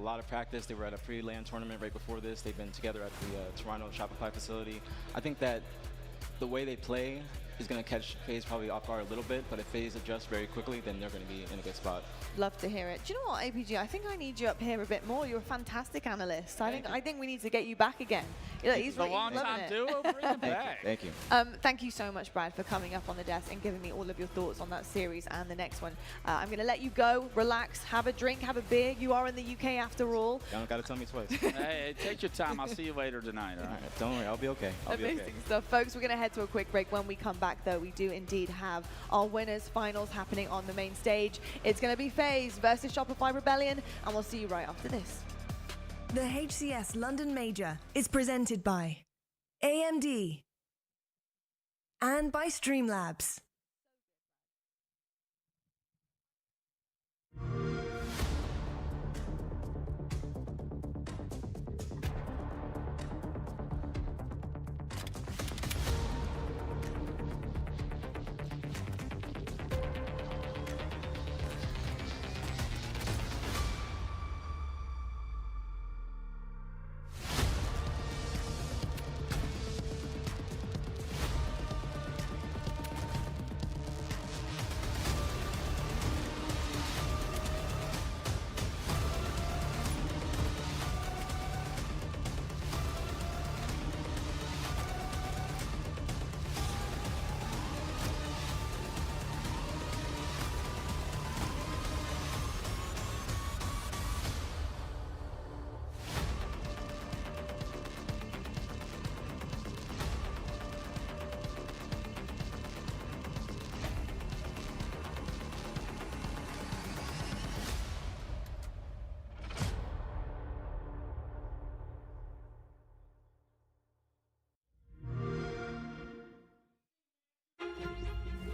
lot of practice. They were at a pre-LAN tournament right before this. They've been together at the Toronto Shopify facility. I think that the way they play is going to catch FaZe probably off guard a little bit, but if FaZe adjusts very quickly, then they're going to be in a good spot. Love to hear it. Do you know what, APG? I think I need you up here a bit more. You're a fantastic analyst. I think we need to get you back again. He's a long-time duo. Bring him back. Thank you. Thank you so much, Brad, for coming up on the desk and giving me all of your thoughts on that series and the next one. I'm going to let you go, relax, have a drink, have a beer. You are in the UK after all. You don't got to tell me twice. Hey, take your time. I'll see you later tonight. All right. Don't worry, I'll be okay. Amazing stuff, folks. We're going to head to a quick break. When we come back, though, we do indeed have our winners finals happening on the main stage. It's going to be FaZe versus Shopify Rebellion, and we'll see you right after this. The HCS London Major is presented by AMD and by Streamlabs.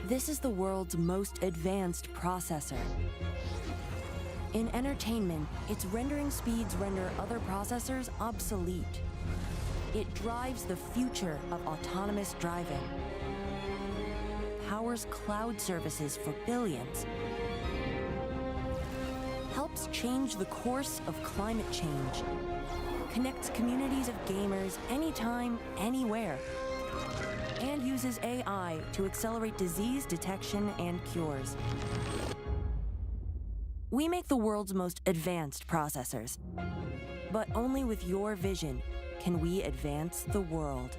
This is the world's most advanced processor. In entertainment, its rendering speeds render other processors obsolete. It drives the future of autonomous driving, powers cloud services for billions, helps change the course of climate change, connects communities of gamers anytime, anywhere, and uses AI to accelerate disease detection and cures. We make the world's most advanced processors, but only with your vision can we advance the world.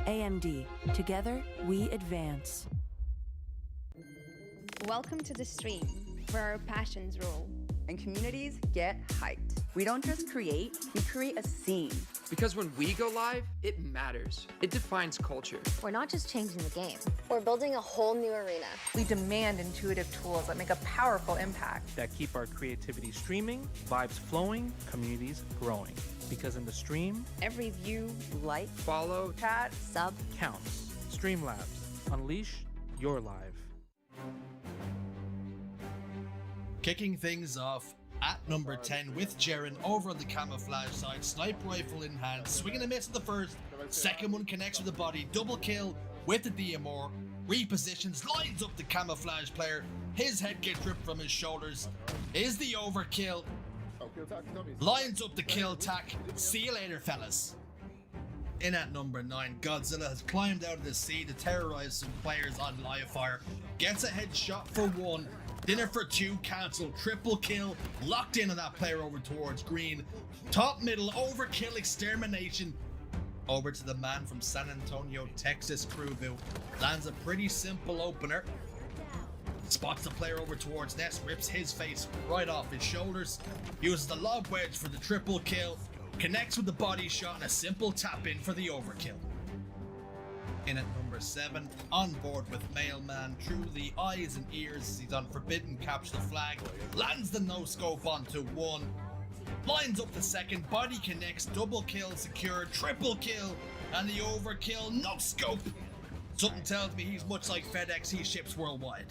AMD, together we advance. Welcome to the stream, where our passions roll and communities get hyped. We don't just create, we create a scene. Because when we go live, it matters. It defines culture. We're not just changing the game. We're building a whole new arena. We demand intuitive tools that make a powerful impact. That keep our creativity streaming, vibes flowing, communities growing. Because in the stream, every view, like, follow, chat, sub counts. Streamlabs. Unleash your live. Kicking things off at number 10 with Jaren over on the camouflage side, sniper rifle in hand, swinging a miss at the first, second one connects with the body, double kill with the DMR, repositions, lines up the camouflage player, his head gets ripped from his shoulders, is the overkill, lines up the kill tack, see you later fellas. In at number 9, Godzilla has climbed out of the sea to terrorize some players on live fire, gets a headshot for one, dinner for two, cancel, triple kill, locked in on that player over towards green, top middle, overkill, extermination, over to the man from San Antonio, Texas, Kruvu, lands a pretty simple opener, spots the player over towards Ness, rips his face right off his shoulders, uses the lob wedge for the triple kill, connects with the body shot and a simple tap in for the overkill. In at number 7, on board with Mailman, truly eyes and ears, he's on Forbidden Capture the Flag, lands the no-scope onto one, lines up the second, body connects, double kill secured, triple kill, and the overkill, no-scope. Something tells me he's much like FedEx, he ships worldwide.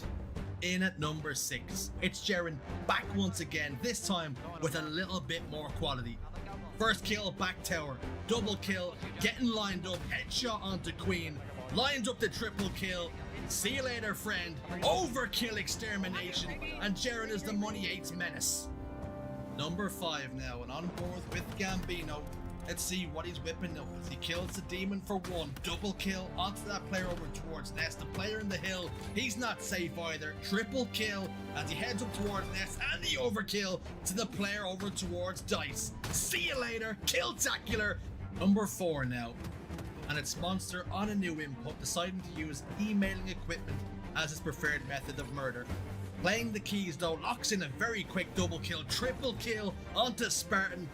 In at number 6, it's Jaren back once again, this time with a little bit more quality. First kill, back tower, double kill, getting lined up, headshot onto Queen, lines up the triple kill, see you later friend, overkill extermination, and Jaren is the Money 8's menace. Number 5 now, and on board with Gambino. Let's see what he's whipping up as he kills the demon for 1. Double kill onto that player over towards Nest. The player in the hill, he's not safe either. Triple kill as he heads up towards Nest, and the overkill to the player over towards Dice. See you later, Killtacular. Number 4 now, and it's Monster on a new input, deciding to use emailing equipment as his preferred method of murder. Playing the keys though, locks in a very quick double kill, triple kill onto Spartan.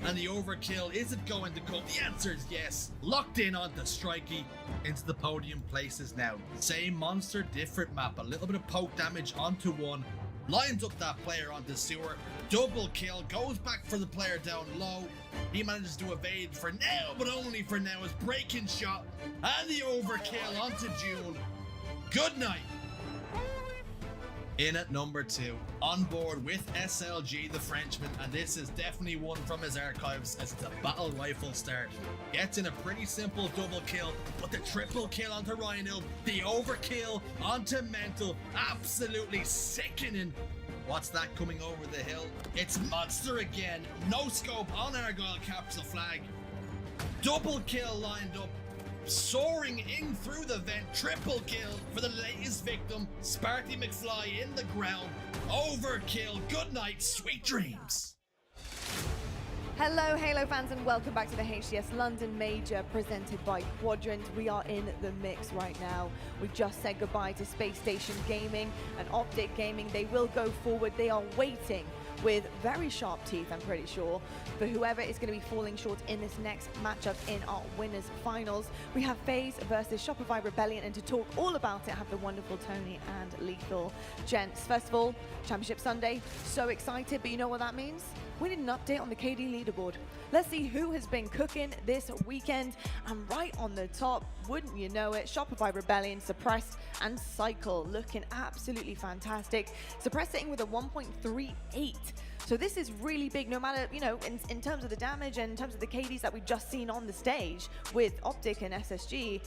And the overkill, is it going to come? The answer is yes. Locked in onto Strikey into the podium places now. Same monster, different map. A little bit of poke damage onto 1. Lines up that player onto Sewer. Double kill, goes back for the player down low. He manages to evade for now, but only for now, as breaking shot. And the overkill onto June. Good night. In at number 2, on board with SLG the Frenchman, and this is definitely one from his archives as it's a battle rifle start. Gets in a pretty simple double kill, but the triple kill onto Rhino, the overkill onto Mental, absolutely sickening. What's that coming over the hill? It's Monster again, no scope on Argyle capsule flag. Double kill lined up. Soaring in through the vent, triple kill for the latest victim, Sparty McFly in the ground. Overkill, good night, sweet dreams. Hello Halo fans and welcome back to the HCS London Major presented by Quadrant. We are in the mix right now. We just said goodbye to Space Station Gaming and Optic Gaming. They will go forward. They are waiting with very sharp teeth, I'm pretty sure, for whoever is going to be falling short in this next matchup in our winners finals. We have FaZe versus Shopify Rebellion, and to talk all about it, I have the wonderful Tony and Lethal. Gents, first of all, Championship Sunday, so excited, but you know what that means? We need an update on the KD leaderboard. Let's see who has been cooking this weekend. And right on the top, wouldn't you know it, Shopify Rebellion, Suppress and Cycle looking absolutely fantastic. Suppress sitting with a 1.38. So this is really big, no matter, you know, in terms of the damage and in terms of the KDs that we've just seen on the stage with Optic and SSG.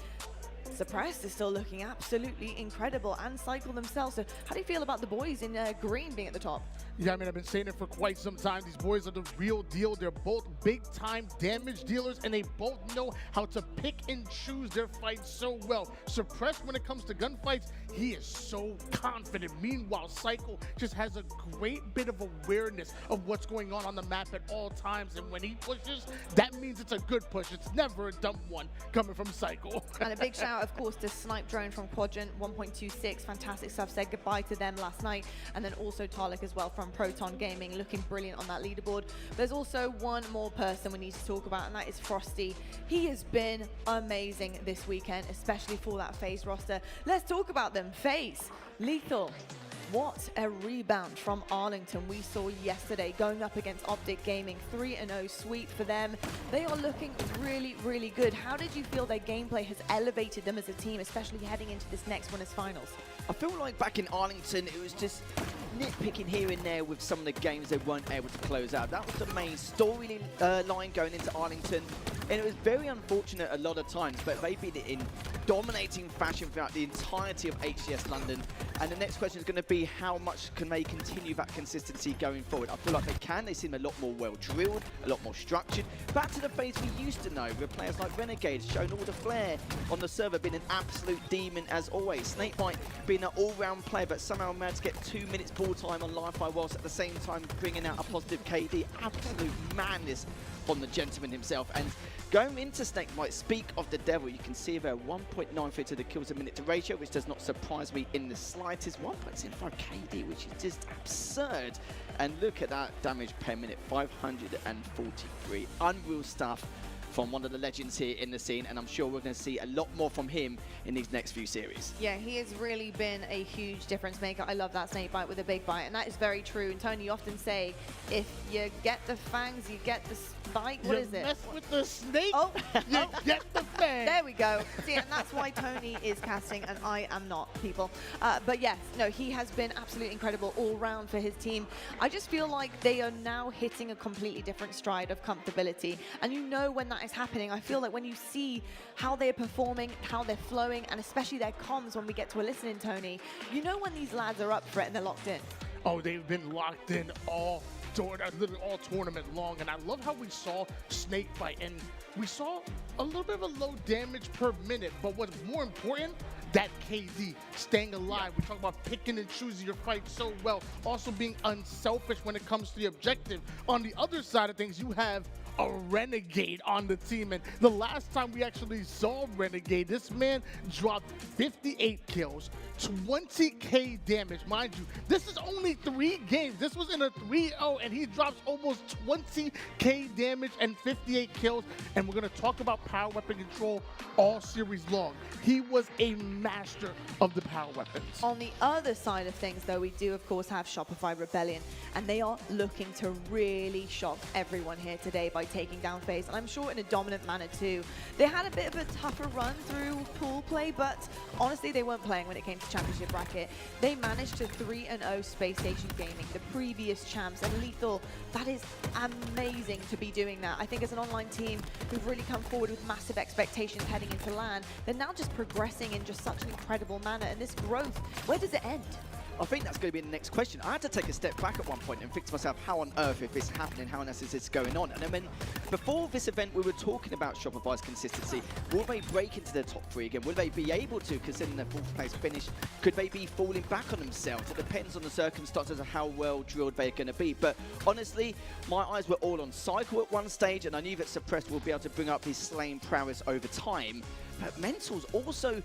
Suppress is still looking absolutely incredible, and Cycle themselves. So how do you feel about the boys in green being at the top? Yeah, I mean, I've been saying it for quite some time. These boys are the real deal. They're both big-time damage dealers, and they both know how to pick and choose their fights so well. Suppress, when it comes to gunfights, he is so confident. Meanwhile, Cycle just has a great bit of awareness of what's going on the map at all times, and when he pushes, that means it's a good push. It's never a dumb one coming from Cycle. And a big shout, of course, to Snipe Drone from Quadrant, 1.26. Fantastic stuff. Said goodbye to them last night. And then also Tarlik as well from Proton Gaming, looking brilliant on that leaderboard. There's also one more person we need to talk about, and that is Frosty. He has been amazing this weekend, especially for that FaZe roster. Let's talk about them. FaZe, Lethal. What a rebound from Arlington we saw yesterday, going up against Optic Gaming. 3-0 sweep for them. They are looking really, really good. How did you feel their gameplay has elevated them as a team, especially heading into this next winners finals? I feel like back in Arlington, it was just nitpicking here and there with some of the games they weren't able to close out. That was the main storyline going into Arlington, and it was very unfortunate a lot of times, but they've been in dominating fashion throughout the entirety of HCS London. And the next question is going to be, how much can they continue that consistency going forward? I feel like they can. They seem a lot more well-drilled, a lot more structured. Back to the FaZe we used to know, with players like Renegade showing all the flair on the server, being an absolute demon as always. Snakebite being an all-round player, but somehow managed to get 2 minutes ball time on Li-Fi, whilst at the same time bringing out a positive KD. Absolute madness from the gentleman himself. And going into Snakebite, speak of the devil, you can see there 1.93 to the kills a minute to ratio, which does not surprise me in the slightest. 1.05 KD, which is just absurd. And look at that damage per minute, 543. Unreal stuff from one of the legends here in the scene, and I'm sure we're going to see a lot more from him in these next few series. Yeah, he has really been a huge difference maker. I love that snake bite with a big bite, and that is very true. And Tony, you often say, if you get the fangs, you get the bite. What is it? You mess with the snake, oh, you get the fangs. There we go. See, and that's why Tony is casting, and I am not, people. But yes, no, he has been absolutely incredible all round for his team. I just feel like they are now hitting a completely different stride of comfortability, and you know when that is happening. I feel like when you see how they're performing, how they're flowing, and especially their comms when we get to a listening, Tony, you know when these lads are up for it and they're locked in. Oh, they've been locked in all literally all tournament long. And I love how we saw Snakebite, and we saw a little bit of a low damage per minute. But what's more important, that KD staying alive. We talk about picking and choosing your fight so well. Also being unselfish when it comes to the objective. On the other side of things, you have a Renegade on the team, and the last time we actually saw Renegade, this man dropped 58 kills, 20k damage. Mind you, this is only 3 games. This was in a 3-0, and he drops almost 20k damage and 58 kills. And we're gonna talk about power weapon control all series long. He was a master of the power weapons. On the other side of things, though, we do of course have Shopify Rebellion, and they are looking to really shock everyone here today by taking down FaZe, and I'm sure in a dominant manner too. They had a bit of a tougher run through pool play, but honestly they weren't playing when it came to championship bracket. They managed to 3-0 Space Station Gaming, the previous champs, and Lethal, that is amazing to be doing that. I think as an online team who've really come forward with massive expectations heading into LAN, they're now just progressing in just such an incredible manner, and this growth, where does it end? I think that's going to be the next question. I had to take a step back at one point and think to myself, how on earth, if it's happening, how on earth is this going on? And I mean, before this event, we were talking about Shopify's consistency. Will they break into the top 3 again? Will they be able to, considering their 4th place finish? Could they be falling back on themselves? It depends on the circumstances of how well drilled they're going to be. But honestly, my eyes were all on Cycle at one stage, and I knew that Suppressed will be able to bring up his slaying prowess over time. But Mentals also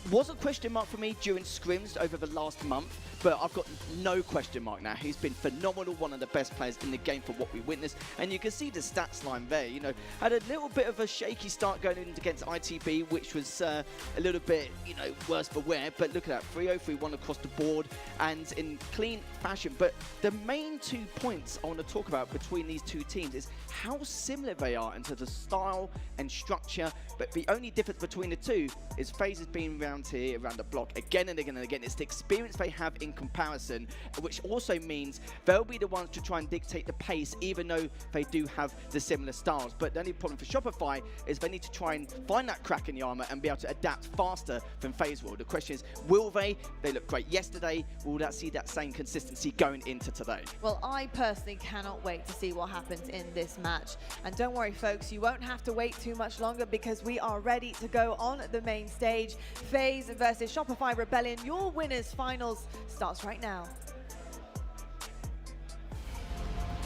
was a question mark for me during scrims over the last month, but I've got no question mark now. He's been phenomenal, one of the best players in the game for what we witnessed, and you can see the stats line there. You know, had a little bit of a shaky start going in against ITB, which was a little bit, you know, worse for wear, but look at that, 3-0-3-1 across the board and in clean fashion. But the main 2 points I want to talk about between these 2 teams is how similar they are into the style and structure, but the only difference between the 2 is FaZe has been around here, around the block again and again and again. It's the experience they have in comparison, which also means they'll be the ones to try and dictate the pace, even though they do have the similar styles. But the only problem for Shopify is they need to try and find that crack in the armor and be able to adapt faster than FaZe will. The question is, will they? They looked great yesterday. Will that see that same consistency going into today? Well, I personally cannot wait to see what happens in this match. And don't worry, folks, you won't have to wait too much longer, because we are ready to go on the main stage. FaZe versus Shopify Rebellion. Your winners finals starts right now.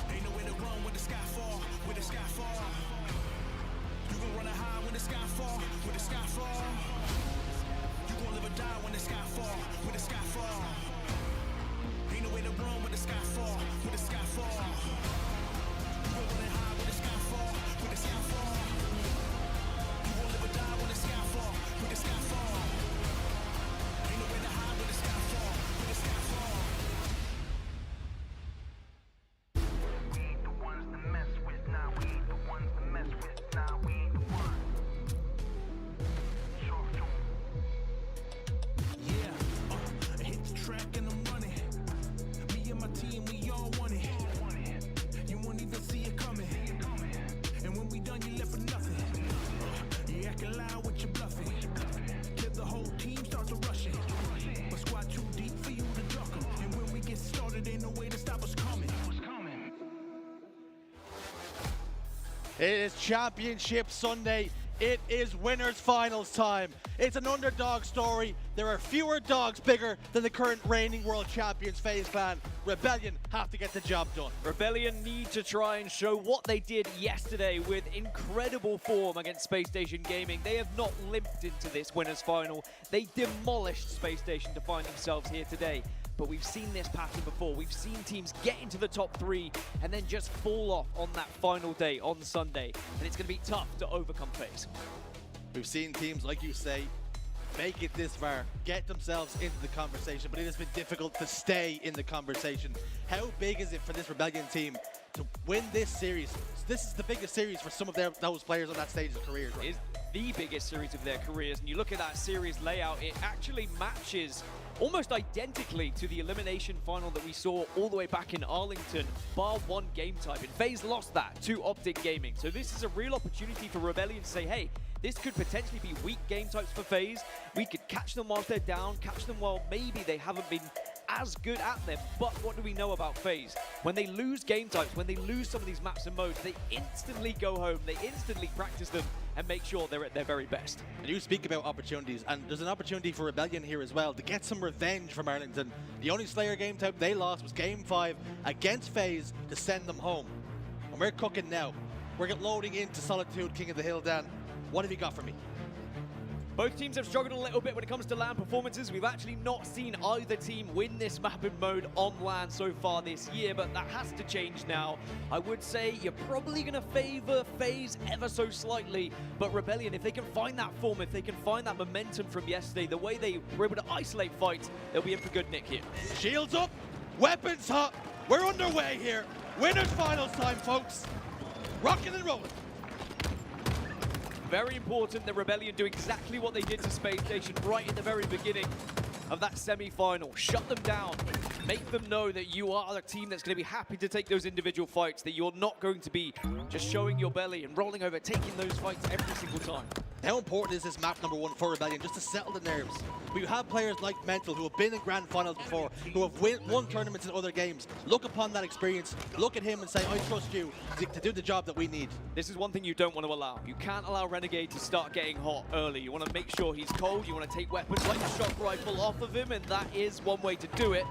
Ain't no way to run when the sky fall, when the sky fall. You gon' run high when the sky fall, when the sky fall. You gon' live or die when the sky fall, when the sky fall. Ain't no way to run when the sky fall, when the sky fall. You gon' run high when the sky fall, when the sky fall. You gon' live or die when the sky fall, when the sky fall. Ain't no way to hide when the sky fall, when the sky fall. It is Championship Sunday. It is winners finals time. It's an underdog story. There are fewer dogs bigger than the current reigning world champions FaZe Clan. Rebellion have to get the job done. Rebellion need to try and show what they did yesterday with incredible form against Space Station Gaming. They have not limped into this winners final. They demolished Space Station to find themselves here today. But we've seen this pattern before. We've seen teams get into the top 3 and then just fall off on that final day on Sunday. And it's going to be tough to overcome FaZe. We've seen teams, like you say, make it this far, get themselves into the conversation, but it has been difficult to stay in the conversation. How big is it for this Rebellion team to win this series? This is the biggest series for some of those players on that stage of careers. Right? It's the biggest series of their careers. And you look at that series layout, it actually matches almost identically to the elimination final that we saw all the way back in Arlington, bar one game type. And FaZe lost that to Optic Gaming. So this is a real opportunity for Rebellion to say, hey, this could potentially be weak game types for FaZe. We could catch them whilst they're down, catch them while maybe they haven't been as good at them. But what do we know about FaZe? When they lose game types, when they lose some of these maps and modes, they instantly go home, they instantly practice them and make sure they're at their very best. And you speak about opportunities, and there's an opportunity for Rebellion here as well to get some revenge from Arlington. The only Slayer game type they lost was Game 5 against FaZe to send them home. And we're cooking now. We're loading into Solitude, King of the Hill. Dan, what have you got for me? Both teams have struggled a little bit when it comes to LAN performances. We've actually not seen either team win this map in mode on LAN so far this year, but that has to change now. I would say you're probably going to favor FaZe ever so slightly, but Rebellion, if they can find that form, if they can find that momentum from yesterday, the way they were able to isolate fights, they'll be in for good nick here. Shields up, weapons hot, we're underway here. Winners finals time, folks. Rocking and rolling. Very important that Rebellion do exactly what they did to Space Station right in the very beginning of that semi-final. Shut them down. Make them know that you are a team that's going to be happy to take those individual fights, that you're not going to be just showing your belly and rolling over, taking those fights every single time. How important is this map number 1 for Rebellion, just to settle the nerves? We have players like Mental who have been in grand finals before, who have won tournaments in other games. Look upon that experience, look at him and say, I trust you to do the job that we need. This is one thing you don't want to allow. You can't allow Renegade to start getting hot early. You want to make sure he's cold, you want to take weapons like the shock rifle off of him, and that is one way to do it.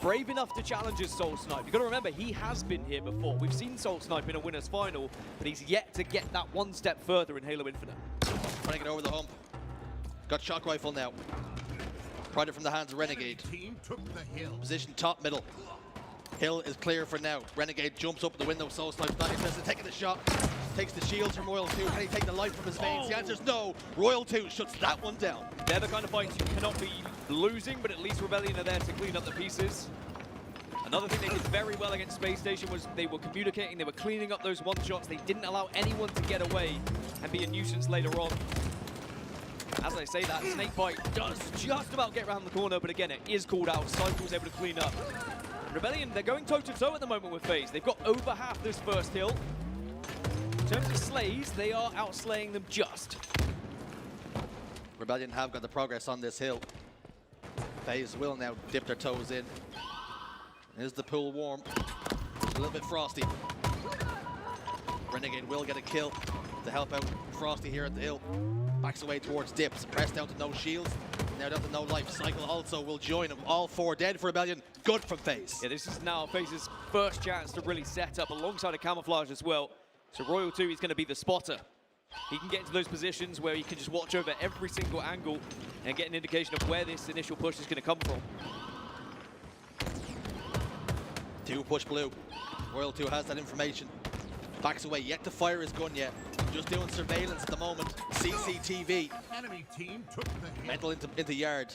Brave enough to challenge his Soul Snipe. You've got to remember, he has been here before. We've seen Soul Snipe in a winner's final, but he's yet to get that one step further in Halo Infinite. Trying to get over the hump. Got shock rifle now. Pried it from the hands of Renegade. Position top middle. Hill is clear for now. Renegade jumps up the window. Soul Snipe's not interested, taking the shot. Takes the shields from Royal 2. Can he take the life from his veins? The answer's no. Royal 2 shuts that one down. They're the kind of fights you cannot be losing, but at least Rebellion are there to clean up the pieces. Another thing they did very well against Space Station was they were communicating, they were cleaning up those one-shots. They didn't allow anyone to get away and be a nuisance later on. As I say that, Snakebite does just about get around the corner, but again, it is called out. Cycle's able to clean up. Rebellion, they're going toe-to-toe at the moment with FaZe. They've got over half this first hill. In terms of slays, they are outslaying them just. Rebellion have got the progress on this hill. FaZe will now dip their toes in. Is the pool warm? A little bit frosty. Renegade will get a kill to help out Frosty here at the hill. Backs away towards Dips. Pressed down to no shields. Now down to no life. Cycle also will join him. All 4 dead for Rebellion. Good from FaZe. Yeah, this is now FaZe's first chance to really set up alongside a camouflage as well. So Royal 2 is going to be the spotter. He can get into those positions where he can just watch over every single angle and get an indication of where this initial push is going to come from. 2 push blue. Royal 2 has that information. Backs away, yet to fire his gun yet. Just doing surveillance at the moment. CCTV. Enemy team took the hit. Mental into yard.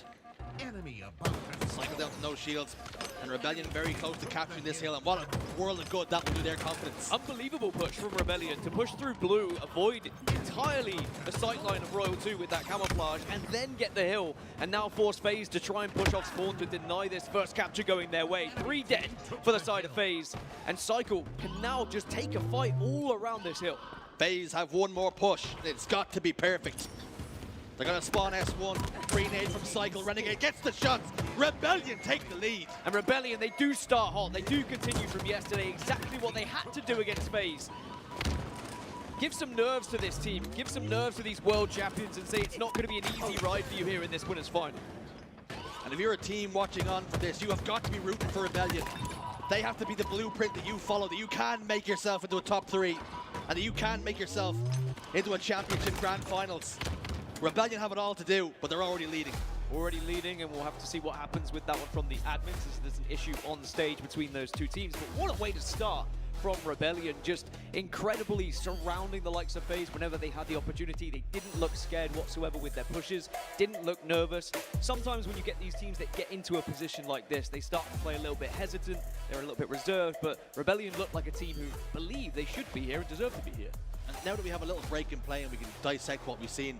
Enemy about to Cycle down to no shields. And Rebellion very close to capturing this hill. And what a world of good that will do their confidence. Unbelievable push from Rebellion to push through blue, avoid entirely the sight line of Royal 2 with that camouflage, and then get the hill, and now force FaZe to try and push off spawn to deny this first capture going their way. 3 dead for the side of FaZe, and Cycle can now just take a fight all around this hill. FaZe have one more push. It's got to be perfect. They're going to spawn S1. Grenade from Cycle. Renegade gets the shots. Rebellion take the lead. And Rebellion, they do start hot. They do continue from yesterday exactly what they had to do against FaZe. Give some nerves to this team. Give some nerves to these world champions and say it's not going to be an easy ride for you here in this winners final. And if you're a team watching on for this, you have got to be rooting for Rebellion. They have to be the blueprint that you follow, that you can make yourself into a top 3, and that you can make yourself into a championship grand finals. Rebellion have it all to do, but they're already leading. Already leading, and we'll have to see what happens with that one from the admins, as there's an issue on the stage between those 2 teams. But what a way to start from Rebellion, just incredibly surrounding the likes of FaZe whenever they had the opportunity. They didn't look scared whatsoever with their pushes, didn't look nervous. Sometimes when you get these teams that get into a position like this, they start to play a little bit hesitant, they're a little bit reserved, but Rebellion looked like a team who believe they should be here and deserve to be here. And now that we have a little break in play and we can dissect what we've seen,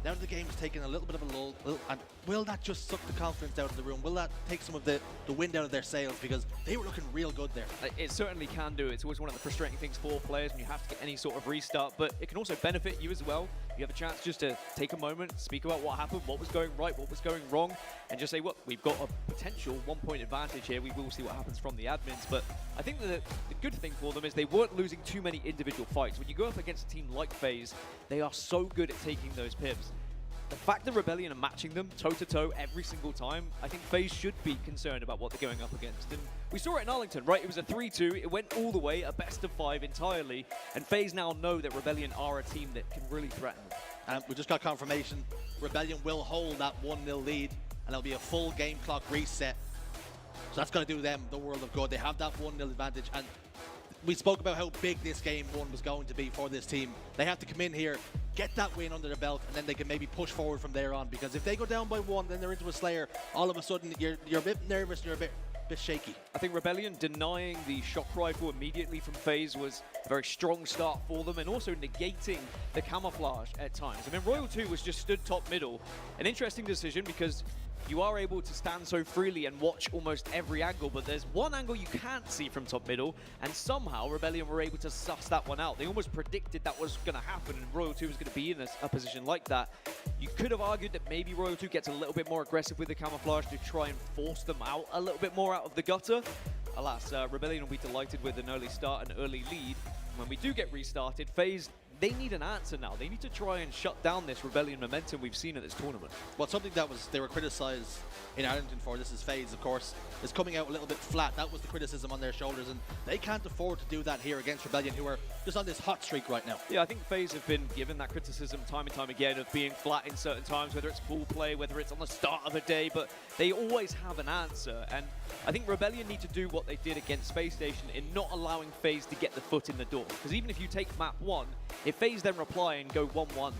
now that the game's taken a little bit of a lull, and will that just suck the confidence out of the room? Will that take some of the wind out of their sails? Because they were looking real good there. It certainly can do. It's always one of the frustrating things for players when you have to get any sort of restart, but it can also benefit you as well. you have a chance just to take a moment, speak about what happened, what was going right, what was going wrong, and just say, well, we've got a potential 1-point advantage here. We will see what happens from the admins. But I think that the good thing for them is they weren't losing too many individual fights. When you go up against a team like FaZe, they are so good at taking those pips. The fact that Rebellion are matching them toe-to-toe every single time, I think FaZe should be concerned about what they're going up against. And we saw it in Arlington, right? It was a 3-2. It went all the way, a best of 5 entirely. And FaZe now know that Rebellion are a team that can really threaten them. We just got confirmation. Rebellion will hold that 1-0 lead, and it'll be a full game clock reset. So that's going to do them the world of good. They have that 1-0 advantage, and we spoke about how big this game 1 was going to be for this team. They have to come in here, get that win under their belt, and then they can maybe push forward from there on. Because if they go down by 1, then they're into a Slayer, all of a sudden you're a bit nervous, you're a bit shaky. I think Rebellion denying the shock rifle immediately from FaZe was a very strong start for them, and also negating the camouflage at times. I mean, Royal 2 was just stood top middle. An interesting decision because you are able to stand so freely and watch almost every angle, but there's one angle you can't see from top middle, and somehow Rebellion were able to suss that one out. They almost predicted that was going to happen, and Royal 2 was going to be in a position like that. You could have argued that maybe Royal 2 gets a little bit more aggressive with the camouflage to try and force them out a little bit more out of the gutter. Alas, Rebellion will be delighted with an early start and early lead. When we do get restarted, FaZe, they need an answer now. They need to try and shut down this Rebellion momentum we've seen at this tournament. Well, something that they were criticised in Arlington for, this is FaZe, of course, is coming out a little bit flat. That was the criticism on their shoulders, and they can't afford to do that here against Rebellion, who are just on this hot streak right now. Yeah, I think FaZe have been given that criticism time and time again of being flat in certain times, whether it's pool play, whether it's on the start of a day, but they always have an answer. And I think Rebellion need to do what they did against Space Station in not allowing FaZe to get the foot in the door. Because even if you take map 1, if FaZe then reply and go 1-1,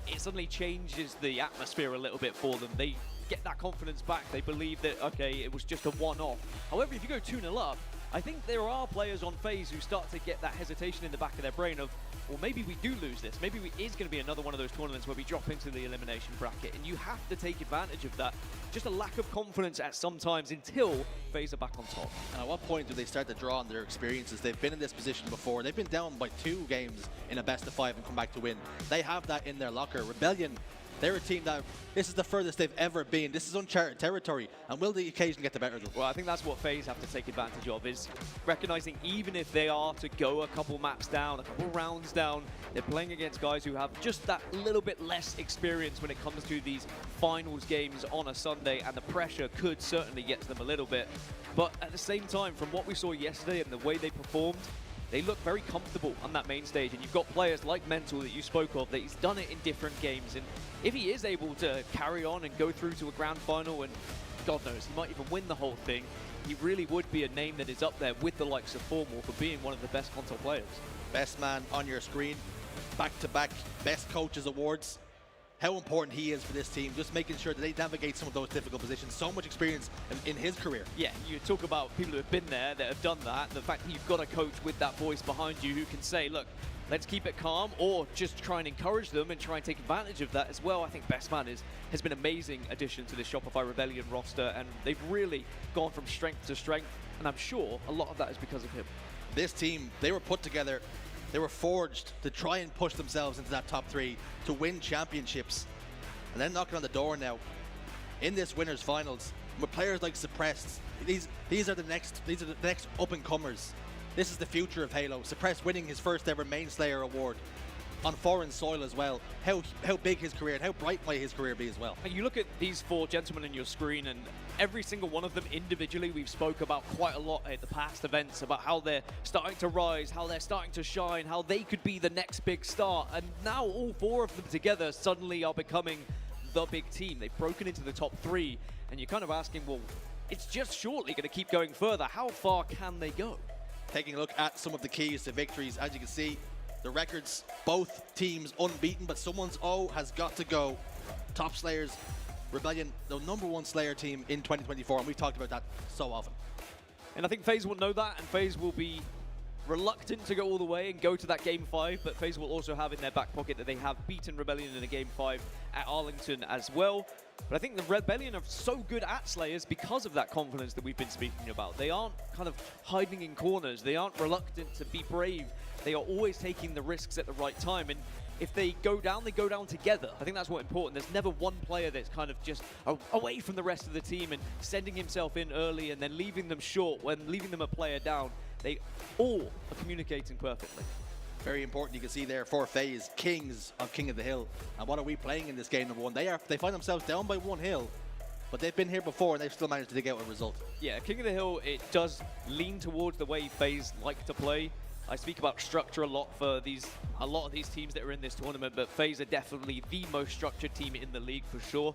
it suddenly changes the atmosphere a little bit for them. They get that confidence back. They believe that, okay, it was just a one-off. However, if you go 2-0 up, I think there are players on FaZe who start to get that hesitation in the back of their brain of, well, maybe we do lose this. Maybe it is going to be another one of those tournaments where we drop into the elimination bracket, and you have to take advantage of that. Just a lack of confidence at some times until FaZe are back on top. And at what point do they start to draw on their experiences? They've been in this position before. They've been down by 2 games in a best of 5 and come back to win. They have that in their locker. Rebellion, they're a team that this is the furthest they've ever been. This is uncharted territory, and will they occasionally get the better of them? Well, I think that's what FaZe have to take advantage of, is recognizing even if they are to go a couple maps down, a couple rounds down, they're playing against guys who have just that little bit less experience when it comes to these finals games on a Sunday, and the pressure could certainly get to them a little bit. But at the same time, from what we saw yesterday and the way they performed, they look very comfortable on that main stage, and you've got players like Mental that you spoke of, that he's done it in different games, and if he is able to carry on and go through to a grand final, and God knows, he might even win the whole thing, he really would be a name that is up there with the likes of Formal for being one of the best console players. Best man on your screen, back-to-back best coaches awards. How important he is for this team, just making sure that they navigate some of those difficult positions. So much experience in his career. Yeah, you talk about people who have been there, that have done that. The fact that you've got a coach with that voice behind you who can say, look, let's keep it calm, or just try and encourage them and try and take advantage of that as well. I think Best Man has been an amazing addition to this Shopify Rebellion roster, and they've really gone from strength to strength, and I'm sure a lot of that is because of him. This team, they were put together, they were forged to try and push themselves into that top 3, to win championships. And then knocking on the door now in this winners finals with players like Suppressed. These are the next up and comers. This is the future of Halo. Suppressed winning his first ever main Slayer award on foreign soil as well. How big his career and how bright might his career be as well. And you look at these 4 gentlemen on your screen, and every single one of them individually we've spoke about quite a lot at the past events, about how they're starting to rise, how they're starting to shine, how they could be the next big star. And now all 4 of them together suddenly are becoming the big team. They've broken into the top 3, and you're kind of asking, well, it's just shortly going to keep going further. How far can they go? Taking a look at some of the keys to victories, as you can see, the records, both teams unbeaten, but someone's O has got to go. Top Slayers, Rebellion, the #1 Slayer team in 2024, and we've talked about that so often. And I think FaZe will know that, and FaZe will be reluctant to go all the way and go to that Game 5, but FaZe will also have in their back pocket that they have beaten Rebellion in a Game 5 at Arlington as well. But I think the Rebellion are so good at Slayers because of that confidence that we've been speaking about. They aren't kind of hiding in corners. They aren't reluctant to be brave. They are always taking the risks at the right time. And if they go down together. I think that's what's important. There's never one player that's kind of just away from the rest of the team and sending himself in early and then leaving them short when leaving them a player down. They all are communicating perfectly. Very important. You can see there for FaZe, kings of King of the Hill. And what are we playing in this game number one? They find themselves down by 1 hill, but they've been here before and they've still managed to dig out a result. Yeah, King of the Hill, it does lean towards the way FaZe like to play. I speak about structure a lot for a lot of these teams that are in this tournament, but FaZe are definitely the most structured team in the league for sure.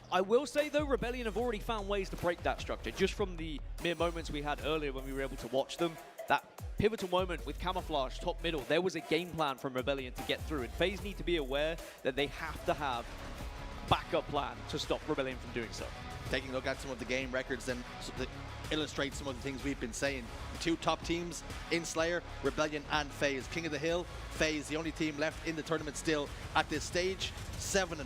I will say though, Rebellion have already found ways to break that structure, just from the mere moments we had earlier when we were able to watch them. That pivotal moment with Camouflage, top middle, there was a game plan from Rebellion to get through, and FaZe need to be aware that they have to have backup plan to stop Rebellion from doing so. Taking a look at some of the game records then that illustrate some of the things we've been saying. The 2 top teams in Slayer, Rebellion and FaZe. King of the Hill, FaZe, the only team left in the tournament still at this stage, 7-1.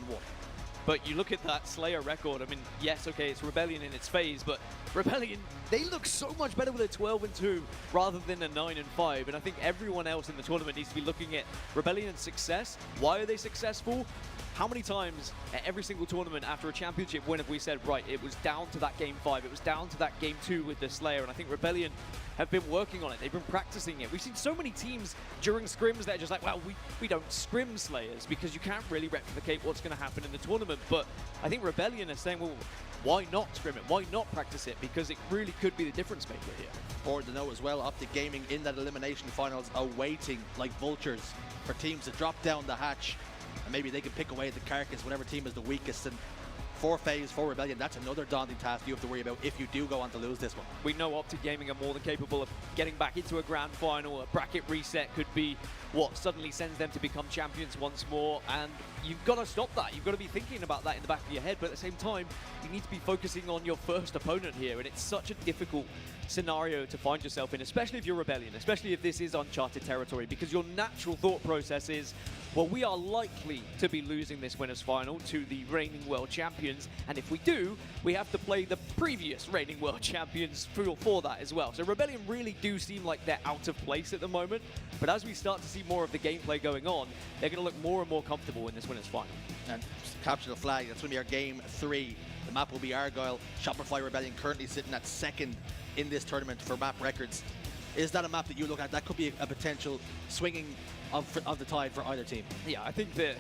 But you look at that Slayer record, I mean, yes, okay, it's Rebellion in its phase, but Rebellion, they look so much better with a 12-2 rather than a 9-5, and I think everyone else in the tournament needs to be looking at Rebellion's success. Why are they successful? How many times at every single tournament after a championship win have we said, right, it was down to that game 5, it was down to that game 2 with the Slayer, and I think Rebellion have been working on it. They've been practicing it. We've seen so many teams during scrims that are just like, well, we don't scrim Slayers because you can't really replicate what's going to happen in the tournament. But I think Rebellion are saying, well, why not scrim it? Why not practice it? Because it really could be the difference maker here. Important to know as well, Optic Gaming in that elimination finals are waiting like vultures for teams to drop down the hatch, and maybe they can pick away at the carcass, whatever team is the weakest. And for FaZe, for Rebellion, that's another daunting task you have to worry about if you do go on to lose this one. We know Optic Gaming are more than capable of getting back into a grand final. A bracket reset could be what suddenly sends them to become champions once more, and you've got to stop that. You've got to be thinking about that in the back of your head, but at the same time, you need to be focusing on your first opponent here, and it's such a difficult scenario to find yourself in, especially if you're Rebellion, especially if this is uncharted territory, because your natural thought process is, well, we are likely to be losing this winners final to the reigning world champions, and if we do, we have to play the previous reigning world champions for that as well. So Rebellion really do seem like they're out of place at the moment, but as we start to see more of the gameplay going on, they're going to look more and more comfortable in this winners final. And capture the flag, that's going to be our game 3. The map will be Argyle. Shopify Rebellion currently sitting at 2nd in this tournament for map records. Is that a map that you look at? That could be a potential swinging of the tide for either team. Yeah, I think that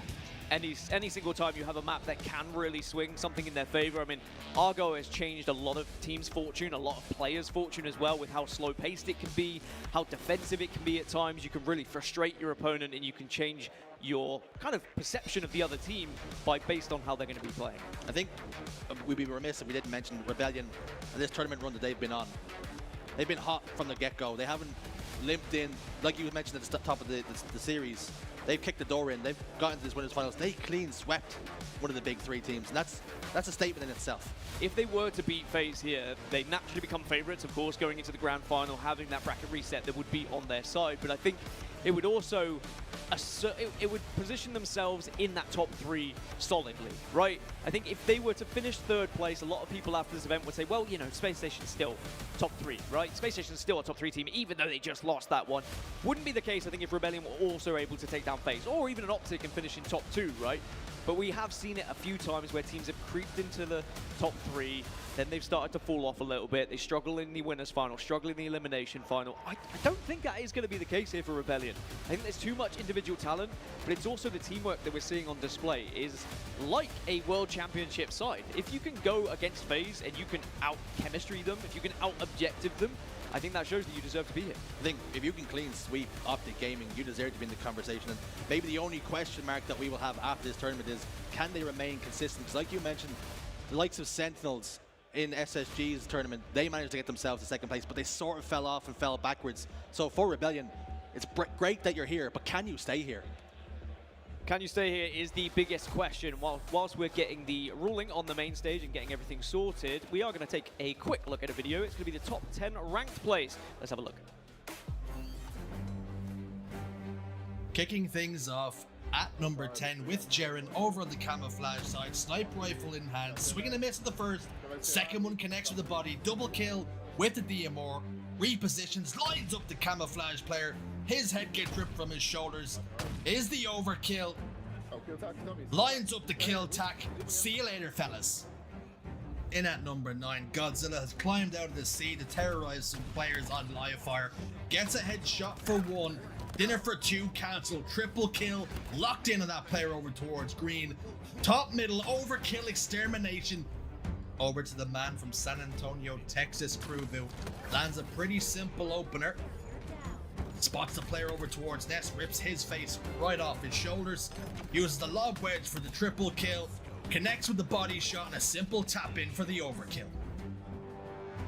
any single time you have a map that can really swing something in their favor. I mean, Argo has changed a lot of teams' fortune, a lot of players' fortune as well, with how slow-paced it can be, how defensive it can be at times. You can really frustrate your opponent, and you can change your kind of perception of the other team based on how they're going to be playing. I think we'd be remiss if we didn't mention Rebellion and this tournament run that they've been on. They've been hot from the get-go. They haven't limped in, like you mentioned at the top of the series. They've kicked the door in. They've gotten to this winners finals. They clean swept one of the big 3 teams, and that's a statement in itself. If they were to beat FaZe here, they naturally become favorites, of course, going into the grand final, having that bracket reset that would be on their side. But I think it would also it would position themselves in that top 3 solidly, right? I think if they were to finish 3rd place, a lot of people after this event would say, well, you know, Space Station's still top 3, right? Space Station's still a top 3 team, even though they just lost that one. Wouldn't be the case, I think, if Rebellion were also able to take down FaZe, or even an Optic and finish in top 2, right? But we have seen it a few times where teams have creeped into the top 3, then they've started to fall off a little bit. They struggle in the winners final, struggle in the elimination final. I don't think that is going to be the case here for Rebellion. I think there's too much individual talent, but it's also the teamwork that we're seeing on display is like a world championship side. If you can go against FaZe and you can out-chemistry them, if you can out-objective them, I think that shows that you deserve to be here. I think if you can clean sweep Optic Gaming, you deserve to be in the conversation. And maybe the only question mark that we will have after this tournament is, can they remain consistent? Because like you mentioned, the likes of Sentinels in SSG's tournament, they managed to get themselves to 2nd place, but they sort of fell off and fell backwards. So for Rebellion, it's great that you're here, but can you stay here? Can you stay here is the biggest question. Whilst we're getting the ruling on the main stage and getting everything sorted, we are going to take a quick look at a video. It's going to be the top 10 ranked plays. Let's have a look. Kicking things off at number 10 with Jaren over on the camouflage side, sniper rifle in hand, swinging a miss at the first, 2nd one connects with the body, double kill with the DMR, repositions, lines up the camouflage player, His head gets ripped from his shoulders. Is the overkill. Lines up the kill tack. See you later, fellas. In at number 9, Godzilla has climbed out of the sea to terrorize some players on live fire. Gets a headshot for 1. Dinner for 2, cancel, triple kill, locked in on that player over towards green. Top middle, overkill, extermination. Over to the man from San Antonio, Texas, Crewville. Lands a pretty simple opener. Spots the player over towards Ness, rips his face right off his shoulders. Uses the lob wedge for the triple kill. Connects with the body shot and a simple tap in for the overkill.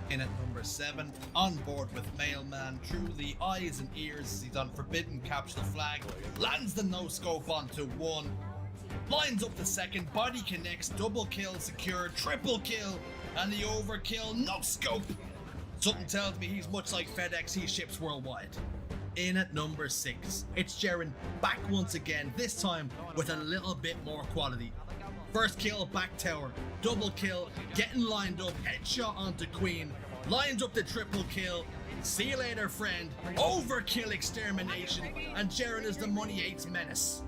In at number 7, on board with Mailman, through the eyes and ears, he's on Forbidden, capture the flag, lands the no scope onto 1, lines up the second, body connects, double kill secured, triple kill, and the overkill, no scope. Something tells me he's much like FedEx, he ships worldwide. In at number 6, it's Jaren back once again, this time with a little bit more quality. First kill, back tower, double kill, getting lined up, headshot onto Queen, lines up the triple kill, see you later friend, overkill extermination, and Jaren is the money 8's menace.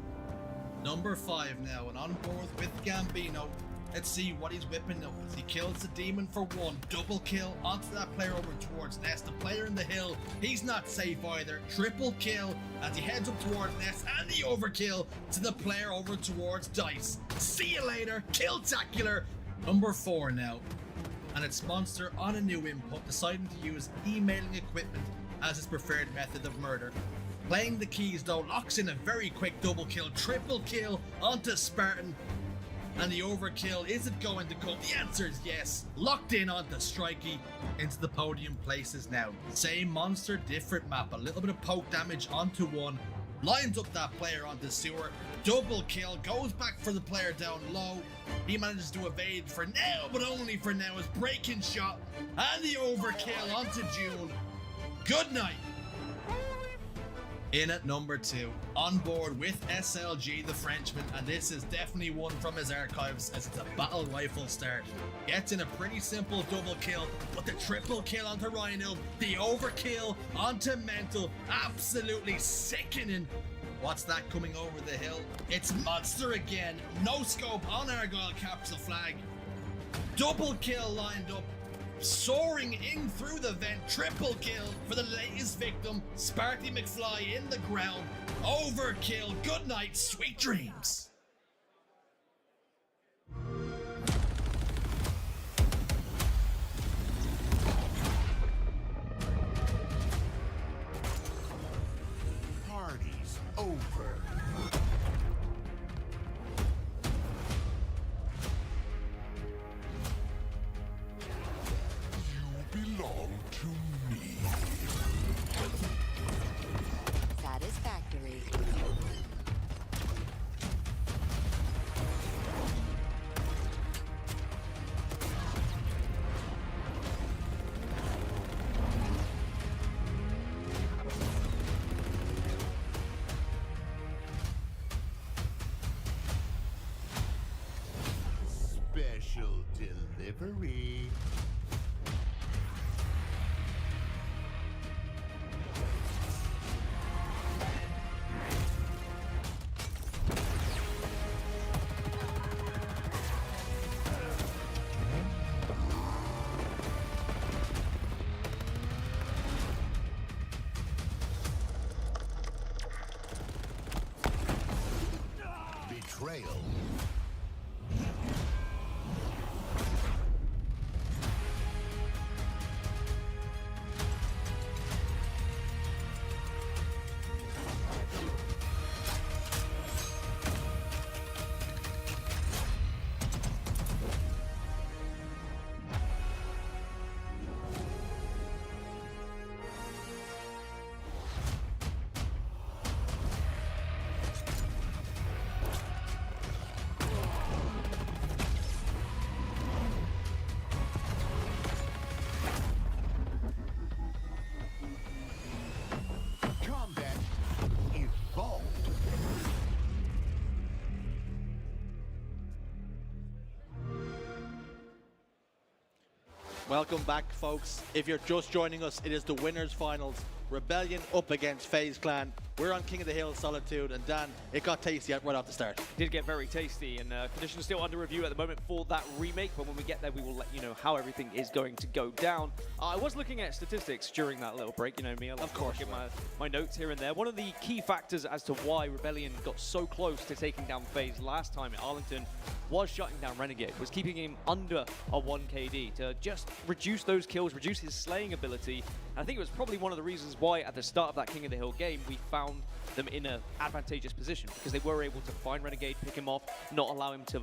Number 5 now, and on board with Gambino. Let's see what he's whipping up as he kills the demon for 1, double kill onto that player over towards Ness, the player in the hill, he's not safe either, triple kill as he heads up towards Ness, and the overkill to the player over towards Dice. See you later, kill-tacular. Number 4 now, and it's Monster on a new input, deciding to use emailing equipment as his preferred method of murder. Playing the keys though, locks in a very quick double kill, triple kill onto Spartan. And the overkill, is it going to come? The answer is yes. Locked in onto Strikey, into the podium places now. Same monster, different map. A little bit of poke damage onto 1. Lines up that player onto Sewer. Double kill, goes back for the player down low. He manages to evade for now, but only for now. His breaking shot and the overkill onto June. Good night. In at number 2, on board with SLG the Frenchman, and this is definitely one from his archives as it's a battle rifle start. Gets in a pretty simple double kill, but the triple kill onto Rhino, the overkill onto Mental, absolutely sickening. What's that coming over the hill? It's Monster again, no scope on Argyle, captures the flag. Double kill lined up. Soaring in through the vent, triple kill for the latest victim, Sparty McFly in the ground, overkill, good night, sweet dreams. Party's over. Belong to me. Satisfactory. Special delivery. Betrayal. Welcome back, folks. If you're just joining us, it is the winners finals Rebellion up against FaZe Clan. We're on King of the Hill Solitude, and Dan, it got tasty right off the start. It did get very tasty, and conditions still under review at the moment for that remake, but when we get there, we will let you know how everything is going to go down. I was looking at statistics during that little break, you know me, I like to get my notes here and there. One of the key factors as to why Rebellion got so close to taking down FaZe last time at Arlington was shutting down Renegade, was keeping him under a 1 KD to just reduce those kills, reduce his slaying ability. And I think it was probably one of the reasons why at the start of that King of the Hill game, we found them in an advantageous position because they were able to find Renegade, pick him off, not allow him to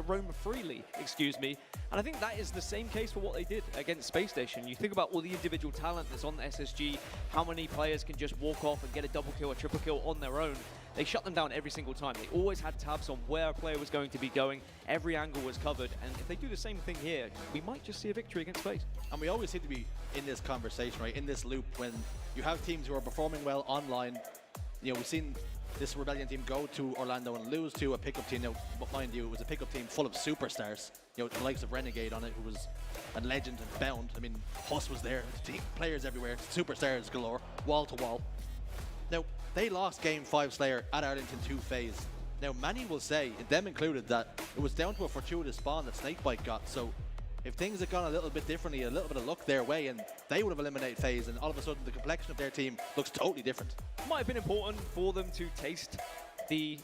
roam freely, excuse me. And I think that is the same case for what they did against Space Station. You think about all the individual talent that's on the SSG, how many players can just walk off and get a double kill, a triple kill on their own. They shut them down every single time. They always had tabs on where a player was going to be going. Every angle was covered. And if they do the same thing here, we might just see a victory against FaZe. And we always seem to be in this conversation, right? In this loop when you have teams who are performing well online. You know, we've seen this Rebellion team go to Orlando and lose to a pickup team. Now, mind you, it was a pickup team full of superstars. You know, the likes of Renegade on it, who was a legend and bound. I mean, Huss was there, team players everywhere, superstars galore, wall to wall. Now, they lost Game 5 Slayer at Arlington to FaZe. Now, many will say, them included, that it was down to a fortuitous spawn that Snakebite got. So, if things had gone a little bit differently, a little bit of luck their way, and they would have eliminated FaZe, and all of a sudden the complexion of their team looks totally different. Might have been important for them to taste the,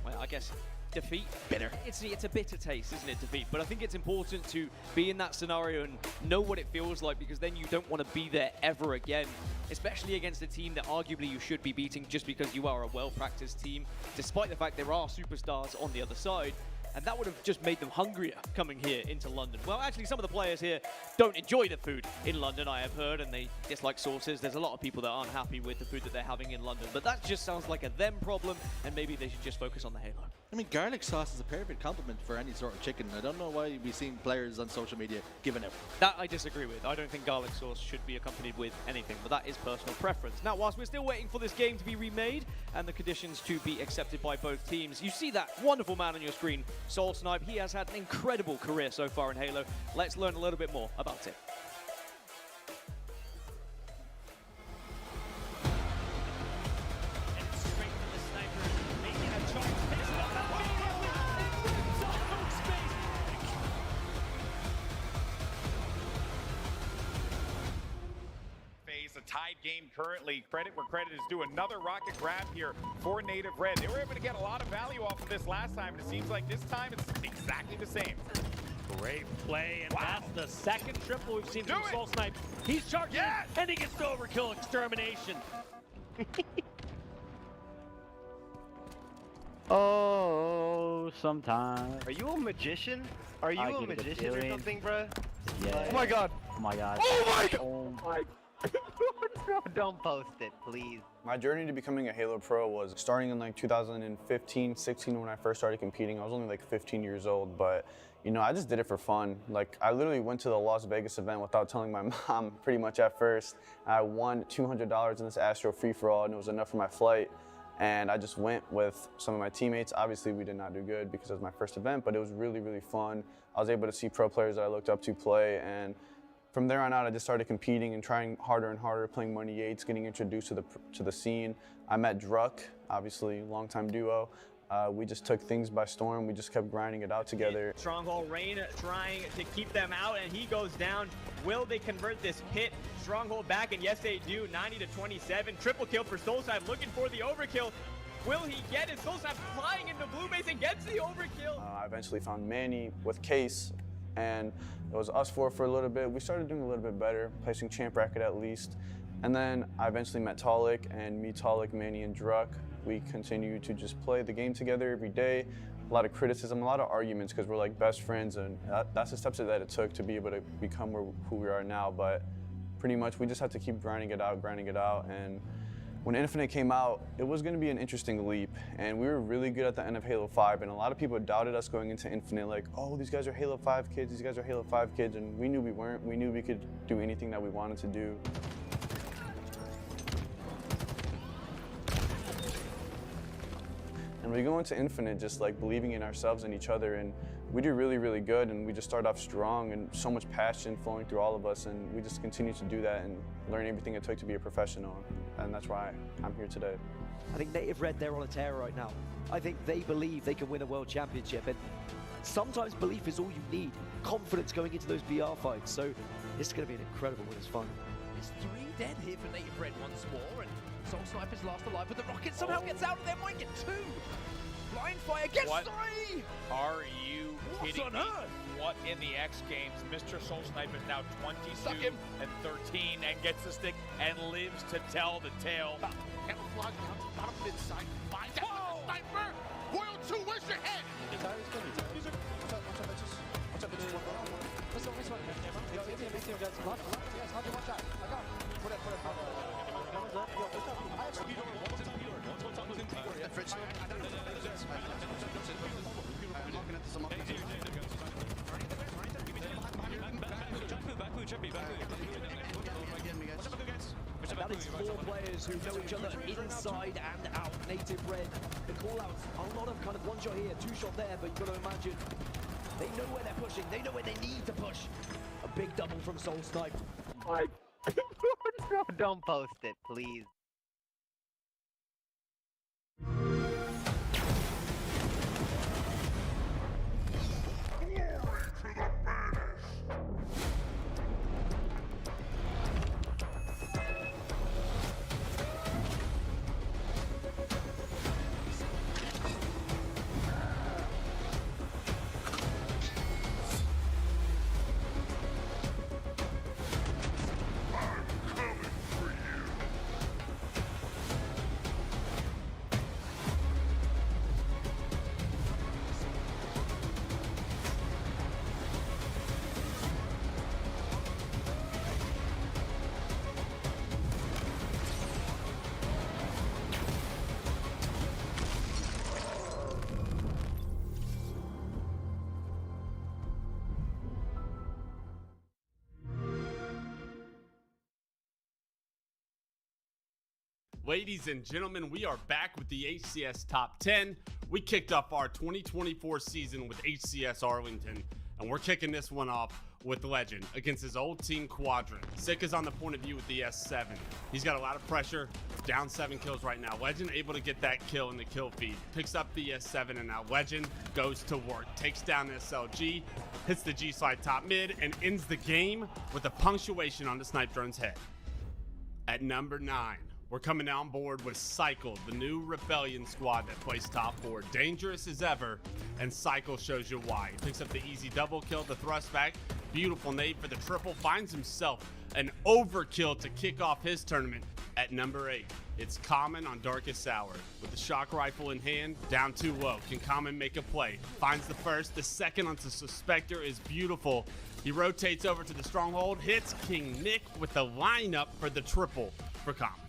well, I guess, defeat. Bitter. It's a bitter taste, isn't it, defeat? But I think it's important to be in that scenario and know what it feels like, because then you don't want to be there ever again, especially against a team that arguably you should be beating just because you are a well-practiced team, despite the fact there are superstars on the other side. And that would have just made them hungrier coming here into London. Well, actually, some of the players here don't enjoy the food in London, I have heard, and they dislike sauces. There's a lot of people that aren't happy with the food that they're having in London, but that just sounds like a them problem, and maybe they should just focus on the Halo. I mean, garlic sauce is a perfect compliment for any sort of chicken. I don't know why we've seen players on social media giving it. That I disagree with. I don't think garlic sauce should be accompanied with anything, but that is personal preference. Now, whilst we're still waiting for this game to be remade and the conditions to be accepted by both teams, you see that wonderful man on your screen, Soul Snipe. He has had an incredible career so far in Halo. Let's learn a little bit more about it. A tied game currently. Credit where credit is due. Another rocket grab here for Native Red. They were able to get a lot of value off of this last time, and it seems like this time it's exactly the same. Great play, and that's the second triple we've seen from Soul Snipe. He's charging, and he gets the overkill extermination. Oh, sometimes. Are you a magician? Are you a magician or something, bruh? Yeah. Oh my god. Oh my god. Oh my god. Oh my. Don't post it, please. My journey to becoming a Halo Pro was starting in like 2015, 16 when I first started competing. I was only like 15 years old, but you know, I just did it for fun. Like, I literally went to the Las Vegas event without telling my mom pretty much at first. I won $200 in this Astro free-for-all, and it was enough for my flight. And I just went with some of my teammates. Obviously, we did not do good because it was my first event, but it was really, really fun. I was able to see pro players that I looked up to play, and from there on out, I just started competing and trying harder and harder, playing Money Yates, getting introduced to the scene. I met Druck, obviously, longtime duo. We just took things by storm. We just kept grinding it out together. Stronghold Rain trying to keep them out, and he goes down. Will they convert this pit? Stronghold back, and yes, they do. 90-27. Triple kill for Soulside, looking for the overkill. Will he get it? Soulside flying into blue base and gets the overkill. I eventually found Manny with Case, and it was us four for a little bit. We started doing a little bit better, placing champ bracket at least. And then I eventually met Talik, and me, Talik, Manny, and Druck. We continued to just play the game together every day. A lot of criticism, a lot of arguments, because we're like best friends, and that's the steps that it took to be able to become who we are now. But pretty much we just had to keep grinding it out, and when Infinite came out, it was going to be an interesting leap, and we were really good at the end of Halo 5, and a lot of people doubted us going into Infinite, like, oh, these guys are Halo 5 kids, these guys are Halo 5 kids, and we knew we weren't. We knew we could do anything that we wanted to do. And we go into Infinite just like believing in ourselves and each other, and we do really, really good, and we just start off strong and so much passion flowing through all of us, and we just continue to do that and learn everything it took to be a professional, and that's why I'm here today. I think Native Red, they're on a tear right now. I think they believe they can win a world championship, and sometimes belief is all you need. Confidence going into those BR fights, so this is going to be an incredible winners final. It's 3 dead here for Native Red once more, and Soul Sniper's last alive, but the rocket somehow gets out, and they might get 2. Blind fire gets 3! Are you kidding on me? earth? What in the X Games? Mr. Soul Sniper is now 22 and 13 and gets the stick and lives to tell the tale. Camouflage down to bottom mid side. Finds out the sniper. Royal 2, where's your head? That is 4 players who know each other inside and out. Native Red, the call-outs, a lot of kind of 1 shot here, 2 shot there, but you've got to imagine they know where they're pushing, they know where they need to push. A big double from Soul Sniper. No, don't post it, please. Ladies and gentlemen, we are back with the HCS Top 10. We kicked off our 2024 season with HCS Arlington, and we're kicking this one off with Legend against his old team Quadrant. Sick is on the point of view with the S7. He's got a lot of pressure, down 7 kills right now. Legend able to get that kill in the kill feed. Picks up the S7, and now Legend goes to work. Takes down SLG, hits the G-slide top mid, and ends the game with a punctuation on the snipe drone's head. At number 9, we're coming on board with Cycle, the new Rebellion squad that plays top 4. Dangerous as ever, and Cycle shows you why. He picks up the easy double kill, the thrust back. Beautiful nade for the triple. Finds himself an overkill to kick off his tournament at number 8. It's Common on Darkest Hour. With the shock rifle in hand, down too low. Can Common make a play? Finds the first. The second onto Suspector is beautiful. He rotates over to the stronghold, hits King Nick with the lineup for the triple for Common.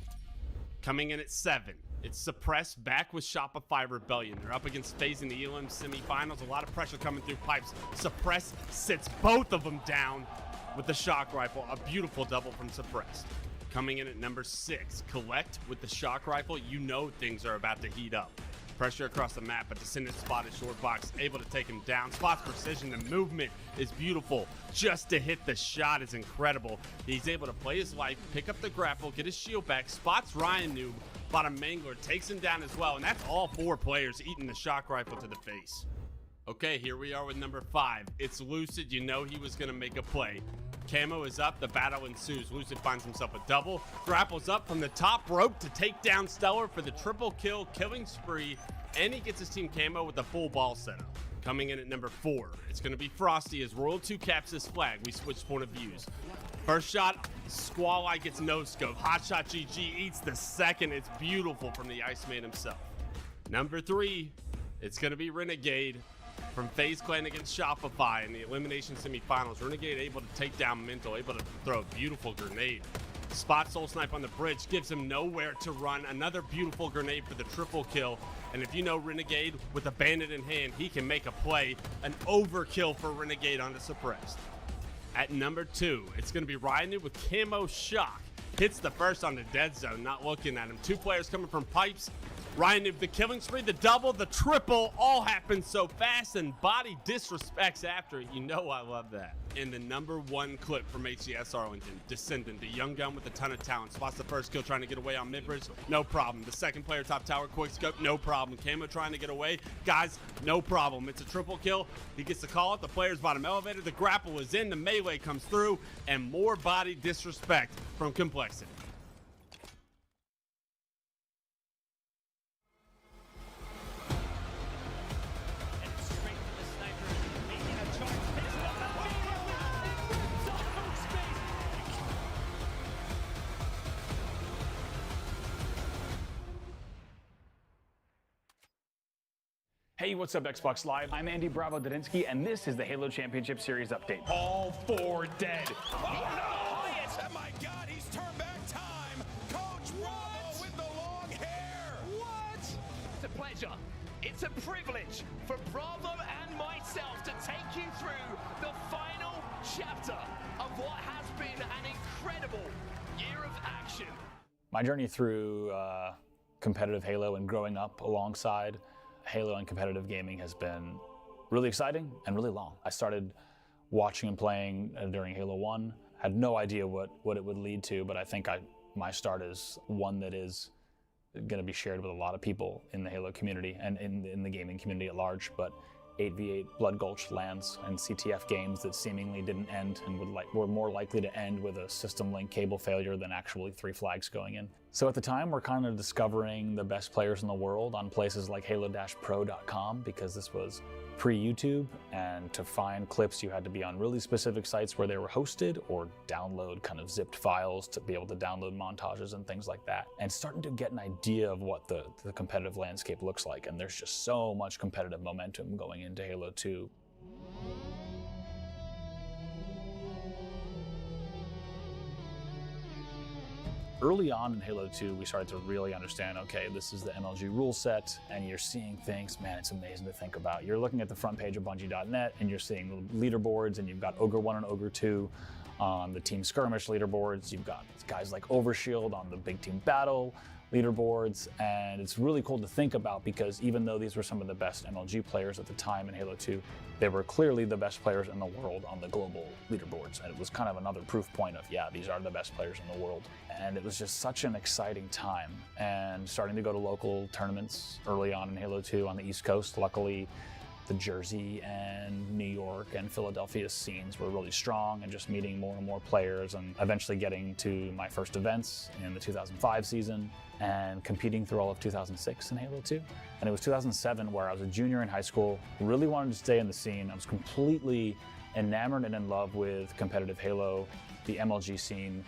Coming in at 7, it's Suppress back with Shopify Rebellion. They're up against FaZe in the ELM semifinals. A lot of pressure coming through pipes. Suppress sits both of them down with the shock rifle. A beautiful double from Suppress. Coming in at number 6, Collect with the shock rifle. You know things are about to heat up. Pressure across the map, but Descendant spotted short box, able to take him down. Spot's precision, the movement is beautiful. Just to hit the shot is incredible. He's able to play his life, pick up the grapple, get his shield back. Spots Ryan Noob, bottom Mangler, takes him down as well, and that's all 4 players eating the shock rifle to the face. Okay, here we are with number 5. It's Lucid. You know he was going to make a play. Camo is up, the battle ensues. Lucid finds himself a double, grapples up from the top rope to take down Stellar for the triple kill, killing spree, and he gets his team Camo with a full ball setup. Coming in at number 4, it's going to be Frosty as Royal 2 caps his flag. We switch point of views. First shot, Squall Eye gets no scope. Hot shot GG eats the second. It's beautiful from the Iceman himself. Number 3, it's going to be Renegade. From FaZe Clan against Shopify in the elimination semifinals, Renegade able to take down Mental, able to throw a beautiful grenade. Spot Soul Snipe on the bridge, gives him nowhere to run. Another beautiful grenade for the triple kill. And if you know Renegade, with a bandit in hand, he can make a play. An overkill for Renegade onto Suppressed. At number 2, it's going to be Ryan with Camo Shock. Hits the first on the dead zone, not looking at him. 2 players coming from pipes. Ryan, if the killing spree, the double, the triple, all happened so fast and body disrespects after it. You know I love that. And the #1 clip from HCS Arlington, Descendant, the young gun with a ton of talent. Spots the first kill trying to get away on mid-bridge, no problem. The second player top tower, quick scope, no problem. Camo trying to get away, guys, no problem. It's a triple kill. He gets the call out, the player's bottom elevator, the grapple is in, the melee comes through, and more body disrespect from Complexity. Hey, what's up, Xbox Live? I'm Andy Bravo Dadinsky, and this is the Halo Championship Series update. All 4 dead. Oh no! Oh my God, he's turned back time! Coach Bravo with the long hair! What? It's a pleasure. It's a privilege for Bravo and myself to take you through the final chapter of what has been an incredible year of action. My journey through competitive Halo and growing up alongside Halo and competitive gaming has been really exciting and really long. I started watching and playing during Halo 1. Had no idea what it would lead to, but I think my start is one that is going to be shared with a lot of people in the Halo community and in the gaming community at large. But 8v8 Blood Gulch lands and CTF games that seemingly didn't end and were more likely to end with a system link cable failure than actually 3 flags going in. So at the time, we're kind of discovering the best players in the world on places like halo-pro.com, because this was pre-YouTube, and to find clips you had to be on really specific sites where they were hosted or download kind of zipped files to be able to download montages and things like that, and starting to get an idea of what the competitive landscape looks like. And there's just so much competitive momentum going into Halo 2. Early on in Halo 2, we started to really understand, okay, this is the MLG rule set, and you're seeing things, man, it's amazing to think about. You're looking at the front page of Bungie.net, and you're seeing leaderboards, and you've got Ogre 1 and Ogre 2 on the Team Skirmish leaderboards. You've got guys like Overshield on the Big Team Battle leaderboards, and it's really cool to think about, because even though these were some of the best MLG players at the time in Halo 2, they were clearly the best players in the world on the global leaderboards. And it was kind of another proof point of, yeah, these are the best players in the world. And it was just such an exciting time. And starting to go to local tournaments early on in Halo 2 on the East Coast. Luckily, the Jersey and New York and Philadelphia scenes were really strong, and just meeting more and more players, and eventually getting to my first events in the 2005 season and competing through all of 2006 in Halo 2. And it was 2007 where I was a junior in high school, really wanted to stay in the scene. I was completely enamored and in love with competitive Halo, the MLG scene,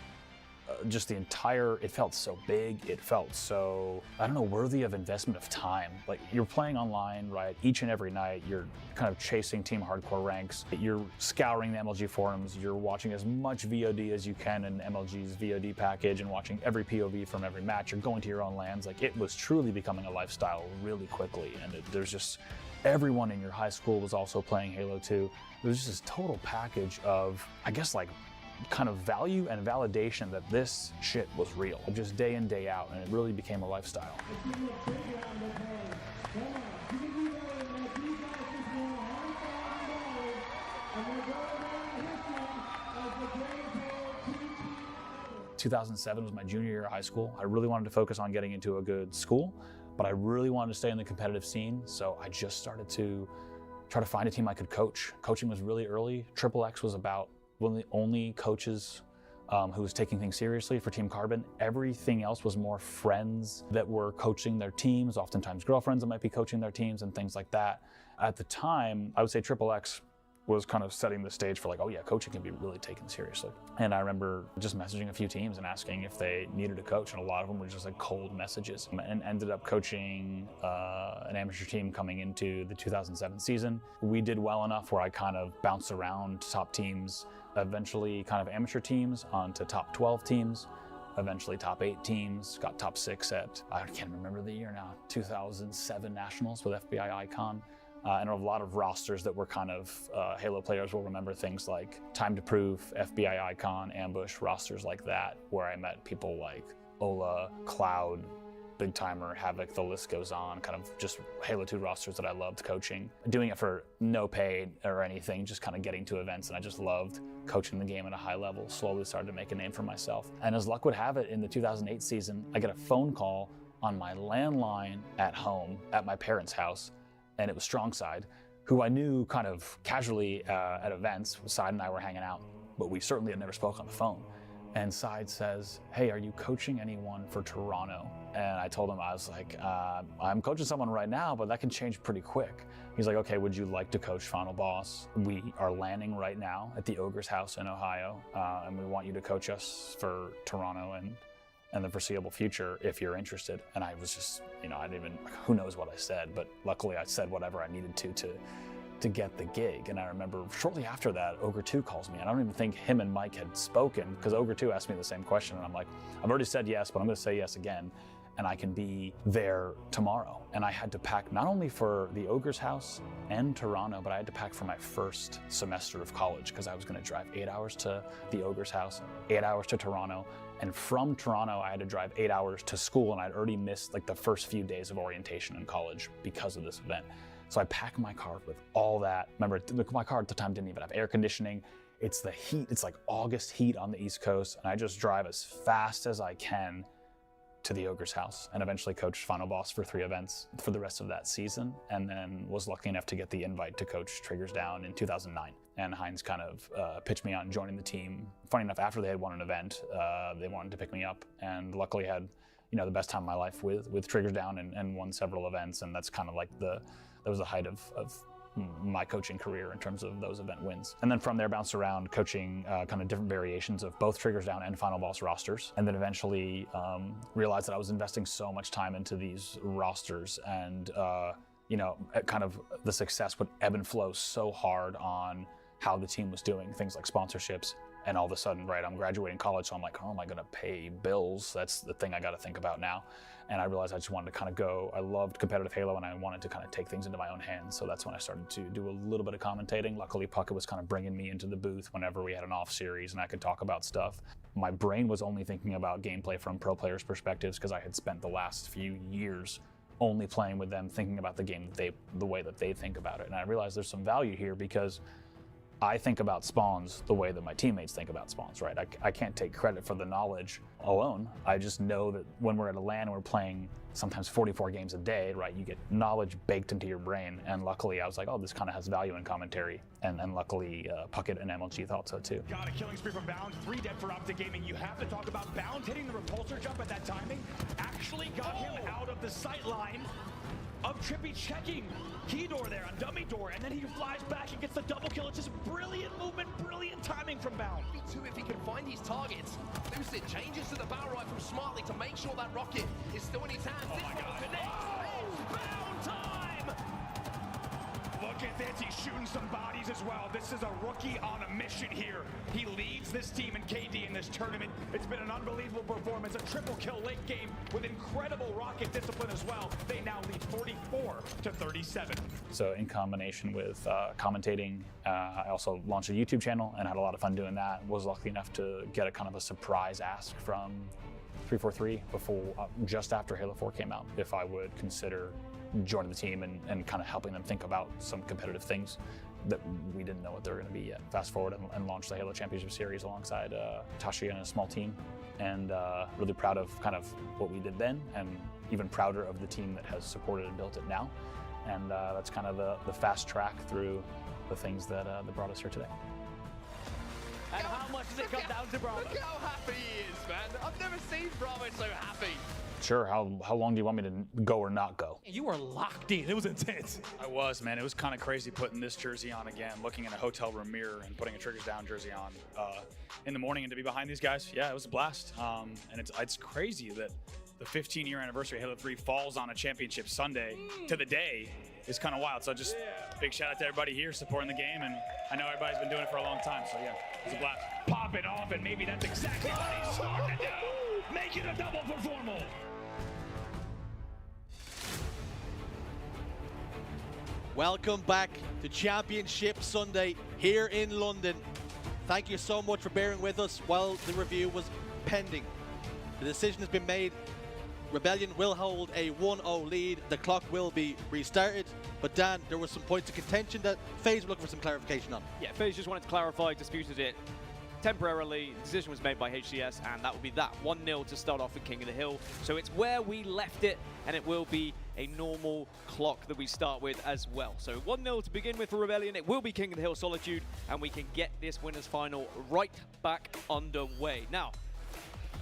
just the entire, it felt so big, it felt so, I don't know, worthy of investment of time. Like, you're playing online, right, each and every night, you're kind of chasing Team Hardcore ranks, you're scouring the MLG forums, you're watching as much VOD as you can in MLG's VOD package, and watching every POV from every match, you're going to your own lands. Like, it was truly becoming a lifestyle really quickly, and there's just, everyone in your high school was also playing Halo 2. It was just this total package of, I guess, like, kind of value and validation that this shit was real, just day in, day out, and it really became a lifestyle. 2007 was my junior year of high school. I really wanted to focus on getting into a good school, but I really wanted to stay in the competitive scene, so I just started to try to find a team I could coach. Coaching was really early. XXX was about one of the only coaches who was taking things seriously for Team Carbon. Everything else was more friends that were coaching their teams, oftentimes girlfriends that might be coaching their teams and things like that. At the time, I would say XXX was kind of setting the stage for, like, oh yeah, coaching can be really taken seriously. And I remember just messaging a few teams and asking if they needed a coach, and a lot of them were just like cold messages, and ended up coaching an amateur team coming into the 2007 season. We did well enough where I kind of bounced around top teams, eventually kind of amateur teams onto top 12 teams, eventually top 8 teams, got top 6 at, I can't remember the year now, 2007 Nationals with FBI Icon. And a lot of rosters that were kind of, Halo players will remember things like Time to Prove, FBI Icon, Ambush, rosters like that, where I met people like Ola, Cloud, Big Timer, Havoc, the list goes on, kind of just Halo 2 rosters that I loved coaching. Doing it for no pay or anything, just kind of getting to events, and I just loved coaching the game at a high level. Slowly started to make a name for myself. And as luck would have it, in the 2008 season, I get a phone call on my landline at home at my parents' house, and it was Strongside, who I knew kind of casually at events. Side and I were hanging out, but we certainly had never spoke on the phone. And Side says, "Hey, are you coaching anyone for Toronto?" And I told him, I was like, I'm coaching someone right now, but that can change pretty quick. He's like, "Okay, would you like to coach Final Boss? We are landing right now at the Ogre's house in Ohio, and we want you to coach us for Toronto and the foreseeable future if you're interested." And I was just, I didn't even, who knows what I said, but luckily I said whatever I needed to get the gig. And I remember shortly after that, Ogre 2 calls me. And I don't even think him and Mike had spoken, because Ogre 2 asked me the same question. And I'm like, I've already said yes, but I'm going to say yes again. And I can be there tomorrow. And I had to pack not only for the Ogre's house and Toronto, but I had to pack for my first semester of college, because I was going to drive 8 hours to the Ogre's house, 8 hours to Toronto. And from Toronto, I had to drive 8 hours to school. And I'd already missed like the first few days of orientation in college because of this event. So I packed my car with all that. Remember, my car at the time didn't even have air conditioning. It's the heat, it's like August heat on the East Coast. And I just drive as fast as I can to the Ogre's house, and eventually coached Final Boss for 3 events for the rest of that season. And then was lucky enough to get the invite to coach Triggers Down in 2009. And Heinz kind of pitched me on joining the team. Funny enough, after they had won an event, they wanted to pick me up, and luckily had the best time of my life with Triggers Down, and won several events. And that's kind of like that was the height of my coaching career in terms of those event wins. And then from there, bounced around coaching kind of different variations of both Triggers Down and Final Boss rosters. And then eventually realized that I was investing so much time into these rosters, and kind of the success would ebb and flow so hard on how the team was doing, things like sponsorships. And all of a sudden, right, I'm graduating college, so I'm like, how am I gonna pay bills? That's the thing I gotta think about now. And I realized I just wanted to kind of go, I loved competitive Halo, and I wanted to kind of take things into my own hands. So that's when I started to do a little bit of commentating. Luckily, Puckett was kind of bringing me into the booth whenever we had an off series and I could talk about stuff. My brain was only thinking about gameplay from pro players' perspectives, because I had spent the last few years only playing with them, thinking about the game the way that they think about it. And I realized there's some value here, because I think about spawns the way that my teammates think about spawns, right? I can't take credit for the knowledge alone. I just know that when we're at a LAN and we're playing sometimes 44 games a day, right, you get knowledge baked into your brain. And luckily I was like, oh, this kind of has value in commentary. And luckily Puckett and MLG thought so too. Got a killing spree from Bound, 3 dead for Optic Gaming. You have to talk about Bound hitting the repulsor jump at that timing. Actually got him out of the sight line of Trippy checking key door there on dummy door, and then he flies back and gets the double kill. It's just brilliant movement, brilliant timing from Bound. Too, if he can find his targets. Lucid changes to the barrel rifle smartly to make sure that rocket is still in his hands. Oh my God. It's Bound time! Look at this, he's shooting some bodies as well. This is a rookie on a mission here. He leads this team in KD in this tournament. It's been an unbelievable performance, a triple kill late game with incredible rocket discipline as well. They now lead 44-37. So in combination with commentating, I also launched a YouTube channel and had a lot of fun doing that. Was lucky enough to get a kind of a surprise ask from 343 before, just after Halo 4 came out, if I would consider joining the team and kind of helping them think about some competitive things that we didn't know what they were going to be yet. Fast forward and launched the Halo Championship Series alongside Tashi and a small team, and really proud of kind of what we did then, and even prouder of the team that has supported and built it now. And that's kind of the fast track through the things that brought us here today. And how much does it come down to Bravo? Look how happy he is, man. I've never seen Bravo so happy. Sure, how long do you want me to go or not go? You were locked in. It was intense. I was, man. It was kind of crazy putting this jersey on again, looking in a hotel room mirror and putting a Triggers Down jersey on in the morning, and to be behind these guys, yeah, it was a blast. And it's crazy that the 15-year anniversary of Halo 3 falls on a championship Sunday to the day. It's kind of wild. So just big shout out to everybody here supporting the game, and I know everybody's been doing it for a long time, so yeah, it's a blast. Pop it off, and maybe that's exactly what he's starting to do. Make it a double for Formal. Welcome back to Championship Sunday here in London. Thank you so much for bearing with us while the review was pending. The decision has been made Rebellion will hold a 1-0 lead. The clock will be restarted. But Dan, there were some points of contention that FaZe were looking for some clarification on. Yeah, FaZe just wanted to clarify, disputed it temporarily. The decision was made by HCS, and that will be that 1-0 to start off with King of the Hill. So it's where we left it, and it will be a normal clock that we start with as well. So 1-0 to begin with for Rebellion. It will be King of the Hill Solitude, and we can get this winners final right back underway. Now,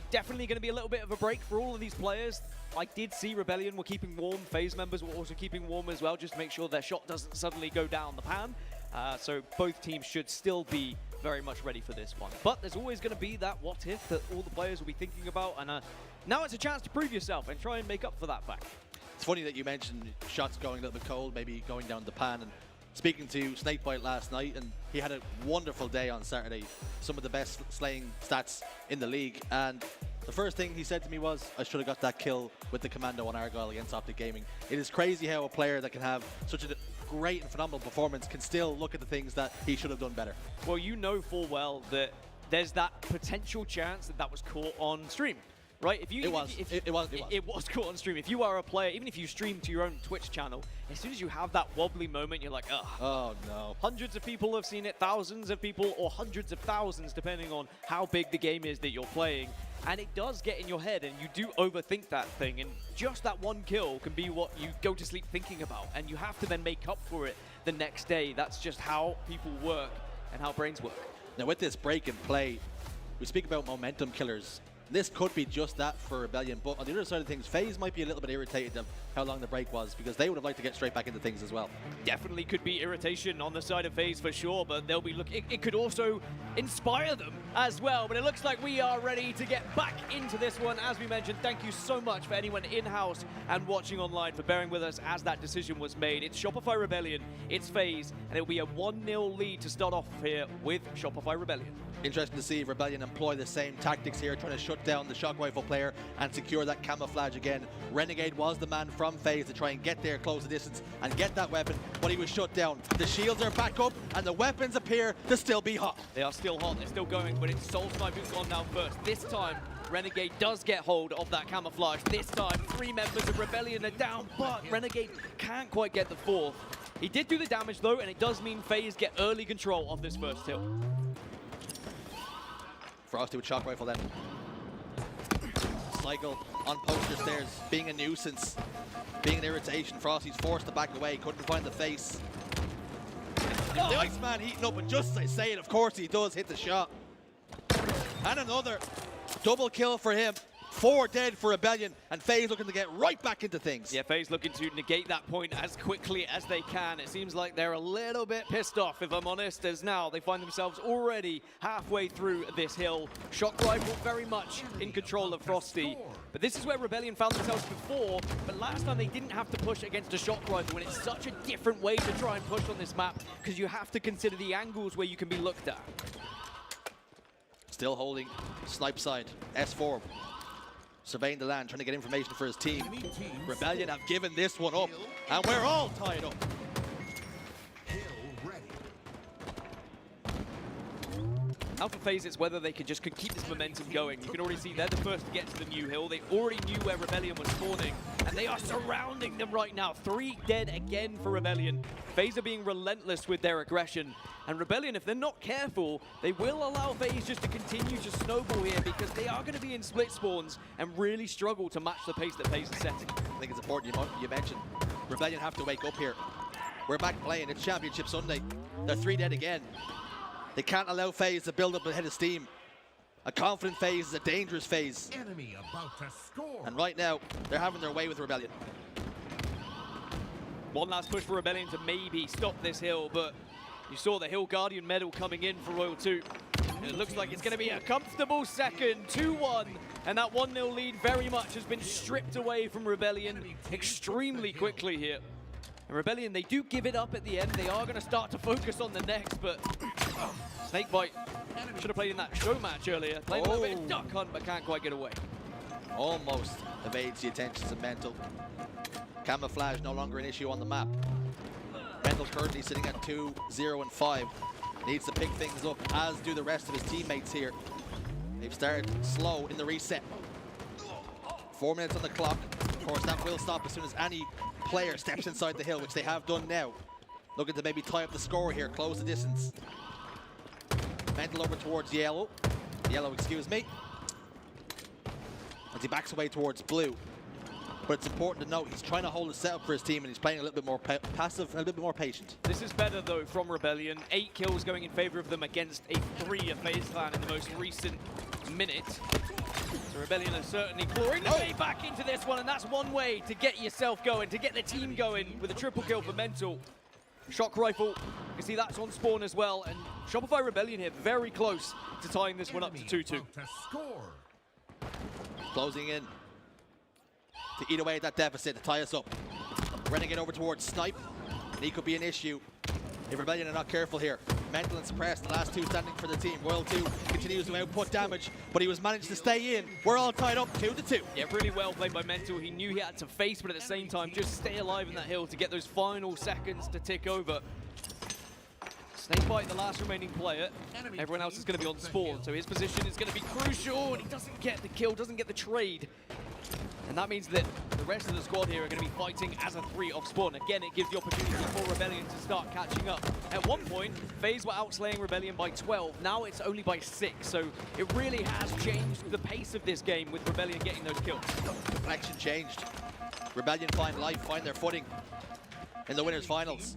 definitely going to be a little bit of a break for all of these players. I did see Rebellion were keeping warm. FaZe members were also keeping warm as well, just to make sure their shot doesn't suddenly go down the pan. So both teams should still be very much ready for this one. But there's always going to be that what if that all the players will be thinking about. And now it's a chance to prove yourself and try and make up for that fact. It's funny that you mentioned shots going a little bit cold, maybe going down the pan. And speaking to Snakebite last night, and he had a wonderful day on Saturday. Some of the best slaying stats in the league. And the first thing he said to me was, I should have got that kill with the Commando on Argyle against Optic Gaming. It is crazy how a player that can have such a great and phenomenal performance can still look at the things that he should have done better. Well, you know full well that there's that potential chance that that was caught on stream, right? If you, it was caught on stream. If you are a player, even if you stream to your own Twitch channel, as soon as you have that wobbly moment, you're like, ugh. Oh no. Hundreds of people have seen it, thousands of people, or hundreds of thousands, depending on how big the game is that you're playing. And it does get in your head, and you do overthink that thing, and just that one kill can be what you go to sleep thinking about, and you have to then make up for it the next day. That's just how people work and how brains work. Now with this break in play, we speak about momentum killers. This could be just that for Rebellion, but on the other side of things, FaZe might be a little bit irritated of how long the break was, because they would have liked to get straight back into things as well. Definitely could be irritation on the side of FaZe for sure, but they'll be it could also inspire them as well. But it looks like we are ready to get back into this one. As we mentioned, thank you so much for anyone in-house and watching online for bearing with us as that decision was made. It's Shopify Rebellion, it's FaZe, and it'll be a 1-0 lead to start off here with Shopify Rebellion. Interesting to see if Rebellion employ the same tactics here, trying to shut down the shock rifle player and secure that camouflage again. Renegade was the man from FaZe to try and get there, close the distance, and get that weapon, but he was shut down. The shields are back up, and the weapons appear to still be hot. They are still hot, they're still going, but it's Soul Snipe who's gone down first. This time, Renegade does get hold of that camouflage. This time, 3 members of Rebellion are down, but Renegade can't quite get the 4th. He did do the damage though, and it does mean FaZe get early control of this first hill. Frosty with shock rifle then. Cycle on poster stairs, being a nuisance, being an irritation. Frosty's forced to back away, couldn't find the face. The Iceman heating up, and just as I say it, of course he does hit the shot. And another double kill for him. 4 dead for Rebellion, and FaZe looking to get right back into things. Yeah, FaZe looking to negate that point as quickly as they can. It seems like they're a little bit pissed off, if I'm honest, as now they find themselves already halfway through this hill. Shock Rifle very much in control of Frosty. But this is where Rebellion found themselves before, but last time they didn't have to push against a Shock Rifle, and it's such a different way to try and push on this map, because you have to consider the angles where you can be looked at. Still holding Snipe side, S4. Surveying the land, trying to get information for his team. Rebellion have given this one up, and we're all tied up. Now for FaZe, it's whether they can just keep this momentum going. You can already see they're the first to get to the new hill. They already knew where Rebellion was spawning, and they are surrounding them right now. 3 dead again for Rebellion. FaZe are being relentless with their aggression, and Rebellion, if they're not careful, they will allow FaZe just to continue to snowball here, because they are going to be in split spawns and really struggle to match the pace that FaZe is setting. I think it's important you mentioned Rebellion have to wake up here. We're back playing, it's Championship Sunday. They're 3 dead again. They can't allow FaZe to build up ahead of steam. A confident FaZe is a dangerous FaZe. Enemy about to score. And right now, they're having their way with Rebellion. One last push for Rebellion to maybe stop this hill, but you saw the Hill Guardian medal coming in for Royal 2. It looks like it's going to be a comfortable second, 2-1, and that 1-0 lead very much has been stripped away from Rebellion extremely quickly here. And Rebellion, they do give it up at the end. They are going to start to focus on the next, but Snakebite should have played in that show match earlier. Playing a little bit of duck hunt, but can't quite get away. Almost evades the attentions of Mental. Camouflage no longer an issue on the map. Mental currently sitting at 2-0-5. Needs to pick things up, as do the rest of his teammates here. They've started slow in the reset. 4 minutes on the clock. Of course, that will stop as soon as any player steps inside the hill, which they have done now. Looking to maybe tie up the score here, close the distance. Mental over towards yellow. Yellow, excuse me. As he backs away towards blue. But it's important to note he's trying to hold a setup for his team, and he's playing a little bit more passive and a little bit more patient. This is better though from Rebellion. 8 kills going in favor of them against a 3 of FaZe Clan in the most recent minute. So Rebellion are certainly clawing their way back into this one, and that's one way to get yourself going, to get the team going with a triple kill for Mental. Shock rifle, you can see that's on spawn as well, and Shopify Rebellion here very close to tying this one up to 2-2. Closing in to eat away at that deficit, to tie us up. Renegade over towards Snipe, and he could be an issue if Rebellion are not careful here. Mental and Suppressed, the last 2 standing for the team. Royal 2 continues to output damage, but he was managed to stay in. We're all tied up 2-2. Yeah, really well played by Mental. He knew he had to face, but at the same time, just stay alive in that hill to get those final seconds to tick over. Snakebite, the last remaining player. Everyone else is going to be on spawn, so his position is going to be crucial, and he doesn't get the kill, doesn't get the trade. And that means that the rest of the squad here are going to be fighting as a 3 off spawn. Again, it gives the opportunity for Rebellion to start catching up. At one point, FaZe were outslaying Rebellion by 12. Now it's only by 6. So it really has changed the pace of this game with Rebellion getting those kills. Deflection changed. Rebellion find life, find their footing in the winners finals.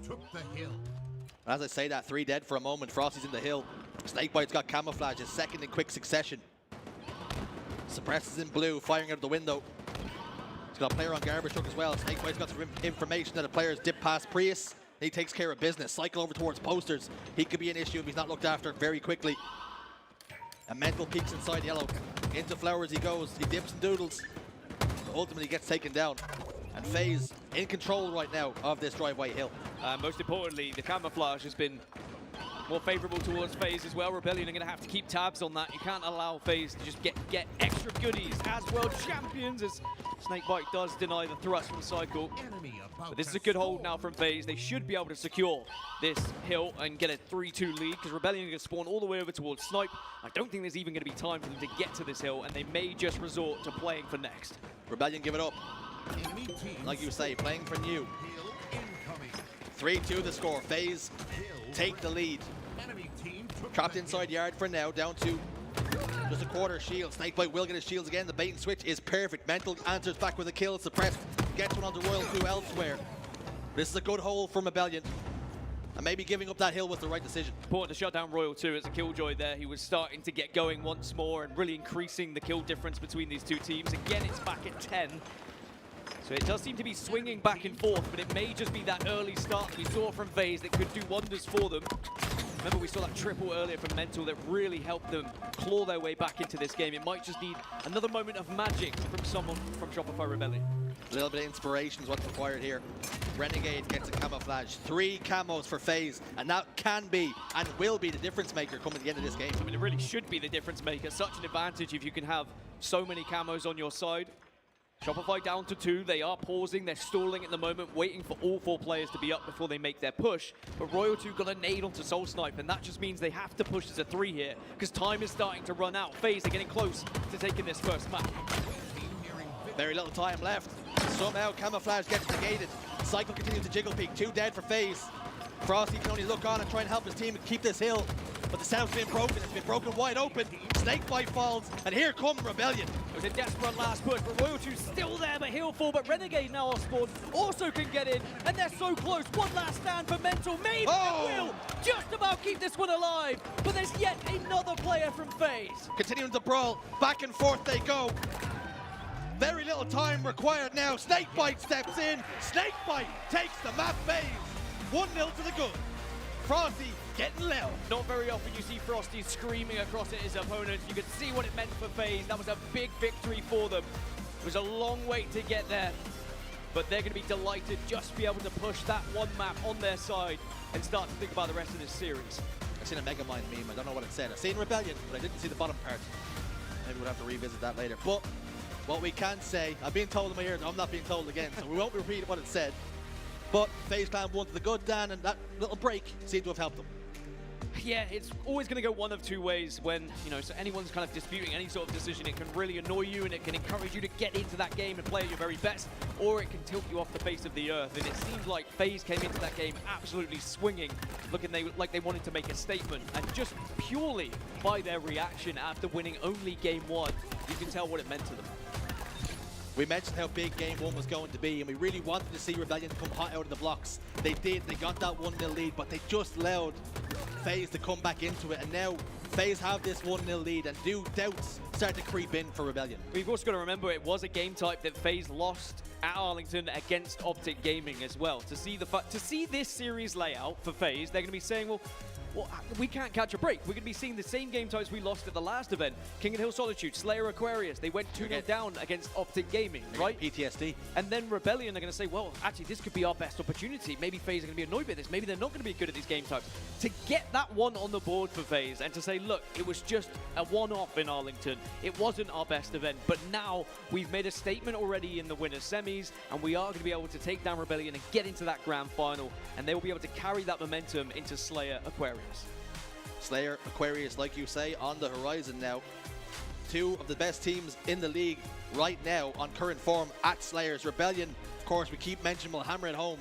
As I say that, 3 dead for a moment. Frosty's in the hill. Snakebite's got camouflage, his second in quick succession. Suppress is in blue, firing out of the window. He's got a player on garbage truck as well. Snakebite's got some information that a player's dipped past Prius. He takes care of business. Cycle over towards posters. He could be an issue if he's not looked after very quickly. A Mental peeks inside yellow. Into flowers he goes. He dips and doodles. But ultimately gets taken down. And FaZe in control right now of this driveway hill. Most importantly, the camouflage has been more favorable towards FaZe as well. Rebellion are going to have to keep tabs on that. You can't allow FaZe to just get extra goodies as world champions, as Snakebite does deny the thrust from Cycle. But this is a good hold now from FaZe. They should be able to secure this hill and get a 3-2 lead, because Rebellion are going to spawn all the way over towards Snipe. I don't think there's even going to be time for them to get to this hill, and they may just resort to playing for next. Rebellion give it up. Like you say, playing for new. 3-2 the score. FaZe take the lead. Trapped inside yard for now, down to just a quarter shield. Snakebite will get his shields again. The bait and switch is perfect. Mental answers back with a kill. Suppressed gets one onto Royal 2 elsewhere. This is a good hold from Rebellion. And maybe giving up that hill was the right decision. Important to shut down Royal 2 as a killjoy there. He was starting to get going once more and really increasing the kill difference between these 2 teams. Again, it's back at 10. So it does seem to be swinging back and forth, but it may just be that early start that we saw from FaZe that could do wonders for them. Remember, we saw that triple earlier from Mental that really helped them claw their way back into this game. It might just need another moment of magic from someone from Shopify Rebellion. A little bit of inspiration is what's required here. Renegade gets a camouflage. 3 camos for FaZe, and that can be and will be the difference maker coming at the end of this game. I mean, it really should be the difference maker. Such an advantage if you can have so many camos on your side. Shopify down to 2. They are pausing. They're stalling at the moment, waiting for all 4 players to be up before they make their push. But Royal 2 got a nade onto Soul Snipe, and that just means they have to push as a 3 here, because time is starting to run out. FaZe are getting close to taking this first map. Very little time left. Somehow camouflage gets negated. Cycle continues to jiggle peek. 2 dead for FaZe. Frosty can only look on and try and help his team keep this hill. But the sound's been broken. It's been broken wide open. Snakebite falls, and here come Rebellion. It was a desperate last push, but Royal 2's still there, but he'll fall. But Renegade now off spawn also can get in, and they're so close. One last stand for Mental. Maybe they will just about keep this one alive. But there's yet another player from FaZe. Continuing to brawl. Back and forth they go. Very little time required now. Snakebite steps in. Snakebite takes the map. FaZe 1-0 to the good. Frosty getting low. Not very often you see Frosty screaming across at his opponents. You could see what it meant for FaZe. That was a big victory for them. It was a long wait to get there, but they're going to be delighted just to be able to push that one map on their side and start to think about the rest of this series. I've seen a Megamind meme. I don't know what it said. I've seen Rebellion, but I didn't see the bottom part. Maybe we'll have to revisit that later. But what we can say, I've been told in my ears, I'm not being told again, so we won't repeat what it said. But FaZe Clan won to the good, Dan, and that little break seemed to have helped them. Yeah, it's always going to go one of two ways when, you know, so anyone's kind of disputing any sort of decision. It can really annoy you and it can encourage you to get into that game and play at your very best, or it can tilt you off the face of the earth. And it seems like FaZe came into that game absolutely swinging, looking like they wanted to make a statement. And just purely by their reaction after winning only game 1, you can tell what it meant to them. We mentioned how big game 1 was going to be, and we really wanted to see Rebellion come hot out of the blocks. They did, they got that 1-0 lead, but they just allowed FaZe to come back into it, and now FaZe have this 1-0 lead, and doubts start to creep in for Rebellion. We've also got to remember it was a game type that FaZe lost at Arlington against Optic Gaming as well. To see this series layout for FaZe, they're going to be saying, well, we can't catch a break. We're going to be seeing the same game types we lost at the last event. King and Hill Solitude, Slayer Aquarius, they went 2-0 down against Optic Gaming, right? PTSD. And then Rebellion are going to say, well, actually, this could be our best opportunity. Maybe FaZe are going to be annoyed by this. Maybe they're not going to be good at these game types. To get that one on the board for FaZe and to say, look, it was just a one-off in Arlington. It wasn't our best event, but now we've made a statement already in the winners semis, and we are going to be able to take down Rebellion and get into that grand final, and they will be able to carry that momentum into Slayer Aquarius. Slayer Aquarius, like you say, on the horizon now. Two of the best teams in the league right now on current form at Slayers. Rebellion, of course, we keep mentioning, we'll hammer it home.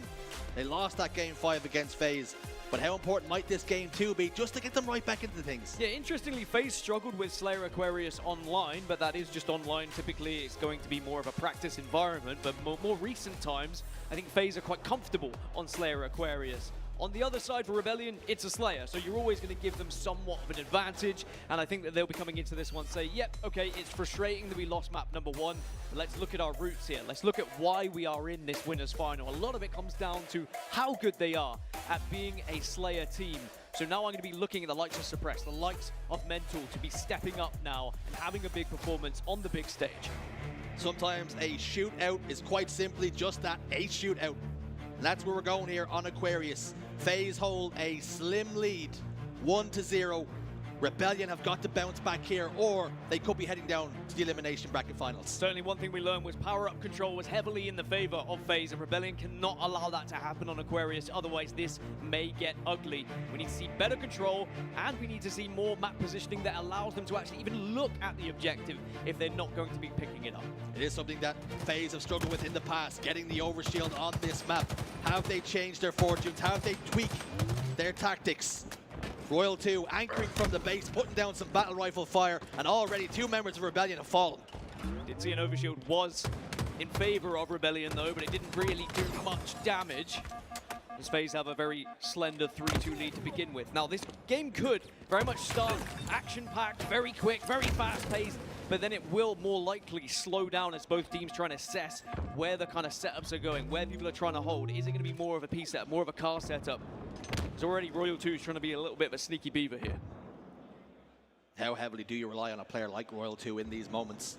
They lost that game 5 against FaZe. But how important might this game 2 be just to get them right back into things? Yeah, interestingly, FaZe struggled with Slayer Aquarius online, but that is just online. Typically, it's going to be more of a practice environment, but more recent times, I think FaZe are quite comfortable on Slayer Aquarius. On the other side for Rebellion, it's a Slayer, so you're always going to give them somewhat of an advantage, and I think that they'll be coming into this one say, yep, okay, it's frustrating that we lost map number 1, but let's look at our roots here. Let's look at why we are in this winners final. A lot of it comes down to how good they are at being a Slayer team. So now I'm going to be looking at the likes of Suppress, the likes of Mental to be stepping up now and having a big performance on the big stage. Sometimes a shootout is quite simply just that, a shootout. And that's where we're going here on Aquarius. FaZe hold a slim lead, 1-0. Rebellion have got to bounce back here, or they could be heading down to the elimination bracket finals. Certainly one thing we learned was power-up control was heavily in the favor of FaZe, and Rebellion cannot allow that to happen on Aquarius, otherwise this may get ugly. We need to see better control, and we need to see more map positioning that allows them to actually even look at the objective if they're not going to be picking it up. It is something that FaZe have struggled with in the past, getting the overshield on this map. Have they changed their fortunes? Have they tweaked their tactics? Royal 2 anchoring from the base, putting down some battle rifle fire, and already 2 members of Rebellion have fallen. Did see an overshield was in favor of Rebellion though, but it didn't really do much damage. As FaZe have a very slender 3-2 lead to begin with. Now this game could very much start action-packed, very quick, very fast-paced, but then it will more likely slow down as both teams try and assess where the kind of setups are going, where people are trying to hold. Is it going to be more of a P setup, more of a car setup? Because already Royal 2 is trying to be a little bit of a sneaky beaver here. How heavily do you rely on a player like Royal 2 in these moments?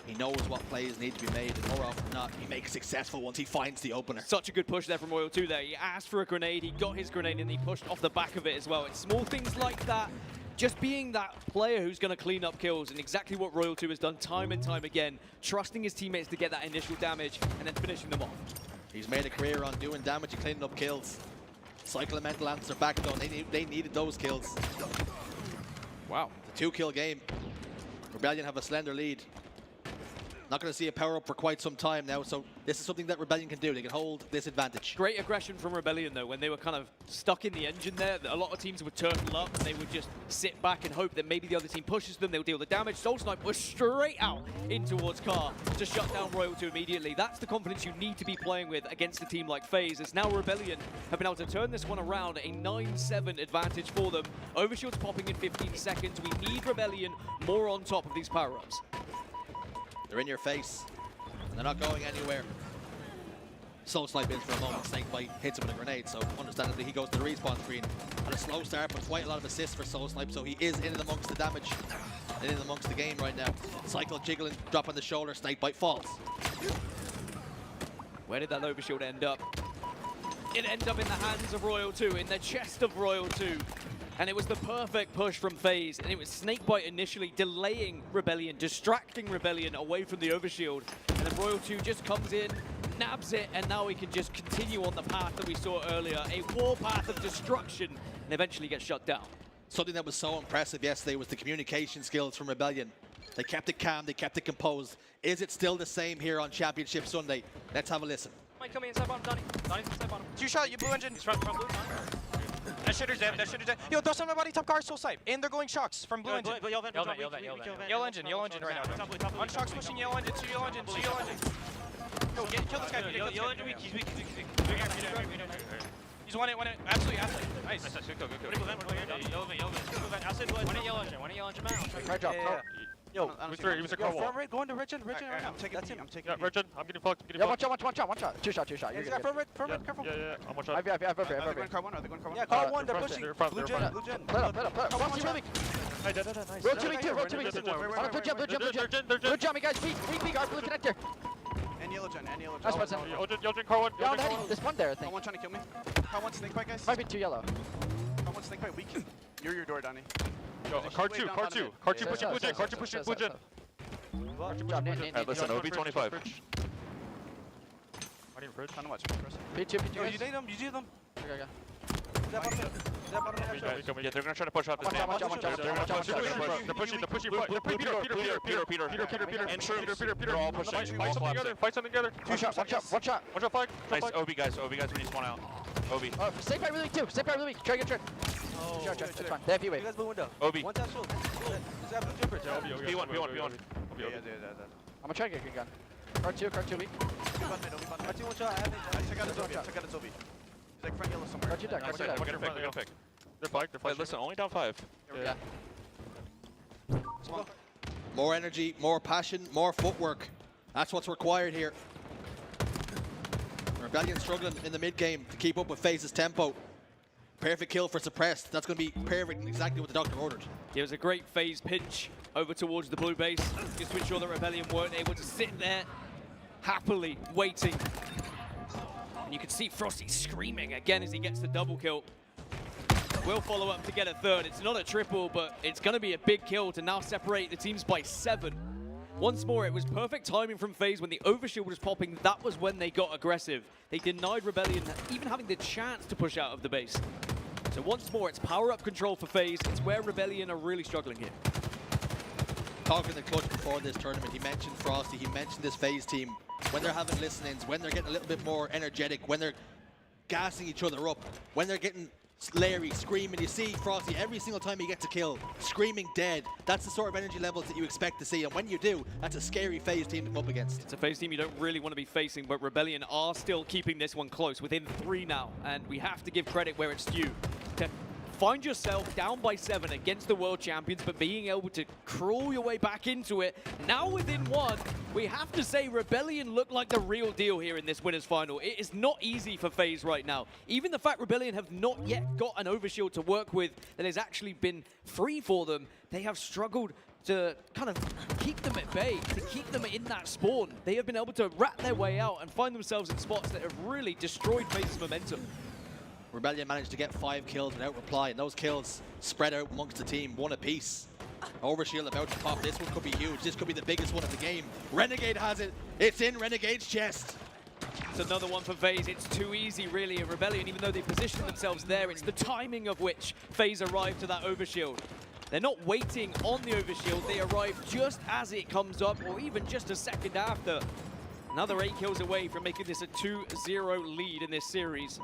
He knows what plays need to be made, and more often than not, he makes successful once he finds the opener. Such a good push there from Royal 2 there. He asked for a grenade, he got his grenade, and he pushed off the back of it as well. It's small things like that. Just being that player who's going to clean up kills, and exactly what Royal 2 has done time and time again, trusting his teammates to get that initial damage and then finishing them off. He's made a career on doing damage and cleaning up kills. Cycle and Mental Ants are back though. They needed those kills. Wow. It's a 2-kill game. Rebellion have a slender lead. Not going to see a power-up for quite some time now, so this is something that Rebellion can do. They can hold this advantage. Great aggression from Rebellion, though, when they were kind of stuck in the engine there. A lot of teams would turtle up, and they would just sit back and hope that maybe the other team pushes them, they'll deal the damage. Soul Snipe was straight out in towards Car to shut down Royal 2 immediately. That's the confidence you need to be playing with against a team like FaZe, as now Rebellion have been able to turn this one around, a 9-7 advantage for them. Overshield's popping in 15 seconds. We need Rebellion more on top of these power-ups. They're in your face, and they're not going anywhere. Soul Snipe in for a moment. Snakebite hits him with a grenade, so understandably he goes to the respawn screen. On a slow start, but quite a lot of assists for Soul Snipe, so he is in and amongst the damage, and in amongst the game right now. Cycle jiggling, drop on the shoulder, Snakebite falls. Where did that overshield end up? It ended up in the hands of Royal 2, in the chest of Royal 2. And it was the perfect push from FaZe, and it was Snakebite initially delaying Rebellion, distracting Rebellion away from the overshield. And then Royal 2 just comes in, nabs it, and now we can just continue on the path that we saw earlier. A warpath of destruction, and eventually get shut down. Something that was so impressive yesterday was the communication skills from Rebellion. They kept it calm, they kept it composed. Is it still the same here on Championship Sunday? Let's have a listen. Mike, come inside bottom, Donnie. Donnie's inside bottom. 2 shot, you blue engine. He's front blue. That shitter's dead, that shitter's dead. Yo, throw some of my body top guard, soul snipe. And they're going shocks from blue engine. Yellow engine right now. One shock's pushing yellow engine, 2 yellow engine, 2 yellow engine. Yo, kill this guy. Yellow engine weak, he's weak. He's won it, absolutely. Nice. Go. Yellow vent. Outside blue. One yellow engine, man. Right drop. Yo, he was a car wall. Go into Richard right now. I'm taking Richard, I'm getting fucked. Yeah, one shot. Two shot. You're good. Firm red, careful. Yeah, I'm one shot. I've car 1, are they going car 1? Yeah, car 1, they're pushing. Blue gen. Let up. Car 1, nice. Roll to me too. Blue jump, guys, weak, our blue connector. And yellow gen. That's what's up. Yellow gen, car 1. There's one there, I think. Car 1 trying to kill me. Car 1 snake bite, guys. Might be 2 yellow. Car 1 snake bite, weak. You're your door, Donnie. Yo, car 2 pushing blue gen, car 2 pushing blue gen. Listen, OB25. I need a fridge. Trying to watch. P2. Yo, you need them. Okay. Yeah, they're gonna try to push out this man. They're pushing. Peter. They're all pushing. Fight something together. One shot. Fight. Nice, OB guys, we need spawn out. OB. Snake bite really weak too. Try to get trick. Sure, that's fine. They have V-wave. You guys blue window. OB. One tap shield. Is that blue jumper? B1. Yeah. I'm gonna try to get a good gun. Car 2 weak. Car 2 one shot. Check out his OB. He's like front yellow somewhere. Car 2 dead. We're gonna pick. They're flanked. Listen, only down 5. Yeah. More energy, more passion, more footwork. That's what's required here. Rebellion struggling in the mid game to keep up with FaZe's tempo. Perfect kill for Suppressed. That's going to be perfect and exactly what the doctor ordered. It was a great FaZe pinch over towards the blue base, just to ensure that Rebellion weren't able to sit there happily waiting. And you can see Frosty screaming again as he gets the double kill. Will follow up to get a third. It's not a triple, but it's going to be a big kill to now separate the teams by 7. Once more, it was perfect timing from FaZe. When the overshield was popping, that was when they got aggressive. They denied Rebellion even having the chance to push out of the base. So once more, it's power-up control for FaZe. It's where Rebellion are really struggling here. Talking to Clutch before this tournament, he mentioned Frosty, he mentioned this FaZe team. When they're having listen-ins, when they're getting a little bit more energetic, when they're gassing each other up, when they're getting Larry screaming. You see Frosty every single time he gets a kill, screaming dead. That's the sort of energy levels that you expect to see, and when you do, that's a scary FaZe team to come up against. It's a FaZe team you don't really want to be facing, but Rebellion are still keeping this one close, within 3 now, and we have to give credit where it's due. To find yourself down by 7 against the world champions, but being able to crawl your way back into it, now within 1, we have to say Rebellion look like the real deal here in this winners final. It is not easy for FaZe right now. Even the fact Rebellion have not yet got an overshield to work with that has actually been free for them, they have struggled to kind of keep them at bay, to keep them in that spawn. They have been able to rat their way out and find themselves in spots that have really destroyed FaZe's momentum. Rebellion managed to get 5 kills without reply, and those kills spread out amongst the team, 1 apiece. Overshield about to pop. This one could be huge. This could be the biggest one of the game. Renegade has it. It's in Renegade's chest. It's another one for FaZe. It's too easy, really, in Rebellion, even though they position themselves there. It's the timing of which FaZe arrive to that overshield. They're not waiting on the overshield. They arrive just as it comes up, or even just a second after. Another 8 kills away from making this a 2-0 lead in this series.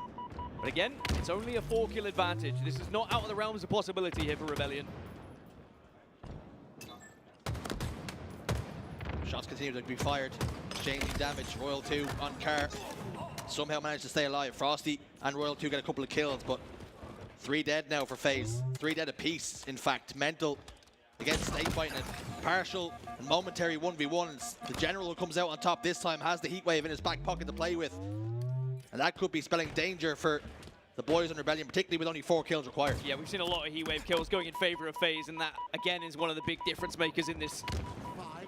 But again, it's only a 4-kill advantage. This is not out of the realms of possibility here for Rebellion. Shots continue to be fired, exchanging damage. Royal 2 on Car somehow managed to stay alive. Frosty and Royal 2 get a couple of kills, but 3 dead now for FaZe. 3 dead apiece, in fact. Mental against Snakebite, and partial and momentary 1v1s. The General comes out on top this time, has the Heatwave in his back pocket to play with. And that could be spelling danger for the boys in Rebellion, particularly with only 4 kills required. Yeah, we've seen a lot of Heatwave kills going in favor of FaZe, and that, again, is one of the big difference makers in this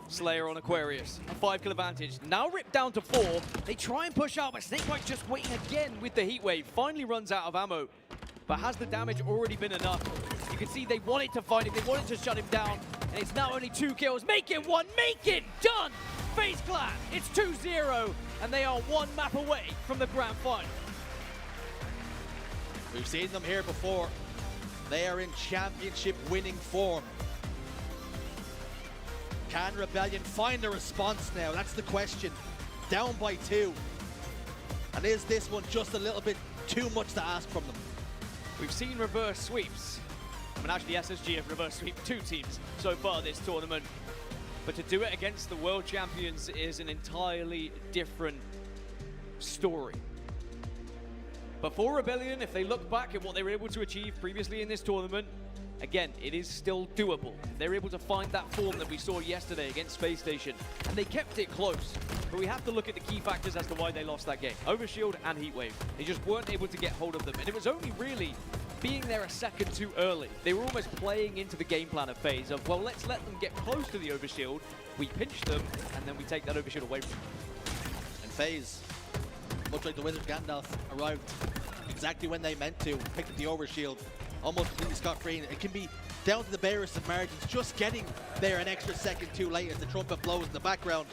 Slayer on Aquarius. A 5-kill advantage. Now ripped down to 4. They try and push out, but Snakebite just waiting again with the Heatwave. Finally runs out of ammo. But has the damage already been enough? You can see they wanted to find him. They wanted to shut him down. And it's now only 2 kills. Make it 1. Make it done! FaZe Clan, it's 2-0, and they are one map away from the grand final. We've seen them here before. They are in championship winning form. Can Rebellion find a response now? That's the question. Down by 2. And is this one just a little bit too much to ask from them? We've seen reverse sweeps. I mean, actually, SSG have reverse sweep 2 teams so far this tournament. But to do it against the world champions is an entirely different story. But for Rebellion, if they look back at what they were able to achieve previously in this tournament, again, it is still doable. They're able to find that form that we saw yesterday against Space Station, and they kept it close. But we have to look at the key factors as to why they lost that game. Overshield and Heatwave. They just weren't able to get hold of them, and it was only really being there a second too early. They were almost playing into the game plan of FaZe of, well, let's let them get close to the Overshield, we pinch them, and then we take that Overshield away from them. And FaZe, much like the Wizard Gandalf, arrived exactly when they meant to, picked up the Overshield, almost completely scot-free. It can be down to the barest of margins, just getting there an extra second too late as the trumpet blows in the background.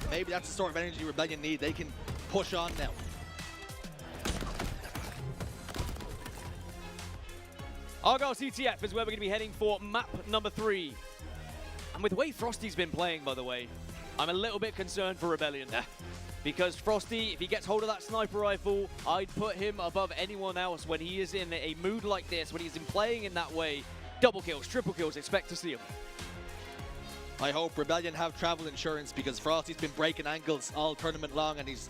Maybe that's the sort of energy Rebellion need. They can push on now. Argyle CTF is where we're going to be heading for map number 3. And with the way Frosty's been playing, by the way, I'm a little bit concerned for Rebellion. Because Frosty, if he gets hold of that sniper rifle, I'd put him above anyone else when he is in a mood like this, when he's in playing in that way. Double kills, triple kills, expect to see him. I hope Rebellion have travel insurance because Frosty's been breaking ankles all tournament long and he's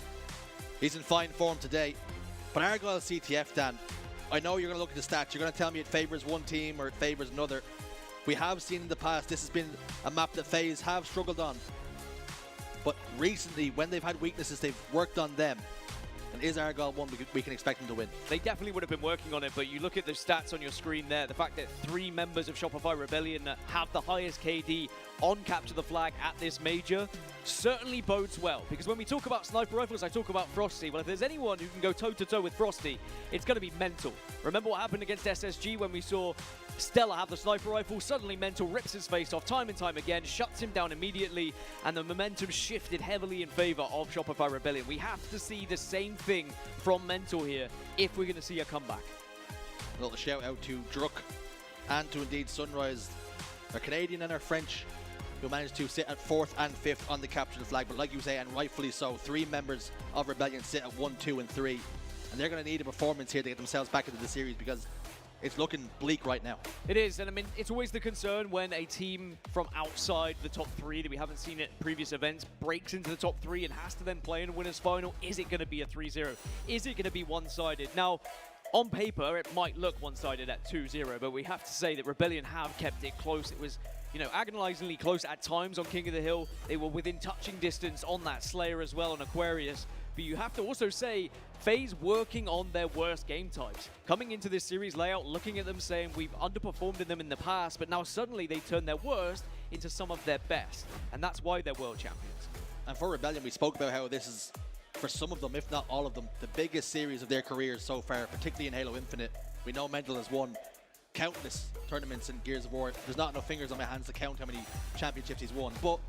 in fine form today. But Argyle CTF, Dan, I know you're going to look at the stats. You're going to tell me it favors one team or it favors another. We have seen in the past this has been a map that FaZe have struggled on. But recently, when they've had weaknesses, they've worked on them. And is Argyle one we can expect them to win? They definitely would have been working on it, but you look at the stats on your screen there, the fact that 3 members of Shopify Rebellion have the highest KD on Capture the Flag at this major certainly bodes well. Because when we talk about sniper rifles, I talk about Frosty. Well, if there's anyone who can go toe-to-toe with Frosty, it's going to be Mental. Remember what happened against SSG when we saw Stella have the sniper rifle? Suddenly Mental rips his face off time and time again, shuts him down immediately, and the momentum shifted heavily in favor of Shopify Rebellion. We have to see the same thing from Mental here if we're going to see a comeback. A little shout out to Druk and to indeed Sunrise, our Canadian and our French, who managed to sit at 4th and 5th on the Capture the Flag. But like you say, and rightfully so, 3 members of Rebellion sit at 1, 2, and 3. And they're going to need a performance here to get themselves back into the series because it's looking bleak right now. It is, and I mean, it's always the concern when a team from outside the top 3 that we haven't seen at previous events breaks into the top 3 and has to then play in a winner's final. Is it going to be a 3-0? Is it going to be one-sided? Now, on paper, it might look one-sided at 2-0, but we have to say that Rebellion have kept it close. It was, you know, agonizingly close at times on King of the Hill. They were within touching distance on that Slayer as well on Aquarius. But you have to also say, FaZe working on their worst game types. Coming into this series layout, looking at them saying, we've underperformed in them in the past, but now suddenly they turn their worst into some of their best. And that's why they're world champions. And for Rebellion, we spoke about how this is, for some of them, if not all of them, the biggest series of their careers so far, particularly in Halo Infinite. We know Mental has won countless tournaments in Gears of War. There's not enough fingers on my hands to count how many championships he's won. But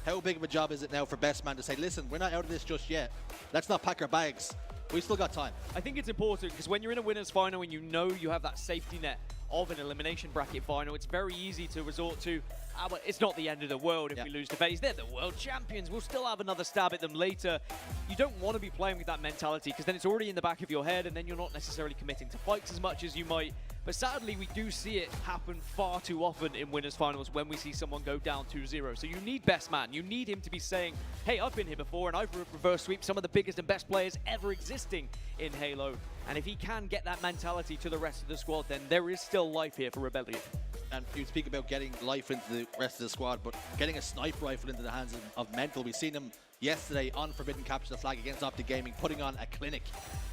how big of a job is it now for Best Man to say, listen, we're not out of this just yet. Let's not pack our bags. We've still got time. I think it's important because when you're in a winner's final and you know you have that safety net of an elimination bracket final, it's very easy to resort to, but it's not the end of the world if we lose to FaZe. They're the world champions. We'll still have another stab at them later. You don't want to be playing with that mentality because then it's already in the back of your head and then you're not necessarily committing to fights as much as you might. But sadly, we do see it happen far too often in winners finals when we see someone go down 2-0. So you need Best Man. You need him to be saying, hey, I've been here before and I've reverse sweeped some of the biggest and best players ever existing in Halo. And if he can get that mentality to the rest of the squad, then there is still life here for Rebellion. And you speak about getting life into the rest of the squad, but getting a sniper rifle into the hands of Mental. We've seen him yesterday on Forbidden Capture the Flag against Optic Gaming, putting on a clinic.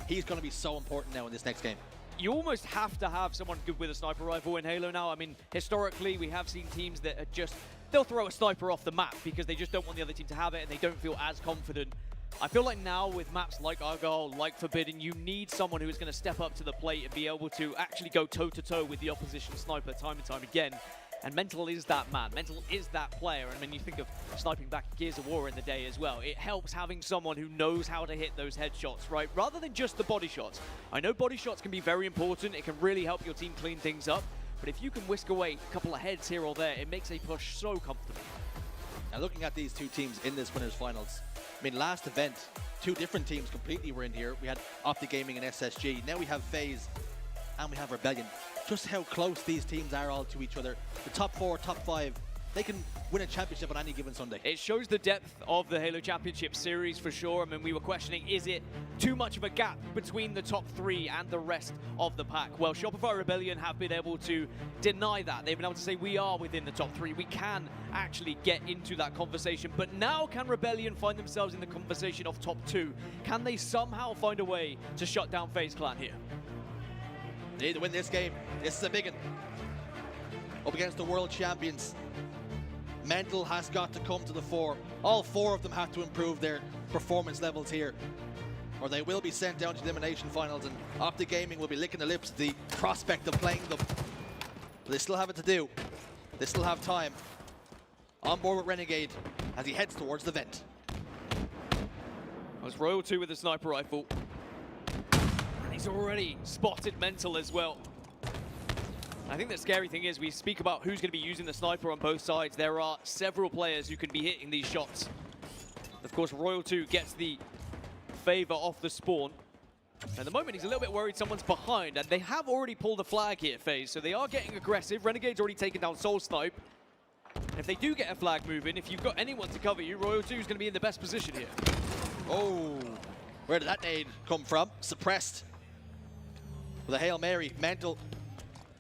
He's going to be so important now in this next game. You almost have to have someone good with a sniper rifle in Halo now. I mean, historically, we have seen teams that are just, they'll throw a sniper off the map because they just don't want the other team to have it and they don't feel as confident. I feel like now with maps like Argyle, like Forbidden, you need someone who is going to step up to the plate and be able to actually go toe-to-toe with the opposition sniper time and time again. And Mental is that man. Mental is that player. And when you think of sniping back at Gears of War in the day as well, it helps having someone who knows how to hit those headshots, right? Rather than just the body shots. I know body shots can be very important. It can really help your team clean things up. But if you can whisk away a couple of heads here or there, it makes a push so comfortable. Now looking at these two teams in this winners finals, I mean, last event, two different teams completely were in here. We had Optic Gaming and SSG. Now we have FaZe and we have Rebellion. Just how close these teams are all to each other. The top 4, top 5, they can win a championship on any given Sunday. It shows the depth of the Halo Championship Series for sure. I mean, we were questioning, is it too much of a gap between the top 3 and the rest of the pack? Well, Shopify Rebellion have been able to deny that. They've been able to say we are within the top 3. We can actually get into that conversation. But now can Rebellion find themselves in the conversation of top 2? Can they somehow find a way to shut down FaZe Clan here? They need to win this game. This is a big one. Up against the world champions. Mental has got to come to the fore. All 4 of them have to improve their performance levels here, or they will be sent down to the elimination finals, and Optic Gaming will be licking the lips at the prospect of playing them. But they still have it to do. They still have time. On board with Renegade as he heads towards the vent. That was Royal 2 with the sniper rifle. And he's already spotted Mental as well. I think the scary thing is we speak about who's going to be using the sniper on both sides. There are several players who can be hitting these shots. Of course, Royal 2 gets the favor off the spawn. At the moment, he's a little bit worried someone's behind, and they have already pulled the flag here, FaZe, so they are getting aggressive. Renegade's already taken down Soul Snipe. And if they do get a flag moving, if you've got anyone to cover you, Royal 2 is going to be in the best position here. Oh, where did that nade come from? Suppressed. With a Hail Mary, Mental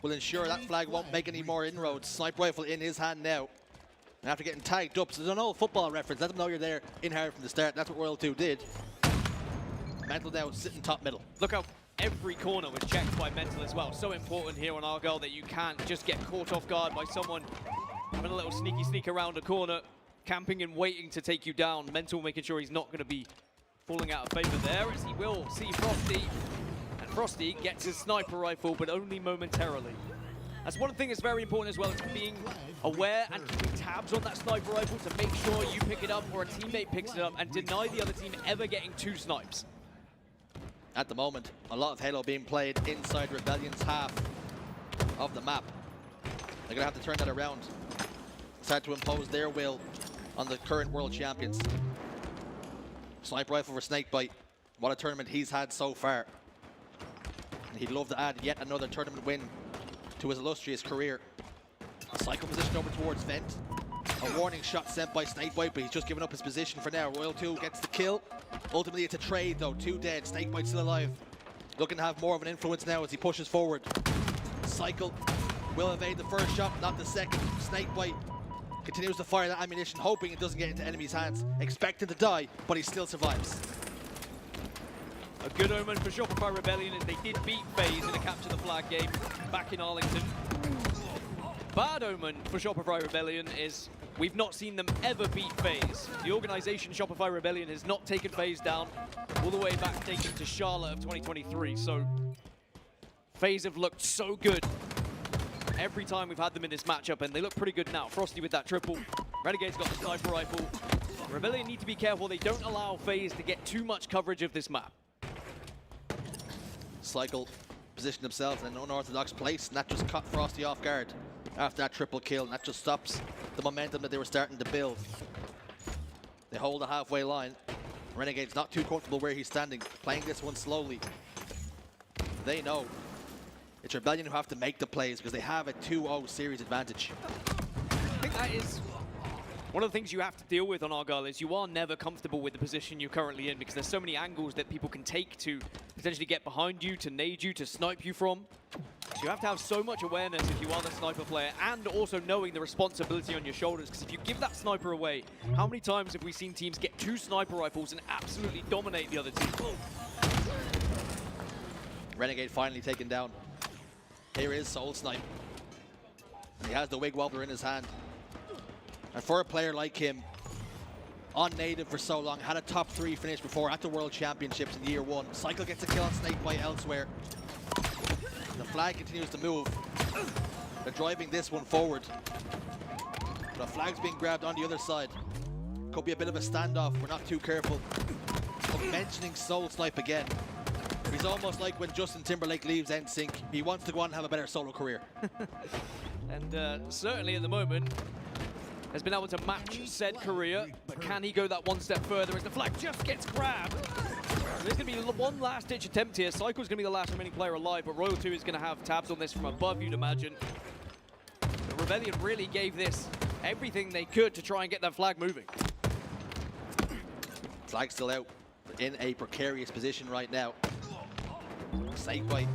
will ensure that flag won't make any more inroads. Sniper rifle in his hand now. And after getting tagged up, so there's an old football reference. Let them know you're there in hard from the start. That's what Royal 2 did. Mental now sitting top middle. Look how every corner was checked by Mental as well. So important here on Argyle that you can't just get caught off guard by someone having a little sneaky sneak around a corner, camping and waiting to take you down. Mental making sure he's not going to be falling out of favor there, as he will see Frosty. Frosty gets his sniper rifle, but only momentarily. That's one thing that's very important as well, is being aware and keeping tabs on that sniper rifle to make sure you pick it up or a teammate picks it up and deny the other team ever getting 2 snipes. At the moment, a lot of Halo being played inside Rebellion's half of the map. They're gonna have to turn that around. Start to impose their will on the current world champions. Sniper rifle for Snakebite. What a tournament he's had so far. And he'd love to add yet another tournament win to his illustrious career. A cycle position over towards Vent. A warning shot sent by Snakebite, but he's just given up his position for now. Royal 2 gets the kill. Ultimately, it's a trade, though. 2 dead. Snakebite still alive. Looking to have more of an influence now as he pushes forward. Cycle will evade the first shot, not the second. Snakebite continues to fire that ammunition, hoping it doesn't get into enemies' hands. Expecting to die, but he still survives. A good omen for Shopify Rebellion as they did beat FaZe in a capture the flag game back in Arlington. Bad omen for Shopify Rebellion is we've not seen them ever beat FaZe. The organization Shopify Rebellion has not taken FaZe down all the way back taken to Charlotte of 2023. So FaZe have looked so good every time we've had them in this matchup, and they look pretty good now. Frosty with that triple. Renegade's got the sniper rifle. Rebellion need to be careful they don't allow FaZe to get too much coverage of this map. Cycle positioned himself in an unorthodox place, and that just caught Frosty off guard after that triple kill, and that just stops the momentum that they were starting to build. They hold the halfway line. Renegade's not too comfortable where he's standing, playing this one slowly. They know it's Rebellion who have to make the plays because they have a 2-0 series advantage. I think that is one of the things you have to deal with on Argyle is you are never comfortable with the position you're currently in because there's so many angles that people can take to potentially get behind you, to nade you, to snipe you from. So you have to have so much awareness if you are the sniper player, and also knowing the responsibility on your shoulders, because if you give that sniper away, how many times have we seen teams get 2 sniper rifles and absolutely dominate the other team? Renegade finally taken down. Here is Soul Snipe. And he has the Wig Wobbler in his hand. And for a player like him, on native for so long, had a top 3 finish before at the World Championships in year 1. Cycle gets a kill on Snakebite elsewhere. The flag continues to move. They're driving this one forward. The flag's being grabbed on the other side. Could be a bit of a standoff. We're not too careful. But mentioning Soul Snipe again. He's almost like when Justin Timberlake leaves NSYNC. He wants to go on and have a better solo career. And certainly at the moment, has been able to match said career, but can he go that one step further as the flag just gets grabbed? So there's going to be one last-ditch attempt here. Cycle's going to be the last remaining player alive, but Royal 2 is going to have tabs on this from above, you'd imagine. The Rebellion really gave this everything they could to try and get that flag moving. Flag still out in a precarious position right now. Snakebite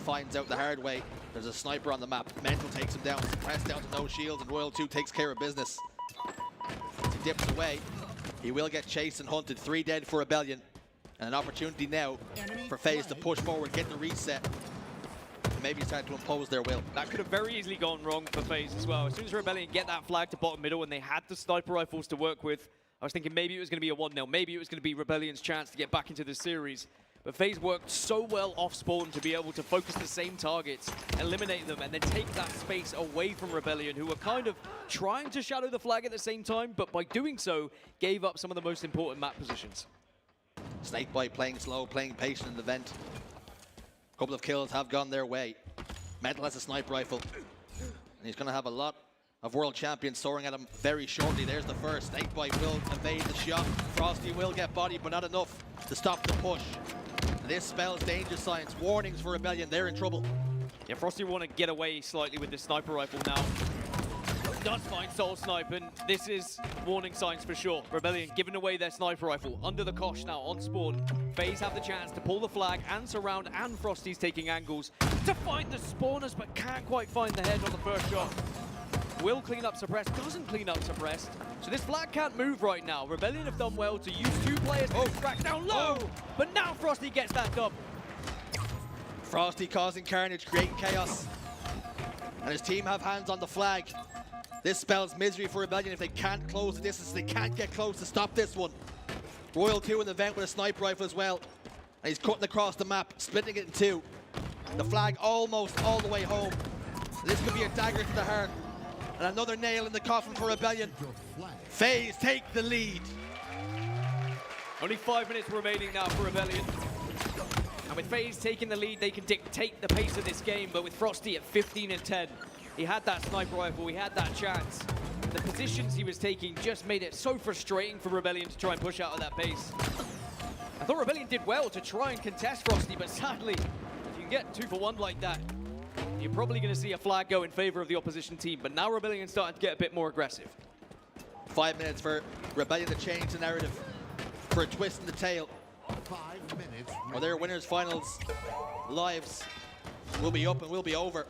finds out the hard way. There's a sniper on the map. Mental takes him down, pressed down to no shields, and Royal 2 takes care of business. As he dips away, he will get chased and hunted. 3 dead for Rebellion. And an opportunity now for FaZe to push forward, get the reset, and maybe start to impose their will. That could have very easily gone wrong for FaZe as well. As soon as Rebellion get that flag to bottom middle and they had the sniper rifles to work with, I was thinking maybe it was going to be a 1-0. Maybe it was going to be Rebellion's chance to get back into the series. But FaZe worked so well off spawn to be able to focus the same targets, eliminate them, and then take that space away from Rebellion, who were kind of trying to shadow the flag at the same time, but by doing so, gave up some of the most important map positions. Snakebite playing slow, playing patient in the vent. A couple of kills have gone their way. Metal has a sniper rifle, and he's going to have a lot of world champions soaring at him very shortly. There's the first. Snakebite will evade the shot. Frosty will get bodied, but not enough to stop the push. This spells danger signs, warnings for Rebellion. They're in trouble. Yeah, Frosty will want to get away slightly with this sniper rifle now. Does find Soul Snipe, and this is warning signs for sure. Rebellion giving away their sniper rifle under the kosh now on spawn. FaZe have the chance to pull the flag and surround, and Frosty's taking angles to find the spawners, but can't quite find the head on the first shot. Will clean up Suppressed, doesn't clean up Suppressed. So this flag can't move right now. Rebellion have done well to use 2 players to crack down low, but now Frosty gets that dub. Frosty causing carnage, creating chaos. And his team have hands on the flag. This spells misery for Rebellion if they can't close the distance. They can't get close to stop this one. Royal 2 in the vent with a sniper rifle as well. And he's cutting across the map, splitting it in 2. The flag almost all the way home. This could be a dagger to the heart. And another nail in the coffin for Rebellion. FaZe take the lead. Only 5 minutes remaining now for Rebellion. And with FaZe taking the lead, they can dictate the pace of this game. But with Frosty at 15 and 10, he had that sniper rifle, he had that chance. The positions he was taking just made it so frustrating for Rebellion to try and push out at that pace. I thought Rebellion did well to try and contest Frosty, but sadly, if you can get 2 for 1 like that, you're probably going to see a flag go in favor of the opposition team. But now Rebellion's starting to get a bit more aggressive. 5 minutes for Rebellion to change the narrative, for a twist in the tail. 5 minutes. Or their winners finals lives will be up and will be over.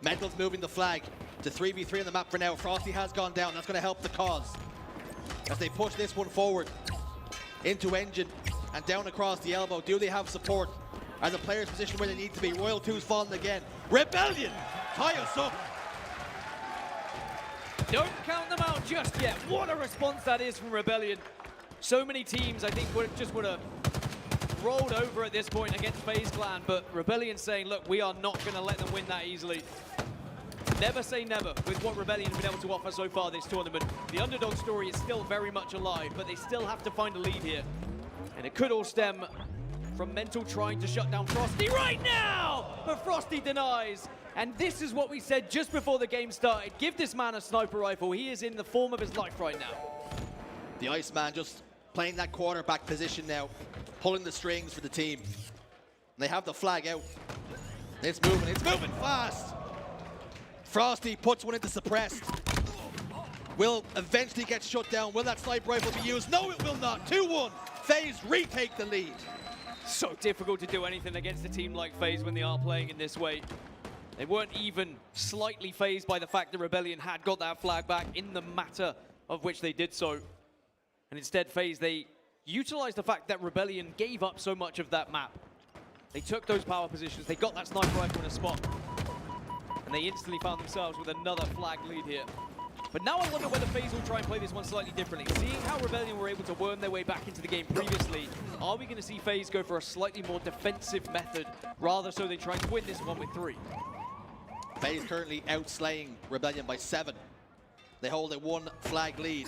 Mental's moving the flag to 3v3 on the map for now. Frosty has gone down. That's going to help the cause as they push this one forward into Engine and down across the elbow. Do they have support? Are the players positioned where they need to be? Royal 2's fallen again. Rebellion tie us up. Don't count them out just yet. What a response that is from Rebellion. So many teams, I think, would have rolled over at this point against FaZe Clan, but Rebellion saying, look, we are not going to let them win that easily. Never say never with what Rebellion have been able to offer so far this tournament. The underdog story is still very much alive, but they still have to find a lead here. And it could all stem from Mental trying to shut down Frosty right now! But Frosty denies. And this is what we said just before the game started. Give this man a sniper rifle. He is in the form of his life right now. The Iceman just playing that quarterback position now, pulling the strings for the team. And they have the flag out. It's moving fast. Frosty puts one into Suppressed. Will eventually get shut down. Will that sniper rifle be used? No, it will not. 2-1. FaZe retake the lead. So difficult to do anything against a team like FaZe when they are playing in this way. They weren't even slightly fazed by the fact that Rebellion had got that flag back in the matter of which they did so. And instead, FaZe, they utilized the fact that Rebellion gave up so much of that map. They took those power positions, they got that sniper rifle in a spot, and they instantly found themselves with another flag lead here. But now I wonder whether FaZe will try and play this one slightly differently. Seeing how Rebellion were able to worm their way back into the game previously, are we going to see FaZe go for a slightly more defensive method, rather so they try and win this one with 3? FaZe currently outslaying Rebellion by 7. They hold a 1 flag lead.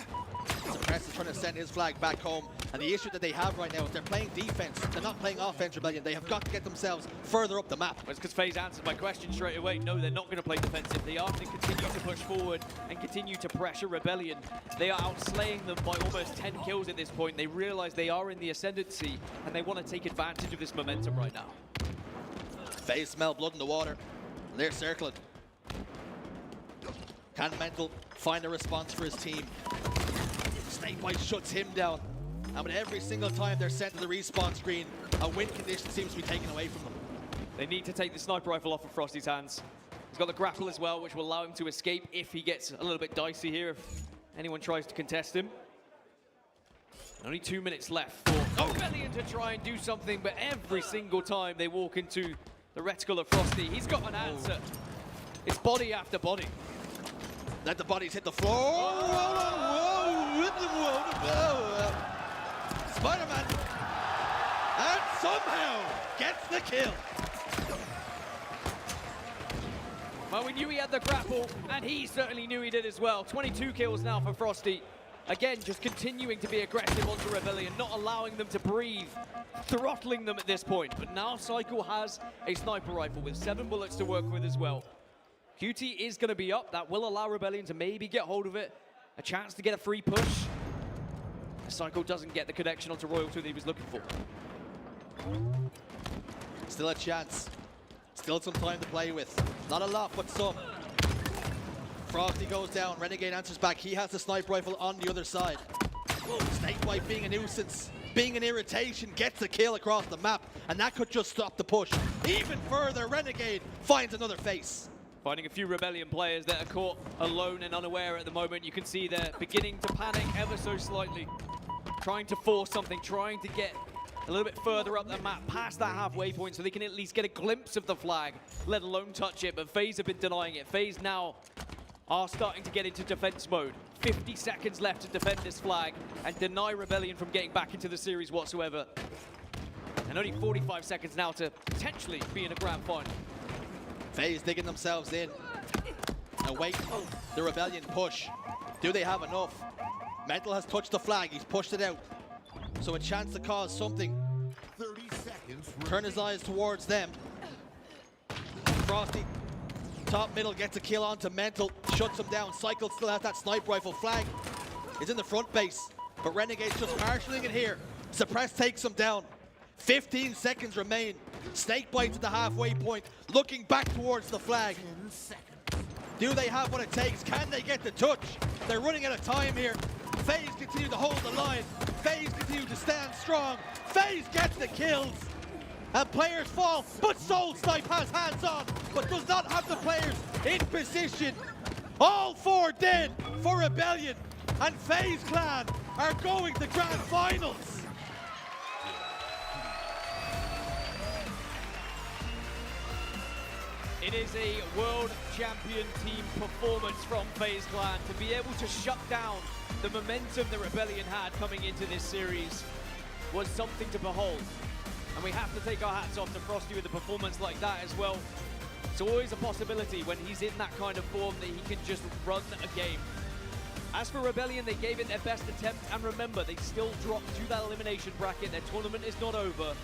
Suppress is trying to send his flag back home. And the issue that they have right now is they're playing defense. They're not playing offense, Rebellion. They have got to get themselves further up the map. Well, it's because FaZe answered my question straight away. No, they're not going to play defensive. They are going to continue to push forward and continue to pressure Rebellion. They are outslaying them by almost 10 kills at this point. They realize they are in the ascendancy and they want to take advantage of this momentum right now. FaZe smell blood in the water. They're circling. Can Mental find a response for his team? Snakebite shuts him down. And with every single time they're sent to the respawn screen, a win condition seems to be taken away from them. They need to take the sniper rifle off of Frosty's hands. He's got the grapple as well, which will allow him to escape if he gets a little bit dicey here, if anyone tries to contest him. Only 2 minutes left for Rebellion to try and do something, but every single time they walk into the reticle of Frosty, he's got an answer. It's body after body. Let the bodies hit the floor. Spider-Man, and somehow gets the kill. Well, we knew he had the grapple, and he certainly knew he did as well. 22 kills now for Frosty. Again, just continuing to be aggressive onto Rebellion, not allowing them to breathe, throttling them at this point. But now Cycle has a sniper rifle with 7 bullets to work with as well. QT is going to be up. That will allow Rebellion to maybe get hold of it. A chance to get a free push. Cycle doesn't get the connection onto Royalty that he was looking for. Still a chance. Still some time to play with. Not a lot, but some. Frosty goes down. Renegade answers back. He has the sniper rifle on the other side. Snakebite being a nuisance, being an irritation, gets a kill across the map. And that could just stop the push. Even further, Renegade finds another face. Finding a few Rebellion players that are caught alone and unaware at the moment. You can see they're beginning to panic ever so slightly. Trying to force something, trying to get a little bit further up the map, past that halfway point, so they can at least get a glimpse of the flag, let alone touch it. But FaZe have been denying it. FaZe now are starting to get into defense mode. 50 seconds left to defend this flag and deny Rebellion from getting back into the series whatsoever. And only 45 seconds now to potentially be in a grand final. FaZe digging themselves in. Await the Rebellion push. Do they have enough? Mental has touched the flag. He's pushed it out. So a chance to cause something. 30 seconds. Turn his eyes towards them. Frosty, top middle, gets a kill onto Mental. Shuts him down. Cycle still has that sniper rifle. Flag is in the front base. But Renegade's just marshalling it here. Suppress takes him down. 15 seconds remain. Snakebite to the halfway point, looking back towards the flag. Do they have what it takes? Can they get the touch? They're running out of time here. FaZe continue to hold the line. FaZe continue to stand strong. FaZe gets the kills. And players fall, but Soul Snipe has hands on, but does not have the players in position. All 4 dead for Rebellion. And FaZe Clan are going to grand finals. It is a world champion team performance from FaZe Clan to be able to shut down the momentum that Rebellion had coming into this series was something to behold. And we have to take our hats off to Frosty with a performance like that as well. It's always a possibility when he's in that kind of form that he can just run a game. As for Rebellion, they gave it their best attempt, and remember, they still dropped to that elimination bracket. Their tournament is not over.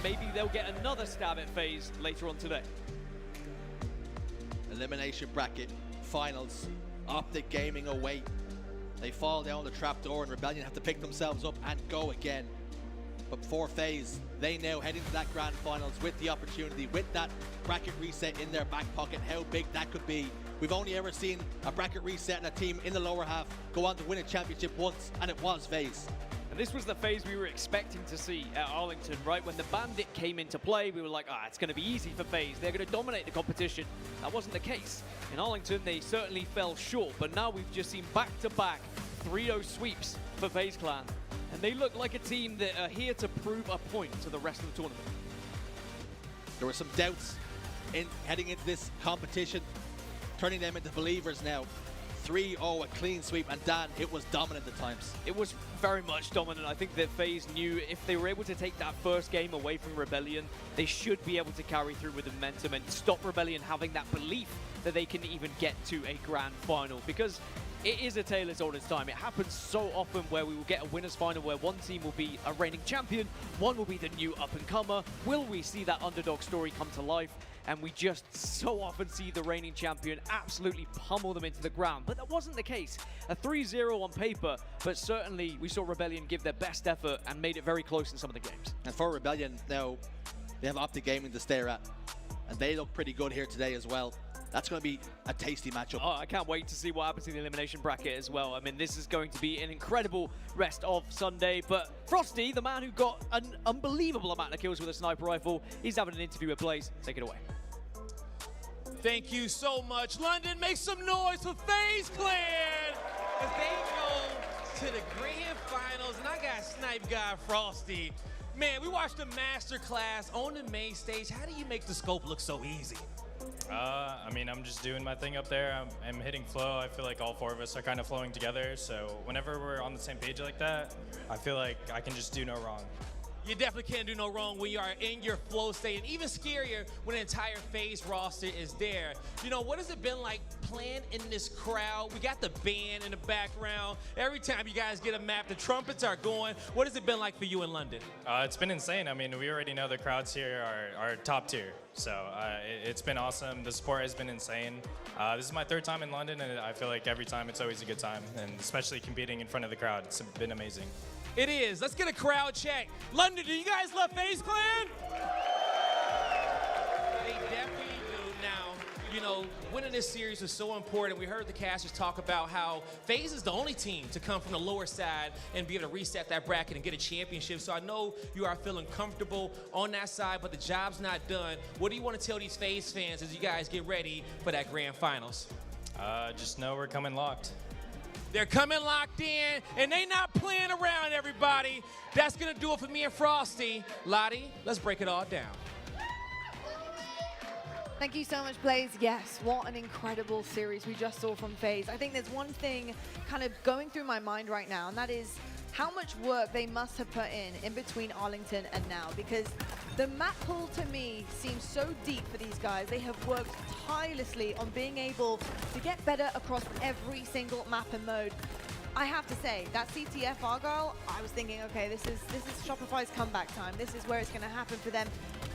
Maybe they'll get another stab at FaZe later on today. Elimination bracket, finals, Optic Gaming away. They fall down the trapdoor and Rebellion have to pick themselves up and go again. But for FaZe, they now head into that grand finals with the opportunity, with that bracket reset in their back pocket, how big that could be. We've only ever seen a bracket reset and a team in the lower half go on to win a championship once, and it was FaZe. And this was the FaZe we were expecting to see at Arlington, right? When the Bandit came into play, we were like, it's going to be easy for FaZe. They're going to dominate the competition. That wasn't the case. In Arlington, they certainly fell short, but now we've just seen back-to-back 3-0 sweeps for FaZe Clan. And they look like a team that are here to prove a point to the rest of the tournament. There were some doubts in heading into this competition, turning them into believers now. 3-0, a clean sweep, and Dan, it was dominant at times. It was very much dominant. I think that FaZe knew if they were able to take that first game away from Rebellion, they should be able to carry through with the momentum and stop Rebellion having that belief that they can even get to a grand final, because it is a tale as old as time. It happens so often where we will get a winners final where one team will be a reigning champion, one will be the new up-and-comer. Will we see that underdog story come to life? And we just so often see the reigning champion absolutely pummel them into the ground. But that wasn't the case. A 3-0 on paper, but certainly we saw Rebellion give their best effort and made it very close in some of the games. And for Rebellion, now they have Optic Gaming to stare at, and they look pretty good here today as well. That's going to be a tasty matchup. Oh, I can't wait to see what happens in the elimination bracket as well. I mean, this is going to be an incredible rest of Sunday. But Frosty, the man who got an unbelievable amount of kills with a sniper rifle, he's having an interview with Blaze. Take it away. Thank you so much. London, make some noise for FaZe Clan as they go to the grand finals. And I got Snipe Guy Frosty. Man, we watched the master class on the main stage. How do you make the scope look so easy? I mean, I'm just doing my thing up there. I'm hitting flow. I feel like all four of us are kind of flowing together. So whenever we're on the same page like that, I feel like I can just do no wrong. You definitely can't do no wrong when you are in your flow state, and even scarier when the entire FaZe roster is there. You know, what has it been like playing in this crowd? We got the band in the background. Every time you guys get a map, the trumpets are going. What has it been like for you in London? It's been insane. I mean, we already know the crowds here are top tier. So it's been awesome. The support has been insane. This is my third time in London, and I feel like every time it's always a good time, and especially competing in front of the crowd. It's been amazing. It is. Let's get a crowd check. London, do you guys love FaZe Clan? They definitely do. Now, you know, winning this series was so important. We heard the casters talk about how FaZe is the only team to come from the lower side and be able to reset that bracket and get a championship. So I know you are feeling comfortable on that side, but the job's not done. What do you want to tell these FaZe fans as you guys get ready for that grand finals? Just know we're coming locked. They're coming locked in, and they not playing around, everybody. That's going to do it for me and Frosty. Lottie, let's break it all down. Thank you so much, Blaze. Yes, what an incredible series we just saw from FaZe. I think there's one thing kind of going through my mind right now, and that is how much work they must have put in between Arlington and now, because the map pool to me seems so deep for these guys. They have worked tirelessly on being able to get better across every single map and mode. I have to say, that CTF Argyle, I was thinking, okay, this is Shopify's comeback time. This is where it's going to happen for them.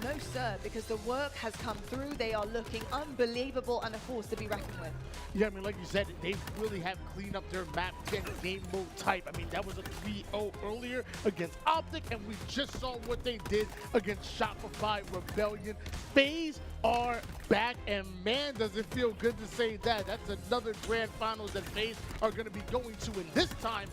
No, sir, because the work has come through. They are looking unbelievable and a force to be reckoned with. Yeah, I mean, like you said, they really have cleaned up their map and game mode type. I mean, that was a 3-0 earlier against Optic, and we just saw what they did against Shopify Rebellion. FaZe are back, and man, does it feel good to say that. That's another grand finals that FaZe are going to be going to, and this time,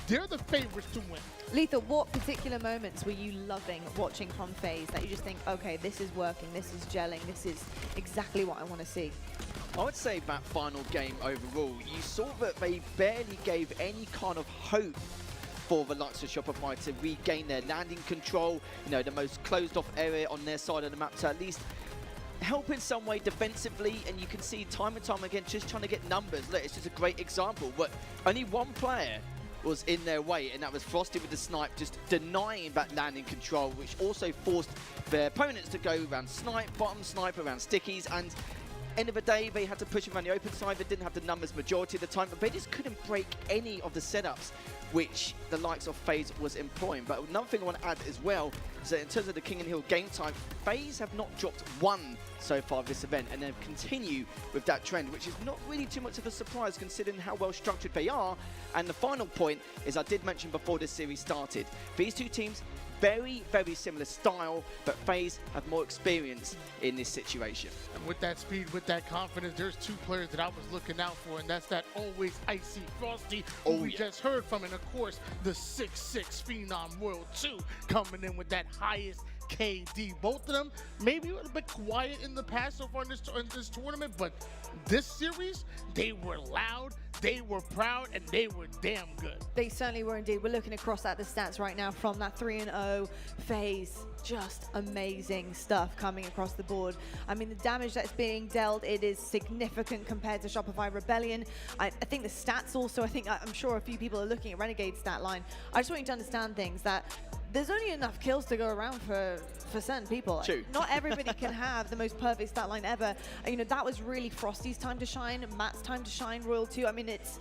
they're the favorites to win. Letha, what particular moments were you loving watching from FaZe that you just think, okay, this is working, this is gelling, this is exactly what I want to see? I would say that final game overall, you saw that they barely gave any kind of hope for the likes of Shopify to regain their landing control, you know, the most closed off area on their side of the map to at least help in some way defensively, and you can see time and time again just trying to get numbers. Look, it's just a great example, but only one player was in their way, and that was Frosty with the snipe, just denying that landing control, which also forced their opponents to go around snipe, bottom snipe, around stickies, and end of the day, they had to push around the open side. They didn't have the numbers majority of the time, but they just couldn't break any of the setups which the likes of FaZe was employing. But another thing I want to add as well is that in terms of the King and Hill game time, FaZe have not dropped one so far this event, and they continue with that trend, which is not really too much of a surprise considering how well structured they are. And the final point is, I did mention before this series started, these two teams, very, very similar style, but FaZe have more experience in this situation. And with that speed, with that confidence, there's two players that I was looking out for, and that's that always icy Frosty, who we just heard from, and of course, the 6'6" Phenom World 2 coming in with that highest KD. Both of them maybe a little bit quiet in the past so far in this tournament, but this series, they were loud, they were proud, and they were damn good. They certainly were indeed. We're looking across at the stats right now from that 3-0 FaZe. just amazing stuff coming across the board. I mean, the damage that's being dealt, it is significant compared to Shopify Rebellion. I think the stats also, I'm sure a few people are looking at Renegade's stat line. I just want you to understand things that there's only enough kills to go around for certain people. True. Not everybody can have the most perfect stat line ever. You know, that was really Frosty's time to shine, Matt's time to shine, Royal too. I mean, it's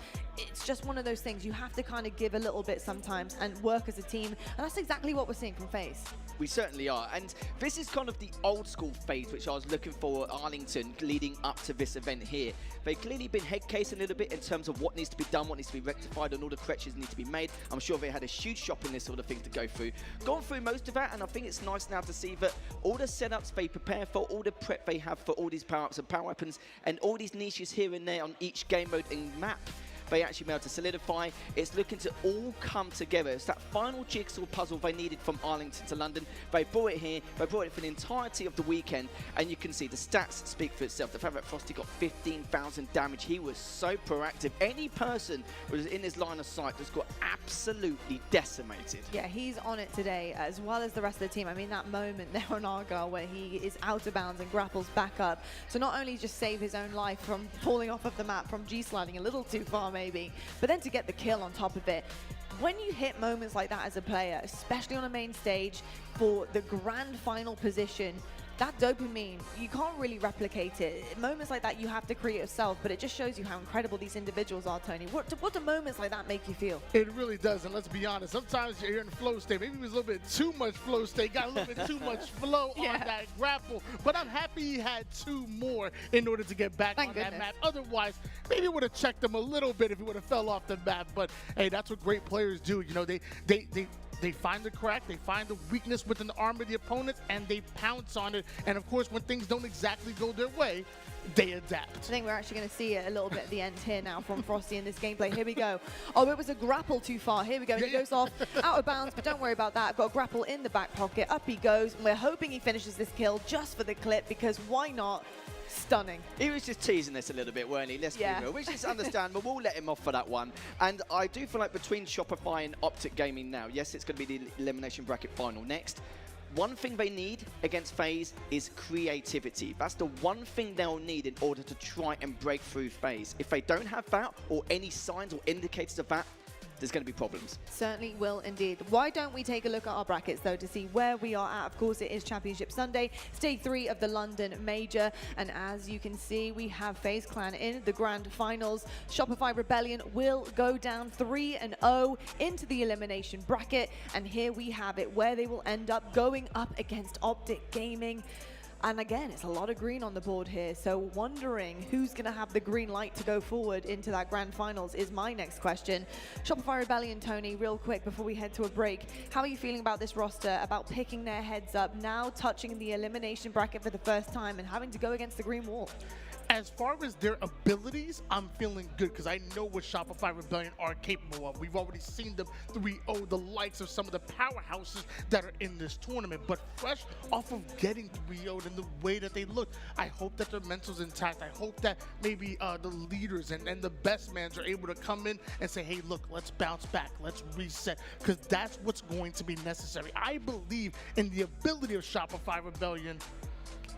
just one of those things. You have to kind of give a little bit sometimes and work as a team. And that's exactly what we're seeing from FaZe. We certainly are, and this is kind of the old school FaZe which I was looking for at Arlington leading up to this event here. They've clearly been head case a little bit in terms of what needs to be done, what needs to be rectified, and all the corrections need to be made. I'm sure they had a huge shopping list sort of thing to go through. Gone through most of that, and I think it's nice now to see that all the setups they prepare for, all the prep they have for all these power-ups and power weapons, and all these niches here and there on each game mode and map, they actually been able to solidify. It's looking to all come together. It's that final jigsaw puzzle they needed from Arlington to London. They brought it here. They brought it for the entirety of the weekend. And you can see the stats speak for itself. The fact that Frosty got 15,000 damage. He was so proactive. Any person who was in his line of sight just got absolutely decimated. Yeah, he's on it today, as well as the rest of the team. I mean, that moment there on Argyle where he is out of bounds and grapples back up. So not only just save his own life from falling off of the map, from G-sliding a little too far maybe, but then to get the kill on top of it. When you hit moments like that as a player, especially on a main stage for the grand final position, that dopamine, you can't really replicate it. Moments like that you have to create yourself, but it just shows you how incredible these individuals are, Tony. What do moments like that make you feel? It really does, and let's be honest, sometimes you're in flow state. Maybe it was a little bit too much flow state, got a little bit too much flow on that grapple, but I'm happy he had 2 more in order to get back on that map. Otherwise, maybe it would have checked him a little bit if he would have fell off the map, but hey, that's what great players do. You know, they find the crack, they find the weakness within the arm of the opponents, and they pounce on it. And of course, when things don't exactly go their way, they adapt. I think we're actually going to see it a little bit at the end here now from Frosty in this gameplay. Here we go. Oh, it was a grapple too far. Here we go. He goes off out of bounds, but don't worry about that. Got a grapple in the back pocket. Up he goes. And we're hoping he finishes this kill just for the clip, because why not? Stunning. He was just teasing this a little bit, weren't he? Let's be real, which is understandable. We'll let him off for that one. And I do feel like between Shopify and Optic Gaming now, yes, it's going to be the elimination bracket final next. One thing they need against FaZe is creativity. That's the one thing they'll need in order to try and break through FaZe. If they don't have that, or any signs or indicators of that, there's going to be problems. Certainly will indeed. Why don't we take a look at our brackets though to see where we are at? Of course, it is Championship Sunday, stage 3 of the London Major, and as you can see, we have FaZe Clan in the grand finals. Shopify Rebellion will go down 3-0 into the elimination bracket, and here we have it where they will end up going up against Optic Gaming. And again, it's a lot of green on the board here, so wondering who's going to have the green light to go forward into that grand finals is my next question. Shopify Rebellion, Tony, real quick before we head to a break, how are you feeling about this roster, about picking their heads up, now touching the elimination bracket for the first time and having to go against the green wall? As far as their abilities, I'm feeling good because I know what Shopify Rebellion are capable of. We've already seen them 3-0 the likes of some of the powerhouses that are in this tournament. But fresh off of getting 3-0'd and the way that they look, I hope that their mental's intact. I hope that maybe the leaders and the best mans are able to come in and say, hey, look, let's bounce back. Let's reset, because that's what's going to be necessary. I believe in the ability of Shopify Rebellion.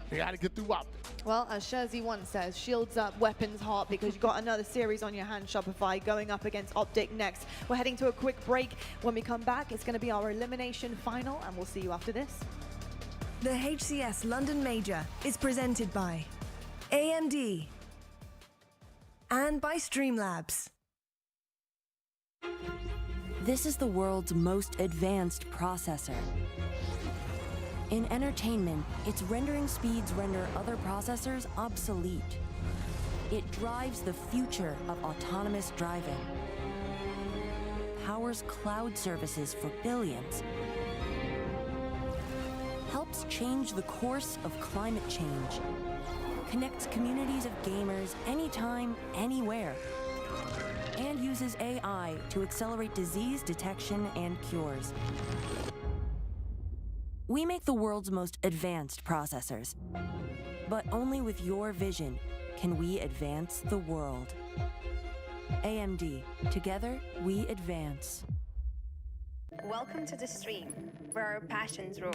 They got to get through Optic. Well, as Sherzy once says, shields up, weapons hot, because you've got another series on your hands, Shopify, going up against Optic next. We're heading to a quick break. When we come back, it's going to be our elimination final, and we'll see you after this. The HCS London Major is presented by AMD and by Streamlabs. This is the world's most advanced processor. In entertainment, its rendering speeds render other processors obsolete. It drives the future of autonomous driving, powers cloud services for billions, helps change the course of climate change, connects communities of gamers anytime, anywhere, and uses AI to accelerate disease detection and cures. We make the world's most advanced processors, but only with your vision can we advance the world. AMD, together we advance. Welcome to the stream, where our passions rule.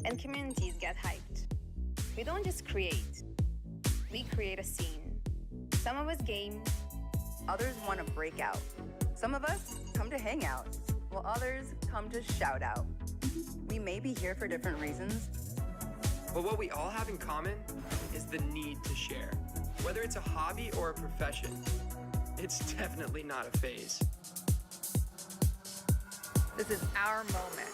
and communities get hyped. We don't just create, we create a scene. Some of us game, others want to break out. Some of us come to hang out, while others come to shout out. We may be here for different reasons, but what we all have in common is the need to share. Whether it's a hobby or a profession, it's definitely not a phase. This is our moment.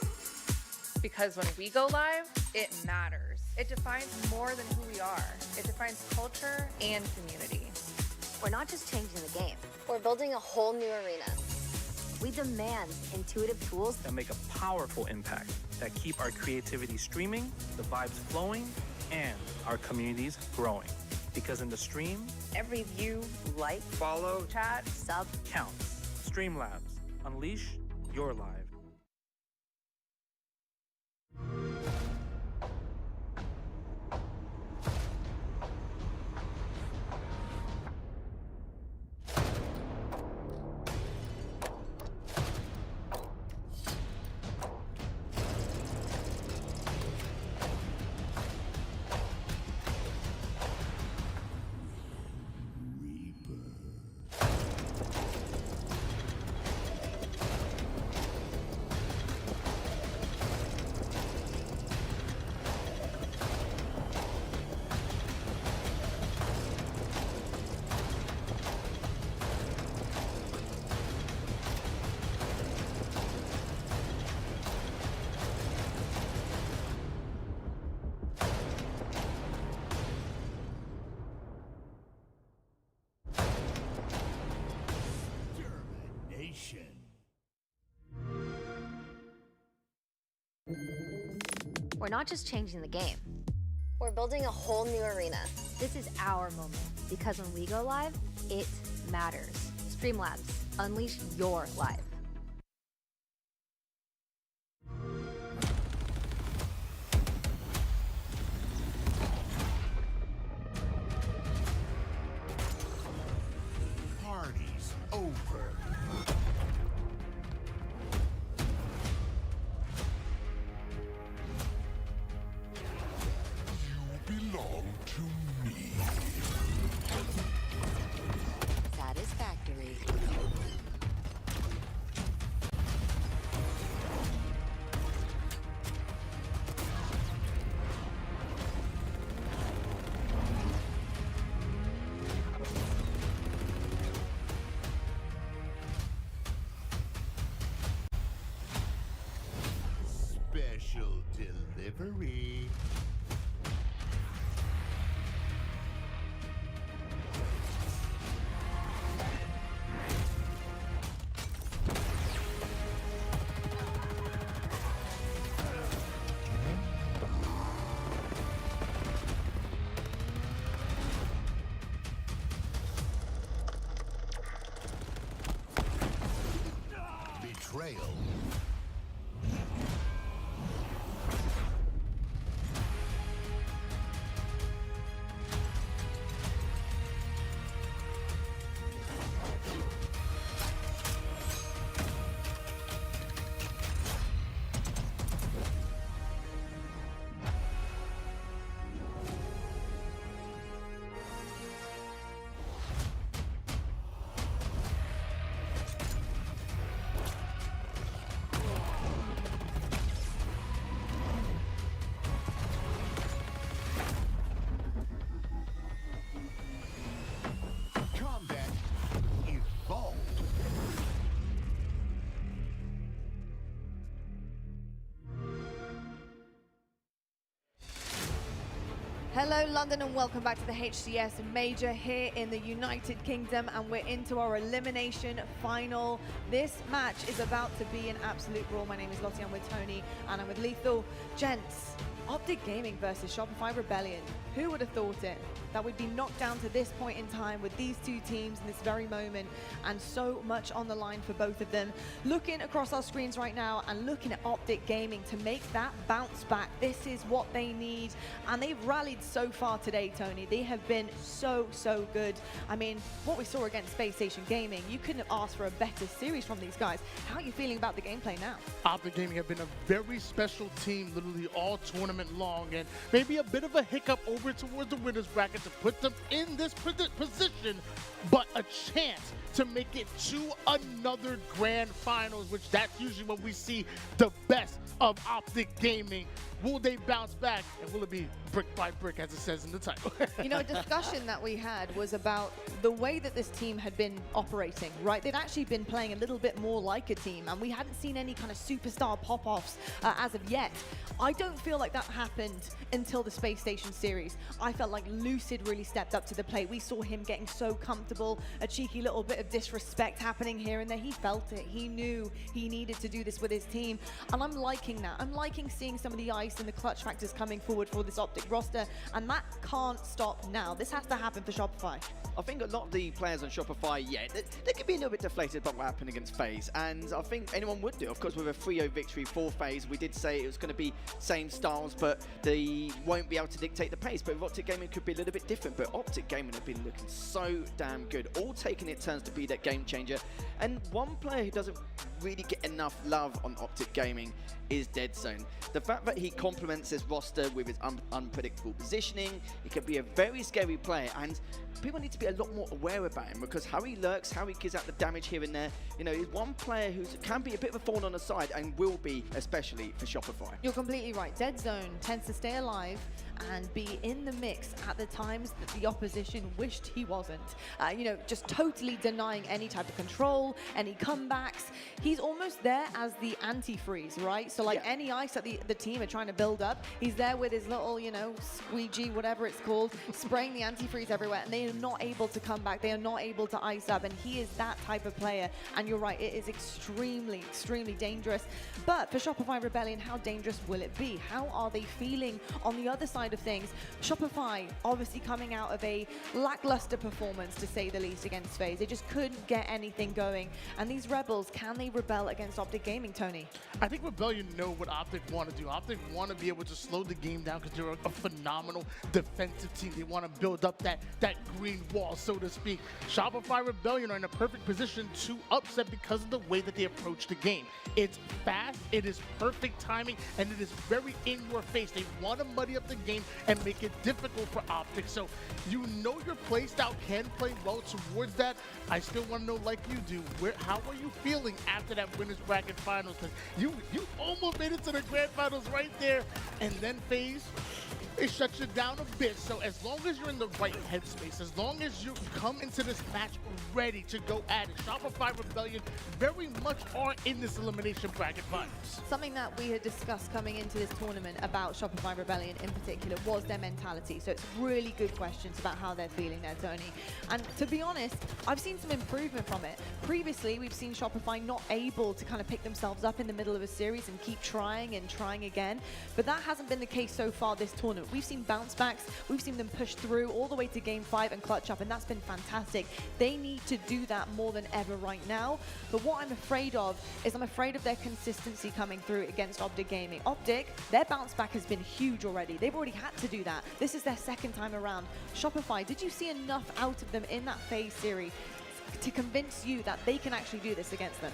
Because when we go live, it matters. It defines more than who we are. It defines culture and community. We're not just changing the game. We're building a whole new arena. We demand intuitive tools that make a powerful impact, that keep our creativity streaming, the vibes flowing, and our communities growing. Because in the stream, every view, like, follow, chat, sub counts. Streamlabs, unleash your live. We're not just changing the game. We're building a whole new arena. This is our moment. Because when we go live, it matters. Streamlabs, unleash your live. Party's over. Belong to me. Satisfactory. Special delivery. Betrayal. Hello London and welcome back to the HCS Major here in the United Kingdom, and we're into our elimination final. This match is about to be an absolute brawl. My name is Lottie, I'm with Tony and I'm with Lethal. Gents, Optic Gaming versus Shopify Rebellion. Who would have thought it? That we'd be knocked down to this point in time with these two teams in this very moment, and so much on the line for both of them. Looking across our screens right now and looking at Optic Gaming to make that bounce back. This is what they need, and they've rallied so far today, Tony. They have been so good. I mean, what we saw against Space Station Gaming, you couldn't have asked for a better series from these guys. How are you feeling about the gameplay now? Optic Gaming have been a very special team literally all tournament tournament long, and maybe a bit of a hiccup over towards the winners bracket to put them in this position, but a chance to make it to another grand finals, which that's usually when we see the best of Optic Gaming. Will they bounce back, and will it be brick by brick, as it says in the title? You know, a discussion that we had was about the way that this team had been operating, right? They'd actually been playing a little bit more like a team, and we hadn't seen any kind of superstar pop-offs as of yet. I don't feel like that happened until the Space Station series. I felt like Lucid really stepped up to the plate. We saw him getting so comfortable, a cheeky little bit of disrespect happening here and there. He felt it. He knew he needed to do this with his team, and I'm liking that. I'm liking seeing some of the ice and the clutch factors coming forward for this Optic roster, and that can't stop now. This has to happen for Shopify. I think a lot of the players on Shopify, they could be a little bit deflated by what happened against FaZe, and I think anyone would do. Of course, with a 3-0 victory for FaZe, we did say it was going to be same styles, but they won't be able to dictate the pace. But with Optic Gaming, it could be a little bit different. But Optic Gaming have been looking so damn good, all taking it turns to be that game changer. And one player who doesn't really get enough love on Optic Gaming is Deadzone. The fact that he complements his roster with his unpredictable positioning, he can be a very scary player, and people need to be a lot more aware about him, because how he lurks, how he gives out the damage here and there, you know, he's one player who can be a bit of a thorn on the side, and will be, especially for Shopify. You're completely right. Deadzone tends to stay alive and be in the mix at the times that the opposition wished he wasn't. You know, just totally denying any type of control, any comebacks. He's almost there as the antifreeze, right? So like any ice that the team are trying to build up, he's there with his little, you know, squeegee, whatever it's called, spraying the antifreeze everywhere, and they are not able to come back. They are not able to ice up, and he is that type of player. And you're right, it is extremely, extremely dangerous. But for Shopify Rebellion, how dangerous will it be? How are they feeling on the other side of things? Shopify obviously coming out of a lackluster performance, to say the least, against FaZe. They just couldn't get anything going. And these Rebels, can they rebel against Optic Gaming, Tony? I think Rebellion know what Optic want to do. Optic want to be able to slow the game down, because they're a phenomenal defensive team. They want to build up that green wall, so to speak. Shopify Rebellion are in a perfect position to upset because of the way that they approach the game. It's fast, it is perfect timing, and it is very in your face. They want to muddy up the game and make it difficult for Optic. So you know your play style can play well towards that. I still want to know, like you do, how are you feeling after that winners bracket finals? Because you almost made it to the grand finals right there, and then FaZe, it shuts you down a bit. So as long as you're in the right headspace, as long as you come into this match ready to go at it, Shopify Rebellion very much are in this elimination bracket finals. Something that we had discussed coming into this tournament about Shopify Rebellion in particular was their mentality. So it's really good questions about how they're feeling there, Tony. And to be honest, I've seen some improvement from it. Previously, we've seen Shopify not able to kind of pick themselves up in the middle of a series and keep trying and trying again. But that hasn't been the case so far this tournament. We've seen bounce backs, we've seen them push through all the way to game 5 and clutch up, and that's been fantastic. They need to do that more than ever right now. But what I'm afraid of is I'm afraid of their consistency coming through against Optic Gaming. Optic, their bounce back has been huge already. They've already had to do that. This is their second time around. Shopify, did you see enough out of them in that FaZe series to convince you that they can actually do this against them?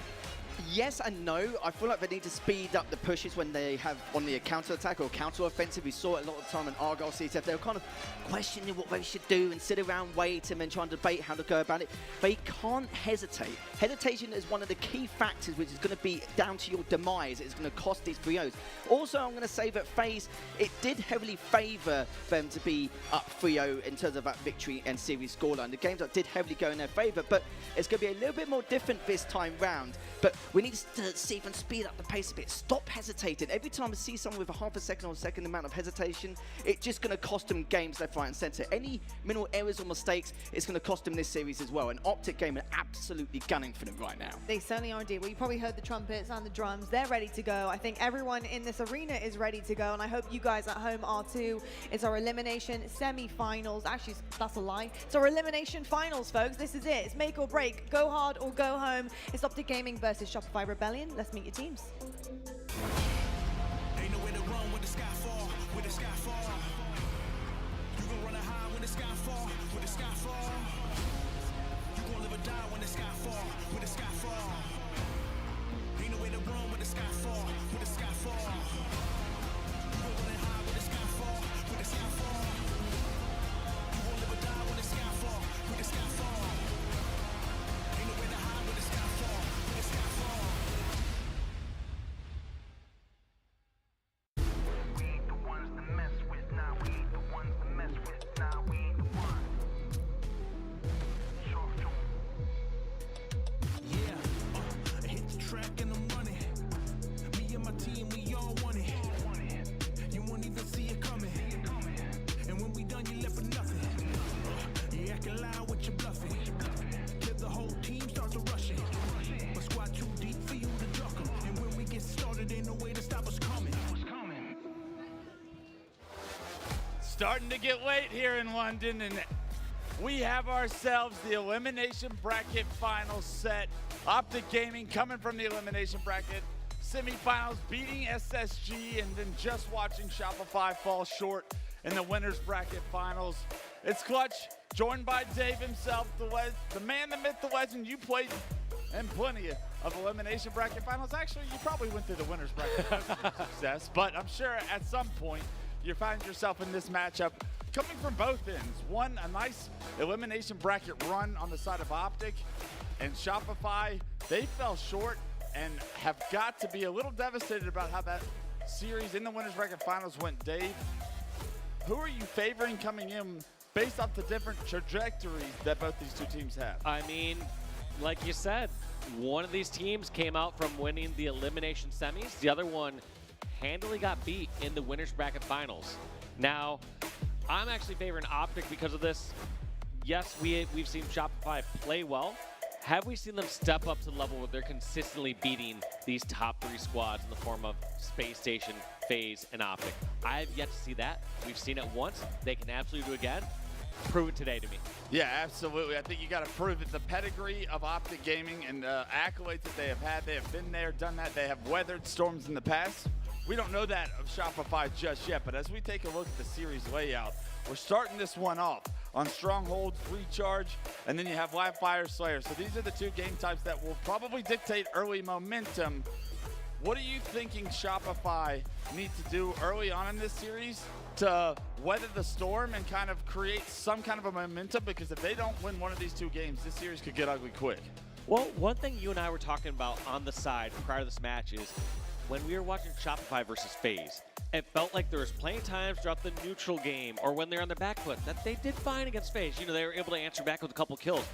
Yes and no. I feel like they need to speed up the pushes when they have on the counter-attack or counter-offensive. We saw it a lot of the time in Argyle CTF. They were kind of questioning what they should do and sit around, wait, and then try and debate how to go about it. They can't hesitate. Hesitation is one of the key factors, which is going to be down to your demise. It's going to cost these 3-0s. Also, I'm going to say that FaZe, it did heavily favour them to be up 3-0 in terms of that victory and series scoreline. The games that did heavily go in their favour, but it's going to be a little bit more different this time round. But we need to see if and speed up the pace a bit. Stop hesitating. Every time I see someone with a half a second or a second amount of hesitation, it's just going to cost them games left, right, and centre. Any minimal errors or mistakes, it's going to cost them this series as well. And Optic Gaming are absolutely gunning for them right now. They certainly are indeed. Well, you probably heard the trumpets and the drums. They're ready to go. I think everyone in this arena is ready to go, and I hope you guys at home are too. It's our elimination semi-finals. Actually, that's a lie. It's our elimination finals, folks. This is it. It's make or break. Go hard or go home. It's Optic Gaming versus Shopify Rebellion. Let's meet your teams. Ain't nowhere to run when the sky fall, when the sky fall. You gon' run a high when the sky fall, when the sky fall. You gon' live or die when the sky fall, when the sky fall. Ain't nowhere to run when the sky fall, when the sky fall. You gon' run it high when the starting to get late here in London, and we have ourselves the elimination bracket finals set. Optic Gaming coming from the elimination bracket semifinals, beating SSG, and then just watching Shopify fall short in the winners bracket finals. It's Clutch, joined by Dave himself, the man, the myth, the legend. You played in plenty of elimination bracket finals. Actually, you probably went through the winners bracket with success, but I'm sure at some point you find yourself in this matchup coming from both ends. One, a nice elimination bracket run on the side of Optic, and Shopify, they fell short and have got to be a little devastated about how that series in the winners bracket finals went. Dave, who are you favoring coming in based off the different trajectories that both these two teams have? I mean, like you said, one of these teams came out from winning the elimination semis. The other one handily got beat in the winners bracket finals. Now, I'm actually favoring Optic because of this. Yes, we've seen Shopify play well. Have we seen them step up to the level where they're consistently beating these top 3 squads in the form of Space Station, FaZe, and Optic? I have yet to see that. We've seen it once. They can absolutely do it again. Prove it today to me. Yeah, absolutely. I think you got to prove it. The pedigree of Optic Gaming and the accolades that they have been there, done that. They have weathered storms in the past. We don't know that of Shopify just yet, but as we take a look at the series layout, we're starting this one off on Strongholds, Recharge, and then you have Live Fire, Slayer. So these are the 2 game types that will probably dictate early momentum. What are you thinking Shopify need to do early on in this series to weather the storm and kind of create some kind of a momentum? Because if they don't win one of these 2 games, this series could get ugly quick. Well, one thing you and I were talking about on the side prior to this match is when we were watching Shopify versus FaZe, it felt like there was plenty of times throughout the neutral game or when they're on their back foot that they did fine against FaZe. You know, they were able to answer back with a couple kills.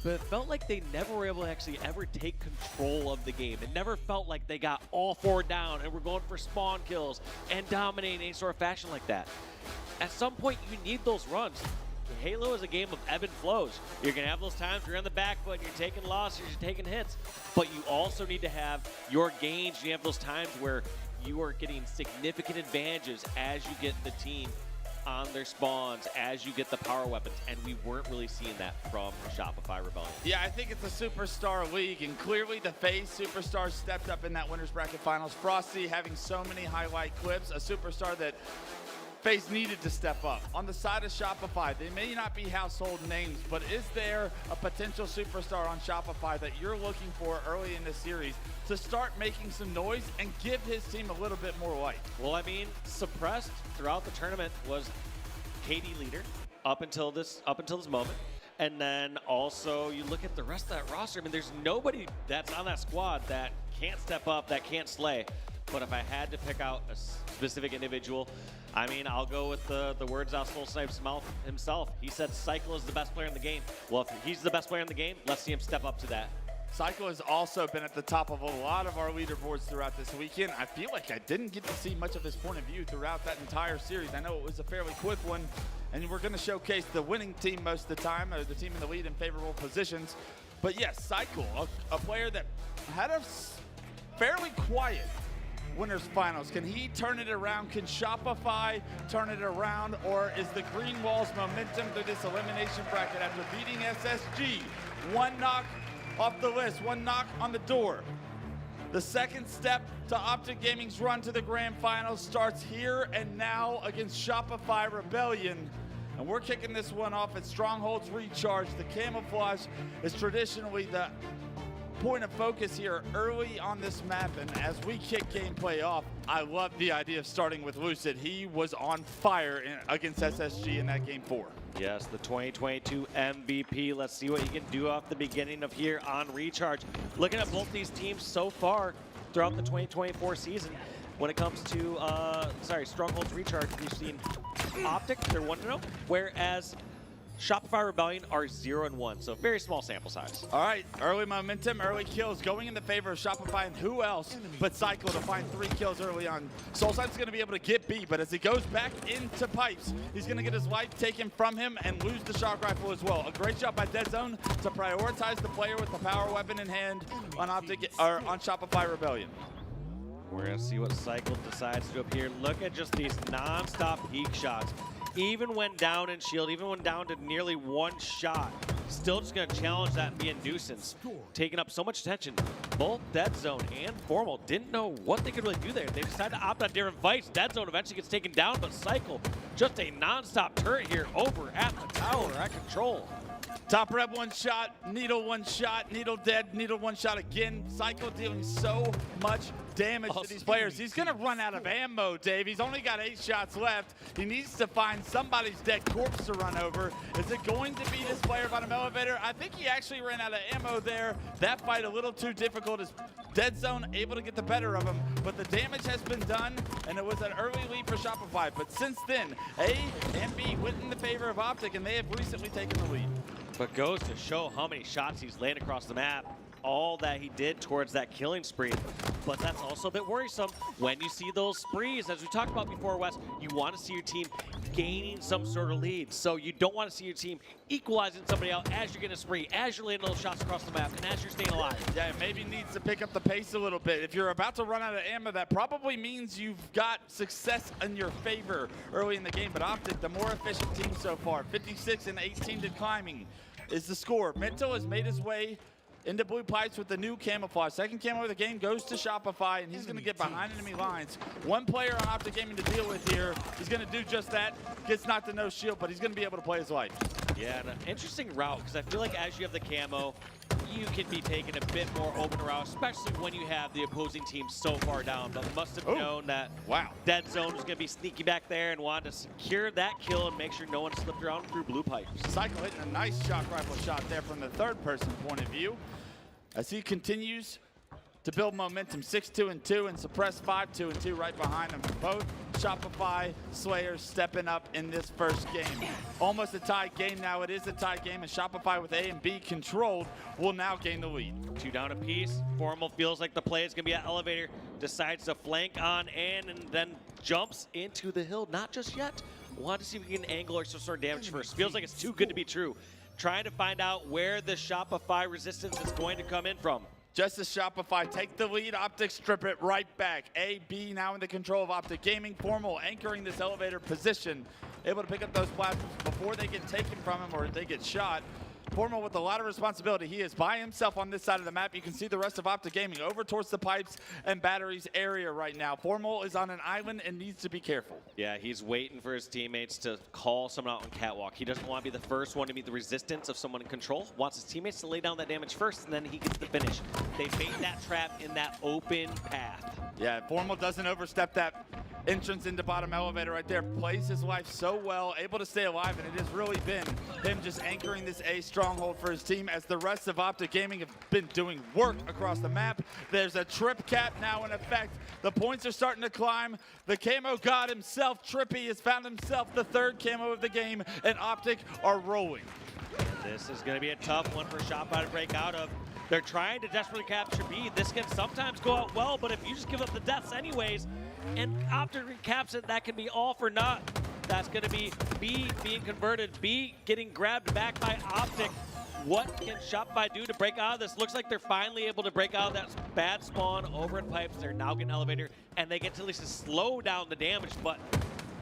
But it felt like they never were able to actually ever take control of the game. It never felt like they got all 4 down and were going for spawn kills and dominating any sort of fashion like that. At some point, you need those runs. Halo is a game of ebb and flows. You're going to have those times where you're on the back foot and you're taking losses, you're taking hits. But you also need to have your gains. You have those times where you are getting significant advantages as you get the team on their spawns, as you get the power weapons, and we weren't really seeing that from Shopify Rebellion. Yeah, I think it's a superstar league, and clearly the FaZe superstars stepped up in that winners bracket finals. Frosty having so many highlight clips, a superstar that FaZe needed to step up. On the side of Shopify, they may not be household names, but is there a potential superstar on Shopify that you're looking for early in this series to start making some noise and give his team a little bit more light? Well, I mean, suppressed throughout the tournament was KD leader up until this moment. And then also you look at the rest of that roster. I mean, there's nobody that's on that squad that can't step up, that can't slay. But if I had to pick out a specific individual, I mean, I'll go with the words out Soul Snipes' mouth himself. He said Cycle is the best player in the game. Well, if he's the best player in the game, let's see him step up to that. Cycle has also been at the top of a lot of our leaderboards throughout this weekend. I feel like I didn't get to see much of his point of view throughout that entire series. I know it was a fairly quick one, and we're going to showcase the winning team most of the time, or the team in the lead in favorable positions. But yes, Cycle, a player that had a fairly quiet winners finals. Can he turn it around? Can Shopify turn it around? Or is the Green Walls momentum through this elimination bracket after beating SSG? 1 knock off the list, 1 knock on the door. The second step to Optic Gaming's run to the grand finals starts here and now against Shopify Rebellion. And we're kicking this one off at Strongholds Recharge. The camouflage is traditionally the point of focus here early on this map, and as we kick gameplay off, I love the idea of starting with Lucid. He was on fire against SSG in that game 4. Yes, the 2022 MVP. Let's see what he can do off the beginning of here on Recharge. Looking at both these teams so far throughout the 2024 season, when it comes to Strongholds Recharge, we've seen Optic, they're 1-0, whereas Shopify Rebellion are 0-1, so very small sample size. All right, early momentum, early kills going in the favor of Shopify, and who else but Cycle to find 3 kills early on. Soulside's going to be able to get B, but as he goes back into pipes, he's going to get his life taken from him and lose the shock rifle as well. A great job by Dead Zone to prioritize the player with the power weapon in hand on on Shopify Rebellion. We're going to see what Cycle decides to do up here. Look at just these non-stop peek shots. even when down in shield, even when down to nearly one shot, still just going to challenge that and be a nuisance, taking up so much attention. Both Dead Zone and Formal didn't know what they could really do there. They decided to opt on different fights. Dead Zone eventually gets taken down, but Cycle, just a non-stop turret here over at the tower at control. Top Red one shot, Needle one shot, Needle dead, Needle one shot again. Cycle dealing so much damage to these players. He's gonna run out of ammo, Dave. He's only got 8 shots left. He needs to find somebody's dead corpse to run over. Is it going to be this player bottom elevator? I think he actually ran out of ammo there. That fight a little too difficult. As Dead Zone able to get the better of him, but the damage has been done, and it was an early lead for Shopify. But since then, A and B went in the favor of Optic, and they have recently taken the lead. But goes to show how many shots he's laying across the map, all that he did towards that killing spree. But that's also a bit worrisome when you see those sprees. As we talked about before, Wes, you want to see your team gaining some sort of lead. So you don't want to see your team equalizing somebody out as you're getting a spree, as you're laying those shots across the map, and as you're staying alive. Yeah, maybe needs to pick up the pace a little bit. If you're about to run out of ammo, that probably means you've got success in your favor early in the game. But Optic, the more efficient team so far, 56 and 18 to climbing is the score. Mental has made his way into blue pipes with the new camouflage. Second camo of the game goes to Shopify, and he's going to get behind enemy lines. One player on Optic Gaming to deal with here. He's going to do just that. Gets knocked to no shield, but he's going to be able to play his life. Yeah, and an interesting route, because I feel like as you have the camo, you can be taking a bit more open route, especially when you have the opposing team so far down. But must have known that Dead Zone was going to be sneaky back there and wanted to secure that kill and make sure no one slipped around through blue pipes. Cycle hitting a nice shock rifle shot there from the third person point of view, as he continues to build momentum. 6-2-2 and Suppress 5-2-2 right behind him. Both Shopify Slayers stepping up in this first game. Almost a tied game now. It is a tied game, and Shopify with A and B controlled will now gain the lead. 2 down apiece. Formal feels like the play is going to be at elevator. Decides to flank on Ann and then jumps into the hill. Not just yet. Want to see if we can angle or some sort of damage first. Feels like it's too good to be true. Trying to find out where the Shopify resistance is going to come in from. Just as Shopify take the lead, Optic strip it right back. A, B now in the control of Optic Gaming. Formal anchoring this elevator position. Able to pick up those platforms before they get taken from him or they get shot. Formal with a lot of responsibility. He is by himself on this side of the map. You can see the rest of Optic Gaming over towards the pipes and batteries area right now. Formal is on an island and needs to be careful. Yeah, he's waiting for his teammates to call someone out on catwalk. He doesn't want to be the first one to meet the resistance of someone in control. Wants his teammates to lay down that damage first, and then he gets the finish. They bait that trap in that open path. Yeah, Formal doesn't overstep that entrance into bottom elevator right there. Plays his life so well, able to stay alive, and it has really been him just anchoring this A stronghold for his team as the rest of Optic Gaming have been doing work across the map. There's a trip cap now in effect. The points are starting to climb. The camo god himself, Trippy, has found himself the third camo of the game, and Optic are rolling. This is going to be a tough one for Shopify to break out of. They're trying to desperately capture B. This can sometimes go out well, but if you just give up the deaths anyways, and Optic recaps it, that can be all for naught. That's going to be B being converted, B getting grabbed back by Optic. What can Shopify do to break out of this? Looks like they're finally able to break out of that bad spawn over in pipes. They're now getting elevator, and they get to at least slow down the damage, but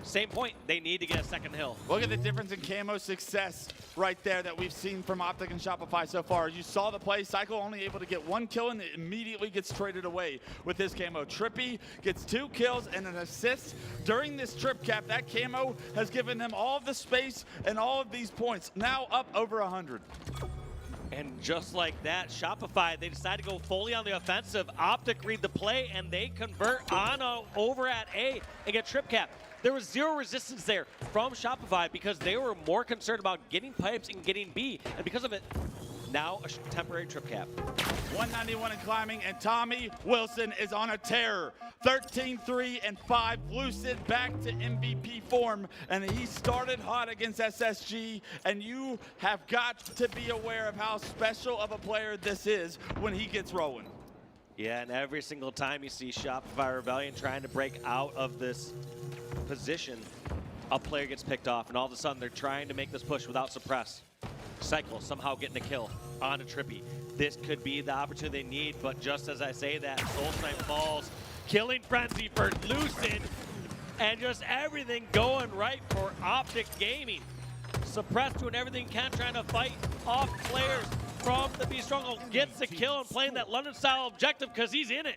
same point, they need to get a second hill. Look at the difference in camo success right there that we've seen from Optic and Shopify so far. You saw the play, Cycle only able to get 1 kill and it immediately gets traded away with his camo. Trippy gets 2 kills and an assist during this trip cap. That camo has given them all of the space and all of these points, now up over 100. And just like that, Shopify, they decide to go fully on the offensive. Optic read the play, and they convert on over at A and get trip cap. There was 0 resistance there from Shopify because they were more concerned about getting pipes and getting B. And because of it, now a temporary trip cap. 191 and climbing, and Tommy Wilson is on a tear. 13-3 and 5, Lucid back to MVP form, and he started hot against SSG, and you have got to be aware of how special of a player this is when he gets rolling. Yeah, and every single time you see Shopify Rebellion trying to break out of this position, a player gets picked off, and all of a sudden they're trying to make this push without suppress. Cycle somehow getting a kill on a Trippy. This could be the opportunity they need, but just as I say that, Soul Snipe falls. Killing Frenzy for Lucid. and just everything going right for Optic Gaming. Suppressed doing everything he can, trying to fight off players from the B Stronghold. Gets the kill and playing that London style objective because he's in it.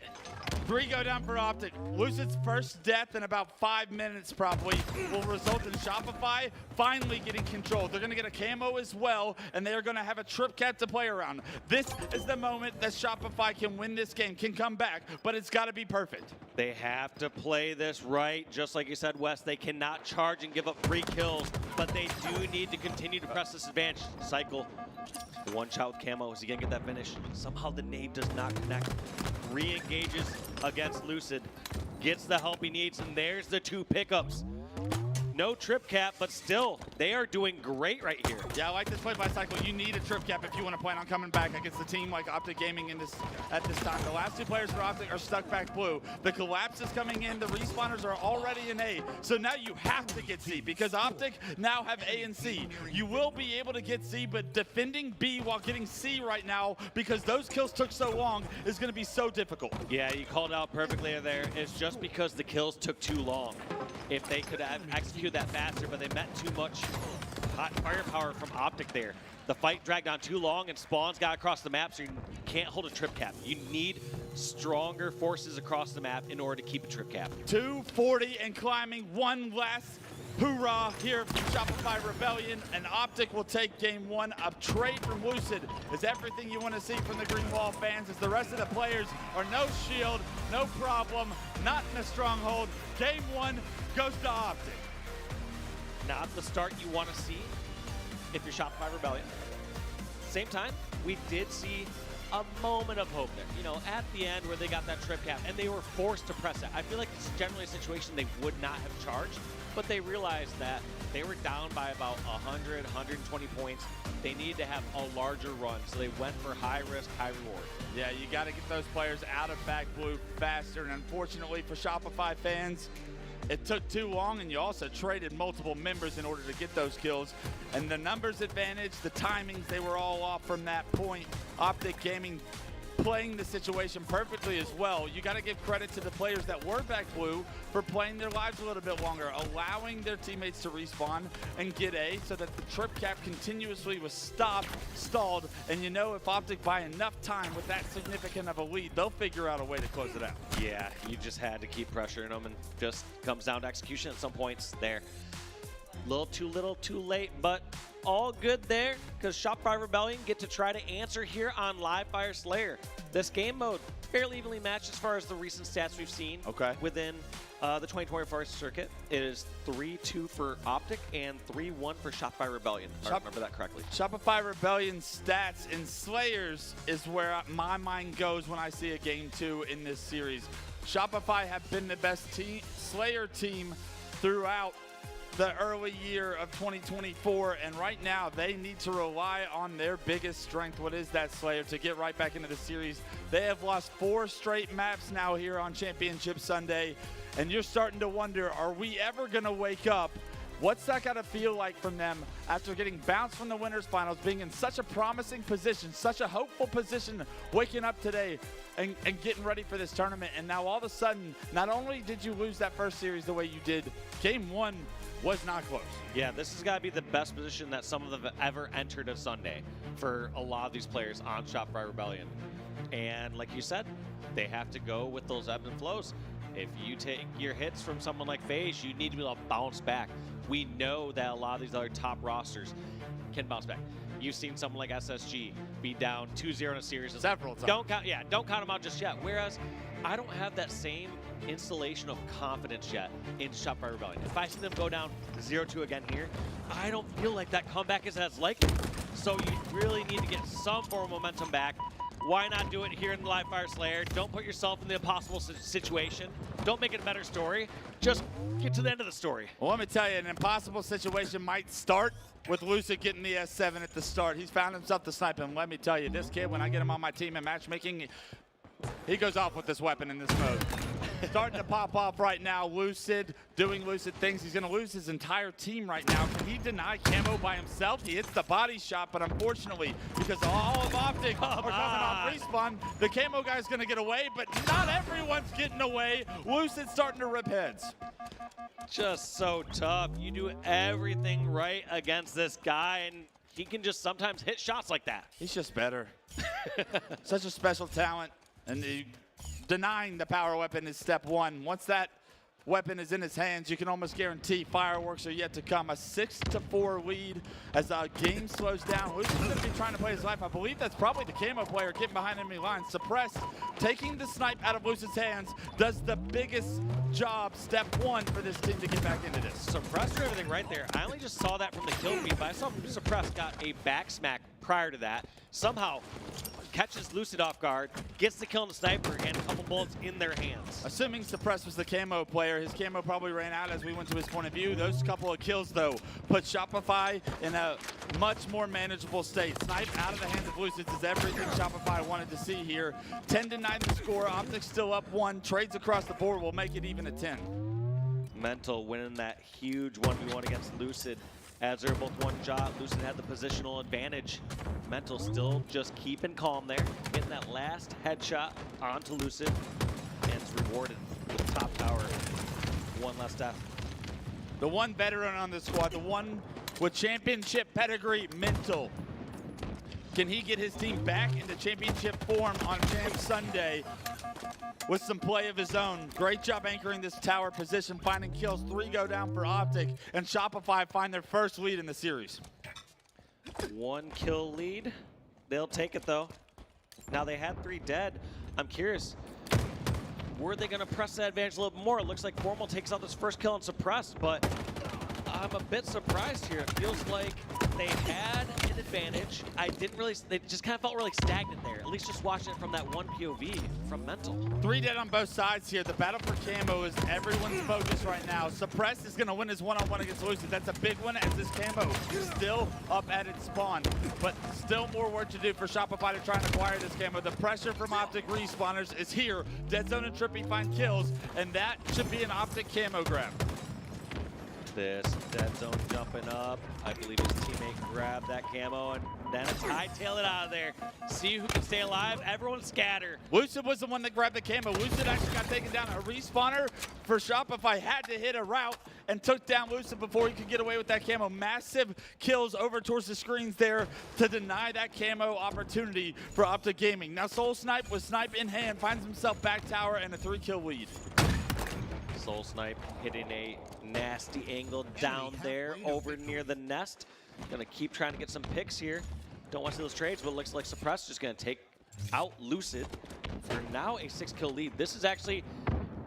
3 go down for Optic. Lucid's first death in about 5 minutes probably will result in Shopify finally getting control. They're going to get a camo as well, and they are going to have a trip cap to play around. This is the moment that Shopify can win this game, can come back, but it's got to be perfect. They have to play this right, just like you said, Wes. They cannot charge and give up free kills, but they do need to continue to press this advantage cycle. The one shot with camo, is he gonna get that finish? Somehow the nade does not connect. Re-engages against Lucid, gets the help he needs, and there's the 2 pickups. No trip cap, but still, they are doing great right here. Yeah, I like this play by cycle. You need a trip cap if you want to plan on coming back against a team like Optic Gaming at this time. The last 2 players for Optic are stuck back blue. The collapse is coming in. The respawners are already in A. So now you have to get C because Optic now have A and C. You will be able to get C, but defending B while getting C right now because those kills took so long is going to be so difficult. Yeah, you called out perfectly there. It's just because the kills took too long. If they could have executed that faster, but they met too much hot firepower from Optic there. The fight dragged on too long and spawns got across the map, so you can't hold a trip cap. You need stronger forces across the map in order to keep a trip cap. 240 and climbing, one last hoorah here from Shopify Rebellion, and Optic will take game 1. A trade from Lucid is everything you want to see from the Green Wall fans, as the rest of the players are no shield, no problem, not in a stronghold. Game 1 goes to Optic. Not the start you want to see if you're Shopify Rebellion. Same time, we did see a moment of hope there. You know, at the end where they got that trip cap and they were forced to press it. I feel like it's generally a situation they would not have charged, but they realized that they were down by about 100, 120 points. They needed to have a larger run, so they went for high risk, high reward. Yeah, you got to get those players out of back blue faster, and unfortunately for Shopify fans, it took too long, and you also traded multiple members in order to get those kills. And the numbers advantage, the timings, they were all off from that point. Optic Gaming playing the situation perfectly as well. You got to give credit to the players that were back blue for playing their lives a little bit longer, allowing their teammates to respawn and get A so that the trip cap continuously was stalled, and you know if Optic buy enough time with that significant of a lead, they'll figure out a way to close it out. Yeah, you just had to keep pressuring them, and just comes down to execution at some points there. Little, too late, but all good there, because Shopify Rebellion get to try to answer here on Live Fire Slayer. This game mode fairly evenly matched as far as the recent stats we've seen within the 2024 circuit. It is 3-2 for Optic and 3-1 for Shopify Rebellion, if I remember that correctly. Shopify Rebellion's stats in Slayers is where my mind goes when I see a game 2 in this series. Shopify have been the best Slayer team throughout the early year of 2024, and right now they need to rely on their biggest strength, what is that Slayer, to get right back into the series. They have lost 4 straight maps now here on Championship Sunday, and you're starting to wonder, are we ever going to wake up? What's that got to feel like from them after getting bounced from the winners finals, being in such a promising position, such a hopeful position, waking up today and getting ready for this tournament, and now all of a sudden, not only did you lose that first series the way you did, game 1 was not close. Yeah, this has got to be the best position that some of them have ever entered a Sunday for a lot of these players on Shopify Rebellion. And like you said, they have to go with those ebbs and flows. If you take your hits from someone like FaZe, you need to be able to bounce back. We know that a lot of these other top rosters can bounce back. You've seen someone like SSG be down 2-0 in a series. Several times. Don't count them out just yet. Whereas I don't have that same installation of confidence yet in Shopify Rebellion. If I see them go down 0-2 again here, I don't feel like that comeback is as likely. So you really need to get some form of momentum back. Why not do it here in the Live Fire Slayer? Don't put yourself in the impossible situation. Don't make it a better story. Just get to the end of the story. Well, let me tell you, an impossible situation might start with Lucid getting the S7 at the start. He's found himself the sniper, and let me tell you, this kid, when I get him on my team in matchmaking, he goes off with this weapon in this mode. starting to pop off right now. Lucid doing Lucid things. He's going to lose his entire team right now. Can he deny Camo by himself? He hits the body shot, but unfortunately, because all of Optic are coming off respawn, the Camo guy's going to get away, but not everyone's getting away. Lucid's starting to rip heads. Just so tough. You do everything right against this guy, and he can just sometimes hit shots like that. He's just better. Such a special talent, and denying the power weapon is step one. Once that weapon is in his hands, you can almost guarantee fireworks are yet to come. A 6-4 lead as the game slows down. Lucid's going to be trying to play his life. I believe that's probably the Camo player getting behind enemy lines. Suppress, taking the snipe out of Lucid's hands, does the biggest job, step one, for this team to get back into this. Suppress for everything right there. I only just saw that from the kill feed, but I saw Suppress got a back smack prior to that. Somehow catches Lucid off guard, gets the kill on the sniper, and a couple bullets in their hands. Assuming Suppress was the Camo player, his Camo probably ran out as we went to his point of view. Those couple of kills, though, put Shopify in a much more manageable state. Snipe out of the hands of Lucid is everything Shopify wanted to see here. 10-9 the score. Optics still up 1. Trades across the board will make it even at 10. Mental winning that huge 1v1 against Lucid. As they're both one shot, Lucid had the positional advantage. Mental still just keeping calm there, getting that last headshot onto Lucid, and it's rewarded with top tower. One last step. The one veteran on the squad, the one with championship pedigree, Mental. Can he get his team back into championship form on Champ Sunday with some play of his own? Great job anchoring this tower position, finding kills. 3 go down for Optic, and Shopify find their first lead in the series. 1 kill lead. They'll take it, though. Now, they had 3 dead. I'm curious, were they going to press that advantage a little bit more? It looks like Formal takes out this first kill on Suppressed, but I'm a bit surprised here. It feels like they had an advantage. They just kind of felt really stagnant there, at least just watching it from that one POV from Mental. 3 dead on both sides here. The battle for Camo is everyone's focus right now. Suppress is going to win his one-on-one against Lucid. That's a big one, as this Camo is still up at its spawn. But still more work to do for Shopify to try and acquire this Camo. The pressure from Optic respawners is here. Dead Zone and Trippy find kills, and that should be an Optic Camo grab. This Dead Zone jumping up. I believe his teammate grabbed that Camo, and then it's hightail it out of there. See who can stay alive. Everyone scatter. Lucid was the one that grabbed the Camo. Lucid actually got taken down. A respawner for Shopify had to hit a route and took down Lucid before he could get away with that Camo. Massive kills over towards the screens there to deny that Camo opportunity for Optic Gaming. Now Soul Snipe with Snipe in hand finds himself back tower and a 3-kill lead. Soul Snipe hitting a nasty angle down there over near the nest. Gonna keep trying to get some picks here. Don't want to see those trades, but it looks like Suppress just gonna take out Lucid for now a 6-kill lead. This is actually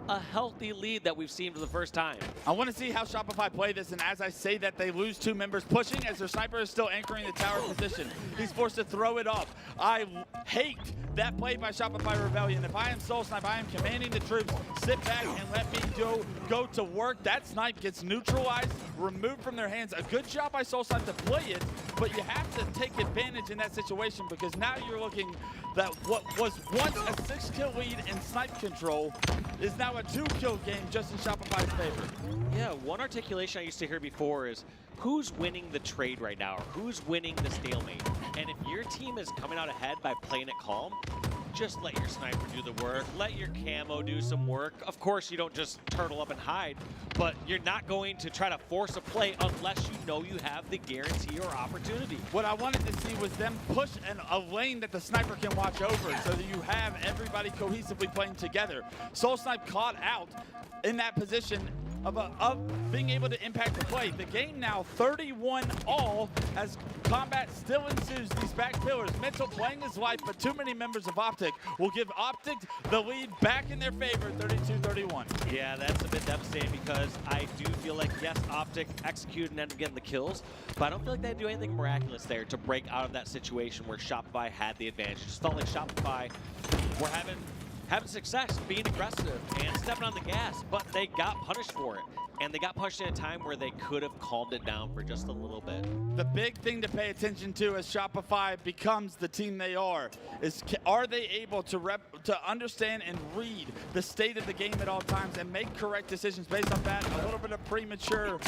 a healthy lead that we've seen for the first time. I want to see how Shopify play this, and as I say that, they lose 2 members, pushing as their sniper is still anchoring the tower position. He's forced to throw it off. I hate that play by Shopify Rebellion. If I am Soul Snipe, I am commanding the troops, sit back and let me go to work. That snipe gets neutralized, removed from their hands. A good job by Soul Snipe to play it, but you have to take advantage in that situation, because now you're looking that what was once a 6-kill lead in snipe control is now a 2-kill game just in Shopify's favor. Yeah, one articulation I used to hear before is, who's winning the trade right now, or who's winning the stalemate? And if your team is coming out ahead by playing it calm, just let your sniper do the work, let your Camo do some work. Of course, you don't just turtle up and hide, but you're not going to try to force a play unless you know you have the guarantee or opportunity. What I wanted to see was them push a lane that the sniper can watch over, so that you have everybody cohesively playing together. Soul Snipe caught out in that position of being able to impact the play. The game now 31-all as combat still ensues. These back pillars, Mental playing his life, but too many members of Optic will give Optic the lead back in their favor, 32-31. Yeah, that's a bit devastating, because I do feel like, yes, Optic executed and ended up getting the kills, but I don't feel like they do anything miraculous there to break out of that situation where Shopify had the advantage. It just felt like Shopify were having having success, being aggressive, and stepping on the gas, but they got punished for it. And they got punished in a time where they could have calmed it down for just a little bit. The big thing to pay attention to as Shopify becomes the team they are are they able to understand and read the state of the game at all times and make correct decisions based on that? A little bit of premature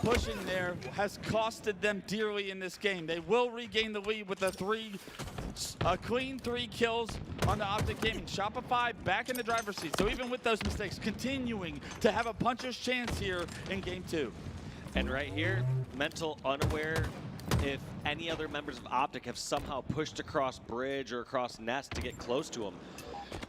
pushing there has costed them dearly in this game. They will regain the lead with a clean 3 kills on the Optic Gaming. Shopify back in the driver's seat. So even with those mistakes, continuing to have a puncher's chance here in game 2. And right here, Mental unaware if any other members of Optic have somehow pushed across bridge or across nest to get close to him.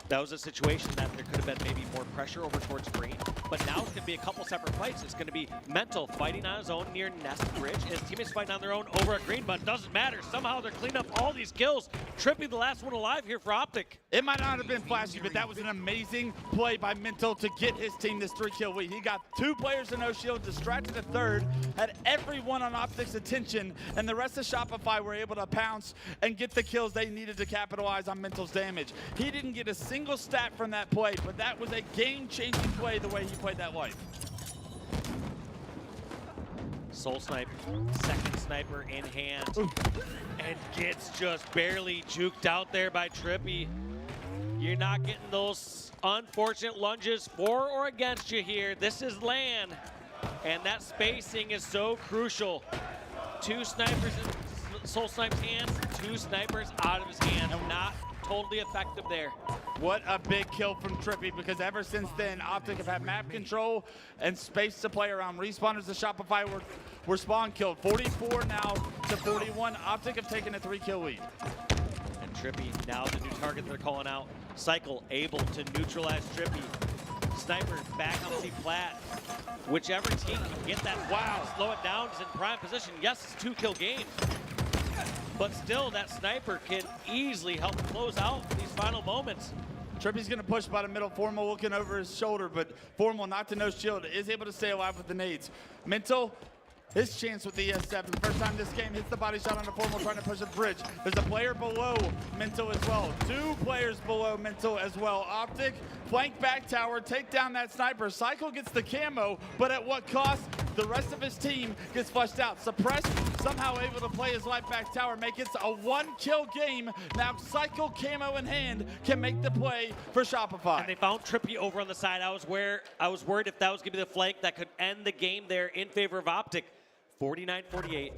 That was a situation that there could have been maybe more pressure over towards green, but now it's going to be a couple separate fights. It's going to be Mental fighting on his own near nest bridge, and his teammates fighting on their own over at green, but it doesn't matter. Somehow they're cleaning up all these kills. Trippy, the last one alive here for Optic. It might not have been flashy, but that was an amazing play by Mental to get his team this 3-kill lead. He got 2 players in no shield, distracted a third, had everyone on Optic's attention, and the rest of Shopify were able to pounce and get the kills they needed to capitalize on Mental's damage. He didn't get a single stat from that play, but that was a game-changing play the way he played that life. Soul Snipe, second sniper in hand, and gets just barely juked out there by Trippy. You're not getting those unfortunate lunges for or against you here. This is LAN, and that spacing is so crucial. 2 snipers in Soul Snipe's hands, 2 snipers out of his hand. Not totally effective there. What a big kill from Trippy, because ever since then, Optic have had map control and space to play around. Respawners to Shopify were spawn killed. 44 now to 41. Optic have taken a 3-kill lead. And Trippy, now the new target they're calling out. Cycle able to neutralize Trippy. Sniper back on C flat. Whichever team can get that slow it down is in prime position. Yes, it's a 2-kill game. But still, that sniper can easily help close out these final moments. Trippy's going to push by the middle. Formal looking over his shoulder, but Formal, not to no shield, is able to stay alive with the nades. Mental, his chance with the ES7. First time this game, hits the body shot on the Formal, trying to push a bridge. There's a player below Mental as well. 2 players below Mental as well. Optic, flank back tower, take down that sniper. Cycle gets the camo, but at what cost? The rest of his team gets flushed out. Suppressed, somehow able to play his life back tower, make it a 1-kill game. Now Cycle camo in hand can make the play for Shopify. And they found Trippy over on the side. I was worried if that was gonna be the flank that could end the game there in favor of Optic. 49-48.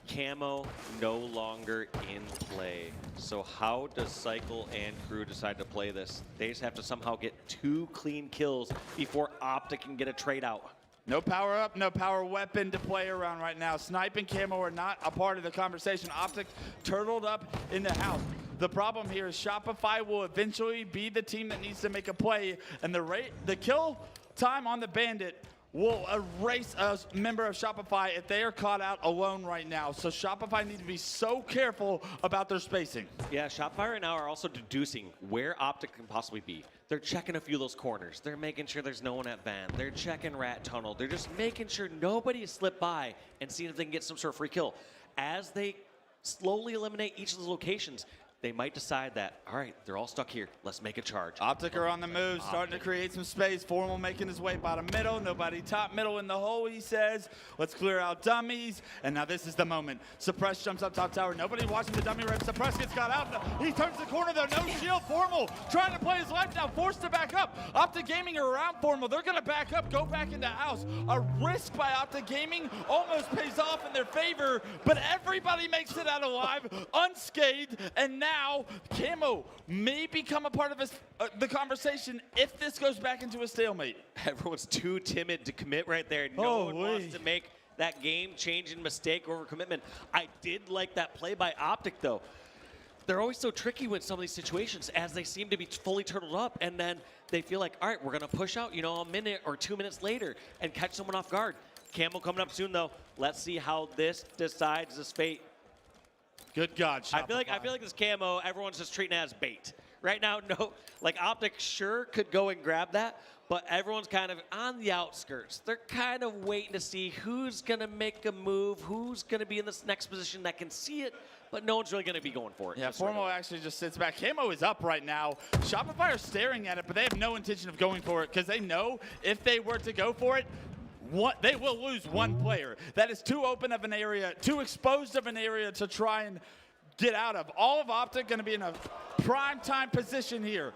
Camo no longer in play. So how does Cycle and crew decide to play this? They just have to somehow get 2 clean kills before Optic can get a trade out. No power up, no power weapon to play around right now. Snipe and camo are not a part of the conversation. Optic turtled up in the house. The problem here is Shopify will eventually be the team that needs to make a play, and the kill time on the Bandit will erase a member of Shopify if they are caught out alone right now. So Shopify need to be so careful about their spacing. Yeah, Shopify right now are also deducing where Optic can possibly be. They're checking a few of those corners. They're making sure there's no one at Van. They're checking Rat Tunnel. They're just making sure nobody has slipped by and seeing if they can get some sort of free kill. As they slowly eliminate each of those locations, they might decide that, all right, they're all stuck here. Let's make a charge. Optic are on the move, starting to create some space. Formal making his way bottom middle. Nobody top middle in the hole, he says. Let's clear out dummies. And now this is the moment. Suppress jumps up top tower. Nobody watching the dummy rep. Suppress gets got out. He turns the corner though. No shield. Formal trying to play his life now. Forced to back up. Optic Gaming are around Formal. They're going to back up, go back into house. A risk by Optic Gaming almost pays off in their favor, but everybody makes it out alive, unscathed, and now camo may become a part of the conversation if this goes back into a stalemate. Everyone's too timid to commit right there. No one wants to make that game-changing mistake over commitment. I did like that play by Optic, though. They're always so tricky with some of these situations as they seem to be fully turtled up, and then they feel like, all right, we're going to push out, a minute or 2 minutes later and catch someone off guard. Camo coming up soon, though. Let's see how this decides this fate. Good God, Shopify. I feel like this camo, everyone's just treating it as bait. right now, no, like Optic sure could go and grab that, but everyone's kind of on the outskirts. They're kind of waiting to see who's going to make a move, who's going to be in this next position that can see it, but no one's really going to be going for it. Yeah, Formo actually just sits back. Camo is up right now. Shopify are staring at it, but they have no intention of going for it because they know if they were to go for it, they will lose one player. That is too open of an area, too exposed of an area to try and get out of. All of Optic going to be in a prime time position here.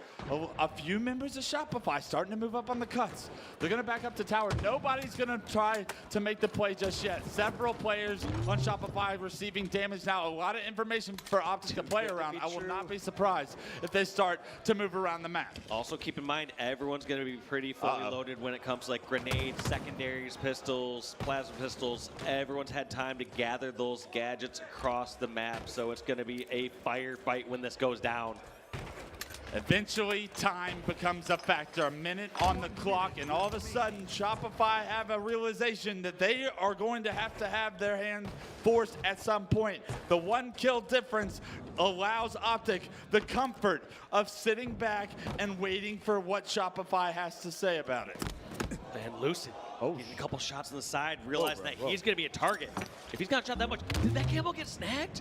A few members of Shopify starting to move up on the cuts. They're going to back up to tower. Nobody's going to try to make the play just yet. Several players on Shopify receiving damage now. A lot of information for Optic to play around. I will not be surprised if they start to move around the map. Also keep in mind, everyone's going to be pretty fully loaded when it comes to like grenades, secondaries, pistols, plasma pistols. Everyone's had time to gather those gadgets across the map, so it's going to be a firefight when this goes down. Eventually, time becomes a factor. A minute on the clock, and all of a sudden, Shopify have a realization that they are going to have their hand forced at some point. The one kill difference allows Optic the comfort of sitting back and waiting for what Shopify has to say about it. Van Lucid getting a couple shots on the side, realizing that he's going to be a target. If he's got shot that much, did that camo get snagged?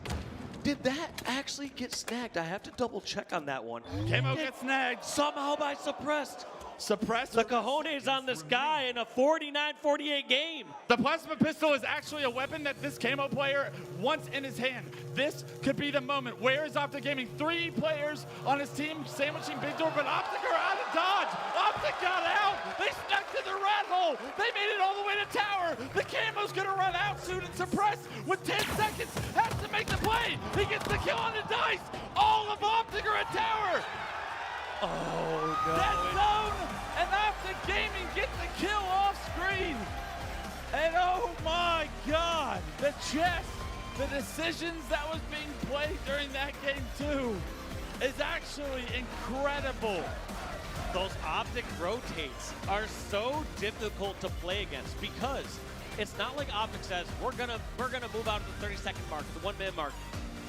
Did that actually get snagged? I have to double check on that one. Camo gets snagged. Somehow by Suppressed. Suppressed? The cojones on this guy in a 49-48 game. The plasma pistol is actually a weapon that this Camo player wants in his hand. This could be the moment. Where is Optic Gaming? 3 players on his team sandwiching big door, but Optic are out of dodge. Optic got out. They snuck to the rat hole. They made it all the way to tower. The Camo's going to run out soon, and Suppressed with 10 seconds has to make the play. He gets the kill on the dice. All of Optic are at tower. Oh, no. That zone, and Optic Gaming get the kill off screen. And oh my God, the chess, the decisions that was being played during that game too is actually incredible. Those Optic rotates are so difficult to play against because it's not like Optic says, we're gonna move out to the 30-second mark, the 1 minute mark.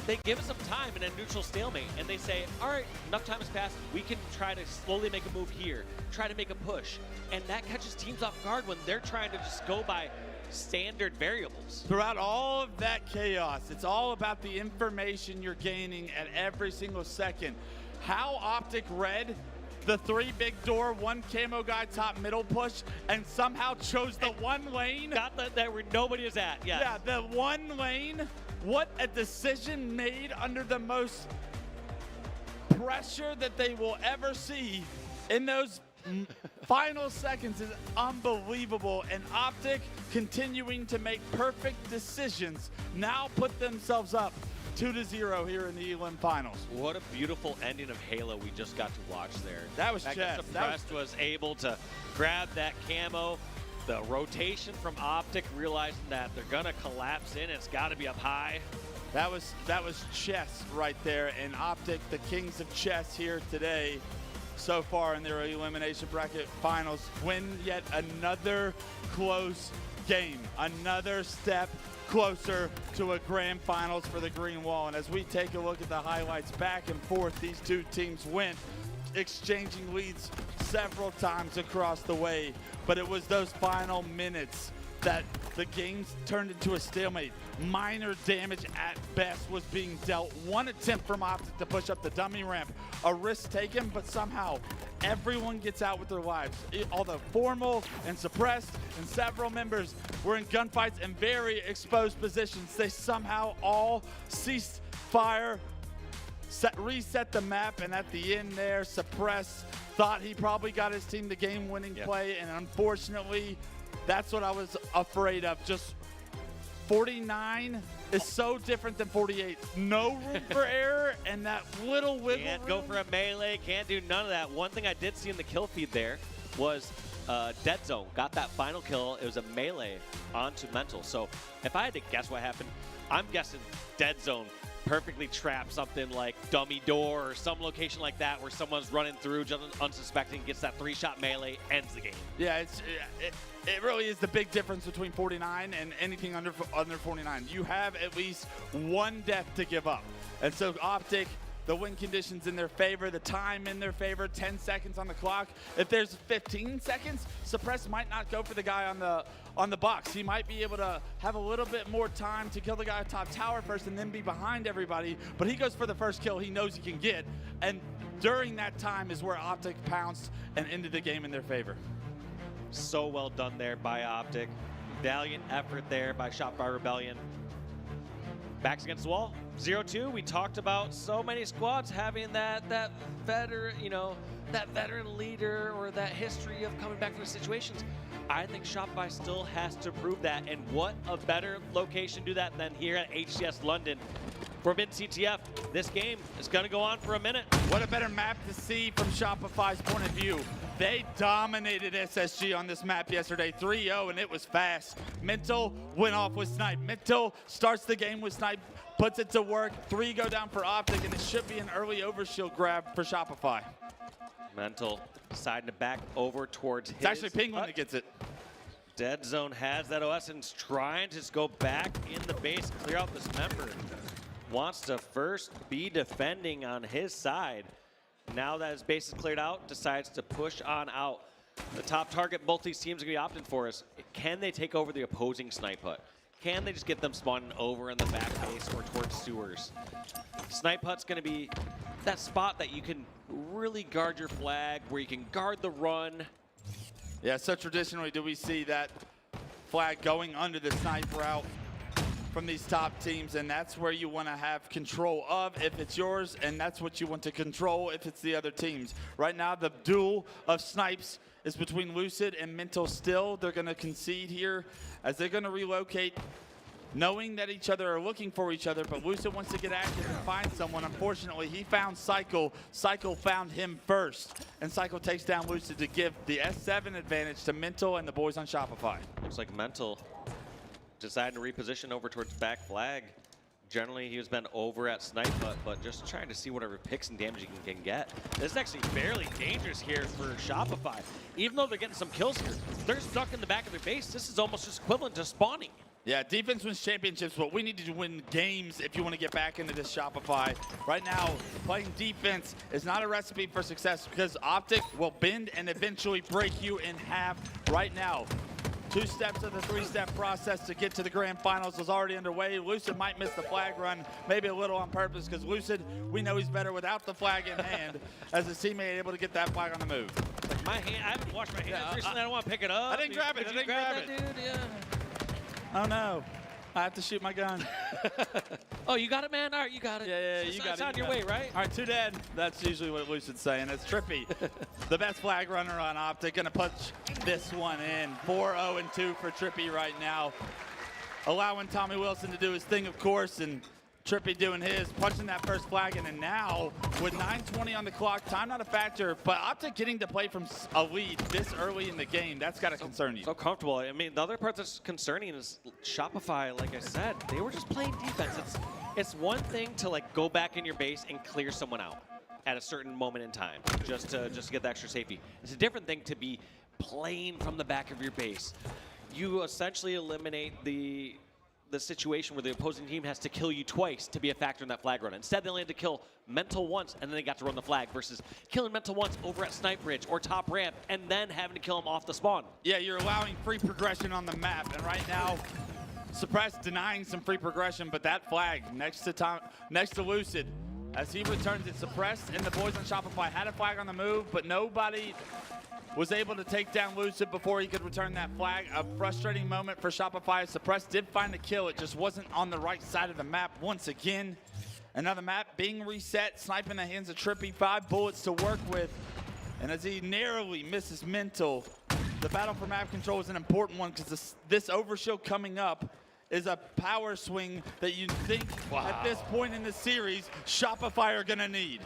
They give us some time in a neutral stalemate, and they say, all right, enough time has passed. We can try to slowly make a move here, try to make a push. And that catches teams off guard when they're trying to just go by standard variables. Throughout all of that chaos, it's all about the information you're gaining at every single second. How Optic read the 3 big door, 1 Camo guy top middle push, and somehow chose the 1 lane. Got that where nobody is at, yes. Yeah, the 1 lane. What a decision made under the most pressure that they will ever see in those final seconds is unbelievable. And Optic continuing to make perfect decisions now put themselves up 2-0 here in the Elim Finals. What a beautiful ending of Halo we just got to watch there. That was chess. Suppressed was able to grab that camo. The rotation from Optic, realizing that they're gonna collapse in, it's gotta be up high. That was chess right there, and Optic, the kings of chess here today, so far in their elimination bracket finals, win yet another close game, another step closer to a grand finals for the Green Wall. And as we take a look at the highlights back and forth, these 2 teams went, exchanging leads several times across the way, but it was those final minutes that the game turned into a stalemate. Minor damage at best was being dealt. 1 attempt from Optic to push up the dummy ramp. A risk taken, but somehow everyone gets out with their lives. Although Formal and Suppressed and several members were in gunfights in very exposed positions, they somehow all ceased fire, reset the map, and at the end there, Suppressed thought he probably got his team the game-winning play, and unfortunately, that's what I was afraid of. Just 49 is so different than 48. No room for error, and that little wiggle Can't go for a melee, can't do none of that. One thing I did see in the kill feed there was Dead Zone got that final kill. It was a melee onto Mental. So if I had to guess what happened, I'm guessing Dead Zone perfectly trapped something like dummy door or some location like that where someone's running through just unsuspecting, gets that 3-shot melee, ends the game. Yeah, it really is the big difference between 49 and anything under 49. You have at least 1 death to give up. And so Optic the win conditions in their favor, the time in their favor, 10 seconds on the clock. If there's 15 seconds, Suppress might not go for the guy on the box. He might be able to have a little bit more time to kill the guy top tower first and then be behind everybody, but he goes for the first kill he knows he can get, and during that time is where Optic pounced and ended the game in their favor. So well done there by Optic. Valiant effort there by Shopify Rebellion. Backs against the wall, 0-2. We talked about so many squads having that veteran, that veteran leader or that history of coming back from the situations. I think Shopify still has to prove that, and what a better location to do that than here at HCS London. For mid-CTF, this game is going to go on for a minute. What a better map to see from Shopify's point of view. They dominated SSG on this map yesterday, 3-0, and it was fast. Mental went off with Snipe. Mental starts the game with Snipe, puts it to work. 3 go down for Optic, and it should be an early overshield grab for Shopify. Mental deciding to back over towards his. It's actually Penguin that gets it. Dead Zone has that OS and is trying to just go back in the base, clear out this member. Wants to first be defending on his side. Now that his base is cleared out, decides to push on out. The top target both these teams are going to be opting for is, can they take over the opposing snipe hut? Can they just get them spawning over in the back base or towards sewers? Snipe hut's going to be that spot that you can really guard your flag, where you can guard the run. Yeah, so traditionally do we see that flag going under the snipe route from these top teams, and that's where you want to have control of if it's yours, and that's what you want to control if it's the other teams. Right now, the duel of snipes is between Lucid and Mental still. They're going to concede here as they're going to relocate, knowing that each other are looking for each other, but Lucid wants to get active and find someone. Unfortunately, he found Cycle. Cycle found him first, and Cycle takes down Lucid to give the S7 advantage to Mental and the boys on Shopify. Looks like Mental deciding to reposition over towards back flag. Generally, he has been over at Snipe, but just trying to see whatever picks and damage he can get. This is actually fairly dangerous here for Shopify. Even though they're getting some kills here, they're stuck in the back of their base. This is almost just equivalent to spawning. Yeah, defense wins championships, but we need to win games if you want to get back into this Shopify. Right now, playing defense is not a recipe for success because Optic will bend and eventually break you in half right now. 2 steps of the 3-step process to get to the grand finals is already underway. Lucid might miss the flag run, maybe a little on purpose, because Lucid, we know he's better without the flag in hand, as his teammate able to get that flag on the move. Like my hand, I haven't washed my hands recently. I don't want to pick it up. I didn't grab it. I didn't grab it. Dude, yeah. Oh no. I have to shoot my gun. Oh, you got it, man? All right, you got it. Yeah, you got it. It's on your way, right? All right, 2 dead. That's usually what Lucid's saying. It's Trippy, the best flag runner on Optic, gonna punch this one in. 4-0-2 for Trippy right now. Allowing Tommy Wilson to do his thing, of course, and Trippy doing his, punching that first flag in, and now with 9:20 on the clock, time not a factor, but Optic getting to play from a lead this early in the game, that's got to concern you. So comfortable. I mean, the other part that's concerning is Shopify, like I said, they were just playing defense. It's one thing to like go back in your base and clear someone out at a certain moment in time, just to get the extra safety. It's a different thing to be playing from the back of your base. You essentially eliminate the situation where the opposing team has to kill you twice to be a factor in that flag run. Instead, they only had to kill Mental once, and then they got to run the flag, versus killing Mental once over at Snipe Bridge or top ramp, and then having to kill him off the spawn. Yeah, you're allowing free progression on the map, and right now, Suppress denying some free progression, but that flag next to Lucid, as he returns it, Suppress and the boys on Shopify had a flag on the move, but nobody was able to take down Lucid before he could return that flag. A frustrating moment for Shopify. Suppress did find the kill. It just wasn't on the right side of the map once again. Another map being reset. Snipe in the hands of Trippy. 5 bullets to work with. And as he narrowly misses Mental, the battle for map control is an important one because this overshield coming up is a power swing that you think at this point in the series, Shopify are going to need.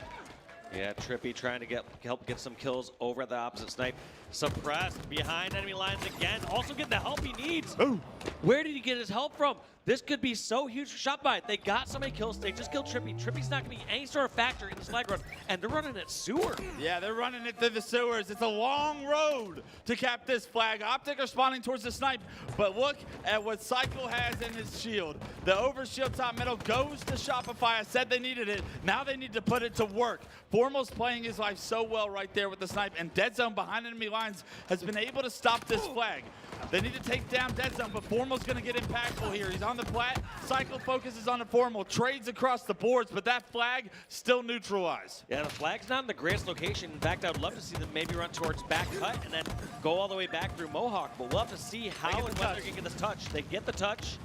Yeah, Trippy trying to help get some kills over at the opposite Snipe. Suppressed behind enemy lines again. Also getting the help he needs. Ooh. Where did he get his help from? This could be so huge for Shopify. They got so many kills. They just killed Trippy. Trippy's not going to be any sort of factor in this flag run. And they're running it sewer. Yeah, they're running it through the sewers. It's a long road to cap this flag. Optic are spawning towards the snipe. But look at what Cycle has in his shield. The overshield top middle goes to Shopify. I said they needed it. Now they need to put it to work. Formal's playing his life so well right there with the snipe. And Dead Zone behind enemy lines has been able to stop this flag. They need to take down Dead Zone, but Formal's going to get impactful here. He's on the plat. Cycle focuses on the Formal. Trades across the boards, but that flag still neutralized. Yeah, the flag's not in the greatest location. In fact, I would love to see them maybe run towards back cut and then go all the way back through Mohawk. But we'll have to see how and when they're going to get this touch. They get the touch.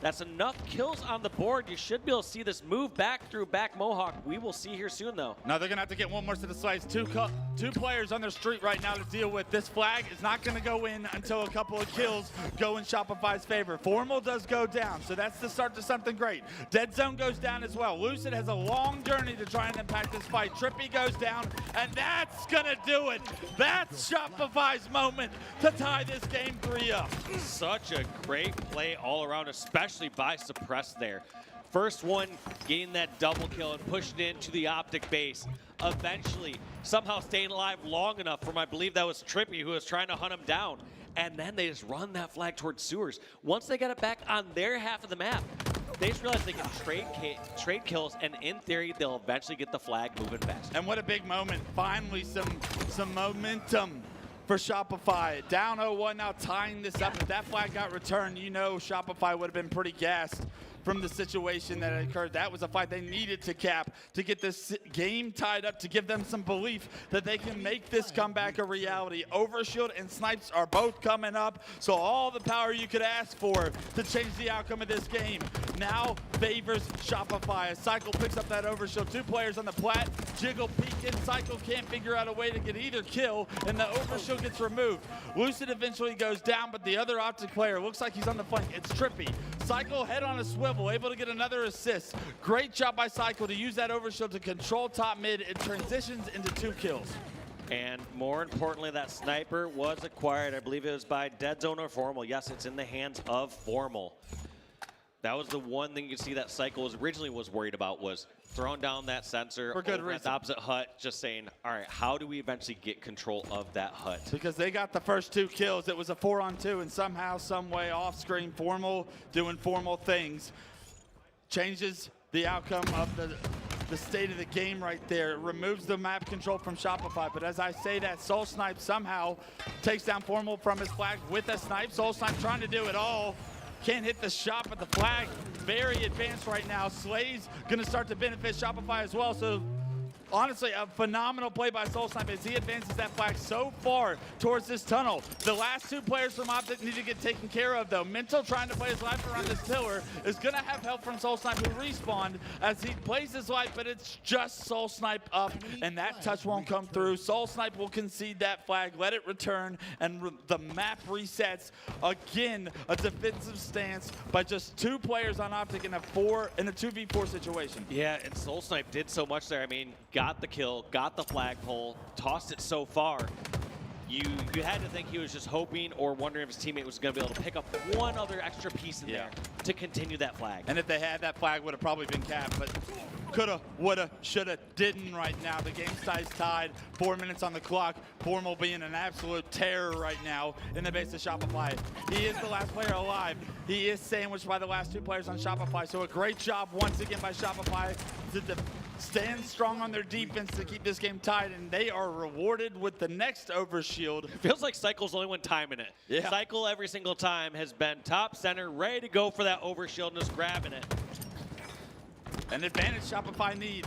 That's enough kills on the board. You should be able to see this move back through back Mohawk. We will see here soon, though. Now they're going to have to get one more set of slides. Two players on their street right now to deal with. This flag is not going to go in until a couple of kills go in Shopify's favor. Formal does go down, so that's the start to something great. Dead Zone goes down as well. Lucid has a long journey to try and impact this fight. Trippy goes down, and that's going to do it. That's Shopify's moment to tie this game 3 up. Such a great play all around, especially by Suppress there. First one getting that double kill and pushing it into the Optic base. Eventually, somehow staying alive long enough from, I believe that was Trippy, who was trying to hunt him down. And then they just run that flag towards sewers. Once they got it back on their half of the map, they just realized they can trade kills, and in theory, they'll eventually get the flag moving fast. And what a big moment. Finally, some momentum for Shopify. Down 0-1 now, tying this up. If that flag got returned, you know Shopify would have been pretty gassed from the situation that occurred. That was a fight they needed to cap to get this game tied up, to give them some belief that they can make this comeback a reality. Overshield and Snipes are both coming up, so all the power you could ask for to change the outcome of this game now favors Shopify. As Cycle picks up that Overshield, 2 players on the plat, Jiggle peeking. Cycle can't figure out a way to get either kill, and the Overshield gets removed. Lucid eventually goes down, but the other Optic player looks like he's on the flank. It's Trippy. Cycle head on a swivel, able to get another assist. Great job by Cycle to use that Overshield to control top mid. It transitions into 2 kills. And more importantly, that sniper was acquired. I believe it was by Dead Zone or Formal. Yes, it's in the hands of Formal. That was the one thing you see that Cycle originally was worried about, was throwing down that sensor for good over at the opposite hut, just saying, all right, how do we eventually get control of that hut? Because they got the first 2 kills. It was a 4-on-2, and somehow, some way, off screen, Formal doing Formal things changes the outcome of the state of the game right there. It removes the map control from Shopify. But as I say that, Soul Snipe somehow takes down Formal from his flag with a snipe. Soul Snipe trying to do it all. Can't hit the shot, but the flag very advanced right now. Slay's gonna start to benefit Shopify as well. So honestly, a phenomenal play by Soul Snipe as he advances that flag so far towards this tunnel. The last 2 players from Optic need to get taken care of, though. Mental, trying to play his life around this pillar, is going to have help from Soul Snipe, who respawned as he plays his life, but it's just Soul Snipe up, and that touch won't come through. Soul Snipe will concede that flag, let it return, and the map resets. Again, a defensive stance by just 2 players on Optic in a 2v4 situation. Yeah, and Soul Snipe did so much there. I mean, got the kill, got the flagpole, tossed it so far. You had to think he was just hoping or wondering if his teammate was going to be able to pick up one other extra piece in there to continue that flag. And if they had, that flag would have probably been capped, but coulda, woulda, shoulda, didn't right now. The game size tied, 4 minutes on the clock. Formal being an absolute terror right now in the base of Shopify. He is the last player alive. He is sandwiched by the last 2 players on Shopify. So a great job once again by Shopify to stand strong on their defense to keep this game tied, and they are rewarded with the next Overshield. It feels like Cycle's the only one timing it. Yeah. Cycle every single time has been top center, ready to go for that Overshield and just grabbing it. An advantage Shopify need.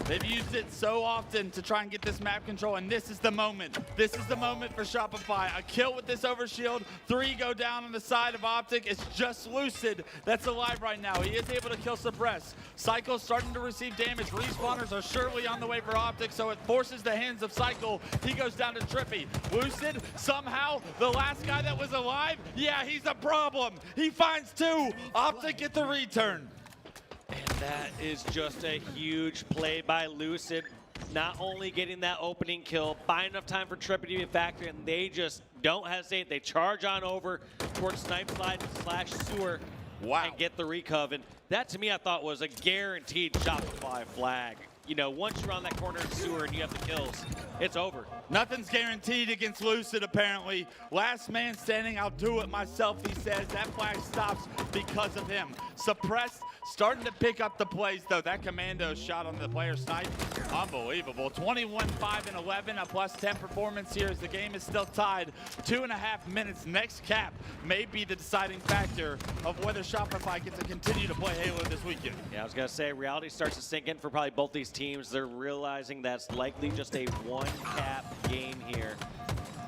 They've used it so often to try and get this map control, and this is the moment. This is the moment for Shopify. A kill with this Overshield. 3 go down on the side of Optic. It's just Lucid that's alive right now. He is able to kill Suppress. Cycle starting to receive damage. Respawners are surely on the way for Optic, so it forces the hands of Cycle. He goes down to Trippy. Lucid, somehow, the last guy that was alive, yeah, he's a problem. He finds 2. Optic get the return. And that is just a huge play by Lucid. not only getting that opening kill, buying enough time for Trippy to be a factor, and they just don't hesitate. They charge on over towards Snipe Slide / Sewer and get the recuv. And that, to me, I thought was a guaranteed Shopify flag. You know, once you're on that corner of Sewer and you have the kills, it's over. Nothing's guaranteed against Lucid, apparently. Last man standing, I'll do it myself, he says. That flag stops because of him. Suppressed, starting to pick up the plays, though. That commando shot on the player Snipe, unbelievable. 21, 5, and 11, a +10 performance here as the game is still tied. 2.5 minutes. Next cap may be the deciding factor of whether Shopify gets to continue to play Halo this weekend. Yeah, I was going to say, reality starts to sink in for probably both these teams. They're realizing that's likely just a one-cap game here.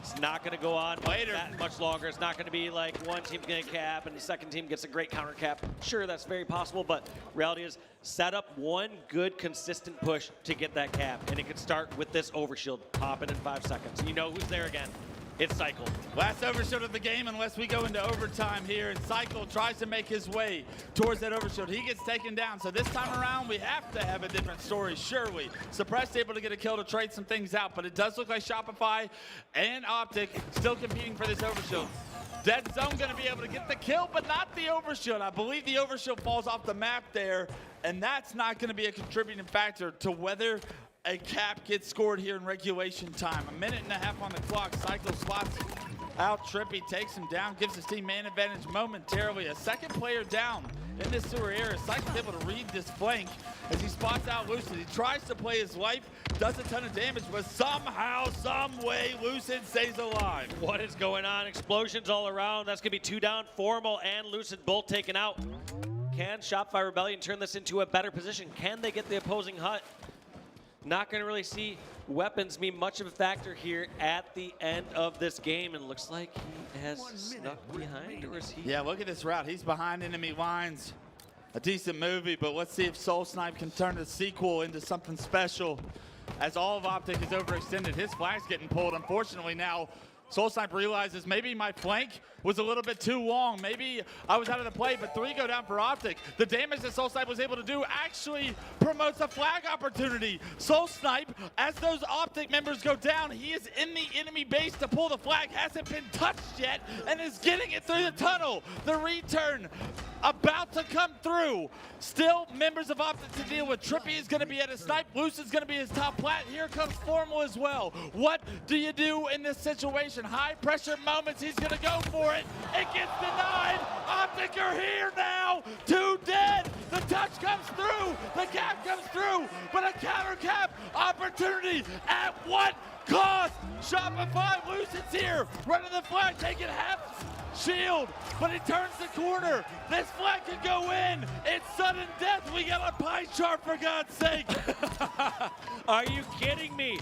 It's not going to go on that much longer. It's not going to be like one team's going to cap and the second team gets a great counter cap. Sure, that's very possible, but reality is set up one good, consistent push to get that cap, and it could start with this overshield popping in 5 seconds. You know who's there again. It's Cycle. Last overshield of the game unless we go into overtime here, and Cycle tries to make his way towards that overshield. He gets taken down, so this time around we have to have a different story, surely. Suppressed able to get a kill to trade some things out, but it does look like Shopify and Optic still competing for this overshield. Dead Zone gonna be able to get the kill, but not the overshield. I believe the overshield falls off the map there, and that's not gonna be a contributing factor to whether a cap gets scored here in regulation time. 1.5 minutes on the clock. Cycle slots out. Trippy takes him down, gives his team man advantage momentarily. A second player down in this Sewer area. Cycle's able to read this flank as he spots out Lucid. He tries to play his life, does a ton of damage, but somehow, some way, Lucid stays alive. What is going on? Explosions all around. That's going to be 2 down. Formal and Lucid both taken out. Can Shopify Rebellion turn this into a better position? Can they get the opposing hut? Not going to really see weapons be much of a factor here at the end of this game. And looks like he has snuck behind, or is he? Yeah, look at this route. He's behind enemy lines. A decent movie, but let's see if Soul Snipe can turn the sequel into something special. As all of Optic is overextended, his flag's getting pulled. Unfortunately now, Soul Snipe realizes maybe my flank was a little bit too long. Maybe I was out of the play, but 3 go down for Optic. The damage that Soul Snipe was able to do actually promotes a flag opportunity. Soul Snipe, as those Optic members go down, he is in the enemy base to pull the flag. Hasn't been touched yet and is getting it through the tunnel. The return about to come through. Still members of Optic to deal with. Trippy is going to be at a Snipe. Lucid's going to be his top plat. Here comes Formal as well. What do you do in this situation? High pressure moments. He's going to go for it. It gets denied. Optic are here now. 2 dead. The touch comes through. The cap comes through. But a counter cap opportunity at what cost? Shopify Lucid's here. Running the flag. Taking half shield, but he turns the corner. This flag could go in. It's sudden death. We got a pie chart, for God's sake. Are you kidding me?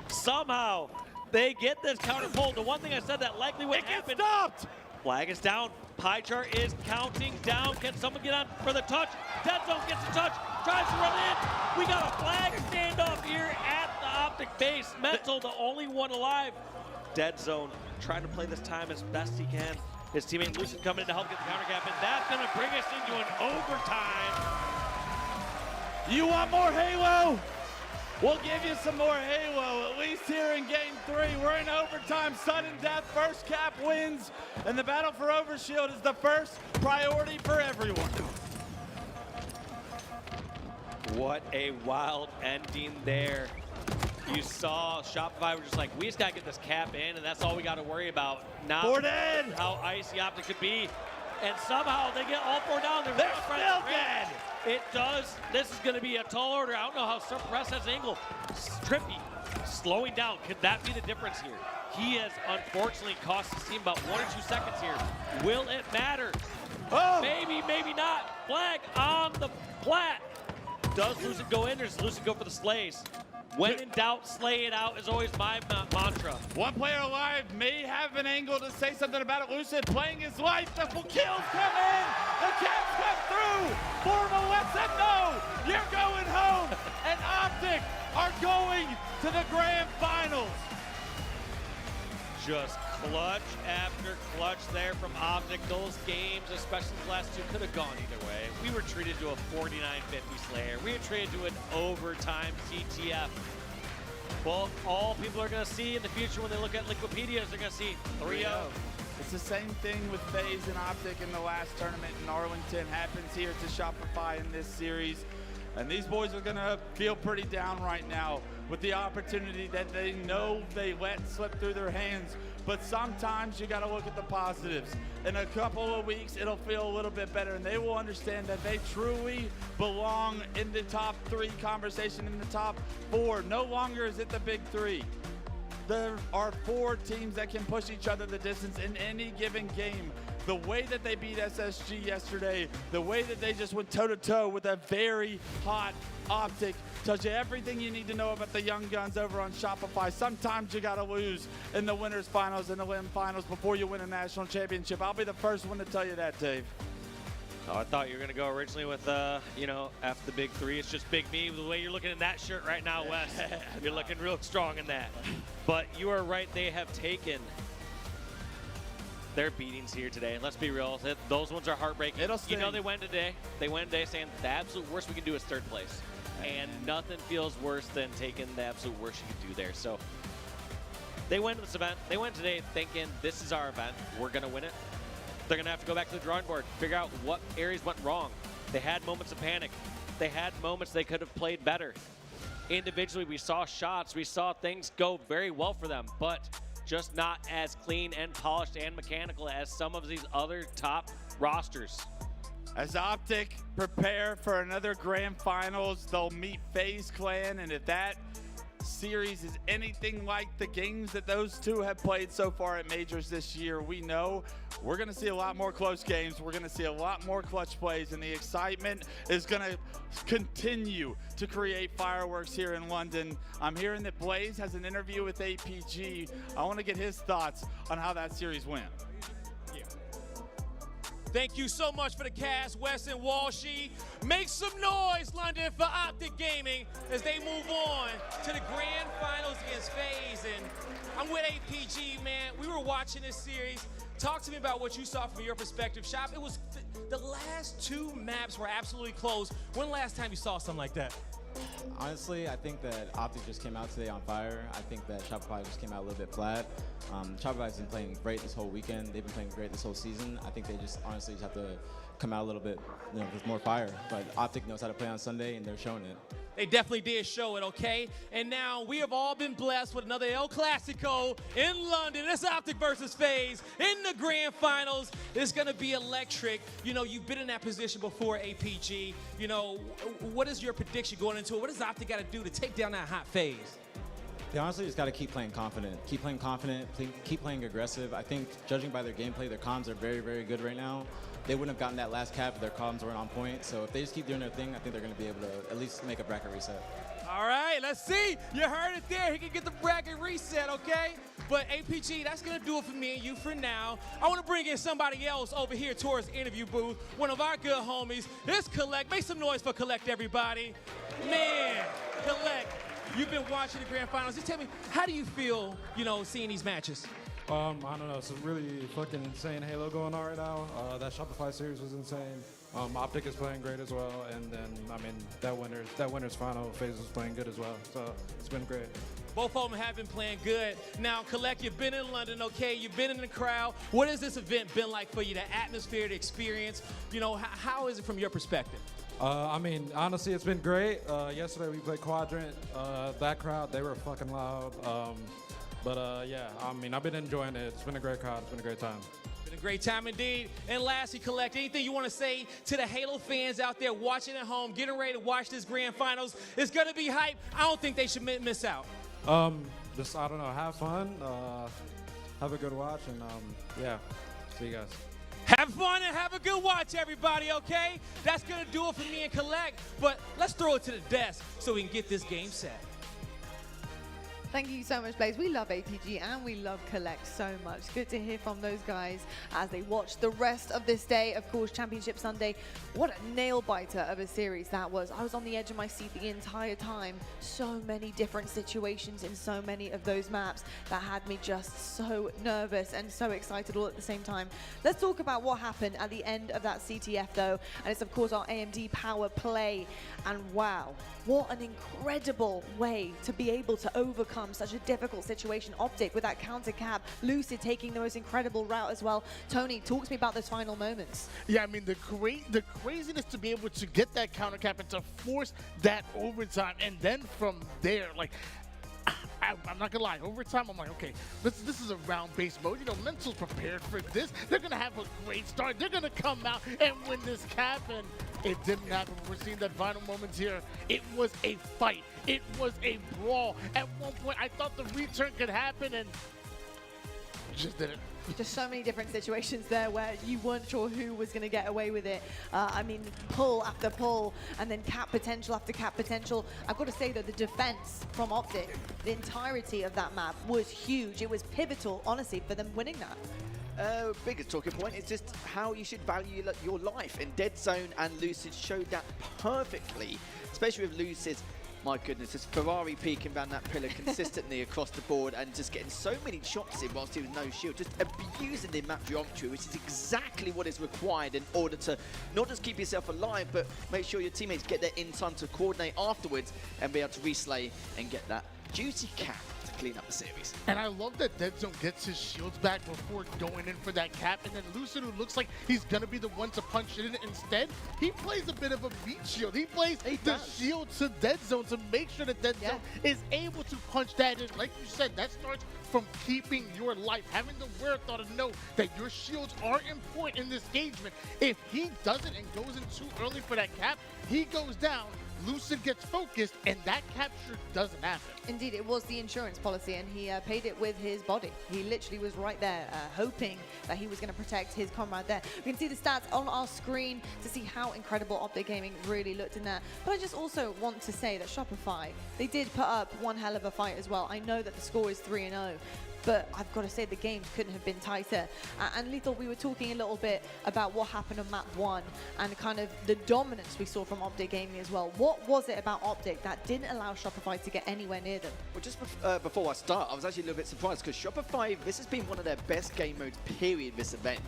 Somehow they get this counter pulled. The one thing I said that likely would happen. Stopped. Flag is down. Pie chart is counting down. Can someone get on for the touch? Dead Zone gets the touch. Tries to run in. We got a flag standoff here at the Optic base. Mental, the only one alive. Dead Zone trying to play this time as best he can. His teammate Lucid coming in to help get the counter cap, and that's going to bring us into an overtime. You want more Halo? We'll give you some more Halo, at least here in Game 3. We're in overtime, sudden death, first cap wins, and the battle for Overshield is the first priority for everyone. What a wild ending there. You saw Shopify were just like, we just got to get this cap in, and that's all we got to worry about. Now, 4 dead. How icy Optic could be. And somehow they get all 4 down. They're still dead. It does. This is going to be a tall order. I don't know how Suppress has angle. Trippy slowing down. Could that be the difference here? He has unfortunately cost his team about 1 or 2 seconds here. Will it matter? Oh. Maybe, maybe not. Flag on the plat. Does Lucid go in, or does Lucid go for the slays? When in doubt, slay it out is always my mantra. One player alive may have an angle to say something about it. Lucid playing his life. The kills come in. The caps come through. Formal lets them know you're going home. And Optic are going to the grand finals. Just clutch after clutch there from Optic. Those games, especially the last 2, could have gone either way. We were treated to a 49-50 Slayer. We were treated to an overtime CTF. Well, all people are going to see in the future when they look at Liquipedia is they're going to see 3-0. It's the same thing with FaZe and Optic in the last tournament in Arlington. Happens here to Shopify in this series. And these boys are going to feel pretty down right now with the opportunity that they know they let slip through their hands. But sometimes you got to look at the positives. In a couple of weeks, it'll feel a little bit better, and they will understand that they truly belong in the top 3 conversation, in the top 4. No longer is it the big 3. There are 4 teams that can push each other the distance in any given game. The way that they beat SSG yesterday, the way that they just went toe-to-toe with a very hot Optic, tells you everything you need to know about the young guns over on Shopify. Sometimes you got to lose in the winners finals and the limb finals before you win a national championship. I'll be the first one to tell you that, Dave. Oh, I thought you were going to go originally with, you know, after the big 3, it's just Big Me. The way you're looking in that shirt right now, Wes, you're looking real strong in that. But you are right, they have taken their beatings here today. And let's be real, those ones are heartbreaking. You know, they went today saying the absolute worst we can do is 3rd place. And nothing feels worse than taking the absolute worst you can do there. So they went to this event. They went today thinking this is our event. We're going to win it. They're going to have to go back to the drawing board, figure out what areas went wrong. They had moments of panic. They had moments they could have played better. Individually, we saw shots. We saw things go very well for them, but just not as clean and polished and mechanical as some of these other top rosters. As Optic prepare for another grand finals, they'll meet FaZe Clan, and if that series is anything like the games that those two have played so far at majors this year, we know we're going to see a lot more close games. We're going to see a lot more clutch plays, and the excitement is going to continue to create fireworks here in London. I'm hearing that Blaze has an interview with APG. I want to get his thoughts on how that series went. Thank you so much for the cast, Wes and Walshy. Make some noise, London, for Optic Gaming as they move on to the grand finals against FaZe. And I'm with APG, man. We were watching this series. Talk to me about what you saw from your perspective, Shop. It was the last 2 maps were absolutely close. When last time you saw something like that? Honestly, I think that Optic just came out today on fire. I think that Shopify just came out a little bit flat. Shopify's been playing great this whole weekend. They've been playing great this whole season. I think they just honestly just have to come out a little bit, you know, with more fire. But Optic knows how to play on Sunday, and they're showing it. They definitely did show it, okay? And now we have all been blessed with another El Clasico in London. It's Optic versus FaZe in the grand finals. It's gonna be electric. You know, you've been in that position before, APG. You know, what is your prediction going into it? What does Optic gotta do to take down that hot FaZe? They honestly just got to keep playing confident. Keep playing confident, keep playing aggressive. I think judging by their gameplay, their comms are very, very good right now. They wouldn't have gotten that last cap if their comms weren't on point. So if they just keep doing their thing, I think they're going to be able to at least make a bracket reset. All right, let's see. You heard it there. He can get the bracket reset, okay? But APG, that's going to do it for me and you for now. I want to bring in somebody else over here towards the interview booth. One of our good homies. It's Collect. Make some noise for Collect, everybody. Man, Collect. You've been watching the grand finals. Just tell me, how do you feel, you know, seeing these matches? I don't know. It's a really fucking insane Halo going on right now. That Shopify series was insane. Optic is playing great as well, and then I mean that winners final, FaZe was playing good as well. So it's been great. Both of them have been playing good. Now, Collect, you've been in London, okay? You've been in the crowd. What has this event been like for you? The atmosphere, the experience. You know, how is it from your perspective? I mean, honestly, it's been great. Yesterday we played Quadrant. That crowd, they were fucking loud. Yeah, I mean, I've been enjoying it. It's been a great crowd. It's been a great time. Been a great time indeed. And lastly, Collect, anything you want to say to the Halo fans out there watching at home, getting ready to watch this grand finals? It's going to be hype. I don't think they should miss out. Just, I don't know, have fun, have a good watch, and yeah, see you guys. Have fun and have a good watch, everybody, okay? That's going to do it for me and Collect, but let's throw it to the desk so we can get this game set. Thank you so much, Blaze. We love APG and we love Collect so much. Good to hear from those guys as they watch the rest of this day. Of course, Championship Sunday. What a nail-biter of a series that was. I was on the edge of my seat the entire time. So many different situations in so many of those maps that had me just so nervous and so excited all at the same time. Let's talk about what happened at the end of that CTF, though. And it's, of course, our AMD power play. And wow, what an incredible way to be able to overcome such a difficult situation. Optic with that counter cap, Lucid taking the most incredible route as well. Tony, talk to me about those final moments. Yeah, I mean, the craziness to be able to get that counter cap and to force that overtime, and then from there, like, I'm not gonna lie, overtime, I'm like, okay, this is a round-based mode. You know, Mental's prepared for this. They're gonna have a great start. They're gonna come out and win this cap, and it didn't happen. We're seeing that final moments here. It was a fight. It was a brawl. At one point, I thought the return could happen, and it just didn't. Just so many different situations there where you weren't sure who was going to get away with it. I mean, pull after pull, and then cap potential after cap potential. I've got to say, though, the defense from Optic, the entirety of that map was huge. It was pivotal, honestly, for them winning that. Biggest talking point is just how you should value your life. And Dead Zone and Lucid showed that perfectly, especially with Lucid's. My goodness, it's Ferrari peeking around that pillar consistently across the board and just getting so many shots in whilst he was no shield, just abusing the map geometry, which is exactly what is required in order to not just keep yourself alive, but make sure your teammates get there in time to coordinate afterwards and be able to reslay and get that juicy cap to clean up the series. And I love that Dead Zone gets his shields back before going in for that cap, and then Lucid, who looks like he's gonna be the one to punch it in instead, he plays a bit of a beat shield. He plays the shield to Dead Zone to make sure that Dead Zone is able to punch that in. Like you said, that starts from keeping your life, having the wherewithal to know that your shields are important in this engagement. If he doesn't and goes in too early for that cap, he goes down. Lucid gets focused, and that capture doesn't happen. Indeed, it was the insurance policy, and he paid it with his body. He literally was right there, hoping that he was going to protect his comrade there. We can see the stats on our screen to see how incredible Optic Gaming really looked in there. But I just also want to say that Shopify, they did put up one hell of a fight as well. I know that the score is 3-0. But I've got to say the games couldn't have been tighter. And Lethal, we were talking a little bit about what happened on map 1 and kind of the dominance we saw from Optic Gaming as well. What was it about Optic that didn't allow Shopify to get anywhere near them? Well, just before I start, I was actually a little bit surprised because Shopify, this has been one of their best game modes, period, this event.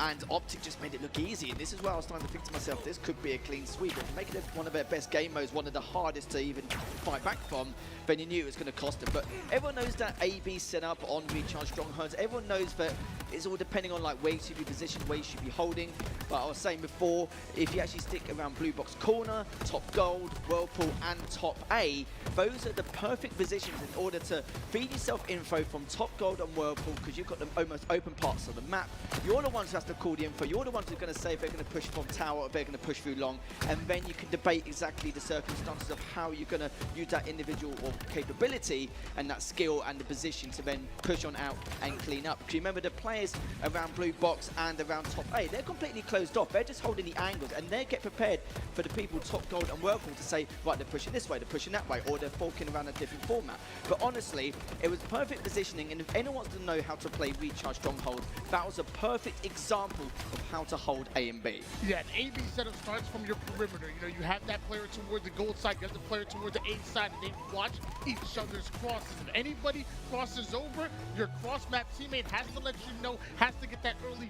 And Optic just made it look easy. And this is where I was starting to think to myself, this could be a clean sweep. But making it one of their best game modes, one of the hardest to even fight back from, then you knew it was going to cost them. But everyone knows that AB setup on Recharge Strongholds. Everyone knows that it's all depending on like where you should be positioned, where you should be holding. But I was saying before, if you actually stick around Blue Box Corner, Top Gold, Whirlpool, and Top A, those are the perfect positions in order to feed yourself info from Top Gold and Whirlpool, because you've got the almost open parts of the map. You're the ones who has to call the info. You're the ones who are going to say if they're going to push from tower, or if they're going to push through long, and then you can debate exactly the circumstances of how you're going to use that individual or capability and that skill and the position to then push on out and clean up. Because remember, the players around Blue Box and around Top A, they're completely closed off. They're just holding the angles, and they get prepared for the people Top Gold and Whirlpool to say, right, they're pushing this way, they're pushing that way, or they're forking around a different format. But honestly, it was perfect positioning, and if anyone wants to know how to play Recharge Strongholds, that was a perfect example of how to hold A and B. Yeah, an AB setup starts from your perimeter. You know, you have that player toward the gold side, you have the player toward the A side, and they watch each other's crosses. If anybody crosses over, your cross-map teammate has to let you know, has to get that early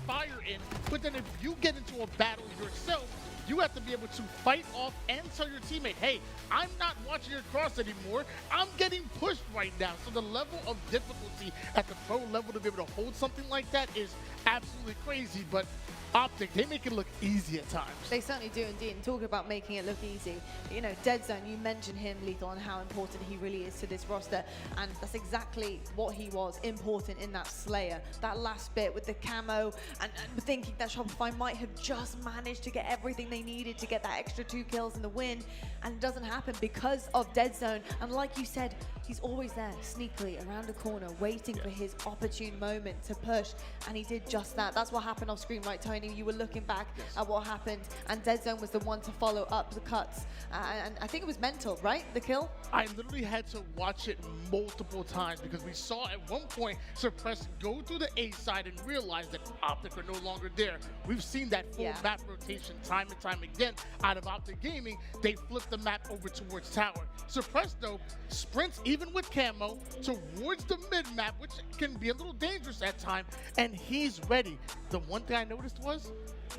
fire in. But then if you get into a battle yourself, you have to be able to fight off and tell your teammate, hey, I'm not watching your cross anymore. I'm getting pushed right now. So the level of difficulty at the pro level to be able to hold something like that is absolutely crazy. But Optic, they make it look easy at times. They certainly do indeed. And talk about making it look easy. You know, Dead Zone, you mentioned him, Lethal, and how important he really is to this roster. And that's exactly what he was, important in that Slayer. That last bit with the camo and thinking that Shopify might have just managed to get everything they needed to get that extra 2 kills in the win. And it doesn't happen because of Dead Zone. And like you said, he's always there, sneakily, around the corner, waiting for his opportune moment to push. And he did just that. That's what happened off screen, right, Tony? Kenny, you were looking back at what happened, and Dead Zone was the one to follow up the cuts. And I think it was mental, right? The kill? I literally had to watch it multiple times because we saw at one point Suppress go through the A side and realize that Optic are no longer there. We've seen that full map rotation time and time again out of Optic Gaming. They flipped the map over towards Tower. Suppress, though, sprints even with camo towards the mid-map, which can be a little dangerous at times, and he's ready. The one thing I noticed was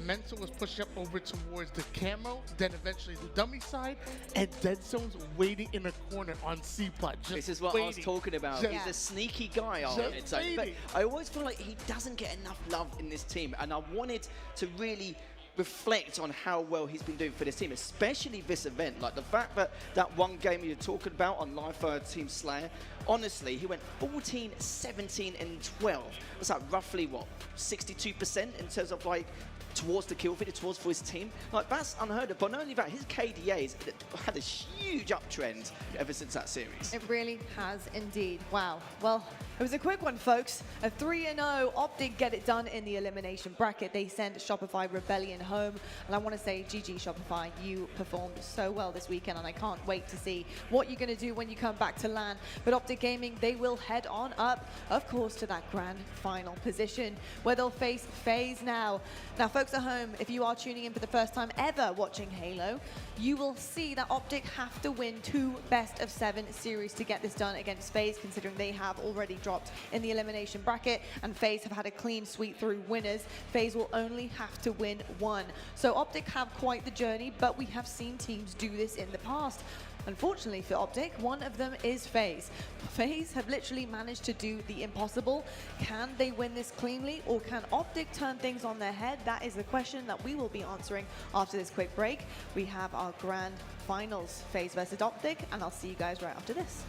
Mental was pushing up over towards the camo, then eventually the dummy side, and Dead Zone's waiting in a corner on C-plot. This is what I was talking about. He's a sneaky guy on Dead Zone, but I always feel like he doesn't get enough love in this team, and I wanted to really reflect on how well he's been doing for this team, especially this event. Like the fact that that one game you're talking about on Live Fire Team Slayer, honestly, he went 14, 17, and 12. That's like roughly, what, 62% in terms of like towards the kill feed, towards for his team. Like, that's unheard of. But not only that, his KDA's had a huge uptrend ever since that series. It really has indeed. Wow. Well, it was a quick one, folks. A 3-0. Optic get it done in the elimination bracket. They sent Shopify Rebellion home. And I want to say, GG Shopify, you performed so well this weekend, and I can't wait to see what you're going to do when you come back to LAN. But Optic Gaming, they will head on up, of course, to that grand final position, where they'll face FaZe now. Now, folks at home, if you are tuning in for the first time ever watching Halo, you will see that Optic have to win 2 best-of-7 series to get this done against FaZe, considering they have already dropped in the elimination bracket, and FaZe have had a clean sweep through winners. FaZe will only have to win 1. So Optic have quite the journey, but we have seen teams do this in the past. Unfortunately for Optic, one of them is FaZe. FaZe have literally managed to do the impossible. Can they win this cleanly, or can Optic turn things on their head? That is the question that we will be answering after this quick break. We have our grand finals, FaZe versus Optic, and I'll see you guys right after this.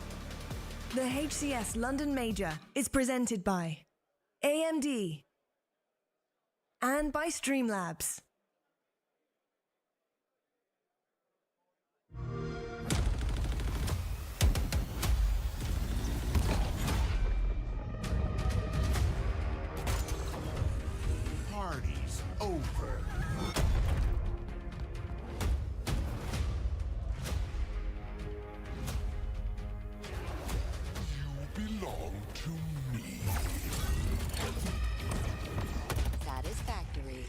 The HCS London Major is presented by AMD and by Streamlabs. Party's over. You belong to me. Satisfactory.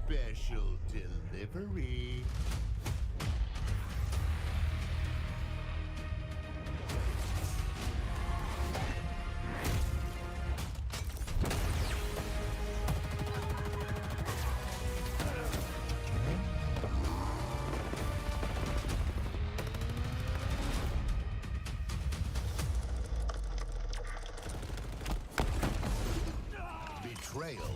Special delivery. Betrayal.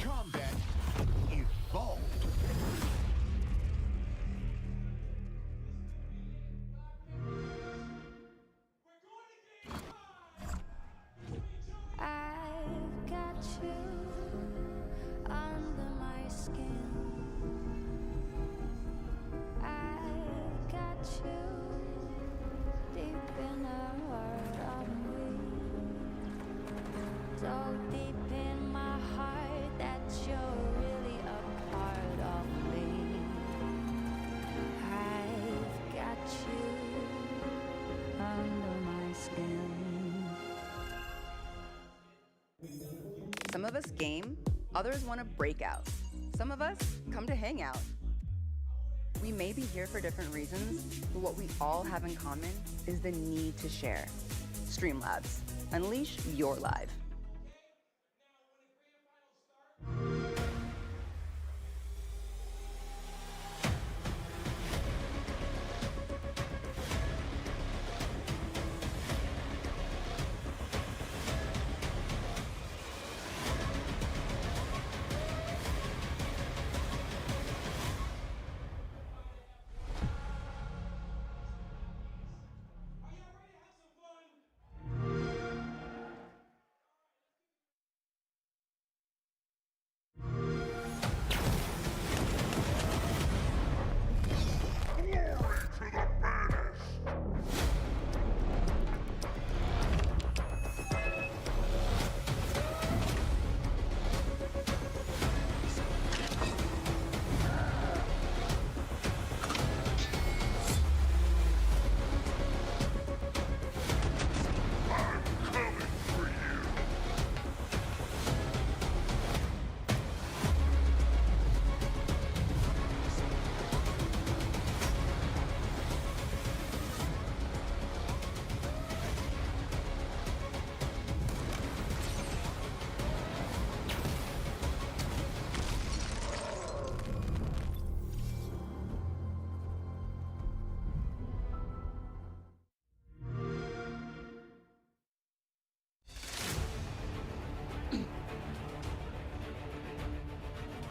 Combat evolved. I've got you under my skin. I've got you deep in the heart of me. So deep in my heart that you're really a part of me. I've got you under my skin. Some of us game, others want to break out. Some of us come to hang out. We may be here for different reasons, but what we all have in common is the need to share. Streamlabs. Unleash your live.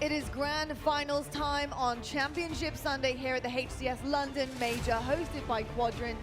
It is grand finals time on Championship Sunday here at the HCS London Major, hosted by Quadrant.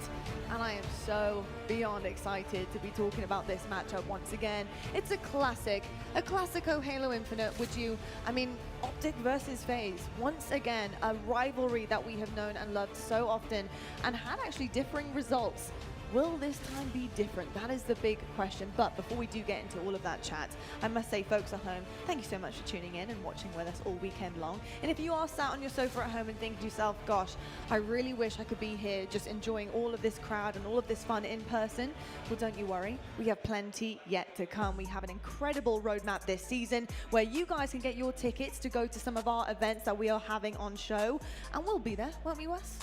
And I am so beyond excited to be talking about this matchup once again. It's a classico Halo Infinite, would you? I mean, Optic versus FaZe. Once again, a rivalry that we have known and loved so often and had actually differing results. Will this time be different? That is the big question. But before we do get into all of that chat, I must say, folks at home, thank you so much for tuning in and watching with us all weekend long. And if you are sat on your sofa at home and thinking to yourself, gosh, I really wish I could be here just enjoying all of this crowd and all of this fun in person, well, don't you worry. We have plenty yet to come. We have an incredible roadmap this season where you guys can get your tickets to go to some of our events that we are having on show. And we'll be there, won't we, Wes?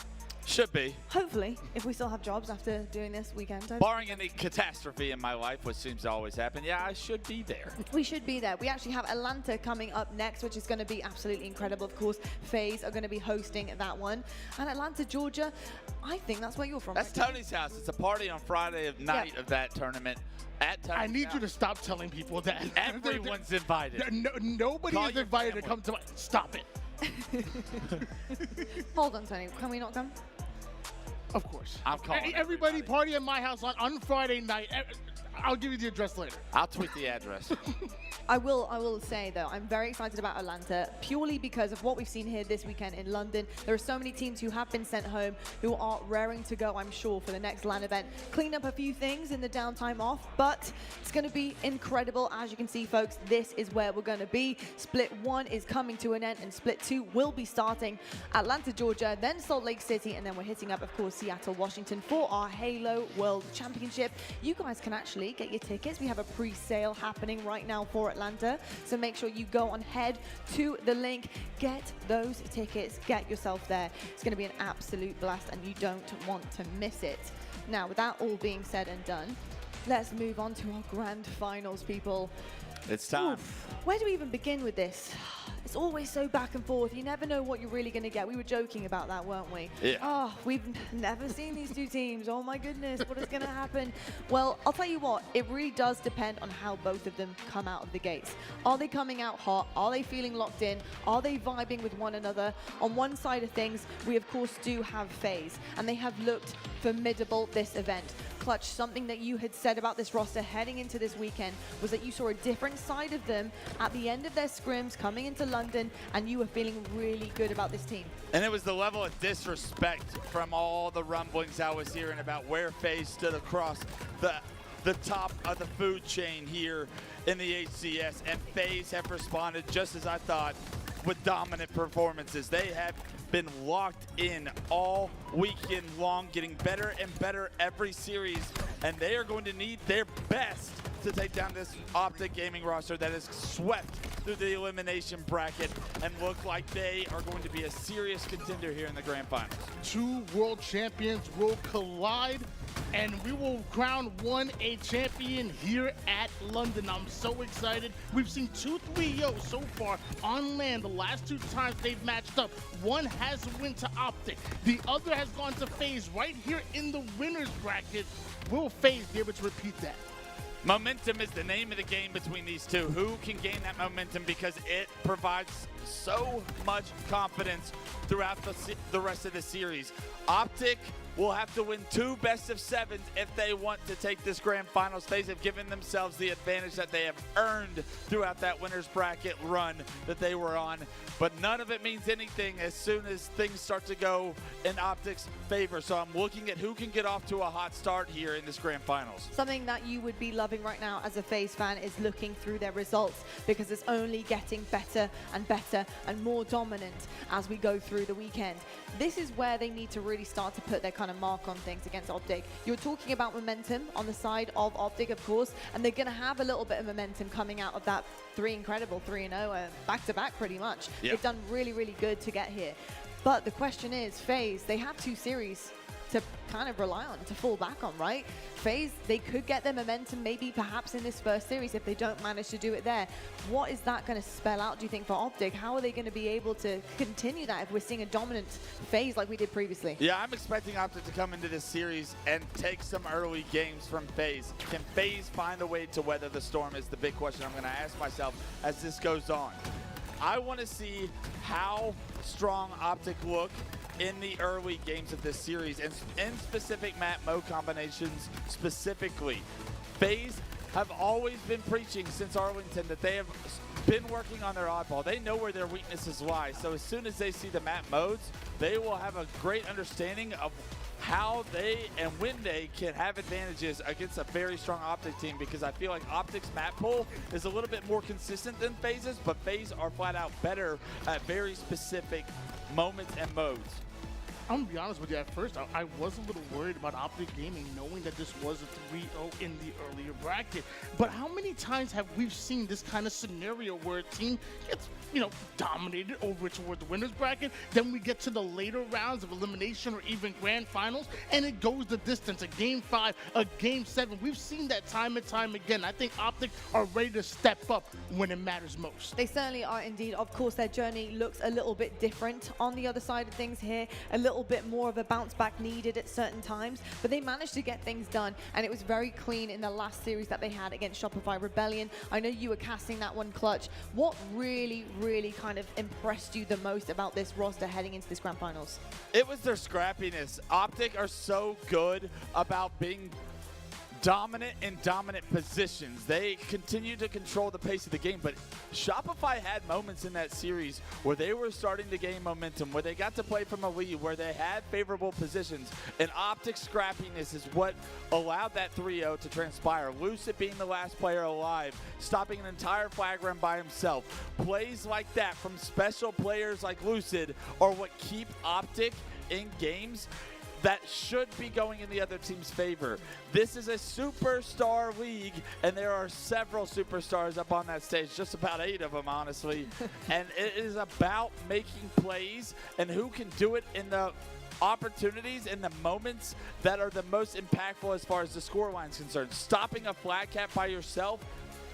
Should be. Hopefully, if we still have jobs after doing this weekend. Barring any catastrophe in my life, which seems to always happen, yeah, I should be there. We should be there. We actually have Atlanta coming up next, which is going to be absolutely incredible. Of course, FaZe are going to be hosting that one. And Atlanta, Georgia, I think that's where you're from. That's right? Tony's house. It's a party on Friday night of that tournament. I need you to stop telling people that. Everyone's invited. Nobody is invited to come to my... Stop it. Hold on, Tony. Can we not come? Of course. I'm calling everybody party at my house on Friday night. I'll give you the address later. I'll tweet the address. I will say, though, I'm very excited about Atlanta purely because of what we've seen here this weekend in London. There are so many teams who have been sent home who are raring to go, I'm sure, for the next LAN event. Clean up a few things in the downtime off, but it's going to be incredible. As you can see, folks, this is where we're going to be. Split 1 is coming to an end, and Split 2 will be starting Atlanta, Georgia, then Salt Lake City, and then we're hitting up, of course, Seattle, Washington for our Halo World Championship. You guys can actually get your tickets. We have a pre-sale happening right now for Atlanta, so make sure you go on head to the link, get those tickets, get yourself there. It's going to be an absolute blast and you don't want to miss it. Now, with that all being said and done, let's move on to our grand finals, people. It's time. Oof. Where do we even begin with this? It's always so back and forth. You never know what you're really going to get. We were joking about that, weren't we? Yeah. Oh, we've never seen these two teams. Oh my goodness, what is going to happen? Well, I'll tell you what, it really does depend on how both of them come out of the gates. Are they coming out hot? Are they feeling locked in? Are they vibing with one another? On one side of things, we of course do have FaZe, and they have looked formidable this event. Clutch, something that you had said about this roster heading into this weekend was that you saw a different side of them at the end of their scrims coming into London, and you were feeling really good about this team. And it was the level of disrespect from all the rumblings I was hearing about where FaZe stood across the top of the food chain here in the HCS, and FaZe have responded just as I thought with dominant performances. They have been locked in all weekend long, getting better and better every series, and they are going to need their best to take down this Optic Gaming roster that is swept through the elimination bracket and look like they are going to be a serious contender here in the grand finals. Two world champions will collide, and we will crown one a champion here at London. I'm so excited. We've seen 2-3-0 so far on land. The last 2 times they've matched up, one has went to Optic. The other has gone to FaZe right here in the winner's bracket. Will FaZe be able to repeat that? Momentum is the name of the game between these two. Who can gain that momentum, because it provides so much confidence throughout the rest of the series. Optic will have to win 2 best-of-7s if they want to take this grand finals. FaZe have given themselves the advantage that they have earned throughout that winner's bracket run that they were on, but none of it means anything as soon as things start to go in Optic's favor. So I'm looking at who can get off to a hot start here in this grand finals. Something that you would be loving right now as a FaZe fan is looking through their results, because it's only getting better and better and more dominant as we go through the weekend. This is where they need to really start to put their kind of mark on things against Optic. You're talking about momentum on the side of Optic, of course, and they're going to have a little bit of momentum coming out of that 3-0 back-to-back pretty much. Yeah. They've done really, really good to get here. But the question is, FaZe, they have 2 series to kind of rely on, to fall back on, right? FaZe, they could get their momentum maybe perhaps in this first series if they don't manage to do it there. What is that going to spell out, do you think, for Optic? How are they going to be able to continue that if we're seeing a dominant FaZe like we did previously? Yeah, I'm expecting Optic to come into this series and take some early games from FaZe. Can FaZe find a way to weather the storm is the big question I'm going to ask myself as this goes on. I want to see how strong Optic look in the early games of this series, and in specific map mode combinations specifically. FaZe have always been preaching since Arlington that they have been working on their oddball. They know where their weaknesses lie, so as soon as they see the map modes, they will have a great understanding of how they and when they can have advantages against a very strong Optic team, because I feel like Optic's map pool is a little bit more consistent than FaZe's, but FaZe are flat out better at very specific moments and modes. I'm going to be honest with you, at first I was a little worried about Optic Gaming knowing that this was a 3-0 in the earlier bracket. But how many times have we seen this kind of scenario where a team gets, dominated over toward the winner's bracket, then we get to the later rounds of elimination or even grand finals, and it goes the distance, a game 5, a game 7. We've seen that time and time again. I think Optic are ready to step up when it matters most. They certainly are indeed. Of course, their journey looks a little bit different on the other side of things here. A little bit more of a bounce back needed at certain times, but they managed to get things done, and it was very clean in the last series that they had against Shopify Rebellion. I know you were casting that one clutch. What really kind of impressed you the most about this roster heading into this grand finals? It was their scrappiness. Optic are so good about being dominant in dominant positions. They continue to control the pace of the game, but Shopify had moments in that series where they were starting to gain momentum, where they got to play from a lead, where they had favorable positions, and Optic's scrappiness is what allowed that 3-0 to transpire. Lucid being the last player alive, stopping an entire flag run by himself. Plays like that from special players like Lucid are what keep Optic in games that should be going in the other team's favor. This is a superstar league, and there are several superstars up on that stage, just about 8 of them, honestly. And it is about making plays and who can do it in the opportunities and the moments that are the most impactful as far as the scoreline is concerned. Stopping a flag cap by yourself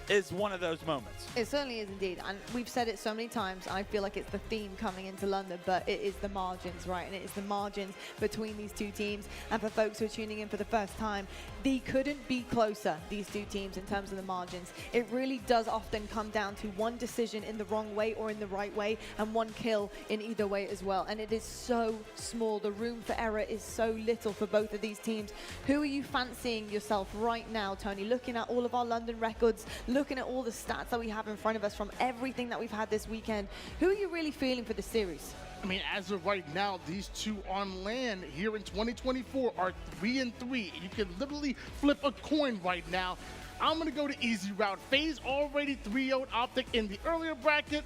is one of those moments. It certainly is indeed, and we've said it so many times, and I feel like it's the theme coming into London, but it is the margins, right? And it is the margins between these two teams. And for folks who are tuning in for the first time, they couldn't be closer, these two teams, in terms of the margins. It really does often come down to one decision in the wrong way or in the right way, and one kill in either way as well. And it is so small. The room for error is so little for both of these teams. Who are you fancying yourself right now, Tony? Looking at all of our London records, looking at all the stats that we have in front of us from everything that we've had this weekend, who are you really feeling for the series? I mean, as of right now, these two on land here in 2024 are 3-3. You can literally flip a coin right now. I'm going to go the easy route. FaZe already 3-0'd Optic in the earlier bracket.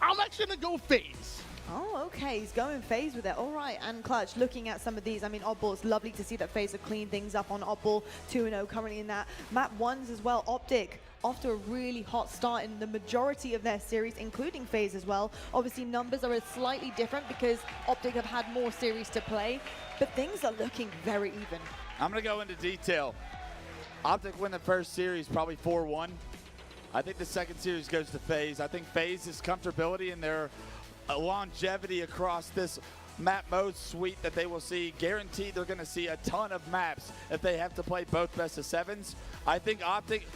I'm actually going to go FaZe. Oh, okay. He's going FaZe with it. All right. And Clutch, looking at some of these, I mean, Oddball, it's lovely to see that FaZe have cleaned things up on Oddball. 2-0 currently in that. Map 1s as well. Optic, after a really hot start in the majority of their series, including FaZe as well. Obviously, numbers are slightly different because Optic have had more series to play, but things are looking very even. I'm going to go into detail. Optic win the first series probably 4-1. I think the second series goes to FaZe. I think FaZe's comfortability and their longevity across this map mode suite that they will see, guaranteed they're going to see a ton of maps if they have to play both best of 7s. I think Optic,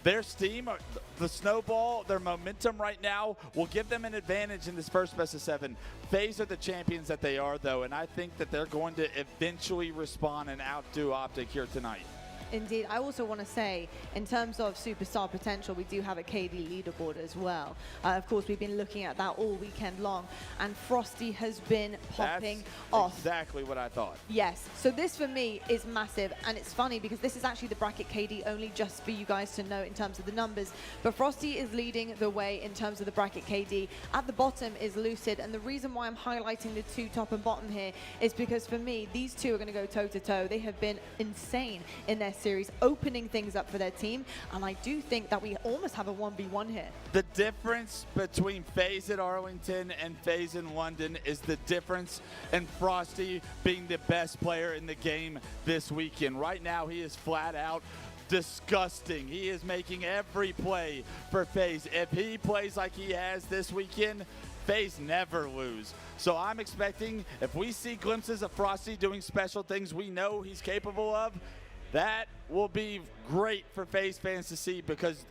their steam, the snowball, their momentum right now will give them an advantage in this first best of 7. FaZe are the champions that they are, though, and I think that they're going to eventually respond and outdo Optic here tonight. Indeed. I also want to say, in terms of superstar potential, we do have a KD leaderboard as well. Of course, we've been looking at that all weekend long, and Frosty has been popping off. Exactly what I thought. Yes. So this, for me, is massive, and it's funny because this is actually the bracket KD only, just for you guys to know in terms of the numbers. But Frosty is leading the way in terms of the bracket KD. At the bottom is Lucid, and the reason why I'm highlighting the two top and bottom here is because, for me, these two are going to go toe-to-toe. They have been insane in their series, opening things up for their team, and I do think that we almost have a 1v1 here. The difference between FaZe at Arlington and FaZe in London is the difference in Frosty being the best player in the game this weekend. Right now, he is flat out disgusting. He is making every play for FaZe. If he plays like he has this weekend, FaZe never lose. So I'm expecting, if we see glimpses of Frosty doing special things we know he's capable of, that will be great for FaZe fans to see, because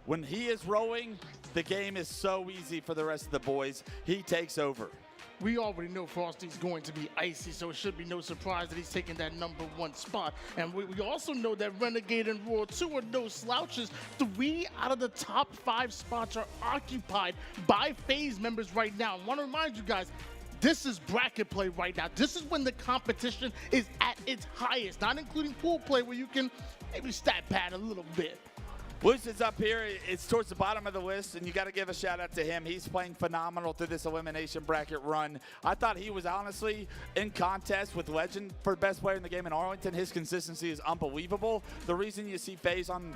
when he is rolling, the game is so easy for the rest of the boys. He takes over. We already know Frosty's going to be icy, so it should be no surprise that he's taking that #1 spot. And we also know that Renegade and Royal 2 are no slouches. 3 out of the top 5 spots are occupied by FaZe members right now. I want to remind you guys, this is bracket play right now. This is when the competition is at its highest, not including pool play where you can maybe stat pad a little bit. Lucid's up here. It's towards the bottom of the list, and you got to give a shout out to him. He's playing phenomenal through this elimination bracket run. I thought he was honestly in contest with Legend for best player in the game in Arlington. His consistency is unbelievable. The reason you see FaZe on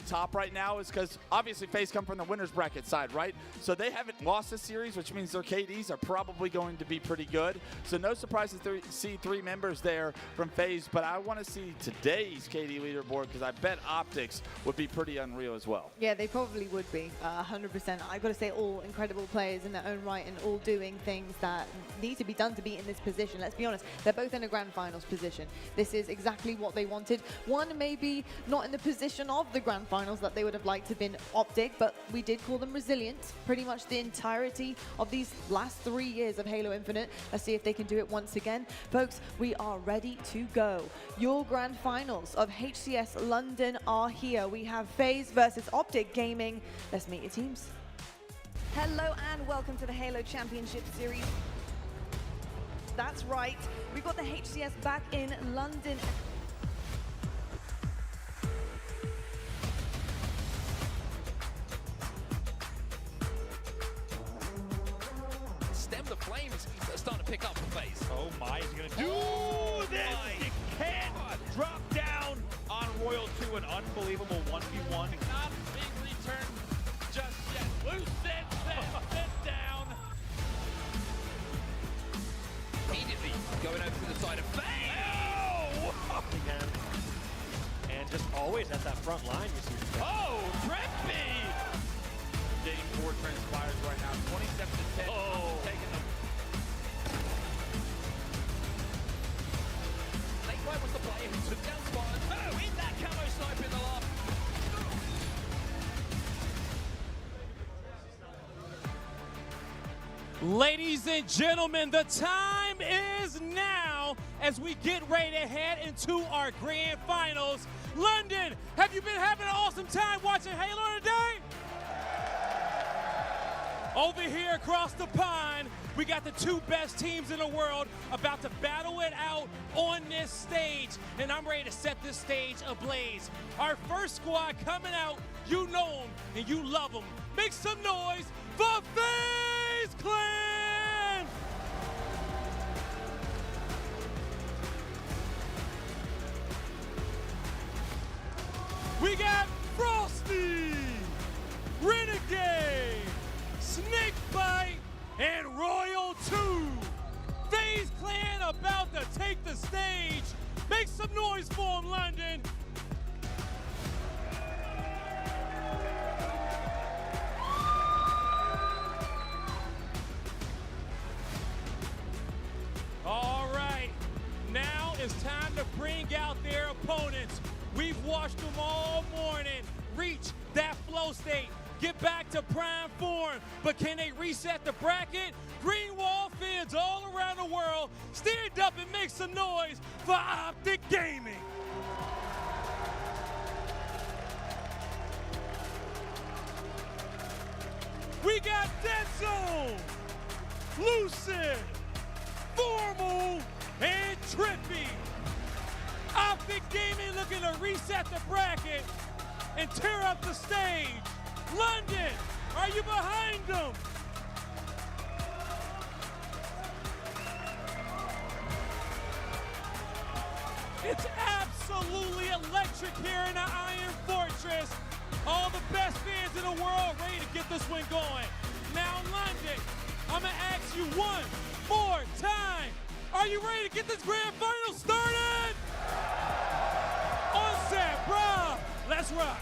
top right now is because obviously FaZe come from the winner's bracket side, right? So they haven't lost a series, which means their KDs are probably going to be pretty good. So no surprise to see 3 members there from FaZe, but I want to see today's KD leaderboard, because I bet Optics would be pretty unreal as well. Yeah, they probably would be, 100%. I've got to say, all incredible players in their own right and all doing things that need to be done to be in this position. Let's be honest, they're both in a grand finals position. This is exactly what they wanted. One maybe not in the position of the grand finals that they would have liked to have been Optic, but we did call them resilient pretty much the entirety of these last 3 years of Halo Infinite. Let's see if they can do it once again. Folks, we are ready to go. Your grand finals of HCS London are here. We have FaZe versus Optic Gaming. Let's meet your teams. Hello and welcome to the Halo Championship Series. That's right, we've got the HCS back in London. Stem the flames. They're starting to pick up the FaZe. Oh my, he's gonna do this! He can't drop down on Royal 2, an unbelievable 1v1. Not being returned just yet. Lucid sent down. Immediately going over to the side of FaZe. Oh! Again. And just always at that front line, you see. Oh, Trippy! Game 4 transpires right now. 27-10. Oh. Taking them. Lakeway was the player who took down Spartan. Oh, in that camo snipe in the loft. Ladies and gentlemen, the time is now as we get ready to head into our grand finals. London, have you been having an awesome time watching Halo today? Over here across the pond, we got the 2 best teams in the world about to battle it out on this stage, and I'm ready to set this stage ablaze. Our first squad coming out, you know them and you love them. Make some noise for FaZe Clan! it's time to bring out their opponents. We've watched them all morning reach that flow state, get back to prime form, but can they reset the bracket? Greenwall fans all around the world, stand up and make some noise for Optic Gaming. We got Dead Zone, Lucid, Formal, and Trippy. Optic Gaming looking to reset the bracket and tear up the stage. London, are you behind them? It's absolutely electric here in the Iron Fortress. All the best fans in the world ready to get this one going. Now, London, I'm gonna ask you one more time. Are you ready to get this grand final started? On set, bro. Let's rock.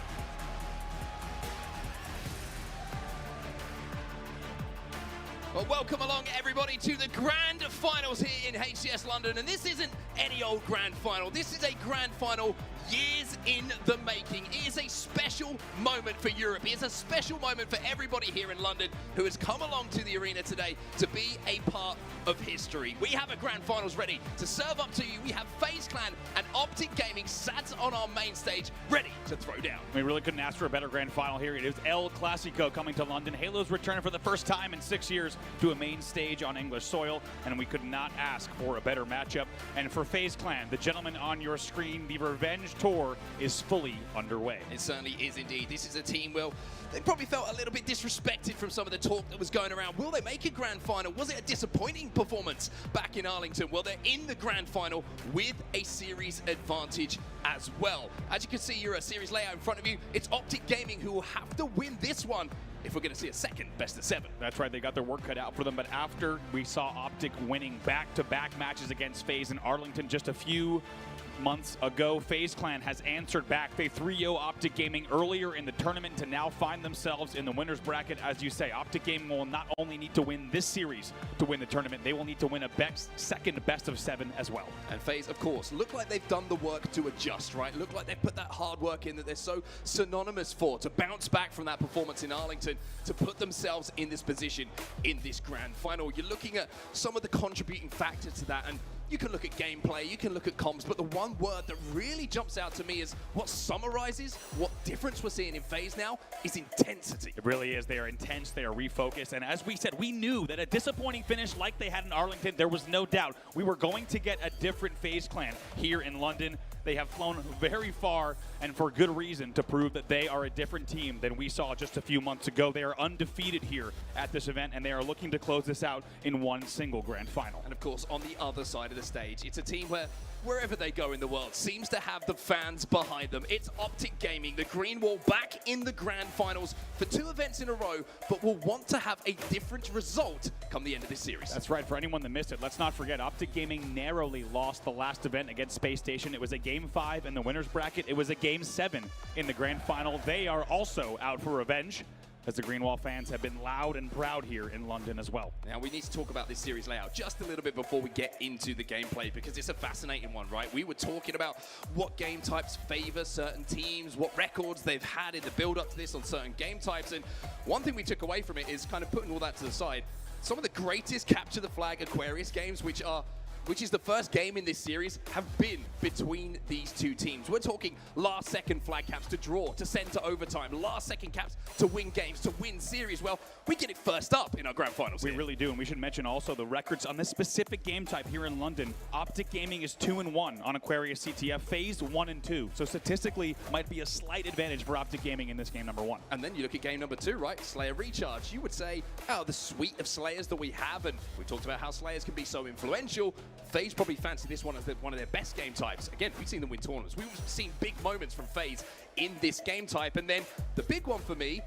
Well, welcome along, everybody, to the grand finals here in HCS London. And this isn't any old grand final. This is a grand final years in the making. It is a special moment for Europe. It is a special moment for everybody here in London who has come along to the arena today to be a part of history. We have a grand finals ready to serve up to you. We have FaZe Clan and Optic Gaming sat on our main stage, ready to throw down. We really couldn't ask for a better grand final here. It is El Clasico coming to London. Halo's returning for the first time in 6 years to a main stage on English soil, and we could not ask for a better matchup. And for FaZe Clan, the gentleman on your screen, the Revenge Tour is fully underway. It certainly is indeed. This is a team, well, they probably felt a little bit disrespected from some of the talk that was going around. Will they make a grand final? Was it a disappointing performance back in Arlington? Well, they're in the grand final with a series advantage as well. As you can see, your series layout in front of you. It's Optic Gaming who will have to win this one if we're going to see a second best of 7. That's right, they got their work cut out for them, but after we saw Optic winning back-to-back matches against FaZe in Arlington just a few months ago, FaZe Clan has answered back. They 3-0 Optic Gaming earlier in the tournament to now find themselves in the winner's bracket. As you say, Optic Gaming will not only need to win this series to win the tournament, they will need to win a second best of 7 as well. And FaZe, of course, look like they've done the work to adjust, right? Look like they've put that hard work in that they're so synonymous for, to bounce back from that performance in Arlington, to put themselves in this position in this grand final. You're looking at some of the contributing factors to that, and you can look at gameplay, you can look at comms, but the one word that really jumps out to me is what summarizes what difference we're seeing in FaZe now is intensity. It really is. They are intense, they are refocused, and as we said, we knew that a disappointing finish like they had in Arlington, there was no doubt we were going to get a different FaZe Clan here in London. They have flown very far, and for good reason, to prove that they are a different team than we saw just a few months ago. They are undefeated here at this event, and they are looking to close this out in one single grand final. And of course, on the other side of the stage, it's a team where wherever they go in the world seems to have the fans behind them. It's Optic Gaming, the Green Wall, back in the grand finals for 2 events in a row, but will want to have a different result come the end of this series. That's right. For anyone that missed it, let's not forget Optic Gaming narrowly lost the last event against Space Station. It was a Game 5 in the winner's bracket. It was a Game 7 in the grand final. They are also out for revenge, as the Greenwall fans have been loud and proud here in London as well. Now, we need to talk about this series layout just a little bit before we get into the gameplay, because it's a fascinating one, right? We were talking about what game types favor certain teams, what records they've had in the build-up to this on certain game types, and one thing we took away from it is kind of putting all that to the side. Some of the greatest Capture the Flag Aquarius games, which is the first game in this series, have been between these two teams. We're talking last-second flag caps to draw, to send to overtime, last-second caps to win games, to win series. Well, we get it first up in our grand finals. We really do, and we should mention also the records on this specific game type here in London. Optic Gaming is 2-1 on Aquarius CTF, FaZe 1-2. So statistically, might be a slight advantage for Optic Gaming in this game number 1. And then you look at game number 2, right? Slayer Recharge. You would say, oh, the suite of Slayers that we have, and we talked about how Slayers can be so influential. FaZe probably fancy this one as one of their best game types. Again, we've seen them win tournaments. We've seen big moments from FaZe in this game type. And then the big one for me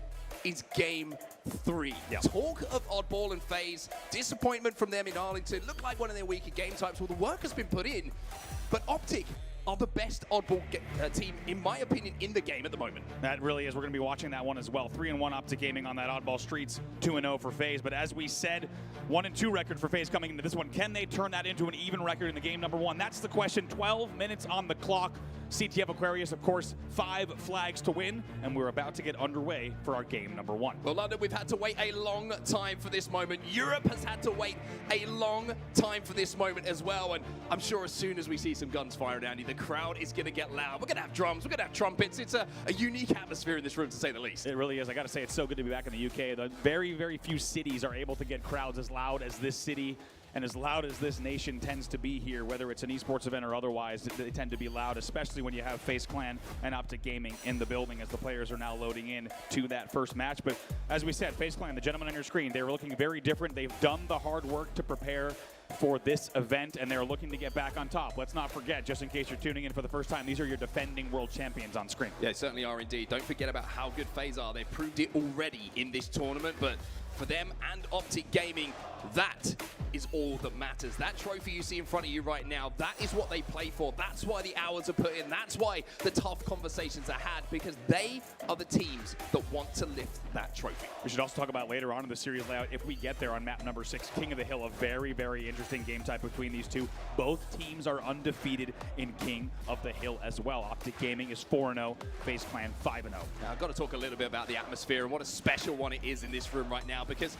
is game 3. Yep. Talk of Oddball and FaZe. Disappointment from them in Arlington. Looked like one of their weaker game types. Well, the work has been put in. But Optic, are the best oddball team, in my opinion, in the game at the moment. That really is. We're going to be watching that one as well. 3-1 Optic Gaming on that oddball streets, 2-0 for FaZe. But as we said, 1-2 record for FaZe coming into this one. Can they turn that into an even record in the game number 1? That's the question. 12 minutes on the clock. CTF Aquarius, of course, 5 flags to win, and we're about to get underway for our game number 1. Well, London, we've had to wait a long time for this moment. Europe has had to wait a long time for this moment as well, and I'm sure as soon as we see some guns firing down you, the crowd is going to get loud. We're going to have drums, we're going to have trumpets. It's a unique atmosphere in this room, to say the least. It really is. I got to say, it's so good to be back in the UK. The very, very few cities are able to get crowds as loud as this city. And as loud as this nation tends to be here, whether it's an esports event or otherwise, they tend to be loud, especially when you have FaZe Clan and Optic Gaming in the building as the players are now loading in to that first match. But as we said, FaZe Clan, the gentleman on your screen, they're looking very different. They've done the hard work to prepare for this event, and they're looking to get back on top. Let's not forget, just in case you're tuning in for the first time, these are your defending world champions on screen. Yeah, they certainly are indeed. Don't forget about how good FaZe are. They've proved it already in this tournament, but for them and Optic Gaming, that is all that matters. That trophy you see in front of you right now, that is what they play for. That's why the hours are put in. That's why the tough conversations are had, because they are the teams that want to lift that trophy. We should also talk about later on in the series layout, if we get there on map number 6, King of the Hill, a very, very interesting game type between these two. Both teams are undefeated in King of the Hill as well. Optic Gaming is 4-0, FaZe Clan 5-0. Now, I've got to talk a little bit about the atmosphere and what a special one it is in this room right now, because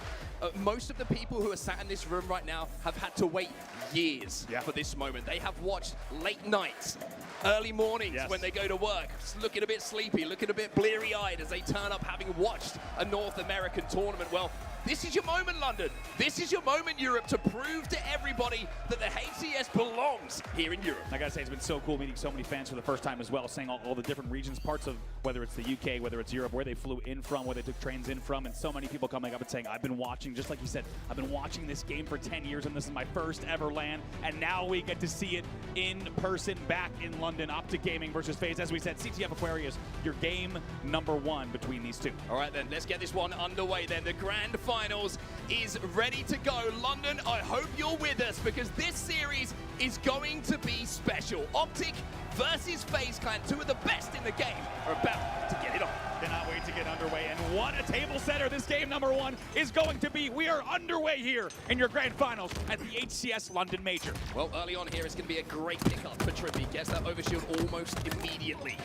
most of the people who are sat in this room right now have had to wait years for this moment. They have watched late nights, early mornings when they go to work, looking a bit sleepy, looking a bit bleary-eyed as they turn up having watched a North American tournament. Well, this is your moment, London. This is your moment, Europe, to prove to everybody that the HCS belongs here in Europe. I gotta say, it's been so cool meeting so many fans for the first time as well, seeing all the different regions, parts of whether it's the UK, whether it's Europe, where they flew in from, where they took trains in from, and so many people coming up and saying, I've been watching, just like you said, I've been watching this game for 10 years, and this is my first ever LAN, and now we get to see it in person back in London. Optic Gaming versus FaZe. As we said, CTF Aquarius, your game number 1 between these two. All right, then, let's get this one underway then. The grand finals is ready to go. London, I hope you're with us, because this series is going to be special. Optic versus FaZe Clan, 2 of the best in the game, are about to get it on. Cannot wait to get underway, and what a table setter this game number 1 is going to be. We are underway here in your grand finals at the HCS London Major. Well, early on here, it's going to be a great pickup for Trippy. Gets that overshield almost immediately.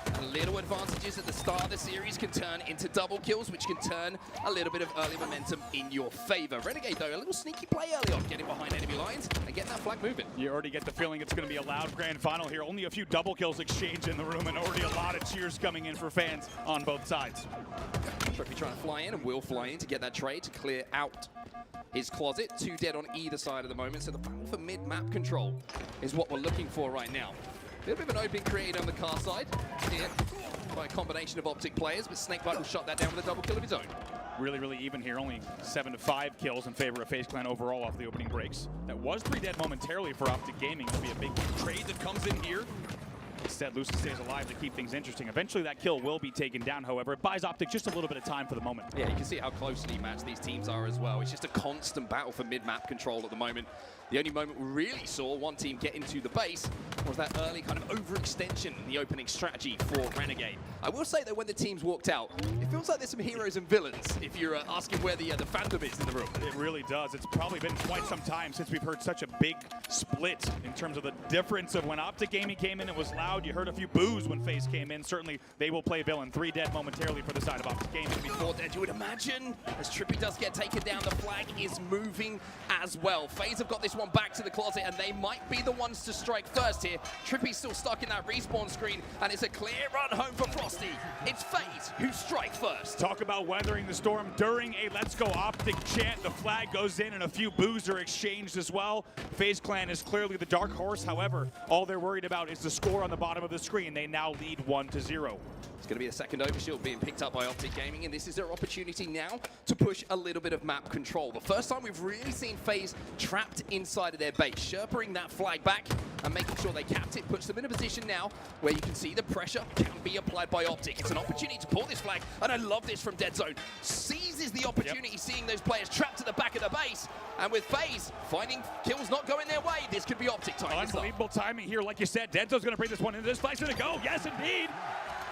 And little advantages at the start of the series can turn into double kills, which can turn a little bit of early momentum in your favor. Renegade, though, a little sneaky play early on, getting behind enemy lines and getting that flag moving. You already get the feeling it's going to be a loud grand final here. Only a few double kills exchanged in the room, and already a lot of cheers coming in for fans on both sides. Trippy trying to fly in, and will fly in to get that trade to clear out his closet. 2 dead on either side at the moment, so the battle for mid-map control is what we're looking for right now. A little bit of an opening created on the car side here by a combination of Optic players, but Snakebite will shut that down with a double kill of his own. Really, really even here. Only 7 to 5 kills in favor of FaZe Clan overall off the opening breaks. That was 3 dead momentarily for Optic Gaming. There'll be a big trade that comes in here. Instead, Lucy stays alive to keep things interesting. Eventually, that kill will be taken down, however. It buys Optic just a little bit of time for the moment. Yeah, you can see how closely matched these teams are as well. It's just a constant battle for mid-map control at the moment. The only moment we really saw one team get into the base was that early kind of overextension in the opening strategy for Renegade. I will say that when the teams walked out, it feels like there's some heroes and villains, if you're asking where the fandom is in the room. It really does. It's probably been quite some time since we've heard such a big split in terms of the difference of when Optic Gaming came in, it was loud. You heard a few boos when FaZe came in. Certainly, they will play villain. 3 dead momentarily for the side of Optic Gaming. 4 dead, you would imagine. As Trippy does get taken down, the flag is moving as well. FaZe have got this one back to the closet, and they might be the ones to strike first here. Trippy's still stuck in that respawn screen, and it's a clear run home for Frosty. It's FaZe who strike first. Talk about weathering the storm during a Let's Go Optic chant. The flag goes in, and a few boos are exchanged as well. FaZe Clan is clearly the dark horse. However, all they're worried about is the score on the bottom of the screen. They now lead 1-0. It's going to be the second overshield being picked up by Optic Gaming, and this is their opportunity now to push a little bit of map control. The first time we've really seen FaZe trapped inside of their base, sherpering that flag back and making sure they capped it, puts them in a position now where you can see the pressure can be applied by Optic. It's an opportunity to pull this flag, and I love this from Dead Zone. Seizes the opportunity, seeing those players trapped at the back of the base, and with FaZe finding kills not going their way, this could be Optic time. Unbelievable timing here, like you said. Dead Zone's going to bring this one into this flag's going to go. Yes, indeed.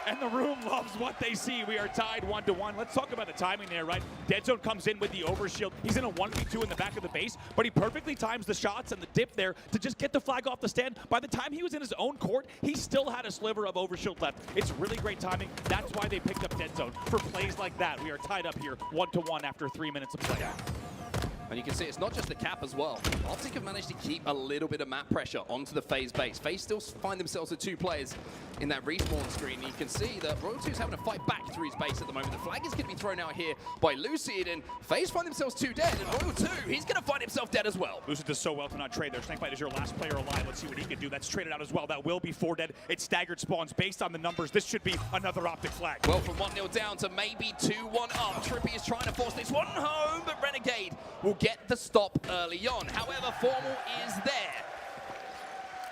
And the room loves what they see. We are tied 1-1. Let's talk about the timing there, right? Dead Zone comes in with the overshield. He's in a 1v2 in the back of the base, but he perfectly times the shots and the dip there to just get the flag off the stand. By the time he was in his own court, he still had a sliver of overshield left. It's really great timing. That's why they picked up Dead Zone. For plays like that, we are tied up here 1-1 after 3 minutes of play. And you can see it's not just the cap as well. Optic have managed to keep a little bit of map pressure onto the FaZe base. FaZe still find themselves with 2 players in that respawn screen. And you can see that Royal 2 is having to fight back through his base at the moment. The flag is going to be thrown out here by Lucid, and FaZe find themselves 2 dead. And Royal 2, he's going to find himself dead as well. Lucid does so well to not trade there. Snakebite is your last player alive. Let's see what he can do. That's traded out as well. That will be 4 dead. It's staggered spawns. Based on the numbers, this should be another Optic flag. Well, from 1-0 down to maybe 2-1 up. Trippy is trying to force this one home, but Renegade will get the stop early on. However, Formal is there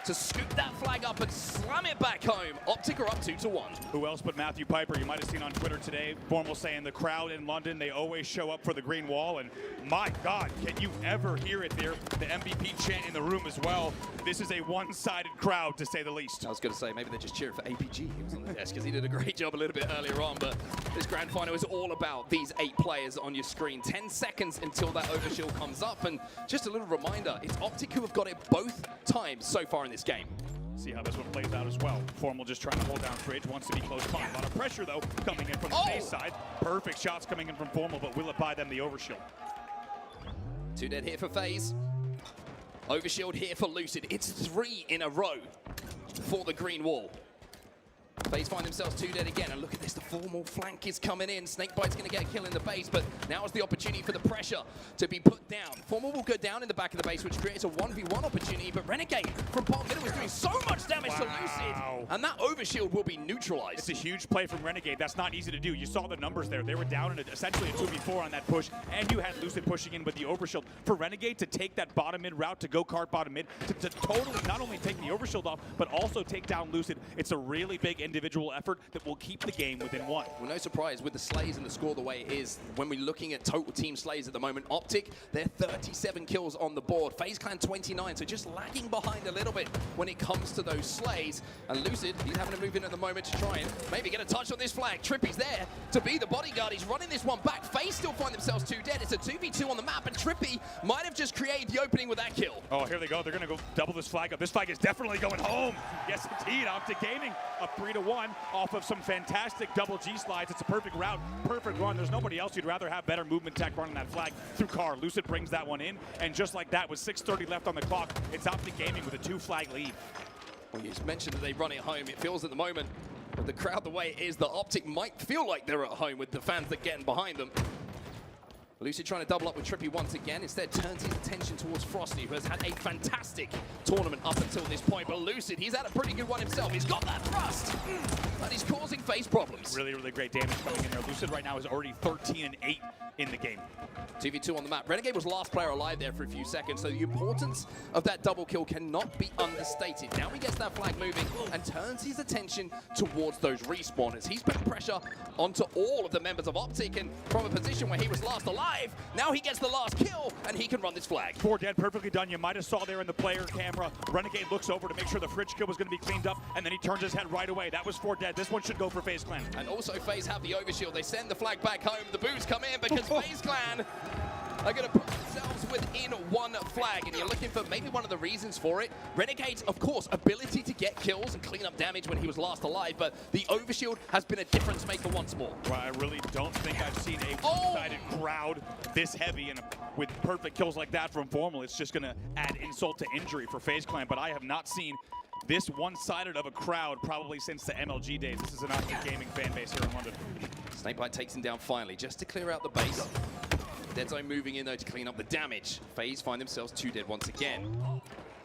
to scoop that flag up and slam it back home. Optic are up 2-1. Who else but Matthew Piper? You might have seen on Twitter today, Formal saying the crowd in London, they always show up for the green wall, and my God, can you ever hear it there? The MVP chant in the room as well. This is a one-sided crowd, to say the least. I was going to say, maybe they're just cheering for APG. He was on the desk because he did a great job a little bit earlier on, but this grand final is all about these 8 players on your screen. 10 seconds until that overshield comes up, and just a little reminder, it's Optic who have got it both times so far in this game. See how this one plays out as well. Formal just trying to hold down Fridge, wants to be close by. A lot of pressure, though, coming in from the FaZe side. Perfect shots coming in from Formal, but will it buy them the overshield? 2 dead here for FaZe. Overshield here for Lucid. It's 3 in a row for the green wall. FaZe find themselves 2 dead again, and look at this, the Formal flank is coming in. Snakebite's going to get a kill in the base, but now is the opportunity for the pressure to be put down. Formal will go down in the back of the base, which creates a 1v1 opportunity, but Renegade from bottom middle is doing so much damage to Lucid, and that overshield will be neutralized. It's a huge play from Renegade. That's not easy to do. You saw the numbers there. They were down in essentially a 2v4 on that push, and you had Lucid pushing in with the overshield. For Renegade to take that bottom mid route, to go cart bottom mid, to totally not only take the overshield off, but also take down Lucid, it's a really big individual effort that will keep the game within 1. Well, no surprise with the slays and the score the way it is. When we're looking at total team slays at the moment, Optic, they're 37 kills on the board. FaZe Clan 29, so just lagging behind a little bit when it comes to those slays. And Lucid, he's having to move in at the moment to try and maybe get a touch on this flag. Trippy's there to be the bodyguard. He's running this one back. FaZe still find themselves 2 dead. It's a 2v2 on the map, and Trippy might have just created the opening with that kill. Oh, here they go. They're going to go double this flag up. This flag is definitely going home. Yes, indeed. Optic Gaming up 3-1 off of some fantastic double G slides. It's a perfect route, perfect run. There's nobody else you'd rather have better movement tech running that flag through car. Lucid brings that one in, and just like that, with 6:30 left on the clock, it's Optic Gaming with a 2-flag lead. Well, you just mentioned that they run it home. It feels at the moment, with the crowd the way it is, that Optic might feel like they're at home with the fans that get in behind them. Lucid trying to double up with Trippy once again. Instead turns his attention towards Frosty, who has had a fantastic tournament up until this point. But Lucid, he's had a pretty good one himself. He's got that thrust, and he's causing FaZe problems. Really, really great damage coming in there. Lucid right now is already 13-8 in the game. 2v2 on the map. Renegade was last player alive there for a few seconds, so the importance of that double kill cannot be understated. Now he gets that flag moving and turns his attention towards those respawners. He's putting pressure onto all of the members of Optic, and from a position where he was last alive, now he gets the last kill, and he can run this flag. 4 dead, perfectly done. You might have saw there in the player camera, Renegade looks over to make sure the Fridge kill was going to be cleaned up, and then he turns his head right away. That was 4 dead. This one should go for FaZe Clan. And also FaZe have the overshield. They send the flag back home. The boos come in because FaZe Clan are going to put themselves within 1 flag, and you're looking for maybe one of the reasons for it. Renegade's, of course, ability to get kills and clean up damage when he was last alive, but the overshield has been a difference maker once more. Well, I really don't think I've seen a one-sided crowd this heavy, and with perfect kills like that from Formal, it's just going to add insult to injury for FaZe Clan, but I have not seen this one-sided of a crowd probably since the MLG days. This is an Optic Gaming fan base here in London. Snakebite takes him down finally, just to clear out the base. Dead Zone moving in, though, to clean up the damage. FaZe find themselves 2 dead once again.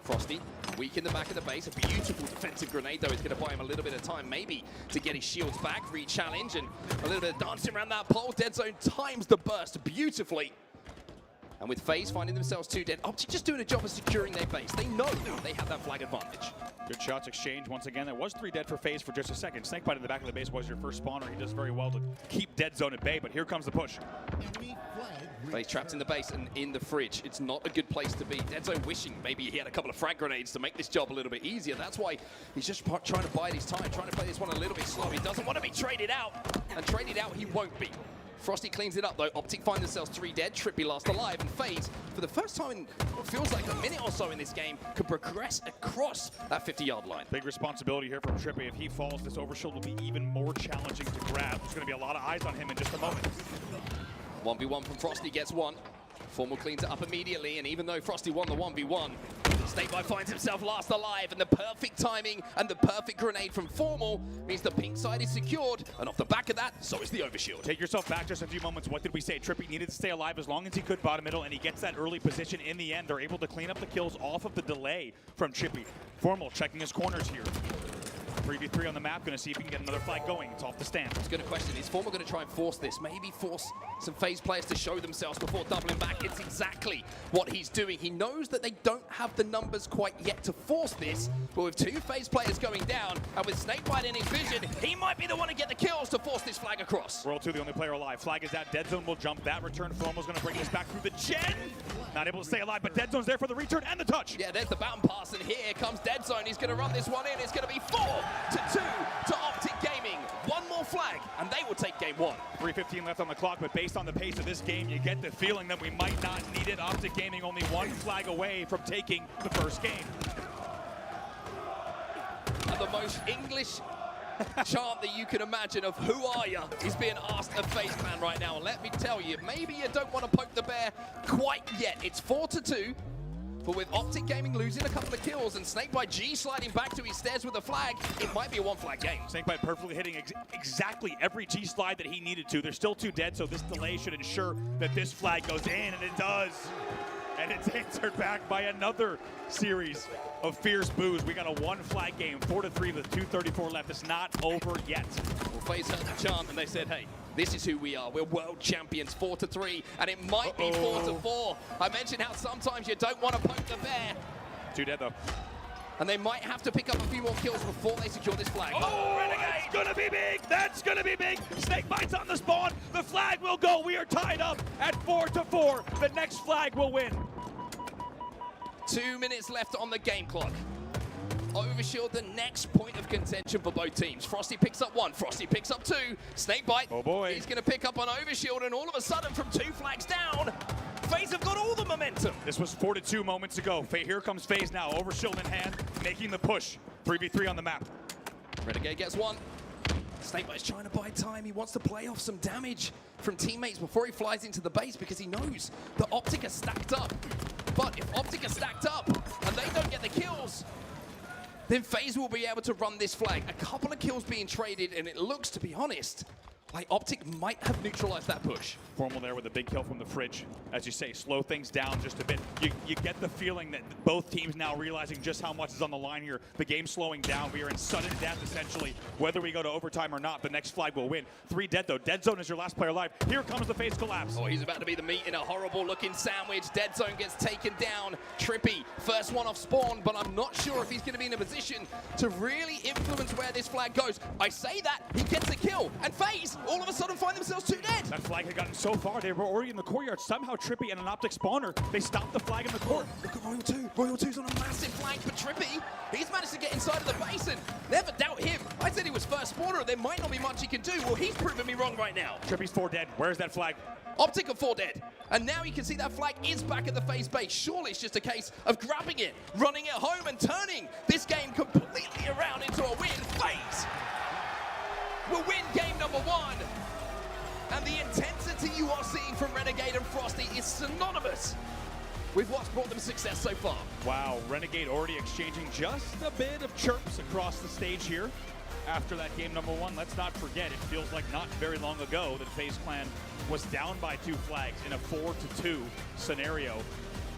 Frosty, weak in the back of the base. A beautiful defensive grenade, though, is going to buy him a little bit of time, maybe, to get his shields back, re-challenge, and a little bit of dancing around that pole. Dead Zone times the burst beautifully. And with FaZe finding themselves 2 dead, Optic just doing a job of securing their base. They know they have that flag advantage. Good shots exchanged once again. There was 3 dead for FaZe for just a second. Snakebite in the back of the base was your first spawner. He does very well to keep Dead Zone at bay, but here comes the push. FaZe trapped in the base and in the fridge. It's not a good place to be. Dead Zone wishing maybe he had a couple of frag grenades to make this job a little bit easier. That's why he's just trying to bide his time, trying to play this one a little bit slow. He doesn't want to be traded out, and traded out he won't be. Frosty cleans it up, though. Optic find themselves 3 dead, Trippy last alive, and FaZe, for the first time in what feels like a minute or so in this game, can progress across that 50-yard line. Big responsibility here from Trippy. If he falls, this overshield will be even more challenging to grab. There's going to be a lot of eyes on him in just a moment. 1v1 from Frosty gets 1. Formal cleans it up immediately, and even though Frosty won the 1v1, Snakebite finds himself last alive, and the perfect timing and the perfect grenade from Formal means the pink side is secured, and off the back of that, so is the overshield. Take yourself back just a few moments. What did we say? Trippy needed to stay alive as long as he could bottom middle, and he gets that early position in the end. They're able to clean up the kills off of the delay from Trippy. Formal checking his corners here. 3v3 on the map, going to see if he can get another flag going. It's off the stand. It's going to question, is Formal going to try and force this? Maybe force some FaZe players to show themselves before doubling back. It's exactly what he's doing. He knows that they don't have the numbers quite yet to force this, but with 2 FaZe players going down, and with Snakebite in his vision, he might be the one to get the kills to force this flag across. World 2, the only player alive. Flag is out. Dead Zone will jump that return. Formal's going to bring this back through the gen. Not able to stay alive, but Dead Zone's there for the return and the touch. Yeah, there's the bound pass, and here comes Dead Zone. He's going to run this one in. It's going to be 4-2 to Optic Gaming. One more flag, and they will take game 1. 3:15 left on the clock, but based on the pace of this game, you get the feeling that we might not need it. Optic Gaming only 1 flag away from taking the first game. And the most English chant that you can imagine of "Who are ya?" is being asked of FaZe Clan right now. And let me tell you, maybe you don't want to poke the bear quite yet. It's 4-2. But with Optic Gaming losing a couple of kills and Snakebite G sliding back to his stairs with a flag, it might be a 1-flag game. Snakebite perfectly hitting exactly every G slide that he needed to. There's still 2 dead, so this delay should ensure that this flag goes in, and it does. And it's answered back by another series of fierce boos. We got a 1-flag game, 4-3 with 2:34 left. It's not over yet. Well, FaZe heard the chant and they said, hey, this is who we are. We're world champions, 4-3, and it might be 4-4. I mentioned how sometimes you don't want to poke the bear. 2 dead, though. And they might have to pick up a few more kills before they secure this flag. Oh, Renegade! That's gonna be big! That's gonna be big! Snakebite's on the spawn. The flag will go. We are tied up at 4-4. The next flag will win. 2 minutes left on the game clock. Overshield, the next point of contention for both teams. Frosty picks up 1, Frosty picks up 2. Snakebite, oh boy, he's going to pick up on Overshield, and all of a sudden, from 2 flags down, FaZe have got all the momentum. This was 4-2 moments ago. Here comes FaZe now, Overshield in hand, making the push. 3v3 on the map. Renegade gets 1. Snakebite's trying to buy time. He wants to play off some damage from teammates before he flies into the base because he knows the Optic are stacked up. But if Optic are stacked up and they don't get the kills, then FaZe will be able to run this flag. A couple of kills being traded, and it looks, to be honest, like Optic might have neutralized that push. Formal there with a big kill from the fridge. As you say, slow things down just a bit. You get the feeling that both teams now realizing just how much is on the line here. The game's slowing down. We are in sudden death, essentially. Whether we go to overtime or not, the next flag will win. 3 dead, though. Dead Zone is your last player alive. Here comes the FaZe collapse. Oh, he's about to be the meat in a horrible-looking sandwich. Dead Zone gets taken down. Trippy, first one off spawn, but I'm not sure if he's going to be in a position to really influence where this flag goes. I say that, he gets a kill, and FaZe all of a sudden find themselves 2 dead. That flag had gotten so far, they were already in the courtyard. Somehow Trippy and an Optic spawner, they stopped the flag in the court. Look at Royal 2. Royal 2's on a massive flank, but Trippy, he's managed to get inside of the basin. Never doubt him. I said he was first spawner. There might not be much he can do. Well, he's proving me wrong right now. Trippy's 4 dead. Where's that flag? Optic are 4 dead. And now you can see that flag is back at the FaZe base. Surely it's just a case of grabbing it, running it home, and turning this game completely around into a win. FaZe will win game number 1. And the intensity you are seeing from Renegade and Frosty is synonymous with what's brought them success so far. Wow, Renegade already exchanging just a bit of chirps across the stage here after that game number 1. Let's not forget, it feels like not very long ago that FaZe Clan was down by 2 flags in a 4-2 scenario.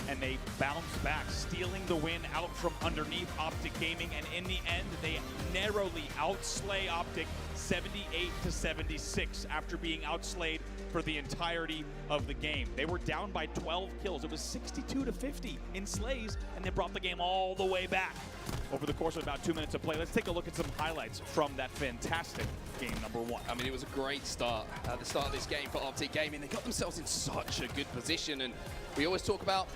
and they bounced back, stealing the win out from underneath Optic Gaming, and in the end, they narrowly outslay Optic 78-76 after being outslayed for the entirety of the game. They were down by 12 kills. It was 62-50 in slays, and they brought the game all the way back over the course of about 2 minutes of play. Let's take a look at some highlights from that fantastic game number 1. I mean, it was a great start at the start of this game for Optic Gaming. They got themselves in such a good position, and we always talk about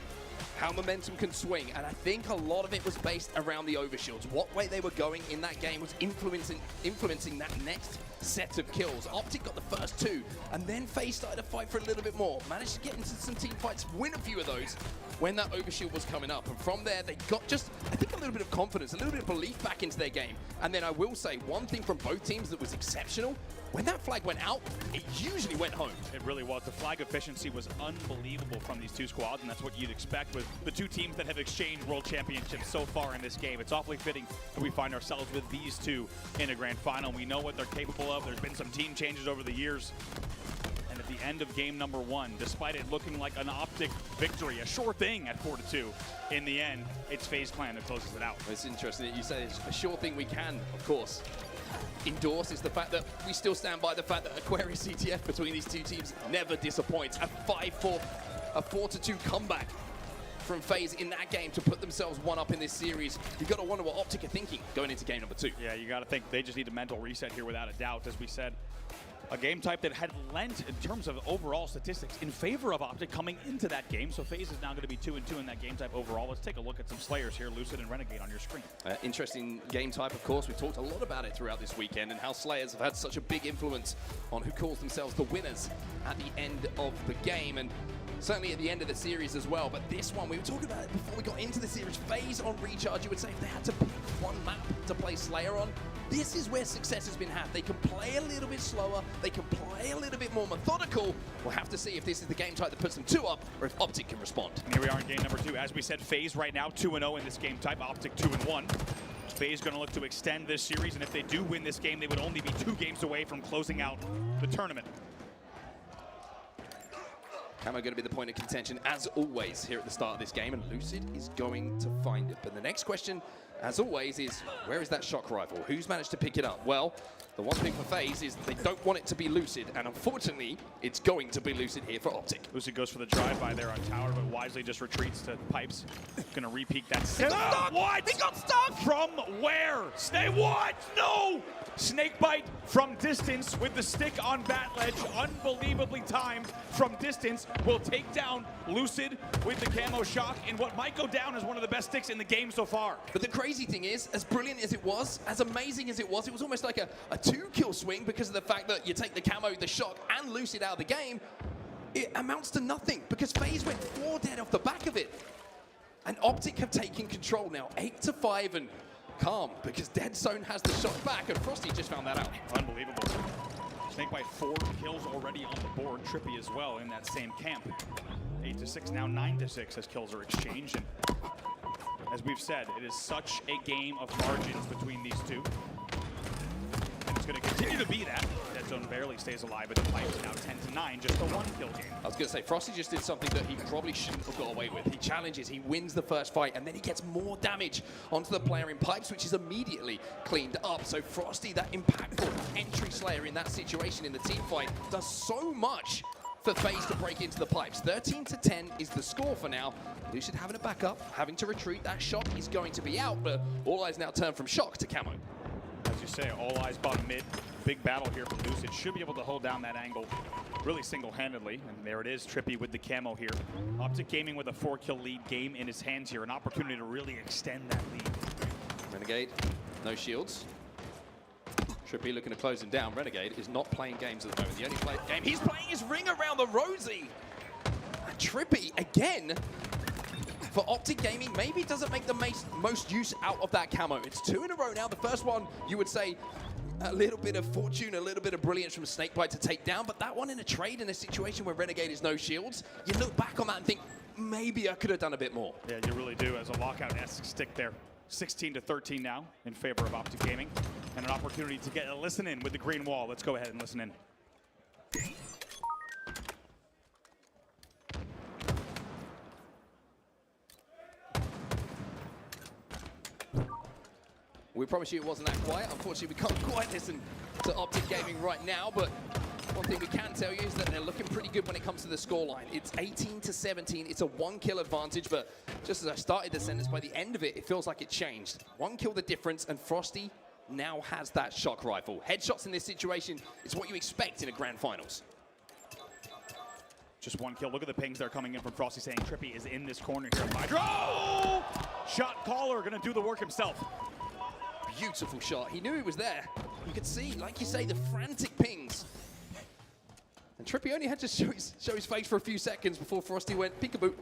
how momentum can swing, and I think a lot of it was based around the overshields. What way they were going in that game was influencing that next set of kills. Optic got the first 2, and then FaZe started to fight for a little bit more. Managed to get into some team fights, win a few of those when that overshield was coming up. And from there, they got just, I think, a little bit of confidence, a little bit of belief back into their game. And then I will say one thing from both teams that was exceptional. When that flag went out, it usually went home. It really was. The flag efficiency was unbelievable from these two squads, and that's what you'd expect with the two teams that have exchanged world championships so far in this game. It's awfully fitting that we find ourselves with these two in a grand final. We know what they're capable of. There's been some team changes over the years. And at the end of game number 1, despite it looking like an Optic victory, a sure thing at 4-2, in the end, it's FaZe Clan that closes it out. It's interesting that you say it's a sure thing we can, of course, endorse is the fact that we still stand by the fact that Aquarius CTF between these two teams never disappoints. A 4-2 comeback from FaZe in that game to put themselves one up in this series. You've got to wonder what Optic are thinking going into game number 2. Yeah, you got to think they just need a mental reset here without a doubt, as we said. A game type that had lent in terms of overall statistics in favor of Optic coming into that game. So FaZe is now going to be 2-2 in that game type overall. Let's take a look at some Slayers here, Lucid and Renegade on your screen. Interesting game type, of course. We talked a lot about it throughout this weekend and how Slayers have had such a big influence on who calls themselves the winners at the end of the game. And certainly at the end of the series as well. But this one, we were talking about it before we got into the series. FaZe on Recharge, you would say if they had to pick one map to play Slayer on, this is where success has been had. They can play a little bit slower, they can play a little bit more methodical. We'll have to see if this is the game type that puts them 2 up or if Optic can respond. And here we are in game number 2. As we said, FaZe right now 2-0 in this game type, Optic 2-1. FaZe going to look to extend this series, and if they do win this game, they would only be 2 games away from closing out the tournament. Camo going to be the point of contention, as always, here at the start of this game, and Lucid is going to find it. But the next question, as always, is where is that shock rifle? Who's managed to pick it up? Well, the one thing for FaZe is they don't want it to be Lucid, and unfortunately, it's going to be Lucid here for Optic. Lucid goes for the drive-by there on tower, but wisely just retreats to pipes. Going to repeat that. What? He got stuck! From where? What? No! Snakebite from distance with the stick on bat ledge, unbelievably timed from distance, will take down Lucid with the camo shock in what might go down as one of the best sticks in the game so far. But the crazy thing is, as brilliant as it was, as amazing as it was almost like a 2-kill swing because of the fact that you take the camo, the shock, and Lucid out of the game. It amounts to nothing because FaZe went 4 dead off the back of it. And Optic have taken control now, 8-5, and calm because Dead Zone has the shot back, and Frosty just found that out. Unbelievable. Snakebite 4 kills already on the board. Trippy as well in that same camp. 8-6, now 9-6 as kills are exchanged. And as we've said, it is such a game of margins between these two. And it's going to continue to be that. Dead Zone barely stays alive at the pipes, now 10-9, just a 1-kill game. I was going to say, Frosty just did something that he probably shouldn't have got away with. He challenges, he wins the first fight, and then he gets more damage onto the player in pipes, which is immediately cleaned up. So Frosty, that impactful entry Slayer in that situation in the team fight, does so much for FaZe to break into the pipes. 13-10 is the score for now. Lucid having a backup, having to retreat. That shock is going to be out, but all eyes now turn from shock to camo. As you say, all eyes bottom mid. Big battle here for Lucid. Should be able to hold down that angle really single-handedly. And there it is, Trippy with the camo here. Optic Gaming with a 4-kill lead game in his hands here. An opportunity to really extend that lead. Renegade, no shields. Trippy looking to close him down. Renegade is not playing games at the moment. The only game he's playing is Ring Around the Rosie. And Trippy, again, for Optic Gaming, maybe doesn't make the most use out of that camo. It's 2 in a row now. The first one, you would say, a little bit of fortune, a little bit of brilliance from Snakebite to take down, but that one in a trade in a situation where Renegade is no shields, you look back on that and think, maybe I could have done a bit more. Yeah, you really do, as a lockout-esque stick there. 16-13 now in favor of Optic Gaming, and an opportunity to get a listen in with the green wall. Let's go ahead and listen in. We promise you it wasn't that quiet. Unfortunately, we can't quite listen to Optic Gaming right now, but one thing we can tell you is that they're looking pretty good when it comes to the scoreline. It's 18-17. It's a 1-kill advantage, but just as I started the sentence, by the end of it, it feels like it changed. 1 kill the difference, and Frosty now has that shock rifle. Headshots in this situation is what you expect in a grand finals. Just 1 kill. Look at the pings that are coming in from Frosty saying Trippy is in this corner here. Hydro! Shot caller gonna do the work himself. Beautiful shot. He knew he was there. You could see, like you say, the frantic pings. And Trippy only had to show his face for a few seconds before Frosty went peekaboo.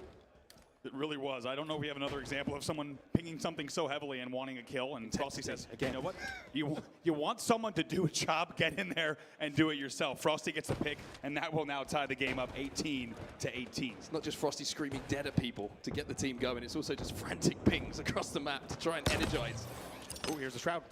It really was. I don't know if we have another example of someone pinging something so heavily and wanting a kill, and Frosty says, you know what? You want someone to do a job, get in there and do it yourself. Frosty gets the pick, and that will now tie the game up 18-18. It's not just Frosty screaming dead at people to get the team going, it's also just frantic pings across the map to try and energize. Oh, here's the Shroud.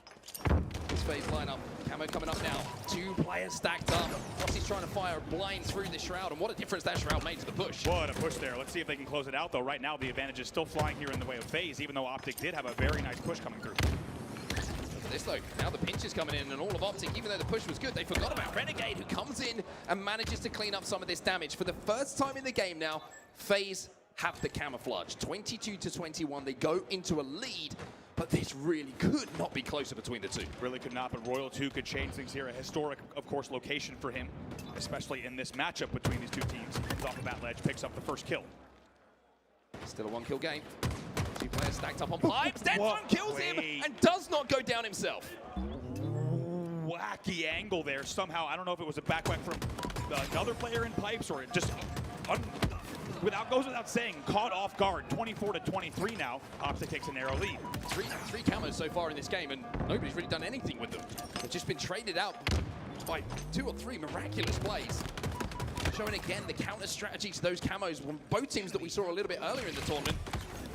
This phase lineup, Camo coming up now. 2 players stacked up. Frosty's trying to fire blind through the Shroud, and what a difference that Shroud made to the push. What a push there. Let's see if they can close it out, though. Right now, the advantage is still flying here in the way of FaZe, even though Optic did have a very nice push coming through. Look at this, though. Now the pinch is coming in, and all of Optic, even though the push was good, they forgot about Renegade, who comes in and manages to clean up some of this damage. For the first time in the game now, FaZe have the camouflage. 22-21, they go into a lead. But this really could not be closer between the two. Really could not, but Royal 2 could change things here. A historic, of course, location for him, especially in this matchup between these two teams. He comes off the bat ledge, picks up the first kill. Still a 1-kill game. 2 players stacked up on pipes. Deadzone kills him and does not go down himself. Wacky angle there somehow. I don't know if it was a backback from another player in pipes or it just goes without saying, caught off guard. 24-23 now. Optic takes a narrow lead. Three camos so far in this game, and nobody's really done anything with them. They've just been traded out by 2 or 3 miraculous plays. Showing again the counter strategy to those camos from both teams that we saw a little bit earlier in the tournament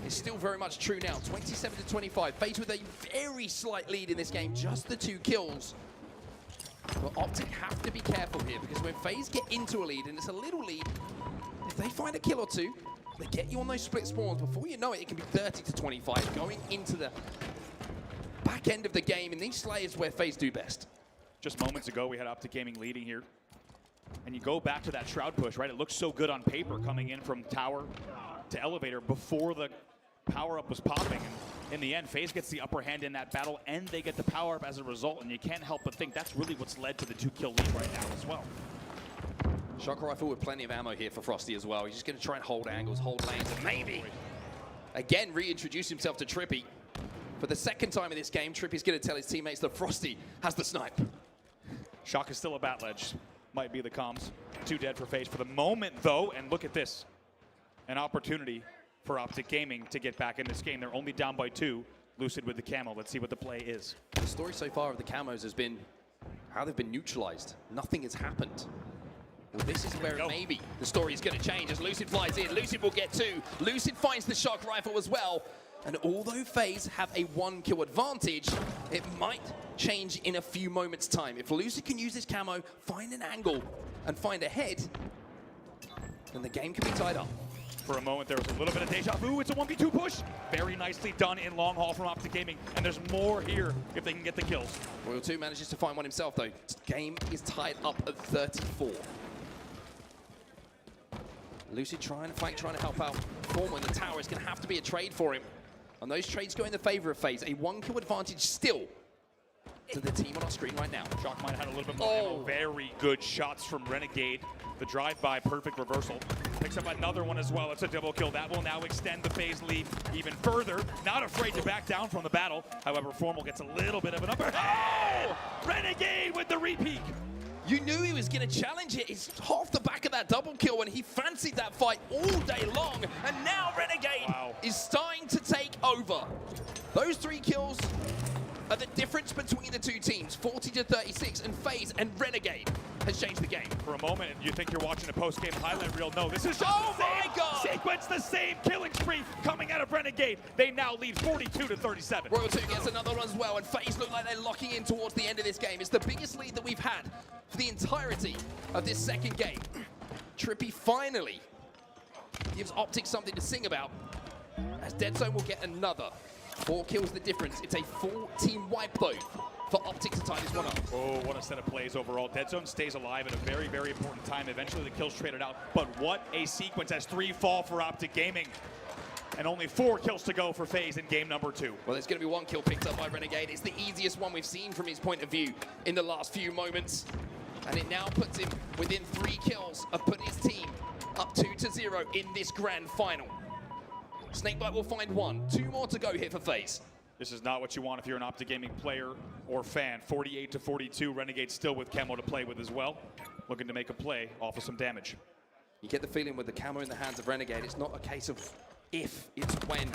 is still very much true now. 27-25. FaZe with a very slight lead in this game, just the 2 kills. But Optic have to be careful here, because when FaZe get into a lead, and it's a little lead, if they find a kill or 2, they get you on those split spawns. Before you know it, it can be 30-25 going into the back end of the game, and these slayers where FaZe do best. Just moments ago, we had Optic Gaming leading here. And you go back to that Shroud push, right? It looks so good on paper coming in from tower to elevator before the power-up was popping. And in the end, FaZe gets the upper hand in that battle, and they get the power-up as a result. And you can't help but think that's really what's led to the 2-kill lead right now as well. Shock rifle with plenty of ammo here for Frosty as well. He's just going to try and hold angles, hold lanes, and maybe, again, reintroduce himself to Trippy. For the second time in this game, Trippy's going to tell his teammates that Frosty has the snipe. Shock is still a bat ledge. Might be the comms. 2 dead for FaZe for the moment, though, and look at this. An opportunity for Optic Gaming to get back in this game. They're only down by 2. Lucid with the camo. Let's see what the play is. The story so far of the camos has been how they've been neutralized. Nothing has happened. Well, this is where maybe the story is going to change as Lucid flies in. Lucid will get 2. Lucid finds the shock rifle as well. And although FaZe have a 1-kill advantage, it might change in a few moments' time. If Lucid can use this camo, find an angle, and find a head, then the game can be tied up. For a moment, there was a little bit of deja vu. It's a 1v2 push. Very nicely done in long haul from Optic Gaming. And there's more here if they can get the kills. Royal 2 manages to find one himself, though. This game is tied up at 34. Lucid trying to fight, trying to help out. Form in the tower is going to have to be a trade for him. And those trades go in the favor of FaZe. A 1-kill advantage still to the team on our screen right now. Shock might have had a little bit more ammo. Very good shots from Renegade. The drive-by, perfect reversal. Picks up another one as well. It's a double kill. That will now extend the FaZe lead even further. Not afraid to back down from the battle. However, Formal gets a little bit of an upper. Oh! Renegade with the repeat. You knew he was going to challenge it. He's off the back of that double kill when he fancied that fight all day long. And now Renegade is starting to take over. Those 3 kills are the difference between the 2 teams. 40-36, and FaZe and Renegade has changed the game. For a moment, you think you're watching a post-game highlight reel. No, this is just the same sequence, the same killing spree coming out of Renegade. They now lead 42-37. Royal 2 gets another one as well, and FaZe look like they're locking in towards the end of this game. It's the biggest lead that we've had for the entirety of this second game. Trippy finally gives Optic something to sing about, as Deadzone will get another 4 kills the difference. It's a full team wipe though for Optic to tie this one up. Oh, what a set of plays overall. Dead Zone stays alive at a very, very important time. Eventually the kills traded out, but what a sequence as 3 fall for Optic Gaming. And only 4 kills to go for FaZe in game number 2. Well, there's going to be 1 kill picked up by Renegade. It's the easiest one we've seen from his point of view in the last few moments. And it now puts him within 3 kills of putting his team up 2-0 in this grand final. Snakebite will find 1. 2 more to go here for FaZe. This is not what you want if you're an Optic Gaming player or fan. 48-42, Renegade still with Camo to play with as well. Looking to make a play off of some damage. You get the feeling with the Camo in the hands of Renegade, it's not a case of if, it's when.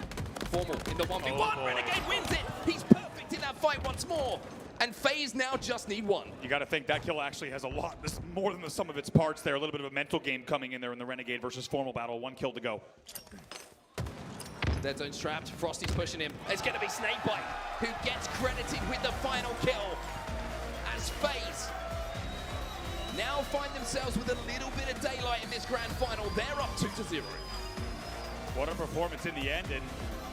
Formal in the 1v1, Renegade wins it! He's perfect in that fight once more! And FaZe now just need 1. You got to think that kill actually has a lot, more than the sum of its parts there. A little bit of a mental game coming in there in the Renegade versus Formal battle. 1 kill to go. Dead Zone's trapped, Frosty's pushing him. It's going to be Snakebite who gets credited with the final kill as FaZe now find themselves with a little bit of daylight in this grand final. They're up 2-0. What a performance in the end, and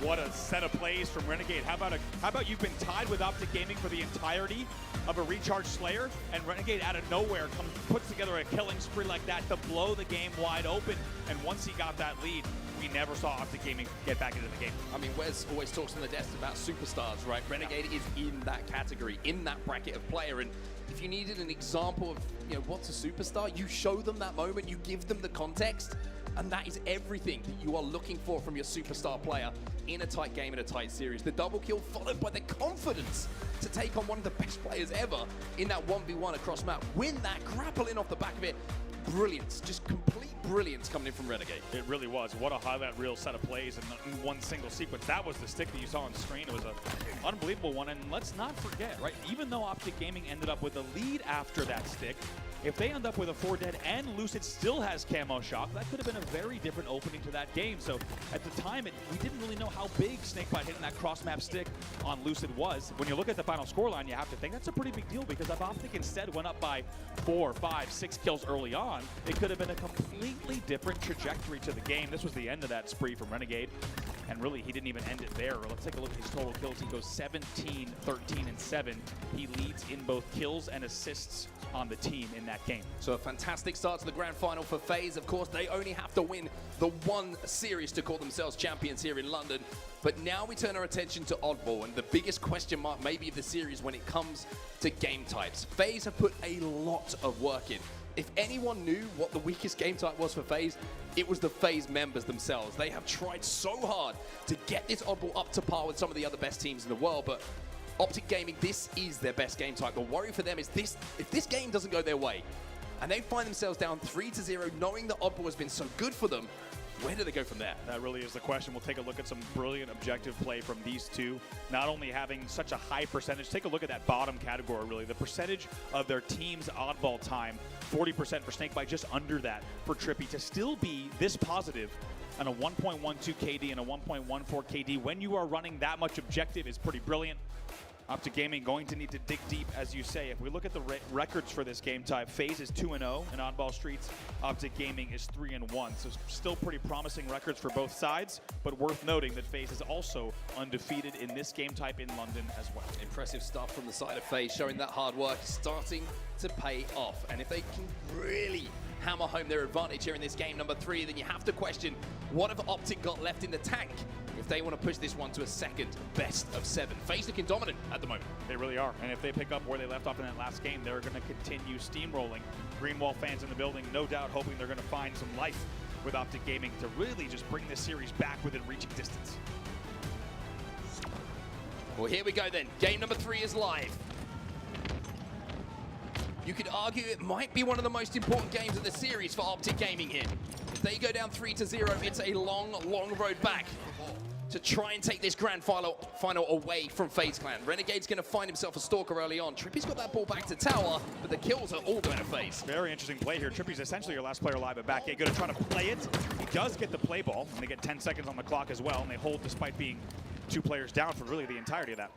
what a set of plays from Renegade. How about you've been tied with Optic Gaming for the entirety of a Recharge Slayer, and Renegade out of nowhere puts together a killing spree like that to blow the game wide open. And once he got that lead, we never saw Optic Gaming get back into the game. I mean, Wes always talks on the desk about superstars, right? Renegade is in that category, in that bracket of player. And if you needed an example of, you know, what's a superstar, you show them that moment, you give them the context, and that is everything that you are looking for from your superstar player in a tight game, in a tight series. The double kill followed by the confidence to take on one of the best players ever in that 1v1 across map. Win that, grapple in off the back of it. Brilliance, just complete brilliance coming in from Renegade. It really was. What a highlight reel set of plays in one single sequence. That was the stick that you saw on screen. It was an unbelievable one. And let's not forget, right, even though Optic Gaming ended up with a lead after that stick, if they end up with a 4 dead and Lucid still has Camo Shock, that could have been a very different opening to that game. So at the time, we didn't really know how big Snakebite hitting that cross-map stick on Lucid was. When you look at the final scoreline, you have to think that's a pretty big deal, because if Optic instead went up by 4, 5, 6 kills early on, it could have been a completely different trajectory to the game. This was the end of that spree from Renegade. And really, he didn't even end it there. Let's take a look at his total kills. He goes 17, 13, and 7. He leads in both kills and assists on the team in that game. So a fantastic start to the grand final for FaZe. Of course, they only have to win the 1 series to call themselves champions here in London. But now we turn our attention to Oddball, and the biggest question mark maybe of the series when it comes to game types. FaZe have put a lot of work in. If anyone knew what the weakest game type was for FaZe, it was the FaZe members themselves. They have tried so hard to get this Oddball up to par with some of the other best teams in the world, but Optic Gaming, this is their best game type. The worry for them is this: if this game doesn't go their way, and they find themselves down 3-0, knowing that Oddball has been so good for them, where do they go from there? That really is the question. We'll take a look at some brilliant objective play from these two. Not only having such a high percentage, take a look at that bottom category, really. The percentage of their team's oddball time, 40% for Snakebite, just under that for Trippy. To still be this positive on a 1.12 KD and a 1.14 KD when you are running that much objective is pretty brilliant. Optic Gaming going to need to dig deep, as you say. If we look at the records for this game type, FaZe is 2-0 in oddball streets. Optic Gaming is 3-1. So still pretty promising records for both sides, but worth noting that FaZe is also undefeated in this game type in London as well. Impressive stuff from the side of FaZe, showing that hard work is starting to pay off. And if they can really hammer home their advantage here in this game number 3, then you have to question, what have Optic got left in the tank if they want to push this one to a second best of 7? FaZe looking dominant at the moment. They really are. And if they pick up where they left off in that last game, they're going to continue steamrolling. Greenwall fans in the building, no doubt hoping they're going to find some life with Optic Gaming to really just bring this series back within reaching distance. Well, here we go then. Game number 3 is live. You could argue it might be one of the most important games of the series for Optic Gaming here. If they go down 3-0, it's a long, long road back to try and take this grand final away from FaZe Clan. Renegade's going to find himself a stalker early on. Trippy's got that ball back to tower, but the kills are all going to FaZe. Very interesting play here. Trippy's essentially your last player alive at back A. Going to try to play it. He does get the play ball, and they get 10 seconds on the clock as well, and they hold despite being 2 players down for really the entirety of that.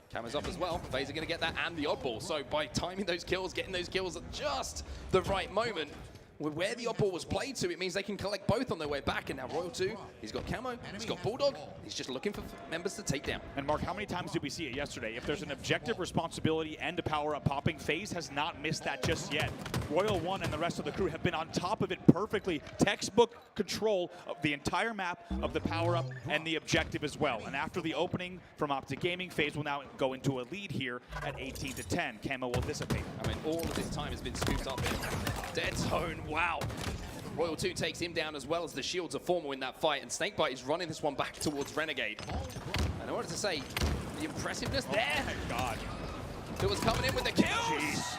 Cameras up as well. FaZe are going to get that and the oddball. So by timing those kills, getting those kills at just the right moment, with where the oddball was played to, it means they can collect both on their way back. And now Royal 2, he's got Camo, he's got Bulldog. He's just looking for members to take down. And Mark, how many times did we see it yesterday? If there's an objective responsibility and a power-up popping, FaZe has not missed that just yet. Royal 1 and the rest of the crew have been on top of it perfectly. Textbook control of the entire map, of the power-up, and the objective as well. And after the opening from Optic Gaming, FaZe will now go into a lead here at 18-10. Camo will dissipate. I mean, all of this time has been scooped up in dead zone. Wow. Royal 2 takes him down as well as the shields are formal in that fight, and Snakebite is running this one back towards Renegade. And I wanted to say, the impressiveness there. Oh my God. It was coming in with the kills. Jeez.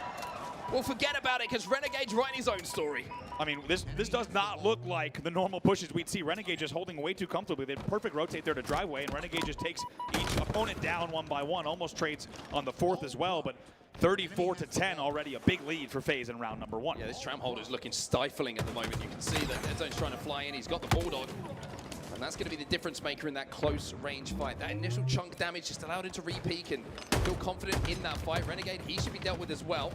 Well, forget about it, because Renegade's writing his own story. I mean, this does not look like the normal pushes we'd see. Renegade just holding way too comfortably. They had perfect rotate there to drive away, and Renegade just takes each opponent down one by one, almost trades on the fourth as well, but 34-10 already a big lead for FaZe in round number 1. Yeah, this tram holder is looking stifling at the moment. You can see that Dead Zone's trying to fly in. He's got the Bulldog. And that's going to be the difference maker in that close range fight. That initial chunk damage just allowed him to re-peak and feel confident in that fight. Renegade, he should be dealt with as well.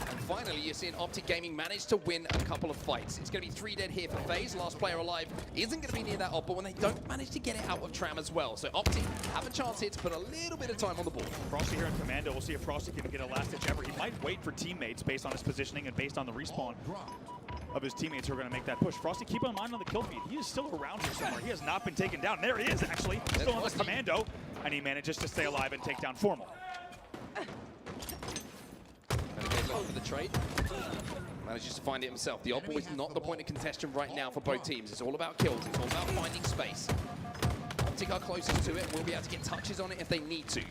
And finally, you're seeing Optic Gaming manage to win a couple of fights. It's going to be 3 dead here for FaZe. Last player alive isn't going to be near that oddball, and they don't manage to get it out of Tram as well. So Optic have a chance here to put a little bit of time on the board. Frosty here in Commando. We'll see if Frosty can get a last ditch ever. He might wait for teammates based on his positioning and based on the respawn of his teammates who are going to make that push. Frosty, keep in mind on the kill feed. He is still around here somewhere. He has not been taken down. There he is, actually. Still on the Commando, and he manages to stay alive and take down Formal. Renegade looking for the trade. Manages to find it himself. The oddball is not the point of contention right now for both teams. It's all about kills. It's all about finding space. Optic are closest to it. Will be able to get touches on it if they need to.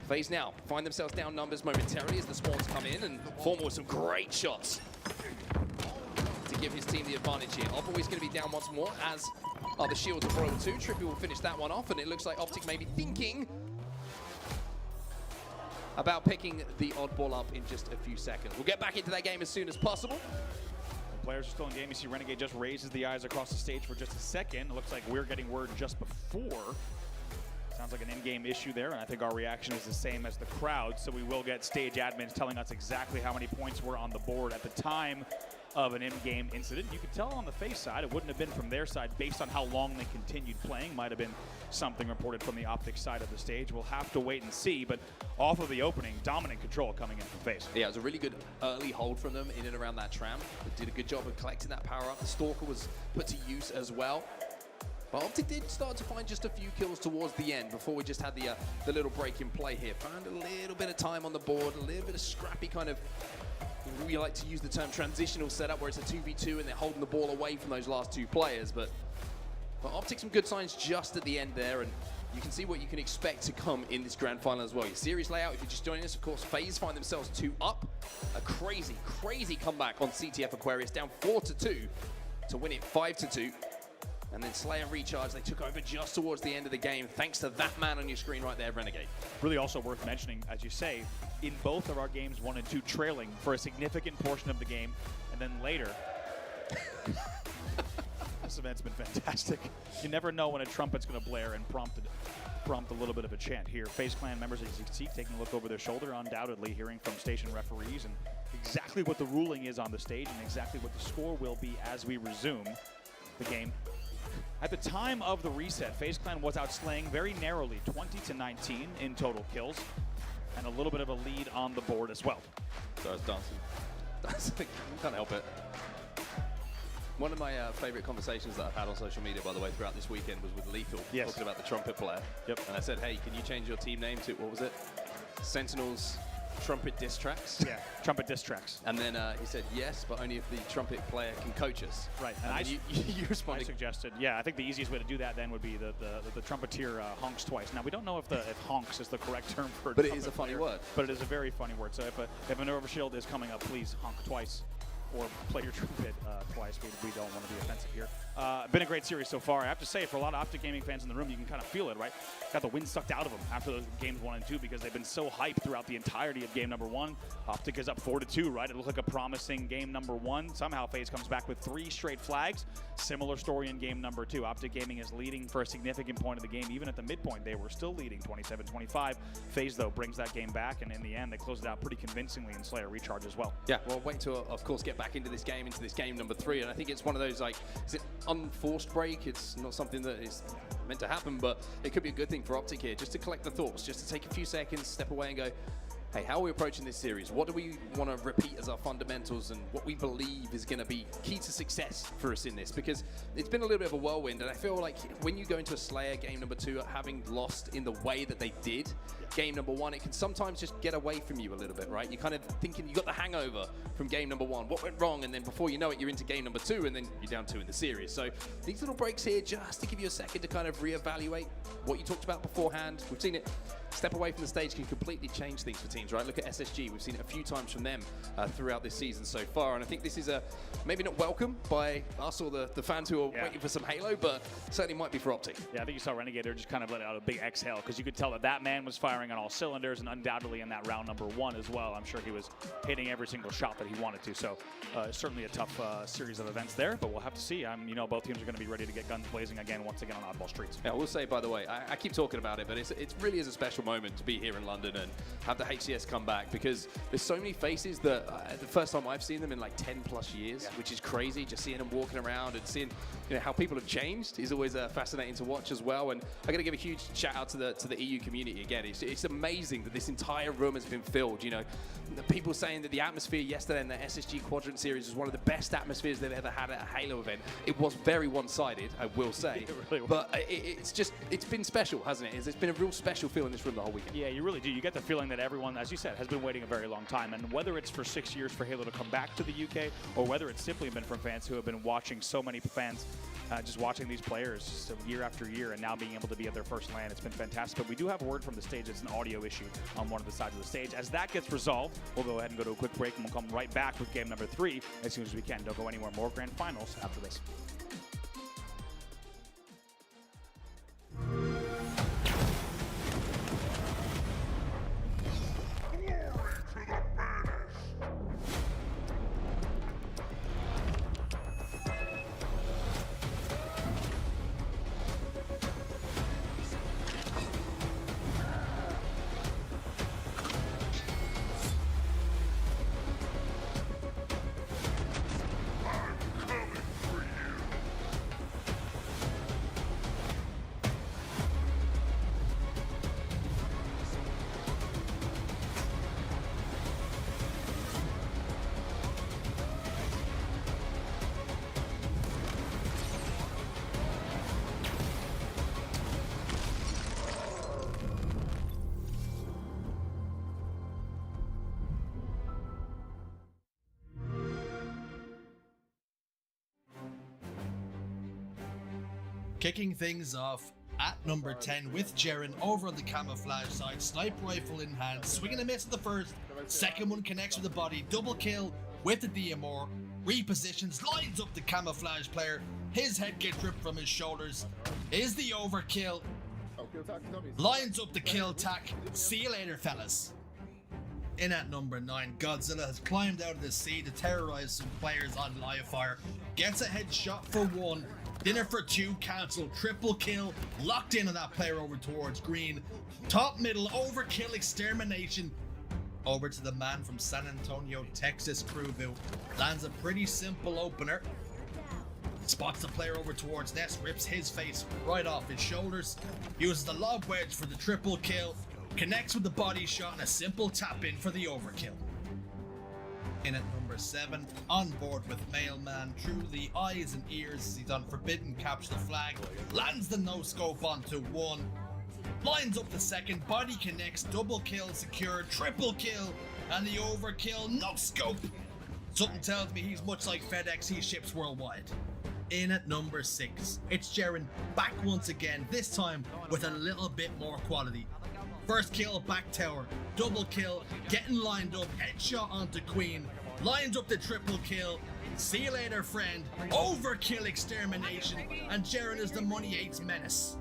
FaZe now find themselves down numbers momentarily as the spawns come in, and Formal with some great shots to give his team the advantage here. Oddball is going to be down once more, as are the shields of Royal 2. Trippy will finish that one off, and it looks like Optic may be thinking about picking the oddball up in just a few seconds. We'll get back into that game as soon as possible. The players are still in game. You see Renegade just raises the eyes across the stage for just a second. It looks like we're getting word just before. Sounds like an in-game issue there, and I think our reaction is the same as the crowd, so we will get stage admins telling us exactly how many points were on the board at the time of an in-game incident. You could tell on the FaZe side, it wouldn't have been from their side based on how long they continued playing. Might have been something reported from the Optic side of the stage. We'll have to wait and see, but off of the opening, dominant control coming in from FaZe. Yeah, it was a really good early hold from them in and around that tram. They did a good job of collecting that power up. The Stalker was put to use as well. But Optic did start to find just a few kills towards the end before we just had the little break in play here. Found a little bit of time on the board, a little bit of scrappy kind of, we like to use the term transitional setup, where it's a 2v2 and they're holding the ball away from those last two players. But Optic, some good signs just at the end there, and you can see what you can expect to come in this grand final as well. Your series layout, if you're just joining us, of course, FaZe find themselves 2 up. A crazy, crazy comeback on CTF Aquarius, down 4-2 to win it 5-2. And then Slayer Recharge, they took over just towards the end of the game, thanks to that man on your screen right there, Renegade. Really also worth mentioning, as you say, in both of our games 1 and 2, trailing for a significant portion of the game, and then later. This event's been fantastic. You never know when a trumpet's going to blare and prompt a little bit of a chant here. FaZe Clan members, as you can see, taking a look over their shoulder, undoubtedly hearing from station referees and exactly what the ruling is on the stage and exactly what the score will be as we resume the game. At the time of the reset, FaZe Clan was outslaying very narrowly, 20-19 in total kills, and a little bit of a lead on the board as well. So I was dancing. Can't help it. One of my favorite conversations that I've had on social media, by the way, throughout this weekend was with Lethal, talking about the trumpet player. Yep. And I said, hey, can you change your team name to, what was it? Sentinels Trumpet Diss Tracks? Yeah, Trumpet Diss Tracks. And then he said, yes, but only if the trumpet player can coach us. Right. And you responded. I suggested, yeah, I think the easiest way to do that then would be the trumpeteer honks twice. Now, we don't know if honks is the correct term for But it is a funny word. But it is a very funny word. So if an overshield is coming up, please honk twice or play your trumpet twice. We don't want to be offensive here. Been a great series so far. I have to say, for a lot of Optic Gaming fans in the room, you can kind of feel it, right? Got the wind sucked out of them after those games 1 and 2 because they've been so hyped throughout the entirety of game number 1. Optic is up 4-2, right? It looked like a promising game number 1. Somehow FaZe comes back with 3 straight flags. Similar story in game number 2. Optic Gaming is leading for a significant point of the game. Even at the midpoint, they were still leading 27-25. FaZe, though, brings that game back, and in the end, they closed it out pretty convincingly in Slayer Recharge as well. Yeah, well, wait to, of course, get back into this game number 3, and I think it's one of those, like, is it unforced break? It's not something that is meant to happen, but it could be a good thing for Optic here, just to collect the thoughts, just to take a few seconds, step away and go, hey, how are we approaching this series? What do we want to repeat as our fundamentals and what we believe is going to be key to success for us in this? Because it's been a little bit of a whirlwind, and I feel like when you go into a Slayer game number 2, having lost in the way that they did game number 1, it can sometimes just get away from you a little bit, right? You're kind of thinking you got the hangover from game number 1. What went wrong? And then before you know it, you're into game number 2, and then you're down 2 in the series. So these little breaks here just to give you a second to kind of reevaluate what you talked about beforehand. We've seen it. Step away from the stage can completely change things for teams, right? Look at SSG. We've seen it a few times from them throughout this season so far. And I think this is maybe not welcome by us or the fans who are waiting for some Halo, but certainly might be for Optic. Yeah, I think you saw Renegader just kind of let out a big exhale because you could tell that that man was firing on all cylinders, and undoubtedly in that round number 1 as well. I'm sure he was hitting every single shot that he wanted to. So certainly a tough series of events there, but we'll have to see. Both teams are going to be ready to get guns blazing again once again on Oddball Streets. Yeah, I will say, by the way, I keep talking about it, but it really is a special moment to be here in London and have the HCS come back, because there's so many faces that the first time I've seen them in like 10 plus years, which is crazy. Just seeing them walking around and seeing how people have changed is always fascinating to watch as well. And I got to give a huge shout out to the EU community again. It's amazing that this entire room has been filled. The people saying that the atmosphere yesterday in the SSG Quadrant series was one of the best atmospheres they've ever had at a Halo event. It was very one-sided, I will say, but it's been special, hasn't it? It's been a real special feel in this room the whole weekend. Yeah, you really do. You get the feeling that everyone, as you said, has been waiting a very long time. And whether it's for 6 years for Halo to come back to the UK, or whether it's simply been from fans who have been watching, so many fans just watching these players just year after year and now being able to be at their first LAN, it's been fantastic. But we do have word from the stage. It's an audio issue on one of the sides of the stage. As that gets resolved, we'll go ahead and go to a quick break, and we'll come right back with game number 3 as soon as we can. Don't go anywhere. More grand finals after this. Kicking things off at number 10 with Jaren over on the camouflage side, sniper rifle in hand, swinging a miss at the first, second one connects with the body, double kill with the DMR, repositions, lines up the camouflage player, his head gets ripped from his shoulders, is the overkill, lines up the kill tack, see you later fellas. In at number 9, Godzilla has climbed out of the sea to terrorize some players on live fire, gets a headshot for 1, dinner for 2, cancel, triple kill, locked in on that player over towards green, top middle, overkill, extermination, over to the man from San Antonio, Texas, Crewville, lands a pretty simple opener, spots the player over towards Nest, rips his face right off his shoulders, uses the lob wedge for the triple kill, connects with the body shot and a simple tap in for the overkill. In at number 7, on board with Mailman, truly eyes and ears, he's on Forbidden Capture the Flag, lands the no-scope onto 1, lines up the second, body connects, double kill secured, triple kill, and the overkill, no-scope. Something tells me he's much like FedEx, he ships worldwide. In at number 6, it's Jaren back once again, this time with a little bit more quality. First kill, back tower, double kill, getting lined up, headshot onto Queen, lines up the triple kill. See you later, friend. Overkill extermination, and Jaren is the Money 8's menace.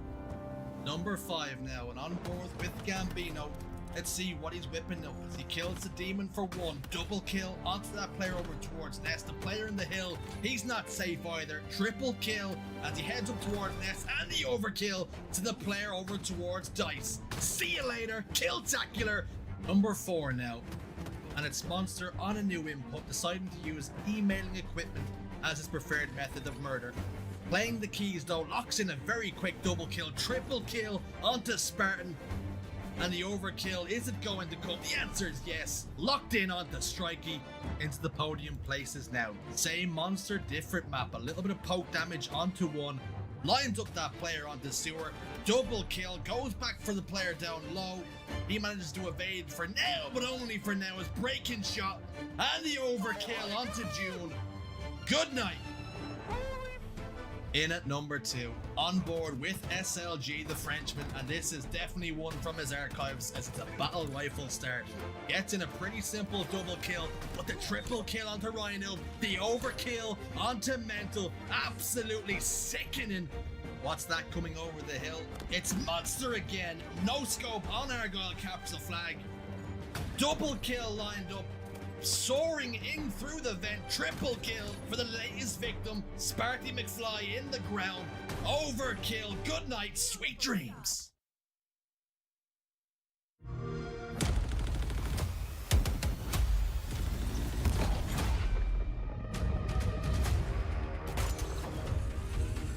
Number 5 now, and on board with Gambino. Let's see what he's whipping up as he kills the demon for 1. Double kill onto that player over towards Nest. The player in the hill, he's not safe either. Triple kill as he heads up towards Nest, and the overkill to the player over towards Dice. See you later, Killtacular. Number 4 now. And it's Monster on a new input, deciding to use emailing equipment as his preferred method of murder. Playing the keys though, locks in a very quick double kill, triple kill onto Spartan. And the overkill, is it going to come? The answer is yes. Locked in onto Strikey, into the podium places now. Same Monster, different map, a little bit of poke damage onto 1. Lines up that player onto Sewer, double kill, goes back for the player down low. He manages to evade for now, but only for now, as breaking shot and the overkill onto June. Good night. In at number 2, on board with SLG the Frenchman, and this is definitely one from his archives as it's a battle rifle start. Gets in a pretty simple double kill, but the triple kill onto Rhino, the overkill onto Mental, absolutely sickening. What's that coming over the hill? It's Monster again, no scope on Argyle caps the flag. Double kill lined up, soaring in through the vent, triple kill for the latest victim, Sparty McFly in the ground. Overkill, good night, sweet dreams.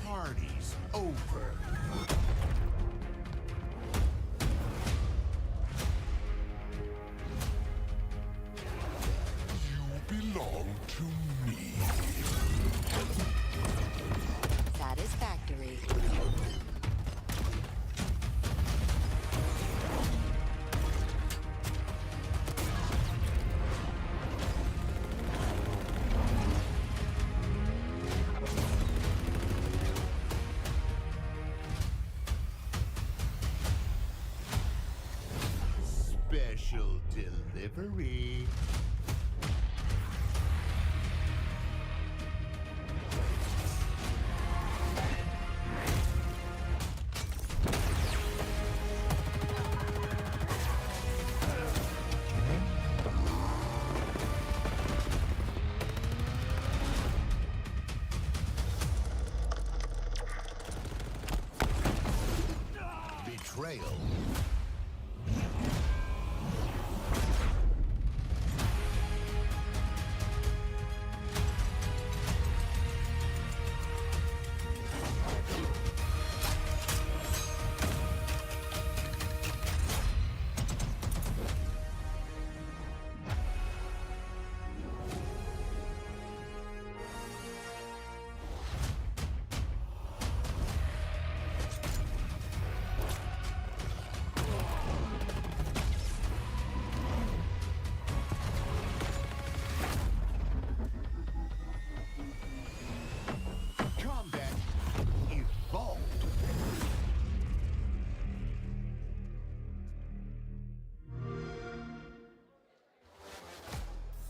Party's over. Belong to me. Satisfactory. Special delivery. Betrayal.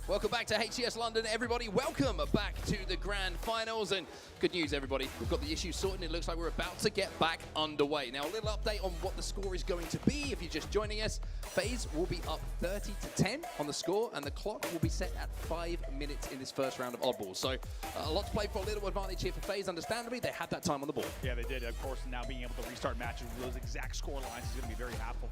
Welcome back to HCS London, everybody. Welcome back to the grand finals. And good news, everybody. We've got the issue sorted. It looks like we're about to get back underway. Now, a little update on what the score is going to be. If you're just joining us, FaZe will be up 30-10 on the score, and the clock will be set at 5 minutes in this first round of oddballs. So a lot to play for, a little advantage here for FaZe. Understandably, they had that time on the board. Yeah, they did. Of course, now being able to restart matches with those exact score lines is going to be very helpful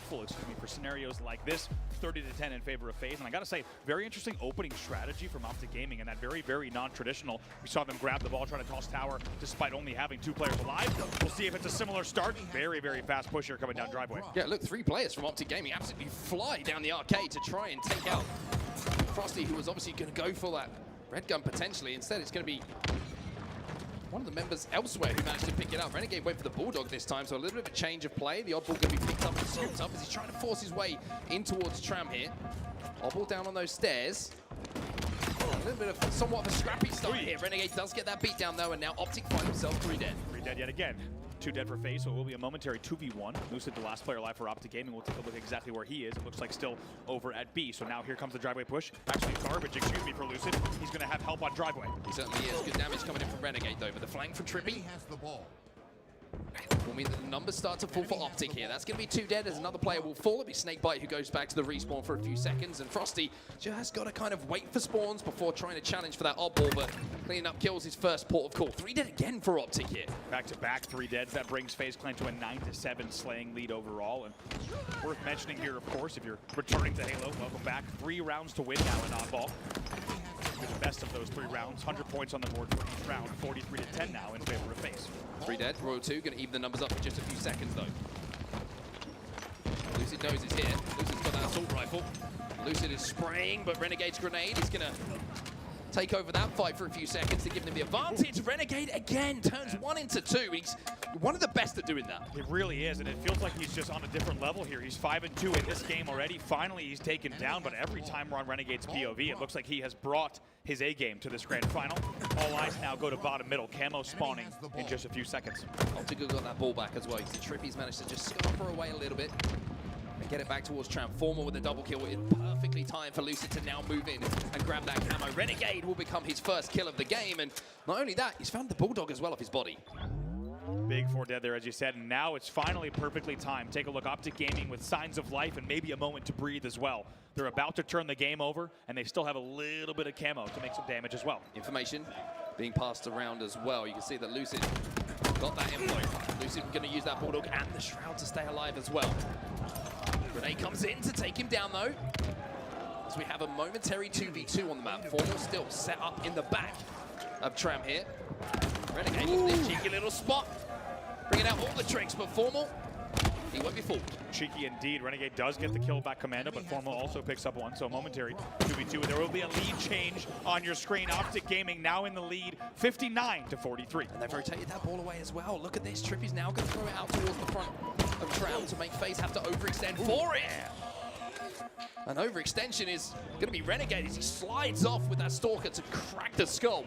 for scenarios like this. 30-10 in favor of FaZe. And I got to say, very interesting opening strategy from Optic Gaming, and that very, very non-traditional. We saw them grab the ball, try to toss tower, despite only having 2 players alive. We'll see if it's a similar start. Very, very fast push here coming down driveway. Yeah, look, 3 players from Optic Gaming absolutely fly down the arcade to try and take out Frosty, who was obviously going to go for that red gun potentially. Instead, it's going to be one of the members elsewhere who managed to pick it up. Renegade went for the Bulldog this time, so a little bit of a change of play. The oddball going to be picked up and scooped up as he's trying to force his way in towards Tram here. Oddball down on those stairs. A little bit of somewhat of a scrappy start here. Renegade does get that beat down though, and now Optic find himself 3 dead. 3 dead yet again. 2 dead for FaZe, so it will be a momentary 2v1. Lucid, the last player alive for Optic Gaming. We'll take a look at exactly where he is. It looks like still over at B. So now here comes the driveway push. Actually, garbage, excuse me, for Lucid. He's going to have help on driveway. He certainly is. Good damage coming in from Renegade, though. But the flank from Trippy has the ball. Will mean that the numbers start to fall for Optic here. That's going to be 2 dead as another player will fall. It'll be Snakebite who goes back to the respawn for a few seconds. And Frosty just got to kind of wait for spawns before trying to challenge for that oddball. But cleaning up kills his first port of call. 3 dead again for Optic here. Back-to-back 3 deads. That brings FaZe Clan to a 9-7 slaying lead overall. And worth mentioning here, of course, if you're returning to Halo, welcome back. 3 rounds to win now in oddball. The best of those 3 rounds. 100 points on the board for each round. 43-10 now in favor of FaZe. 3 dead. Royal 2 going to even the numbers up for just a few seconds, though. Lucid knows it's here. Lucid's got that assault rifle. Lucid is spraying, but Renegade's grenade is going to take over that fight for a few seconds to give them the advantage. Renegade again turns 1 into 2. He's one of the best at doing that. It really is, and it feels like he's just on a different level here. He's 5-2 in this game already. Finally, he's taken down, but every time we're on Renegade's POV, it looks like he has brought his A game to this grand final. All eyes now go to bottom middle. Camo spawning in just a few seconds. Optic got that ball back as well. You see Trippy's managed to just scupper away a little bit and get it back towards Transformer with a double kill. It's perfectly timed for Lucid to now move in and grab that camo. Renegade will become his first kill of the game, and not only that, he's found the Bulldog as well off his body. Big 4 dead there, as you said, and now it's finally perfectly timed. Take a look, Optic Gaming with signs of life and maybe a moment to breathe as well. They're about to turn the game over, and they still have a little bit of camo to make some damage as well. Information being passed around as well. You can see that Lucid got that info. Lucid going to use that Bulldog and the Shroud to stay alive as well. Grenade comes in to take him down, though. As we have a momentary 2v2 on the map. Formal still set up in the back of Tram here. Renegade with this cheeky little spot. Bringing out all the tricks, but Formal, he won't be fooled. Cheeky indeed. Renegade does get the kill back commando, but Formal also picks up 1, so a momentary 2v2. There will be a lead change on your screen. Optic Gaming now in the lead, 59-43. And they've rotated that ball away as well. Look at this. Trippy's now going to throw it out towards the front of Tram to make FaZe have to overextend for it. An overextension is going to be Renegade as he slides off with that Stalker to crack the skull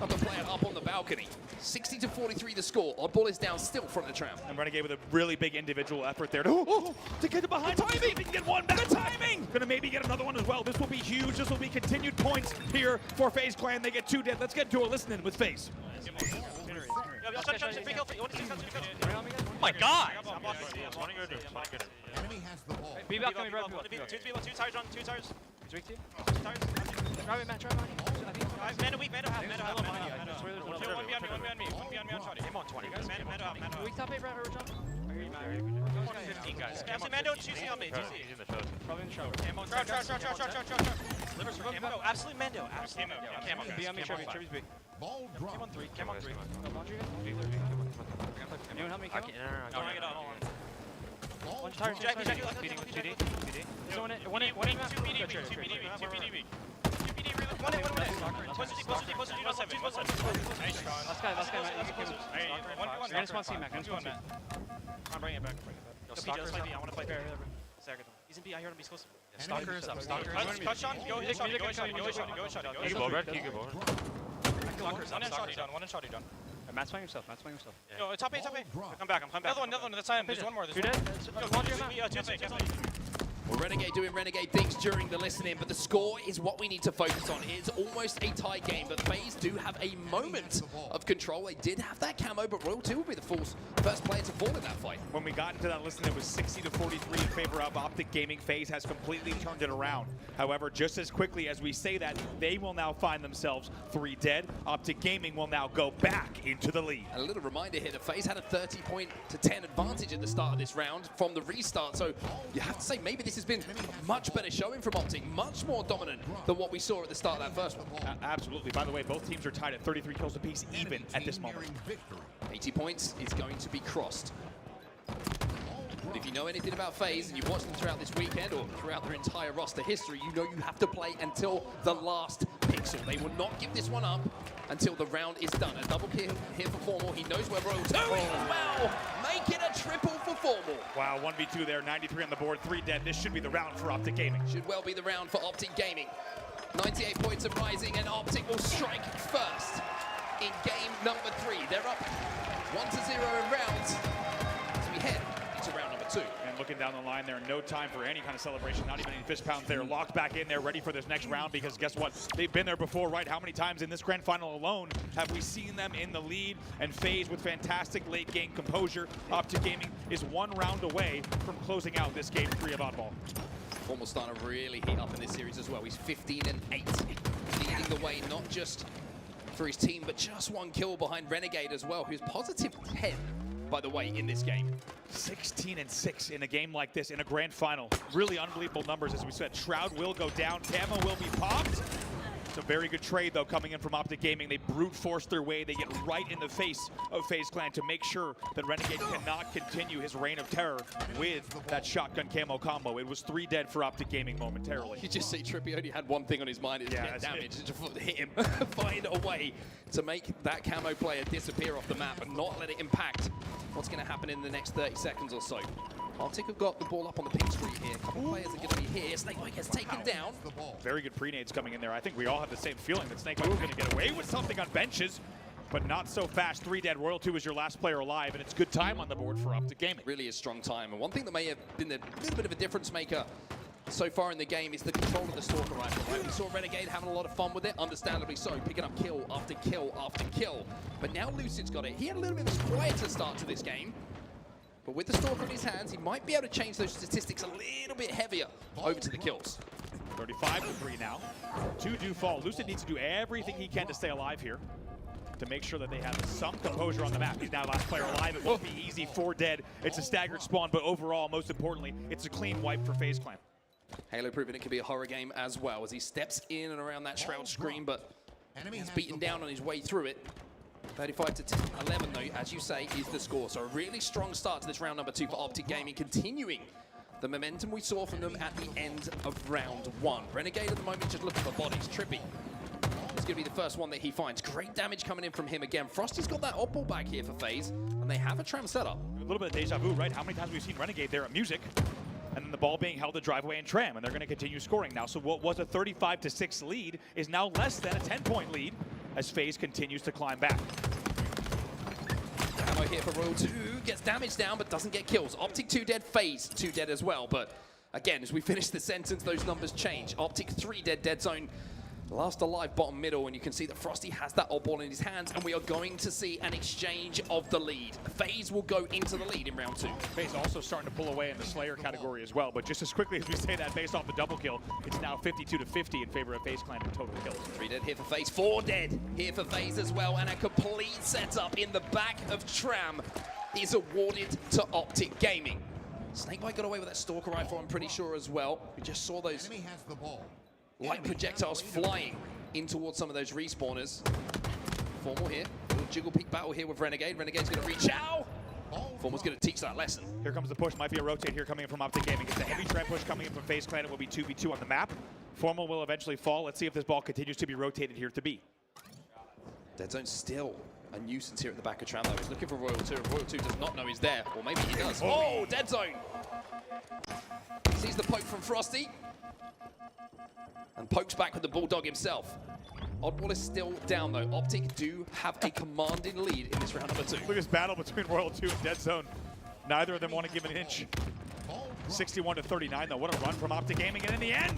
of the player up on the balcony. 60-43 the score. Oddball is down still front of the Tram. And Renegade with a really big individual effort there to get it behind. The timing! They can get 1 back. The timing! Gonna maybe get another one as well. This will be huge. This will be continued points here for FaZe Clan. They get 2 dead. Let's get to a listen-in with FaZe. Oh my god! Enemy has the ball. Be back coming, bro. 2 tires on, 2 tires. 2 tires. Drive it, man, drive it. Mando weak, Mando half, Mando half. 1 behind me, 1 behind me on Shotty. Him on 20, guys. Mando half. Weak top 8, right, John? 15 guys. Yeah, Mando, 2C on me, 2C. He's in the show. Probably in the show. Camo, truck. Livers, Mando, absolutely Mando. Absolutely Mando. Be on me, Trevi's B. Ball drop. Camo 3. Anyone help me, Camo? No, I get on. One tire, Jack, feeding with 2D. One in, 2 PD, 2 PD. One in. Closer D, 7. Last guy, Matt. You're gonna spawn C, Matt. I'm bringing it back. Yo, Stalker is up. I want to fight fair. He's in B, I heard him, he's close. Stalker is up. Cut Sean, go hit Shotty, go hit Shotty. Can you go back? Can you go back? Stalker's up, one in Shotty done. Match swing yourself. Yo, top A. Come back. Another one, that's time. There's one more. Yo, laundry him. Well, Renegade doing Renegade things during the listening, but the score is what we need to focus on. It's almost a tie game, but FaZe do have a moment of control. They did have that camo, but Royal 2 will be the first player to fall in that fight. When we got into that listen, it was 60-43 in favor of Optic Gaming. FaZe has completely turned it around. However, just as quickly as we say that, they will now find themselves 3 dead. Optic Gaming will now go back into the lead. A little reminder here that FaZe had a 30-10 advantage at the start of this round from the restart, so you have to say maybe this has been a much better showing from Optic, much more dominant than what we saw at the start of that first one. Absolutely. By the way, both teams are tied at 33 kills apiece, even at this moment. 80 points is going to be crossed. But if you know anything about FaZe and you've watched them throughout this weekend or throughout their entire roster history, you know you have to play until the last pixel. They will not give this one up until the round is done. A double kill here for Formal. He knows where Royal 2 is as well. Make it a triple for Formal. Wow, 1v2 there, 93 on the board, 3 dead. This should be the round for Optic Gaming. Should well be the round for Optic Gaming. 98 points of rising, and Optic will strike first in game number 3. They're up 1-0 in rounds as we head into round number 2. And looking down the line there, no time for any kind of celebration, not even any fist pounds there. Locked back in there, ready for this next round, because guess what? They've been there before, right? How many times in this grand final alone have we seen them in the lead? And FaZe with fantastic late game composure. Optic Gaming is 1 round away from closing out this game 3 of Oddball. Formal starting to really heat up in this series as well. He's 15-8, leading the way not just for his team, but just 1 kill behind Renegade as well, who's positive 10, by the way, in this game. 16-6 in a game like this, in a grand final. Really unbelievable numbers, as we said. Shroud will go down, Camo will be popped. It's a very good trade, though, coming in from Optic Gaming. They brute force their way. They get right in the face of FaZe Clan to make sure that Renegade cannot continue his reign of terror with that shotgun camo combo. It was 3 dead for Optic Gaming momentarily. You just see Trippy only had one thing on his mind, is get damage, and just hit him. Find a way to make that camo player disappear off the map and not let it impact what's going to happen in the next 30 seconds or so. Optic have got the ball up on the pink street here. A couple players are going to be here. Snakebite gets taken down. Very good pre-nades coming in there. I think we all have the same feeling that Snakebite is going to get away with something on benches, but not so fast. 3 dead. Royal 2 is your last player alive, and it's good time on the board for Optic Gaming. Really is strong time. And one thing that may have been a little bit of a difference maker so far in the game is the control of the Stalker rifle, right? We saw Renegade having a lot of fun with it, understandably so, picking up kill after kill after kill. But now Lucid's got it. He had a little bit of a quieter start to this game. But with the Stalker in his hands, he might be able to change those statistics a little bit heavier over to the kills. 35-3 now. 2 do fall. Lucid needs to do everything he can to stay alive here, to make sure that they have some composure on the map. He's now last player alive. It won't be easy. 4 dead. It's a staggered spawn, but overall, most importantly, it's a clean wipe for FaZe Clan. Halo proving it can be a horror game as well, as he steps in and around that Shroud screen, but he's beaten down on his way through it. 35-11 though, as you say, is the score. So a really strong start to this round number 2 for Optic Gaming, continuing the momentum we saw from them at the end of round 1. Renegade at the moment just looking for bodies. Trippy is going to be the first one that he finds. Great damage coming in from him again. Frosty's got that oddball back here for FaZe, and they have a tram setup. A little bit of deja vu, right? How many times have we seen Renegade there at Music, and then the ball being held at driveway and tram, and they're going to continue scoring now. So what was a 35-6 lead is now less than a 10-point lead as FaZe continues to climb back. Ammo here for Royal 2, gets damage down but doesn't get kills. Optic 2 dead, FaZe 2 dead as well. But again, as we finish the sentence, those numbers change. Optic 3 dead, dead zone. Last alive, bottom middle, and you can see that Frosty has that odd ball in his hands, and we are going to see an exchange of the lead. FaZe will go into the lead in round 2. FaZe also starting to pull away in the Slayer category as well, but just as quickly as we say that, based off the double kill, it's now 52-50 in favor of FaZe Clan in total kills. 3 dead here for FaZe, 4 dead here for FaZe as well, and a complete setup in the back of Tram is awarded to Optic Gaming. Snakebite got away with that Stalker rifle, I'm pretty sure, as well. We just saw those light projectiles flying in towards some of those respawners. Formal here. A little jiggle peek battle here with Renegade. Renegade's going to reach out. Formal's going to teach that lesson. Here comes the push. Might be a rotate here coming in from Optic Gaming. It's a heavy trap push coming in from FaZe Clan. It will be 2v2 on the map. Formal will eventually fall. Let's see if this ball continues to be rotated here to B. Dead Zone's still a nuisance here at the back of Tram, though. He's looking for Royal 2. Royal 2 does not know he's there. Or maybe he does. Oh, Dead Zone! Sees the poke from Frosty. And pokes back with the Bulldog himself. Oddball is still down, though. Optic do have a commanding lead in this round number 2. Look at this battle between Royal 2 and Dead Zone. Neither of them want to give an inch. 61-39, though. What a run from Optic Gaming, and in the end,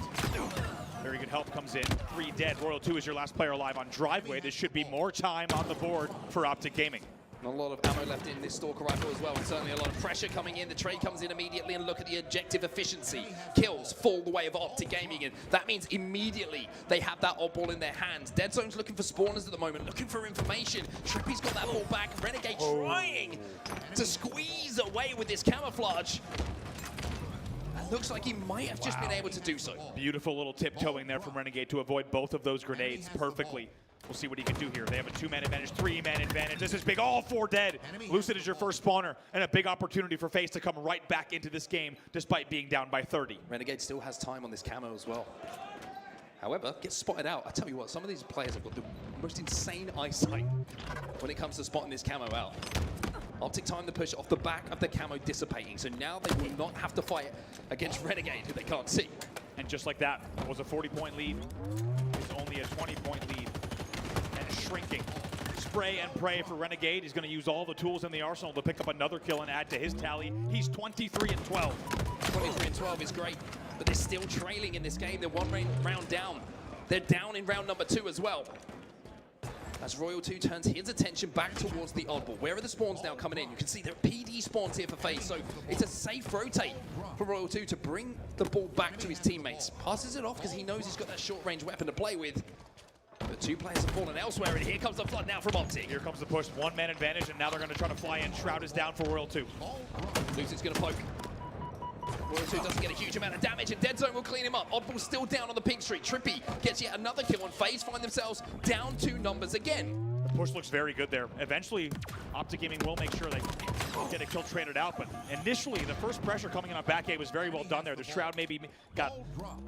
very good help comes in. 3 dead. Royal 2 is your last player alive on driveway. This should be more time on the board for Optic Gaming. Not a lot of ammo left in this Stalker rifle as well, and certainly a lot of pressure coming in. The trade comes in immediately, and look at the objective efficiency. Kills fall the way of Optic Gaming, and that means immediately they have that oddball in their hands. Dead Zone's looking for spawners at the moment, looking for information. Trippy's got that ball back. Renegade trying to squeeze away with this camouflage. And looks like he might have just been able to do so. Beautiful little tiptoeing there from Renegade to avoid both of those grenades perfectly. We'll see what he can do here. They have a 2-man advantage, 3-man advantage. This is big. All 4 dead. Lucid is your first spawner, and a big opportunity for FaZe to come right back into this game despite being down by 30. Renegade still has time on this camo as well. However, gets spotted out. I tell you what, some of these players have got the most insane eyesight when it comes to spotting this camo out. Optic time the push off the back of the camo dissipating, so now they will not have to fight against Renegade, who they can't see. And just like that, it was a 40-point lead. It's only a 20-point lead. And shrinking spray and pray for Renegade. He's going to use all the tools in the arsenal to pick up another kill and add to his tally. He's 23 and 12. 23 and 12 is great, but they're still trailing in this game. They're one round down. They're down in round number 2 as well. As Royal 2 turns his attention back towards the oddball. Where are the spawns now coming in? You can see there are PD spawns here for FaZe, so it's a safe rotate for Royal 2 to bring the ball back to his teammates. Passes it off because he knows he's got that short-range weapon to play with. But 2 players have fallen elsewhere, and here comes the flood now from Optic. Here comes the push, 1-man advantage, and now they're going to try to fly in. Shroud is down for Royal 2. Lucid's going to poke. Royal 2 doesn't get a huge amount of damage, and Dead Zone will clean him up. Oddball's still down on the pink streak. Trippy gets yet another kill, and FaZe find themselves down 2 numbers again. The push looks very good there. Eventually, Optic Gaming will make sure they get a kill traded out, but initially, the first pressure coming in on back A was very well done there. The Shroud maybe got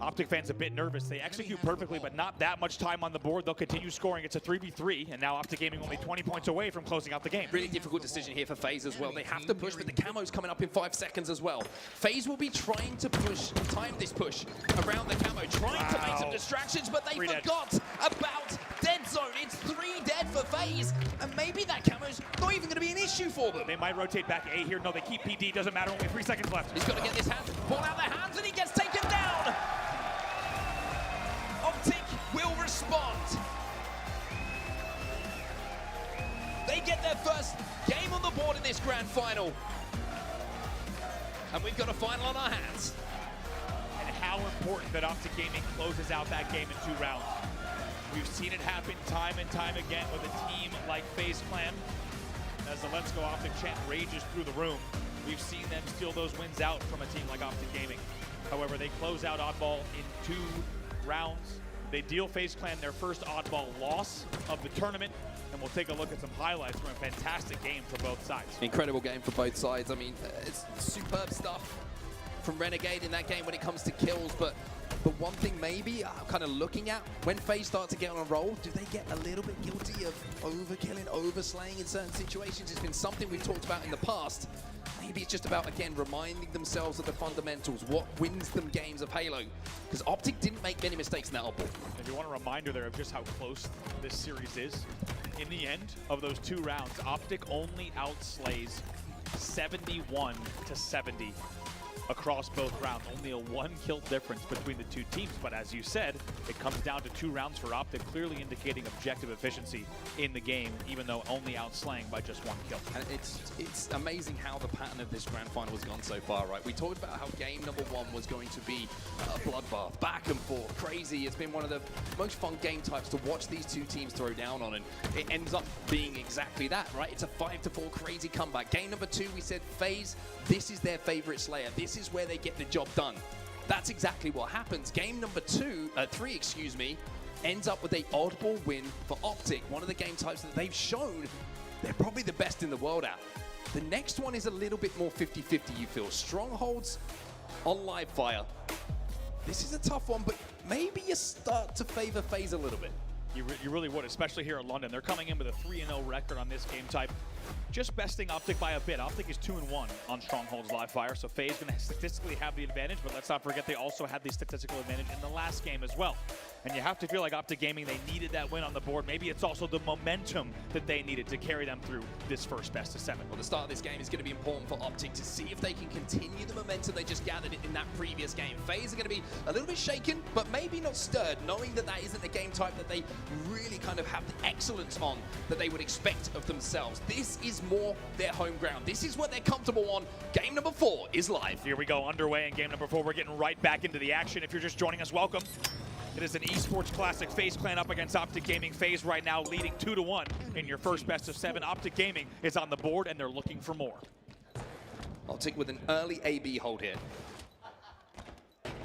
Optic fans a bit nervous. They execute perfectly, but not that much time on the board. They'll continue scoring. It's a 3v3, and now Optic Gaming only 20 points away from closing out the game. Really difficult decision here for FaZe as well. They have to push, but the camo's coming up in 5 seconds as well. FaZe will be trying to time this push around the camo, trying to make some distractions, but they forgot about Dead Zone. It's 3 dead for FaZe, and maybe that camo's not even going to be an issue for them. They might rotate back A here. No, they keep PD. Doesn't matter. Only 3 seconds left. He's got to get this ball out of their hands, and he gets taken down. Optic will respond. They get their first game on the board in this grand final. And we've got a final on our hands. And how important that Optic Gaming closes out that game in 2 rounds. We've seen it happen time and time again with a team like FaZe Clan. As the Let's Go Optic chant rages through the room, we've seen them steal those wins out from a team like Optic Gaming. However, they close out Oddball in 2 rounds. They deal FaZe Clan their first Oddball loss of the tournament, and we'll take a look at some highlights from a fantastic game for both sides. Incredible game for both sides. I mean, it's superb stuff from Renegade in that game when it comes to kills, but the one thing maybe I'm kind of looking at, when FaZe start to get on a roll, do they get a little bit guilty of overkilling, overslaying in certain situations? It's been something we've talked about in the past. Maybe it's just about, again, reminding themselves of the fundamentals, what wins them games of Halo. Because Optic didn't make many mistakes in that oddball. If you want a reminder there of just how close this series is, in the end of those 2 rounds, Optic only outslays 71 to 70 across both rounds. Only a 1 kill difference between the 2 teams, but as you said, it comes down to 2 rounds for Optic, clearly indicating objective efficiency in the game, even though only outslaying by just 1 kill. And it's amazing how the pattern of this grand final has gone so far, right? We talked about how game number 1 was going to be a bloodbath, back and forth, crazy. It's been one of the most fun game types to watch these 2 teams throw down on, and it ends up being exactly that, right? It's a 5-4 crazy comeback. Game number 2, we said FaZe, this is their favorite Slayer. This is where they get the job done. That's exactly what happens. Game number 3, excuse me, ends up with a oddball win for Optic, one of the game types that they've shown they're probably the best in the world at. The next one is a little bit more 50-50, you feel. Strongholds on live fire. This is a tough one, but maybe you start to favor FaZe a little bit. You really would, especially here in London. They're coming in with a 3-0 record on this game type. Just besting Optic by a bit. Optic is 2-1 on Stronghold's live fire, so FaZe going to statistically have the advantage, but let's not forget they also had the statistical advantage in the last game as well. And you have to feel like Optic Gaming, they needed that win on the board. Maybe it's also the momentum that they needed to carry them through this first best of 7. Well, the start of this game is going to be important for Optic to see if they can continue the momentum they just gathered in that previous game. FaZe are going to be a little bit shaken, but maybe not stirred, knowing that that isn't a game type that they really kind of have the excellence on that they would expect of themselves. This is more their home ground. This is what they're comfortable on. Game number 4 is live. Here we go, underway in game number 4. We're getting right back into the action. If you're just joining us, welcome. It is an esports classic. FaZe Clan up against Optic Gaming. FaZe right now leading 2-1 in your first best of 7. Optic Gaming is on the board and they're looking for more. Optic with an early AB hold here.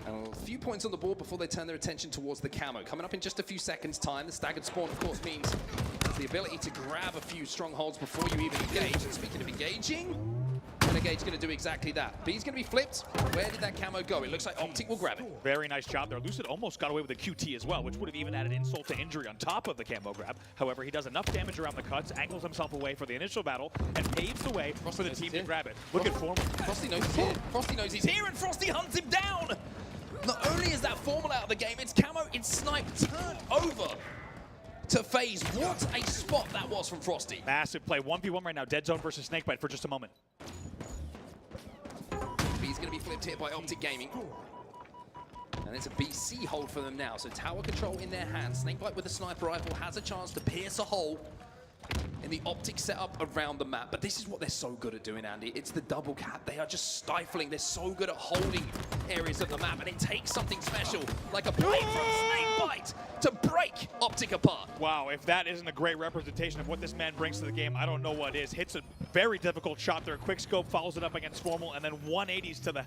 And a few points on the board before they turn their attention towards the camo. Coming up in just a few seconds' time. The staggered spawn, of course, means the ability to grab a few strongholds before you even engage. And speaking of engaging, Renegade's going to do exactly that. B's going to be flipped. Where did that camo go? It looks like Optic will grab it. Very nice job there. Lucid almost got away with a QT as well, which would have even added insult to injury on top of the camo grab. However, he does enough damage around the cuts, angles himself away for the initial battle, and paves the way for the team to grab it. Look at Formal. Frosty knows he's here. Frosty knows he's here, and Frosty hunts him down. Not only is that Formal out of the game, it's camo, it's sniped, turned over to FaZe. What a spot that was from Frosty. Massive play. 1v1 right now. Dead zone versus Snakebite for just a moment. B's going to be flipped here by Optic Gaming. And it's a BC hold for them now. So tower control in their hands. Snakebite with a sniper rifle has a chance to pierce a hole in the Optic setup around the map. But this is what they're so good at doing, Andy. It's the double cap. They are just stifling. They're so good at holding areas of the map. And it takes something special, like a play from Snakebite, to break Optic apart. Wow, if that isn't a great representation of what this man brings to the game, I don't know what is. Hits a very difficult shot there. Quick scope follows it up against Formal, and then 180s to the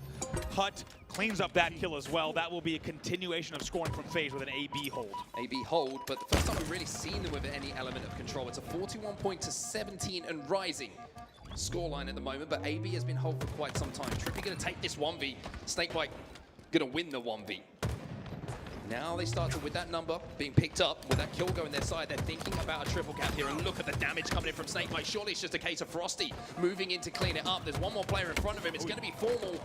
hut. Cleans up that kill as well. That will be a continuation of scoring from FaZe with an AB hold. AB hold, but the first time we've really seen them with any element of control. It's a 41 to 17 and rising scoreline at the moment, but AB has been hold for quite some time. Trippy going to take this 1v. Snakebite going to win the 1v. Now they start to, with that number being picked up, with that kill going their side, they're thinking about a triple cap here. And look at the damage coming in from Snakebite. Surely it's just a case of Frosty moving in to clean it up. There's one more player in front of him. It's going to be Formal.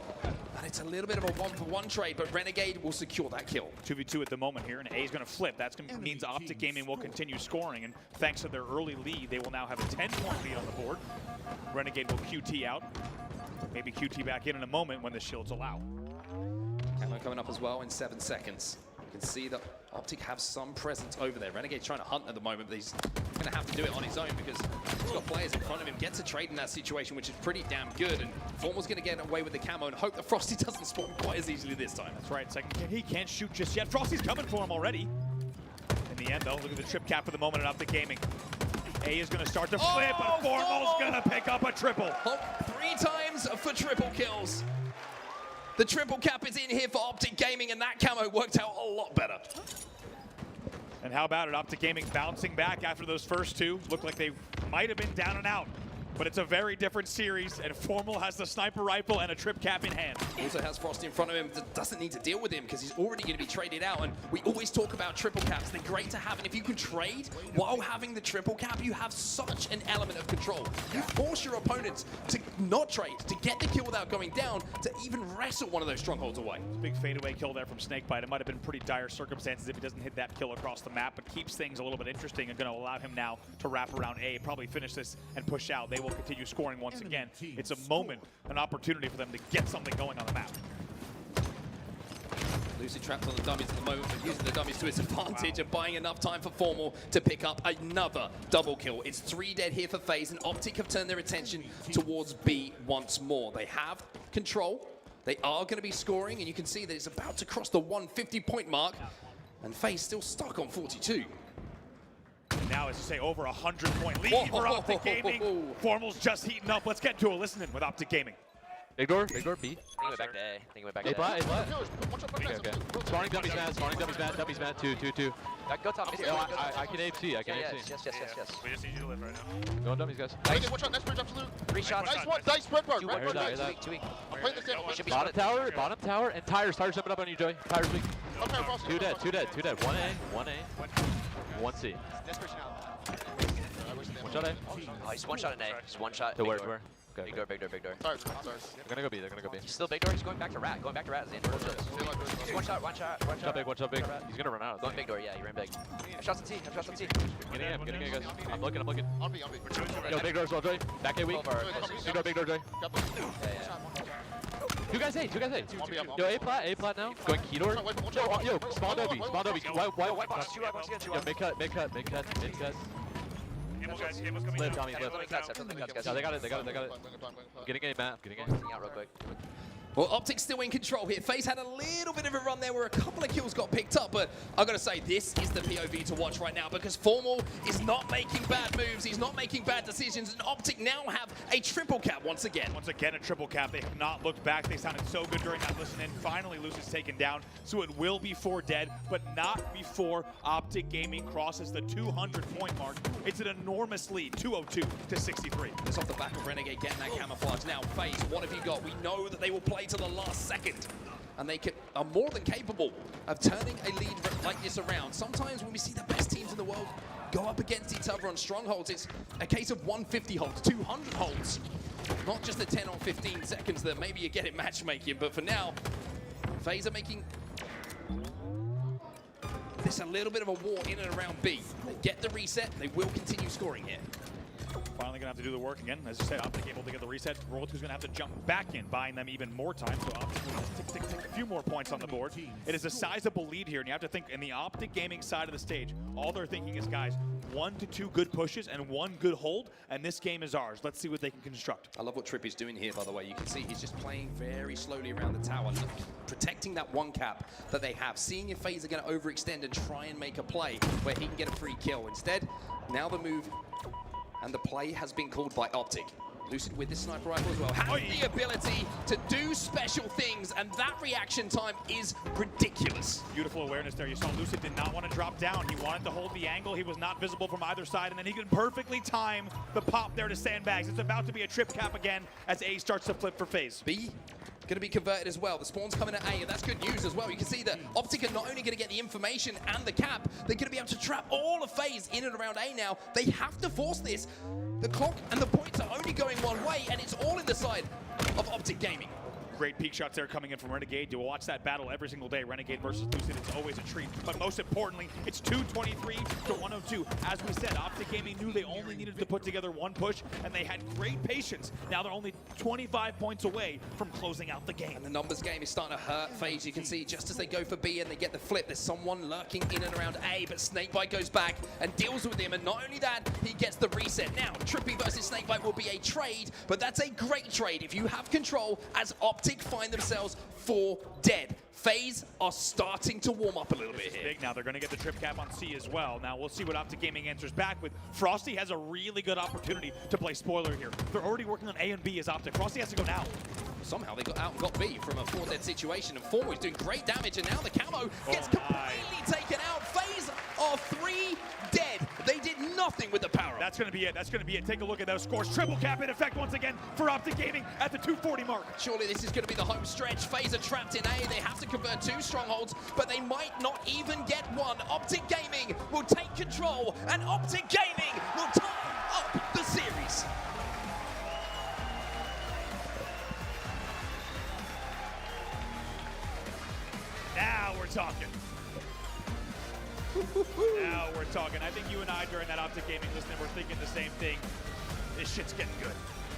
And it's a little bit of a one-for-one trade, but Renegade will secure that kill. 2v2 at the moment here, and A is going to flip. That means Optic Gaming will continue scoring, and thanks to their early lead, they will now have a 10-point lead on the board. Renegade will QT out. Maybe QT back in a moment when the shields allow. Camo coming up as well in 7 seconds. You can see that Optic have some presence over there. Renegade's trying to hunt at the moment, but he's going to have to do it on his own because he's got players in front of him. Gets a trade in that situation, which is pretty damn good. And Formal's going to get away with the camo and hope that Frosty doesn't spawn quite as easily this time. That's right. Second, he can't shoot just yet. Frosty's coming for him already. In the end, though, look at the trip cap for the moment at Optic Gaming. A is going to start to flip, but Formal's going to pick up a triple. 3 times for triple kills. The triple cap is in here for Optic Gaming, and that camo worked out a lot better. And how about it? Optic Gaming bouncing back after those first two. Looked like they might have been down and out. But it's a very different series, and Formal has the sniper rifle and a trip cap in hand. Also has Frosty in front of him, doesn't need to deal with him because he's already going to be traded out. And we always talk about triple caps. They're great to have, and if you can trade while having the triple cap, you have such an element of control. You force your opponents to not trade, to get the kill without going down, to even wrestle one of those strongholds away. Big fadeaway kill there from Snakebite. It might have been pretty dire circumstances if he doesn't hit that kill across the map, but keeps things a little bit interesting and going to allow him now to wrap around A, probably finish this and push out. They will continue scoring once again. It's a moment, an opportunity for them to get something going on the map. Lucy trapped on the dummies at the moment, but using the dummies to its advantage and buying enough time for Formal to pick up another double kill. It's 3 dead here for FaZe, and Optic have turned their attention towards B once more. They have control. They are going to be scoring, and you can see that it's about to cross the 150-point mark, and FaZe still stuck on 42. Now, as you say, over 100-point lead for Optic Gaming. Formal's just heating up. Let's get to a listening with Optic Gaming. Big door B. I think it went back to A. I think it went back to A. A flat. Okay. Spawning dummies man. 2. Go top. I can AC. Yes. We just need you to live right now. Go on dummies, guys. Watch out, next bridge, absolute. 3 shots. Nice one, nice spread bar. Too weak. I'm playing this game. Should be Bottom tower, and Tires jumping up on you, Joey. Tires weak. Okay, Frost. 2 dead. 1A. 1C. One shot A. Oh, he's 1 shot in A. He's 1 shot. To where? Okay. Big door. Sorry. They're gonna go B. He's still big door. He's going back to rat. He's in. One shot. One shot big. He's gonna run out. Going big door. Yeah, he ran big. Shots on T. Getting in, guys. I'm looking. On B. Yo, big door as well, Joey. Back A weak. Big door, Joey. Two guys A. Yo, A plat now. Going key door. Yo, spawn Dobby. Why? Yo, mid cut. Live, Tommy, live. Yeah, they got it. Getting a map. Out real quick. Well, Optic's still in control here. FaZe had a little bit of a run there where a couple of kills got picked up, but I've got to say, this is the POV to watch right now because Formal is not making bad moves. He's not making bad decisions, and Optic now have a triple cap once again. Once again, a triple cap. They have not looked back. They sounded so good during that listen, and finally Luce is taken down, so it will be 4 dead, but not before Optic Gaming crosses the 200-point mark. It's an enormous lead, 202 to 63. It's off the back of Renegade getting that camouflage. Now, FaZe, what have you got? We know that they will play to the last second, and they are more than capable of turning a lead like this around. Sometimes when we see the best teams in the world go up against each other on strongholds, it's a case of 150 holds, 200 holds, not just the 10 or 15 seconds that maybe you get in matchmaking. But for now, FaZe are making It's a little bit of a war in and around B. They get the reset, they will continue scoring here. Finally gonna have to do the work again. As you said, Optic able to get the reset. Roll2's gonna have to jump back in, buying them even more time. So Optic will just tick, tick, tick, a few more points on the board. It is a sizable lead here, and you have to think in the Optic Gaming side of the stage, all they're thinking is, guys, 1 to 2 good pushes and 1 good hold, and this game is ours. Let's see what they can construct. I love what Tripp is doing here, by the way. You can see he's just playing very slowly around the tower, protecting that one cap that they have, seeing if FaZe are going to overextend and try and make a play where he can get a free kill. Instead, now the move and the play has been called by Optic. Lucid with this sniper rifle as well has the ability to do special things, and that reaction time is ridiculous. Beautiful awareness there. You saw Lucid did not want to drop down. He wanted to hold the angle. He was not visible from either side, and then he could perfectly time the pop there to sandbags. It's about to be a trip cap again as A starts to flip for FaZe. B going to be converted as well. The spawn's coming at A, and that's good news as well. You can see that Optic are not only going to get the information and the cap, they're going to be able to trap all of FaZe in and around A now. They have to force this. The clock and the points are only going one way, and it's all in the side of Optic Gaming. Great peek shots there coming in from Renegade. You'll watch that battle every single day. Renegade versus Lucid, it's always a treat. But most importantly, it's 223 to 102. As we said, Optic Gaming knew they only needed to put together one push, and they had great patience. Now they're only 25 points away from closing out the game. And the numbers game is starting to hurt FaZe. You can see just as they go for B and they get the flip, there's someone lurking in and around A, but Snakebite goes back and deals with him. And not only that, he gets the reset. Now, Trippy versus Snakebite will be a trade, but that's a great trade if you have control, as Optic find themselves 4 dead. FaZe are starting to warm up a little bit here. Big now. They're going to get the trip cap on C as well. Now we'll see what Optic Gaming answers back with. Frosty has a really good opportunity to play spoiler here. They're already working on A and B as Optic. Frosty has to go now. Somehow they got out and got B from a 4 dead situation, and Formo is doing great damage, and now the camo gets completely taken out. FaZe are 3 dead. They did nothing with the power. That's going to be it. That's going to be it. Take a look at those scores. Triple cap in effect once again for Optic Gaming at the 240 mark. Surely this is going to be the home stretch. FaZe are trapped in A. They have to convert 2 strongholds, but they might not even get one. Optic Gaming will take control, and Optic Gaming will tie up the series. Now we're talking. Now we're talking. I think you and I during that Optic Gaming listening were thinking the same thing. This shit's getting good.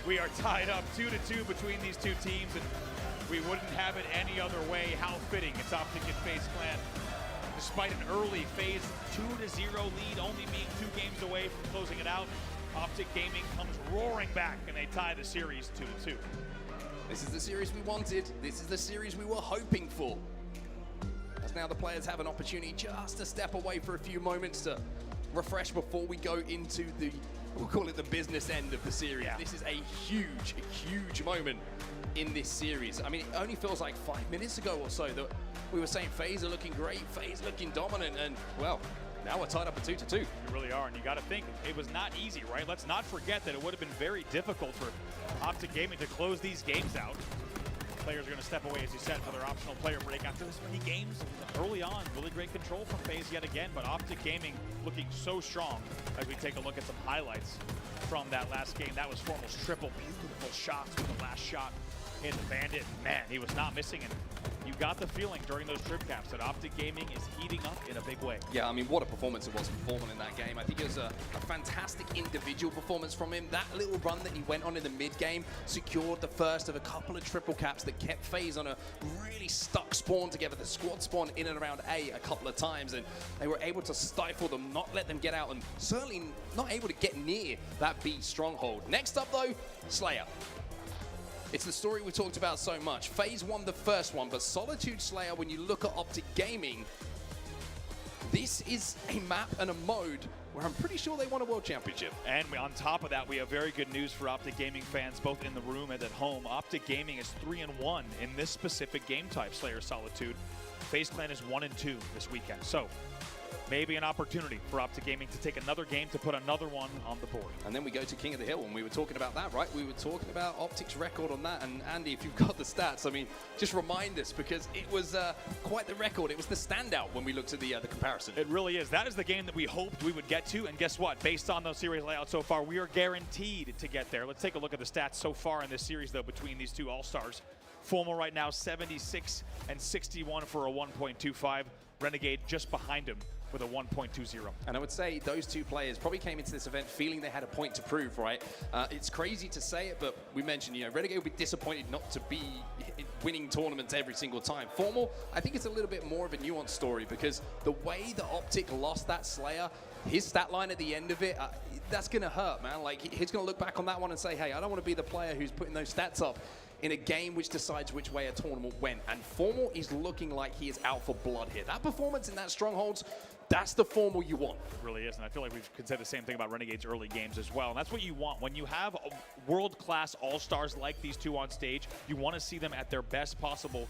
We are tied up 2-2 between these two teams, and we wouldn't have it any other way. How fitting. It's Optic and FaZe Clan. Despite an early FaZe 2-0 lead, only being 2 games away from closing it out, Optic Gaming comes roaring back, and they tie the series 2-2. This is the series we wanted. This is the series we were hoping for. As now the players have an opportunity just to step away for a few moments to refresh before we go into the, we'll call it the business end of the series. Yeah. This is a huge moment in this series. I mean, it only feels like 5 minutes ago or so that we were saying FaZe are looking great, FaZe looking dominant, and well, now we're tied up at 2-2. You really are, and you got to think it was not easy, right? Let's not forget that it would have been very difficult for Optic Gaming to close these games out. Players are going to step away, as you said, for their optional player break after this many games. Early on, really great control from FaZe yet again, but Optic Gaming looking so strong as we take a look at some highlights from that last game. That was Formal's triple, beautiful shots with the last shot in the Bandit. Man, he was not missing it. You got the feeling during those trip caps that Optic Gaming is heating up in a big way. Yeah, I mean, what a performance it was from Foreman in that game. I think it was a fantastic individual performance from him. That little run that he went on in the mid-game secured the first of a couple of triple caps that kept FaZe on a really stuck spawn together. The squad spawned in and around A a couple of times, and they were able to stifle them, not let them get out, and certainly not able to get near that B stronghold. Next up, though, Slayer. It's the story we talked about so much. FaZe won the first one, but Solitude Slayer, when you look at Optic Gaming, this is a map and a mode where I'm pretty sure they won a world championship. And on top of that, we have very good news for Optic Gaming fans, both in the room and at home. Optic Gaming is 3-1 in this specific game type, Slayer Solitude. FaZe Clan is 1-2 this weekend. So maybe an opportunity for Optic Gaming to take another game to put another one on the board. And then we go to King of the Hill, and we were talking about that, right? We were talking about Optic's record on that. And Andy, if you've got the stats, I mean, just remind us, because it was quite the record. It was the standout when we looked at the comparison. It really is. That is the game that we hoped we would get to. And guess what? Based on those series layouts so far, we are guaranteed to get there. Let's take a look at the stats so far in this series, though, between these two All-Stars. Formal right now, 76 and 61 for a 1.25. Renegade just behind him with a 1.20. And I would say those two players probably came into this event feeling they had a point to prove, right? It's crazy to say it, but we mentioned, you know, Renegade would be disappointed not to be winning tournaments every single time. Formal, I think it's a little bit more of a nuanced story because the way that Optic lost that Slayer, his stat line at the end of it, that's going to hurt, man. Like, he's going to look back on that one and say, hey, I don't want to be the player who's putting those stats up in a game which decides which way a tournament went. And Formal is looking like he is out for blood here. That performance in that Strongholds, that's the Formal you want. It really is, and I feel like we could say the same thing about Renegade's early games as well. And that's what you want. When you have world-class all-stars like these two on stage, you want to see them at their best possible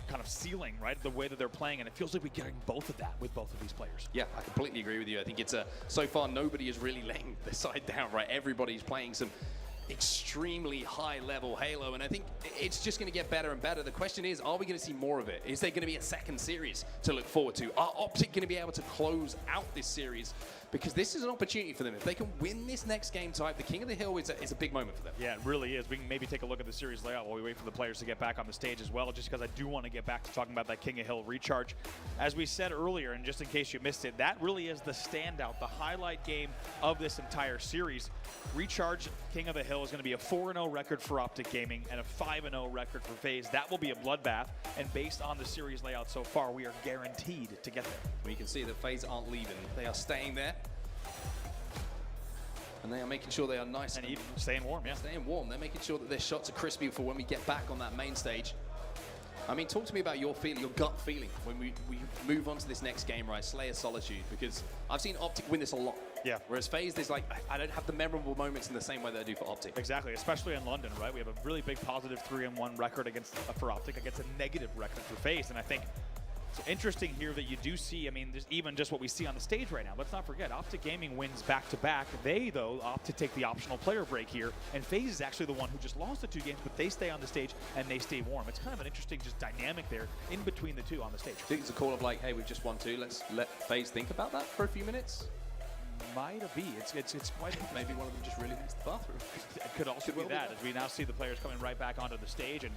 kind of ceiling, right? The way that they're playing, and it feels like we're getting both of that with both of these players. Yeah, I completely agree with you. I think it's so far nobody is really laying the side down, right? Everybody's playing some extremely high level Halo, and I think it's just going to get better and better. The question is, are we going to see more of it? Is there going to be a second series to look forward to? Are Optic going to be able to close out this series? Because this is an opportunity for them. If they can win this next game type, the King of the Hill is a big moment for them. Yeah, it really is. We can maybe take a look at the series layout while we wait for the players to get back on the stage as well, just because I do want to get back to talking about that King of Hill recharge. As we said earlier, and just in case you missed it, that really is the standout, the highlight game of this entire series. Recharge King of the Hill is going to be a 4-0 record for Optic Gaming and a 5-0 record for FaZe. That will be a bloodbath, and based on the series layout so far, we are guaranteed to get there. We can see that FaZe aren't leaving. They are staying there. And they are making sure they are nice and even staying warm, yeah. Staying warm. They're making sure that their shots are crispy for when we get back on that main stage. I mean, talk to me about your feeling, your gut feeling when we move on to this next game, right? Slayer Solitude, because I've seen Optic win this a lot. Yeah. Whereas FaZe, there's like, I don't have the memorable moments in the same way that I do for Optic. Exactly, especially in London, right? We have a really big positive 3-1 record against for Optic against a negative record for FaZe, and I think it's interesting here that you do see, I mean, there's even just what we see on the stage right now. Let's not forget, Optic Gaming wins back-to-back. They, though, opt to take the optional player break here, and FaZe is actually the one who just lost the 2 games, but they stay on the stage and they stay warm. It's kind of an interesting just dynamic there in between the two on the stage. I think it's a call of like, hey, we've just won 2. Let's let FaZe think about that for a few minutes. Might be. It's quite. Maybe one of them just really needs the bathroom. It could also be that, as we now see the players coming right back onto the stage, and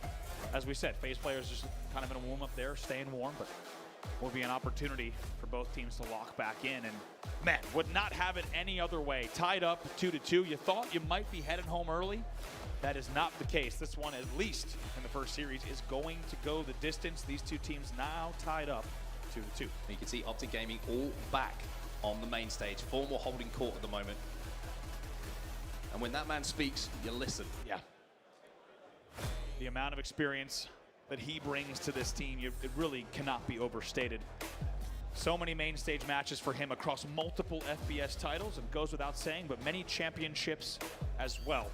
as we said, FaZe players just kind of in a warm-up there, staying warm, but will be an opportunity for both teams to lock back in, and man, would not have it any other way. Tied up 2-2. You thought you might be heading home early. That is not the case. This one, at least in the first series, is going to go the distance. These two teams now tied up 2-2. You can see Optic Gaming all back on the main stage. Formal holding court at the moment. And when that man speaks, you listen. Yeah. The amount of experience that he brings to this team, it really cannot be overstated. So many main stage matches for him across multiple FBS titles, and goes without saying, but many championships as well.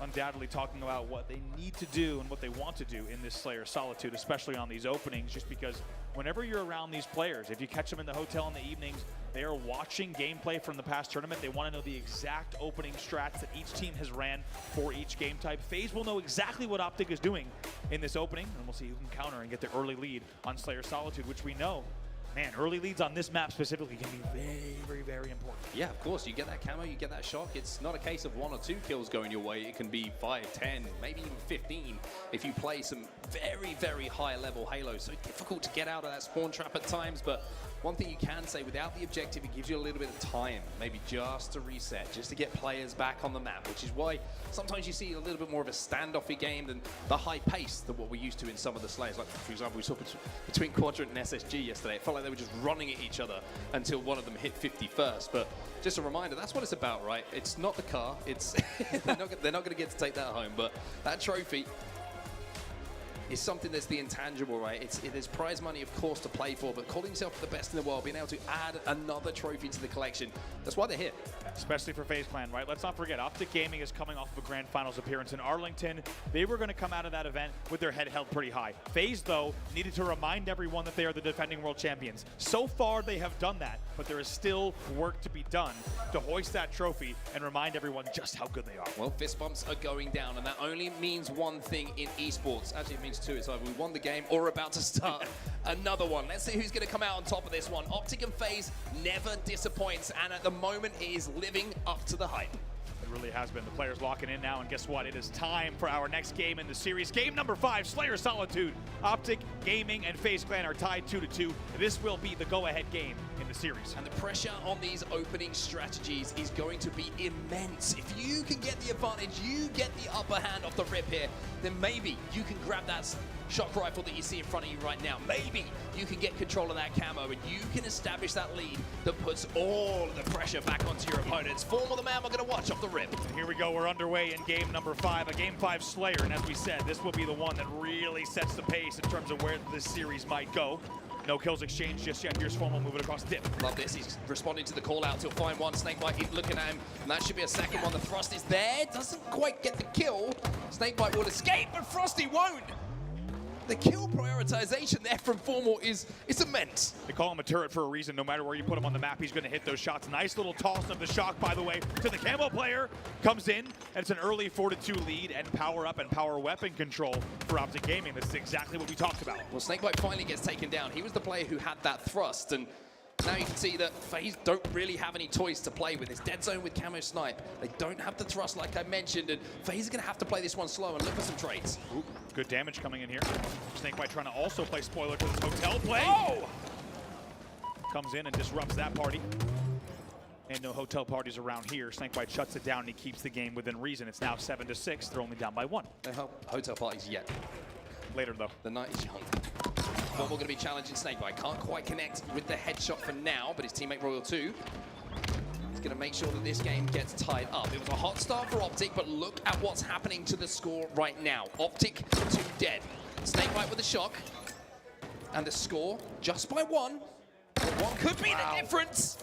Undoubtedly talking about what they need to do and what they want to do in this Slayer Solitude, especially on these openings, just because whenever you're around these players, if you catch them in the hotel in the evenings, they are watching gameplay from the past tournament. They want to know the exact opening strats that each team has ran for each game type. FaZe will know exactly what Optic is doing in this opening, and we'll see who can counter and get the early lead on Slayer Solitude, which we know, man, early leads on this map specifically can be very, very, very important. Yeah, of course. You get that camo, you get that shock. It's not a case of 1 or 2 kills going your way. It can be 5, 10, maybe even 15 if you play some very, very high level Halo. So difficult to get out of that spawn trap at times, but one thing you can say, without the objective, it gives you a little bit of time, maybe just to reset, just to get players back on the map, which is why sometimes you see a little bit more of a standoffy game than the high pace than what we're used to in some of the Slayers. Like, for example, we saw between Quadrant and SSG yesterday. It felt like they were just running at each other until one of them hit 50 first. But just a reminder, that's what it's about, right? It's not the car. It's they're not going to get to take that home, but that trophy is something that's the intangible, right? There's prize money, of course, to play for, but calling yourself the best in the world, being able to add another trophy to the collection, that's why they're here. Especially for FaZe Clan, right? Let's not forget, Optic Gaming is coming off of a Grand Finals appearance in Arlington. They were going to come out of that event with their head held pretty high. FaZe, though, needed to remind everyone that they are the defending world champions. So far, they have done that, but there is still work to be done to hoist that trophy and remind everyone just how good they are. Well, fist bumps are going down, and that only means one thing in esports. Actually, it means 2. It's either we won the game or about to start another one. Let's see who's going to come out on top of this one. Optic and FaZe never disappoints, and at the moment it is living up to the hype. It really has been. The players locking in now, and guess what? It is time for our next game in the series. Game number 5, Slayer Solitude. Optic, Gaming, and FaZe Clan are tied 2-2. This will be the go-ahead game in the series. And the pressure on these opening strategies is going to be immense. If you can get the advantage, you get the upper hand off the rip here, then maybe you can grab that shock rifle that you see in front of you right now. Maybe you can get control of that camo and you can establish that lead that puts all of the pressure back onto your opponents. Form of the man we're going to watch off the rip. And here we go, we're underway in game number 5, a game 5 Slayer, and as we said, this will be the one that really sets the pace in terms of where this series might go. No kills exchanged just yet. Here's Formal moving across dip. Love this. He's responding to the call out. He'll find one. Snakebite keep looking at him. And that should be a second one. The Thrust is there. Doesn't quite get the kill. Snakebite will escape, but Frosty won't. The kill prioritization there from Formal is immense. They call him a turret for a reason. No matter where you put him on the map, he's going to hit those shots. Nice little toss of the shock, by the way, to the camo player. Comes in, and it's an early 4-2 lead and power up and power weapon control for Optic Gaming. This is exactly what we talked about. Well, Snakebite finally gets taken down. He was the player who had that thrust, and now you can see that FaZe don't really have any toys to play with. It's dead zone with camo snipe. They don't have the thrust like I mentioned, and FaZe are going to have to play this one slow and look for some trades. Ooh, good damage coming in here. Snakebite trying to also play spoiler to this hotel play. Oh! Comes in and disrupts that party. And no hotel parties around here. Snakebite shuts it down and he keeps the game within reason. It's now 7-6. They're only down by 1. No hotel parties yet. Later though. The night is young. Formal going to be challenging Snakebite. Can't quite connect with the headshot for now, but his teammate Royal 2 is going to make sure that this game gets tied up. It was a hot start for Optic, but look at what's happening to the score right now. Optic 2 dead. Snakebite with a shock. And the score just by 1. But 1 could be the difference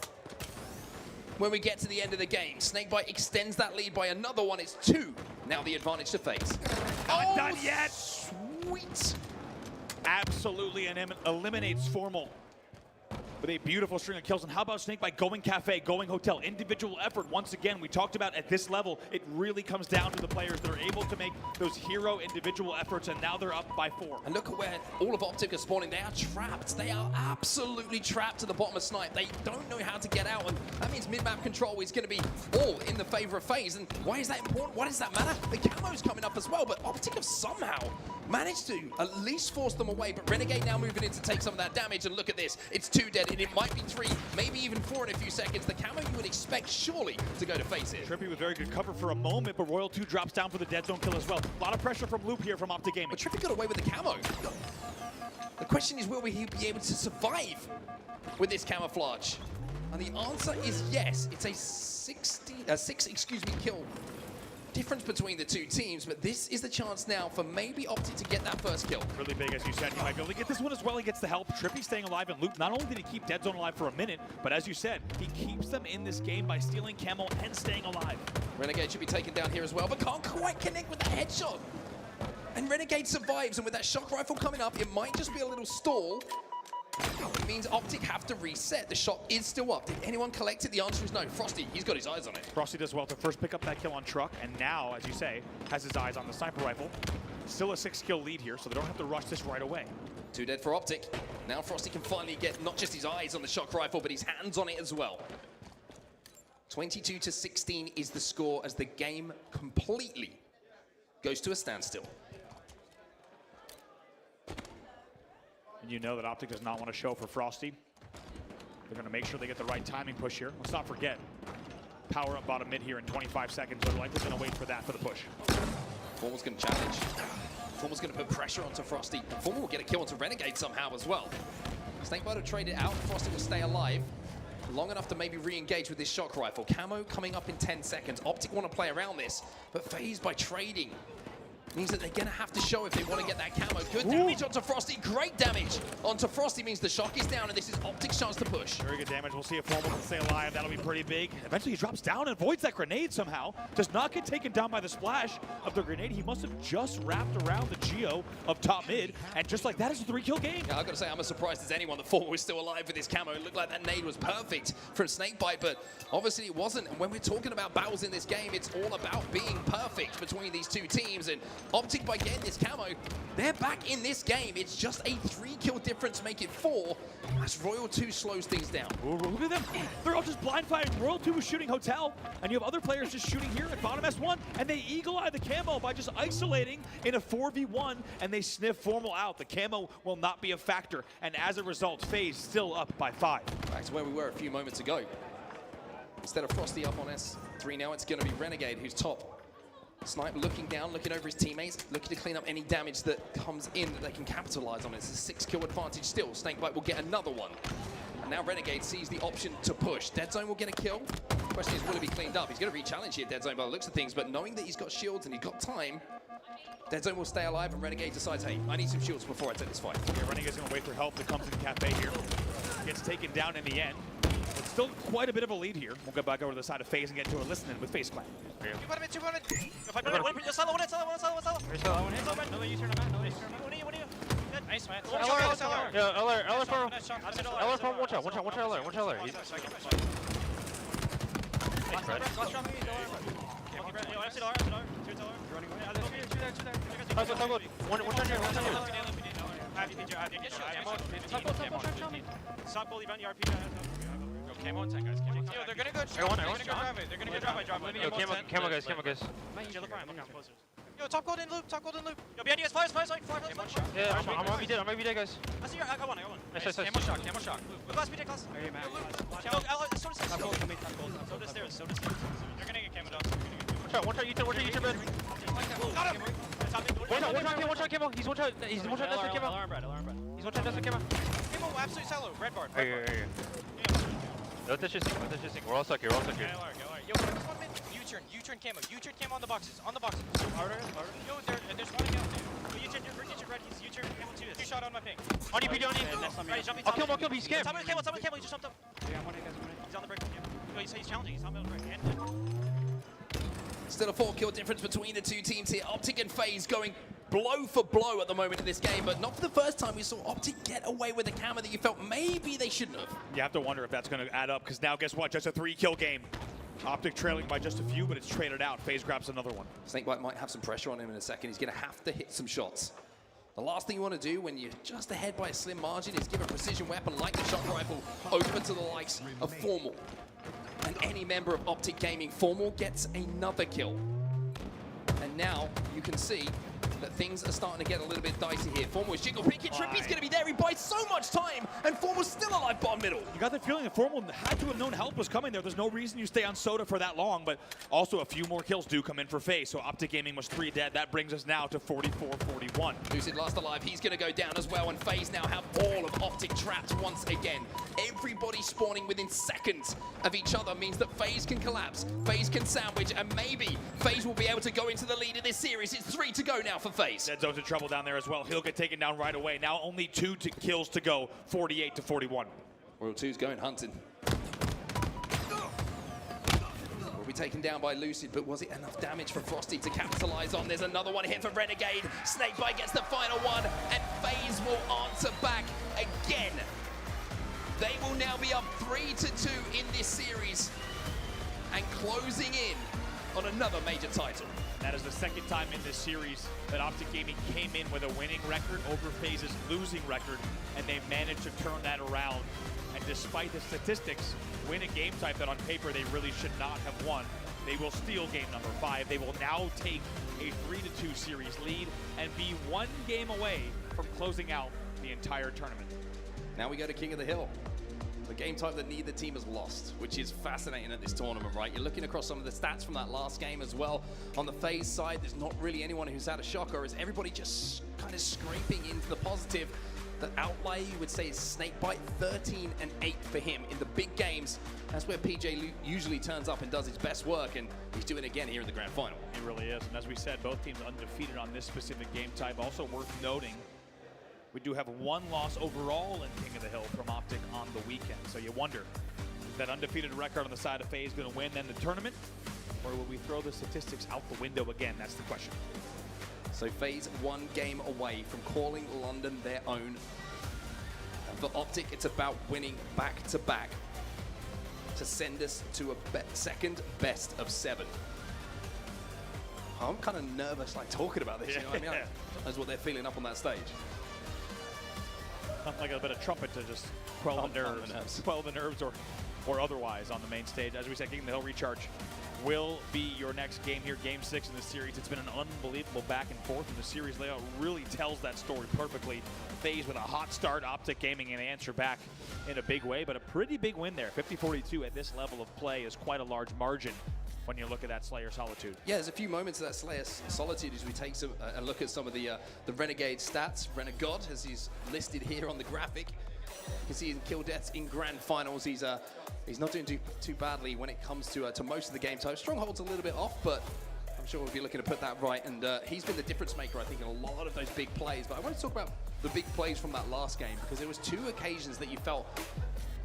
when we get to the end of the game. Snakebite extends that lead by another 1. It's 2. Now the advantage to FaZe. Not done yet. Sweet. Absolutely eliminates Formal with a beautiful string of kills. And how about Snakebite going cafe, going hotel? Individual effort, once again, we talked about at this level, it really comes down to the players that are able to make those hero individual efforts, and now they're up by 4. And look at where all of Optic are spawning. They are trapped. They are absolutely trapped to the bottom of Snipe. They don't know how to get out, and that means mid-map control is going to be all in the favor of FaZe. And why is that important? Why does that matter? The camo's coming up as well, but Optic have somehow managed to at least force them away. But Renegade now moving in to take some of that damage, and look at this. It's 2 dead, and it might be 3, maybe even 4 in a few seconds. The camo you would expect surely to go to FaZe here. Trippy with very good cover for a moment, but Royal 2 drops down for the dead zone kill as well. A lot of pressure from Loop here from Optic Gaming. But Trippy got away with the camo. The question is, will he be able to survive with this camouflage? And the answer is yes. It's a 6 kill difference between the two teams, but this is the chance now for maybe Optic to get that first kill. Really big, as you said. He might be able to get this one as well. He gets the help. Trippy staying alive, and Loop, not only did he keep Dead Zone alive for a minute, but as you said, he keeps them in this game by stealing camo and staying alive. Renegade should be taken down here as well, but can't quite connect with that headshot. And Renegade survives, and with that shock rifle coming up, it might just be a little stall. It means Optic have to reset. The shot is still up. Did anyone collect it? The answer is no. Frosty, he's got his eyes on it. Frosty does well to first pick up that kill on Truck, and now, as you say, has his eyes on the sniper rifle. Still a 6-kill lead here, so they don't have to rush this right away. 2 dead for Optic. Now Frosty can finally get not just his eyes on the shock rifle, but his hands on it as well. 22-16 is the score as the game completely goes to a standstill. And you know that Optic does not want to show for Frosty. They're going to make sure they get the right timing push here. Let's not forget, power up bottom mid here in 25 seconds. They're likely going to wait for that for the push. Formal's going to challenge. Formal's going to put pressure onto Frosty. Formal will get a kill onto Renegade somehow as well. Snakebite will trade it out. Frosty will stay alive long enough to maybe re-engage with this shock rifle. Camo coming up in 10 seconds. Optic want to play around this, but FaZe by trading means that they're going to have to show if they want to get that camo. Good damage onto Frosty. Great damage onto Frosty means the shock is down, and this is Optic's chance to push. Very good damage. We'll see if Formal can stay alive. That'll be pretty big. Eventually he drops down and avoids that grenade somehow. Does not get taken down by the splash of the grenade. He must have just wrapped around the Geo of top mid, and just like that is a 3-kill game. Yeah, I've got to say, I'm as surprised as anyone that Formal was still alive with his camo. It looked like that nade was perfect from Snakebite, but obviously it wasn't. And when we're talking about battles in this game, it's all about being perfect between these two teams, and Optic, by getting this camo, they're back in this game. It's just a 3-kill difference, make it 4, as Royal 2 slows things down. Ooh, look at them. They're all just blind firing. Royal 2 was shooting Hotel, and you have other players just shooting here at bottom S1, and they eagle-eye the camo by just isolating in a 4v1, and they sniff Formal out. The camo will not be a factor, and as a result, FaZe still up by 5. Back to where we were a few moments ago. Instead of Frosty up on S3 now, it's going to be Renegade who's top. Snipe looking down, looking over his teammates, looking to clean up any damage that comes in that they can capitalize on. It's a 6-kill advantage still. Snakebite will get another one. And now Renegade sees the option to push. Dead Zone will get a kill. Question is, will it be cleaned up? He's going to re-challenge here, Dead Zone, by the looks of things, but knowing that he's got shields and he's got time, Dead Zone will stay alive, and Renegade decides, hey, I need some shields before I take this fight. Yeah, Renegade's going to wait for help that comes in the cafe here. Gets taken down in the end. It's still quite a bit of a lead here. We'll go back over to the side of FaZe and get to a listening with FaZe Clan. Nice, man. LR from watch out, LR. Stop bully bounty RP. Go camo on 10 guys. Yo, they're gonna go drive it. They're gonna go drive it. Yo, camo guys. Look around closer. Yo, top golden loop. Yo, behind you guys, fire. Yeah, I'm gonna be dead, guys. I see you. I got one. Nice. Camo shock. Class, BJ class. So does stairs. They're gonna get camo dogs. One shot, you turn bed. Got him. One shot, camo. He's one shot, that's camo. Alarm bread. He's one shot, that's camo. Camo, absolute solo. Red bar. Here. Don't touch this thing. We're all stuck here. Yo, just 1 minute. U-turn camo on the boxes. Harder. Yo, there's one again. U-turn, red. He's U-turn, camo 2. 2 shot on my ping. On you, PD, on you. Right, I'll kill him, he's scared. Top of the camo, he just jumped up. He's on the break. Yo, he's challenging, he's on the break. Still a 4-kill difference between the two teams here. Optic and FaZe going blow for blow at the moment in this game, but not for the first time we saw Optic get away with a camo that you felt maybe they shouldn't have. You have to wonder if that's going to add up, because now guess what? Just a 3-kill game. Optic trailing by just a few, but it's traded out. FaZe grabs another one. Snakebite might have some pressure on him in a second. He's going to have to hit some shots. The last thing you want to do when you're just ahead by a slim margin is give a precision weapon like the shock rifle open to the likes of Formal. And any member of Optic Gaming, Formal gets another kill. And now you can see that things are starting to get a little bit dicey here. Formal is jiggle peeking, Trippy's going to be there. He buys so much time, and Formal's still alive bottom middle. You got the feeling that Formal had to have known help was coming there. There's no reason you stay on Soda for that long, but also a few more kills do come in for FaZe. So Optic Gaming was 3 dead. That brings us now to 44-41. Lucid last alive. He's going to go down as well, and FaZe now have all of Optic trapped once again. Everybody spawning within seconds of each other means that FaZe can collapse, FaZe can sandwich, and maybe FaZe will be able to go into the lead of this series. It's 3 to go now for FaZe. Dead Zone's in trouble down there as well. He'll get taken down right away. Now only 2 kills to go, 48-41. Royal 2's going hunting. Will be taken down by Lucid, but was it enough damage for Frosty to capitalize on? There's another one here for Renegade. Snakebite gets the final one, and FaZe will answer back again. They will now be up 3-2 in this series and closing in on another major title. That is the second time in this series that Optic Gaming came in with a winning record over FaZe's losing record, and they managed to turn that around. And despite the statistics, win a game type that on paper they really should not have won. They will steal game number 5. They will now take a 3-2 series lead and be 1 game away from closing out the entire tournament. Now we go to King of the Hill. The game type that neither team has lost, which is fascinating at this tournament, right? You're looking across some of the stats from that last game as well. On the FaZe side, there's not really anyone who's had a shocker. Is everybody just kind of scraping into the positive? The outlier, you would say, is Snakebite, 13-8 for him in the big games. That's where PJ usually turns up and does his best work, and he's doing it again here in the grand final. He really is, and as we said, both teams undefeated on this specific game type. Also worth noting, we do have 1 loss overall in King of the Hill from Optic on the weekend. So you wonder, is that undefeated record on the side of FaZe going to win then the tournament? Or will we throw the statistics out the window again? That's the question. So FaZe 1 game away from calling London their own. And for Optic, it's about winning back-to-back to send us to a second best of 7. I'm kind of nervous, like, talking about this. You know what I mean? That's what they're feeling up on that stage. Something like a bit of trumpet to just quell the nerves or otherwise on the main stage. As we said, getting the hill recharge will be your next game here, game 6 in the series. It's been an unbelievable back and forth, and the series layout really tells that story perfectly. FaZe with a hot start, Optic Gaming an answer back in a big way, but a pretty big win there. 50-42 at this level of play is quite a large margin when you look at that Slayer Solitude. Yeah, there's a few moments of that Slayer Solitude as we take a look at some of the Renegade stats. Renegade, as he's listed here on the graphic. You can see in kill deaths in grand finals, he's not doing too badly when it comes to most of the game types. Stronghold's a little bit off, but I'm sure we'll be looking to put that right. And he's been the difference maker, I think, in a lot of those big plays. But I want to talk about the big plays from that last game, because there was 2 occasions that you felt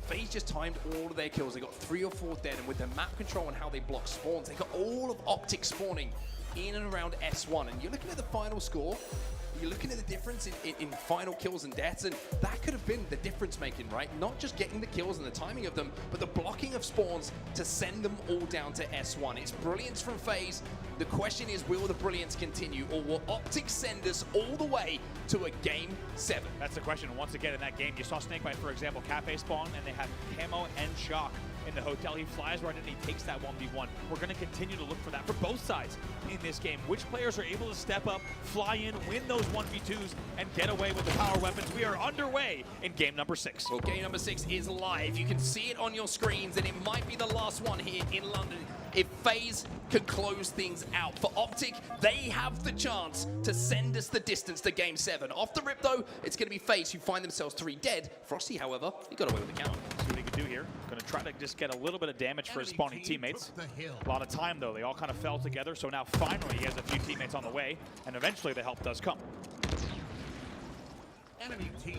FaZe just timed all of their kills. They got 3 or 4 dead, and with their map control and how they block spawns, they got all of Optic spawning in and around S1. And you're looking at the final score, you're looking at the difference in final kills and deaths, and that could have been the difference making, right? Not just getting the kills and the timing of them, but the blocking of spawns to send them all down to S1. It's brilliance from FaZe. The question is, will the brilliance continue, or will Optic send us all the way to a game 7? That's the question. Once again, in that game, you saw Snakebite, for example, cafe spawn, and they have camo and shock in the hotel. He flies right in and he takes that 1v1. We're going to continue to look for that for both sides in this game. Which players are able to step up, fly in, win those 1v2s, and get away with the power weapons? We are underway in game number 6. Well, game number 6 is live. You can see it on your screens, and it might be the last one here in London. If FaZe can close things out for Optic, they have the chance to send us the distance to game 7. Off the rip, though, it's going to be FaZe who find themselves 3 dead. Frosty, however, he got away with the count. See what he can do here. Going to try to just get a little bit of damage for his spawning teammates. A lot of time, though. They all kind of fell together, so now finally he has a few teammates on the way, and eventually the help does come.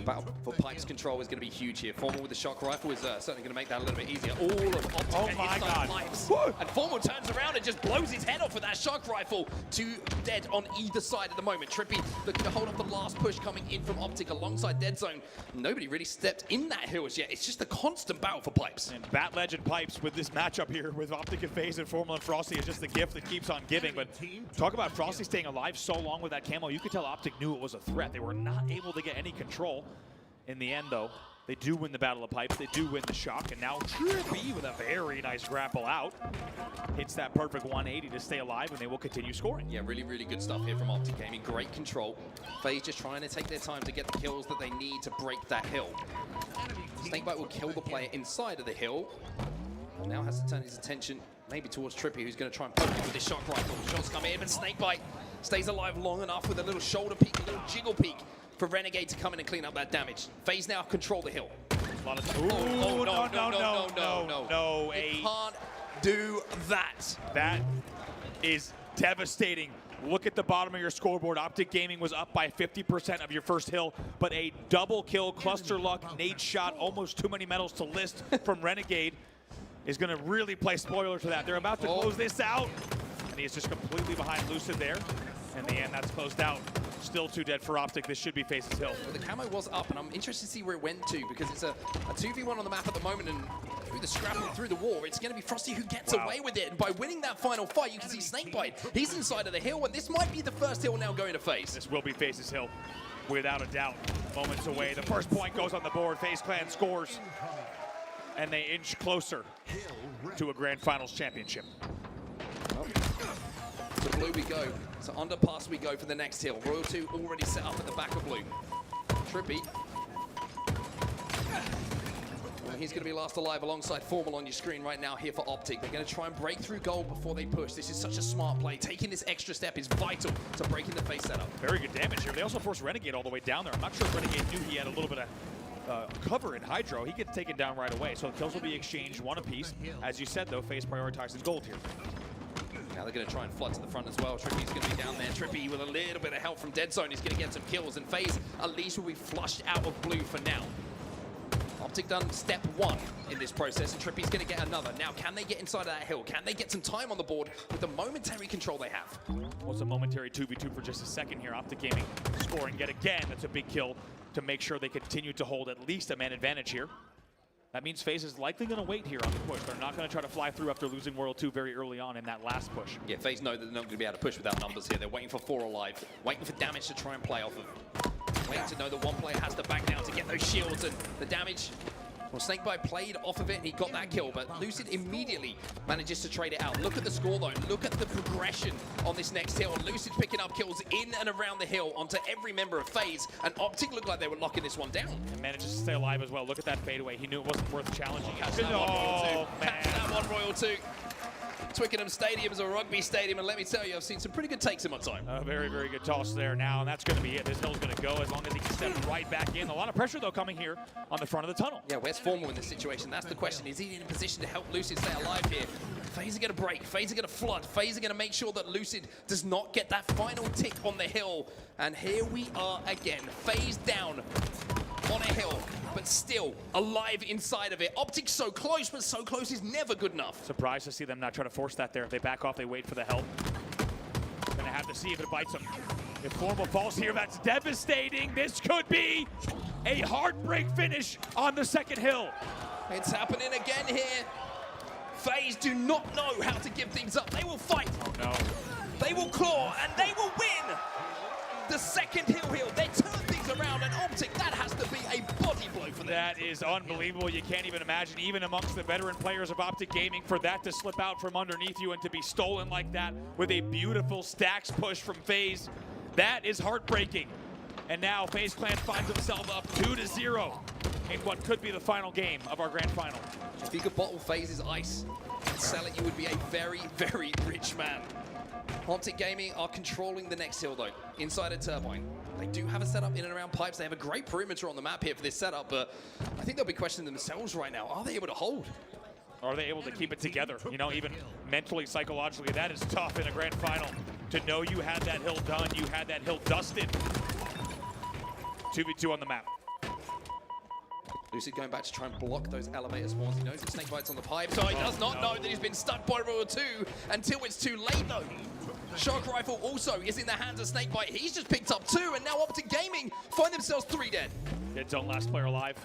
Battle for Pipes control is going to be huge here. Formal with the shock rifle is certainly going to make that a little bit easier. All of Optic Pipes. And Formal turns around and just blows his head off with that shock rifle. 2 dead on either side at the moment. Trippy looking to hold off the last push coming in from Optic alongside Dead Zone. Nobody really stepped in that hill as yet. It's just a constant battle for Pipes. And Bat Legend Pipes with this matchup here with Optic and FaZe and Formal and Frosty is just the gift that keeps on giving. But talk about Frosty staying alive so long with that camo. You could tell Optic knew it was a threat. They were not able to get any control. In the end, though, they do win the Battle of Pipes. They do win the shock. And now Trippy with a very nice grapple out. Hits that perfect 180 to stay alive, and they will continue scoring. Yeah, really, really good stuff here from Optic Gaming. Great control. FaZe just trying to take their time to get the kills that they need to break that hill. Snakebite will kill the player inside of the hill. Now has to turn his attention maybe towards Trippy, who's going to try and poke him with his shock rifle. Shots come in, but Snakebite stays alive long enough with a little shoulder peek, a little jiggle peek for Renegade to come in and clean up that damage. FaZe now control the hill. No. You can't do that. That is devastating. Look at the bottom of your scoreboard. Optic Gaming was up by 50% of your first hill, but a double kill, cluster luck, nade shot, almost too many medals to list from Renegade is going to really play spoiler to that. They're about to close this out, and he is just completely behind Lucid there. In the end, that's closed out. Still 2 dead for Optic. This should be FaZe's hill. Well, the camo was up, and I'm interested to see where it went to, because it's a 2v1 on the map at the moment, and through the scrapping, through the war, it's going to be Frosty who gets away with it. And by winning that final fight, you can see Snakebite. He's inside of the hill, and this might be the first hill now going to FaZe. This will be FaZe's hill, without a doubt. Moments away. The first point goes on the board. FaZe Clan scores, and they inch closer to a Grand Finals championship. To blue we go. So underpass we go for the next hill. Royal 2 already set up at the back of blue. Trippy. Well, he's going to be last alive alongside Formal on your screen right now here for Optic. They're going to try and break through gold before they push. This is such a smart play. Taking this extra step is vital to breaking the FaZe setup. Very good damage here. They also forced Renegade all the way down there. I'm not sure if Renegade knew he had a little bit of cover in Hydro. He gets taken down right away. So the kills will be exchanged 1 apiece. As you said, though, FaZe prioritizes gold here. Now they're going to try and flood to the front as well. Trippy's going to be down there. Trippy with a little bit of help from Dead Zone. He's going to get some kills, and FaZe at least will be flushed out of blue for now. Optic done step 1 in this process, and Trippy's going to get another. Now, can they get inside of that hill? Can they get some time on the board with the momentary control they have? Well, it's a momentary 2v2 for just a second here. Optic Gaming scoring yet again. That's a big kill to make sure they continue to hold at least a man advantage here. That means FaZe is likely going to wait here on the push. They're not going to try to fly through after losing World 2 very early on in that last push. Yeah, FaZe know that they're not going to be able to push without numbers here. They're waiting for 4 alive, waiting for damage to try and play off of. Waiting to know that one player has to back down to get those shields, and the damage. Well, Snakebite played off of it and he got that kill, but Lucid immediately manages to trade it out. Look at the score though, look at the progression on this next hill. Lucid picking up kills in and around the hill onto every member of FaZe, and Optic looked like they were locking this one down. And manages to stay alive as well. Look at that fadeaway. He knew it wasn't worth challenging. Catch that one, Royal 2. Catch that one, Royal 2. Twickenham Stadium is a rugby stadium, and let me tell you, I've seen some pretty good takes in my time. A very, very good toss there now, and that's going to be it. This hill's going to go as long as he can step right back in. A lot of pressure, though, coming here on the front of the tunnel. Yeah, where's Formal in this situation? That's the question. Is he in a position to help Lucid stay alive here? FaZe are going to break. FaZe are going to flood. FaZe are going to make sure that Lucid does not get that final tick on the hill. And here we are again. FaZe down on a hill, but still alive inside of it. Optic's so close, but so close is never good enough. Surprised to see them not try to force that there. If they back off, they wait for the help. Gonna have to see if it bites them. If Formal falls here, that's devastating. This could be a heartbreak finish on the second hill. It's happening again here. FaZe do not know how to give things up. They will fight. Oh no. They will claw, and they will win the second hill. They turn things around, and Optic, that has to be a body blow for them. That is unbelievable. You can't even imagine, even amongst the veteran players of Optic Gaming, for that to slip out from underneath you and to be stolen like that with a beautiful stacks push from FaZe. That is heartbreaking. And now FaZe Clan finds himself up 2-0 in what could be the final game of our grand final. If you could bottle FaZe's ice and sell it, you would be a very, very rich man. Optic Gaming are controlling the next hill though, inside a turbine. They do have a setup in and around pipes. They have a great perimeter on the map here for this setup, but I think they'll be questioning themselves right now. Are they able to hold? Are they able to keep it together? You know, even mentally, psychologically, that is tough in a grand final. To know you had that hill done, you had that hill dusted. 2v2 on the map. Lucid going back to try and block those elevator spawns. He knows the Snakebite's on the pipe, so he does not know that he's been stuck by Royal 2 until it's too late though. Shock Rifle also is in the hands of Snakebite. He's just picked up 2, and now Optic Gaming find themselves 3 dead. Dead zone, last player alive.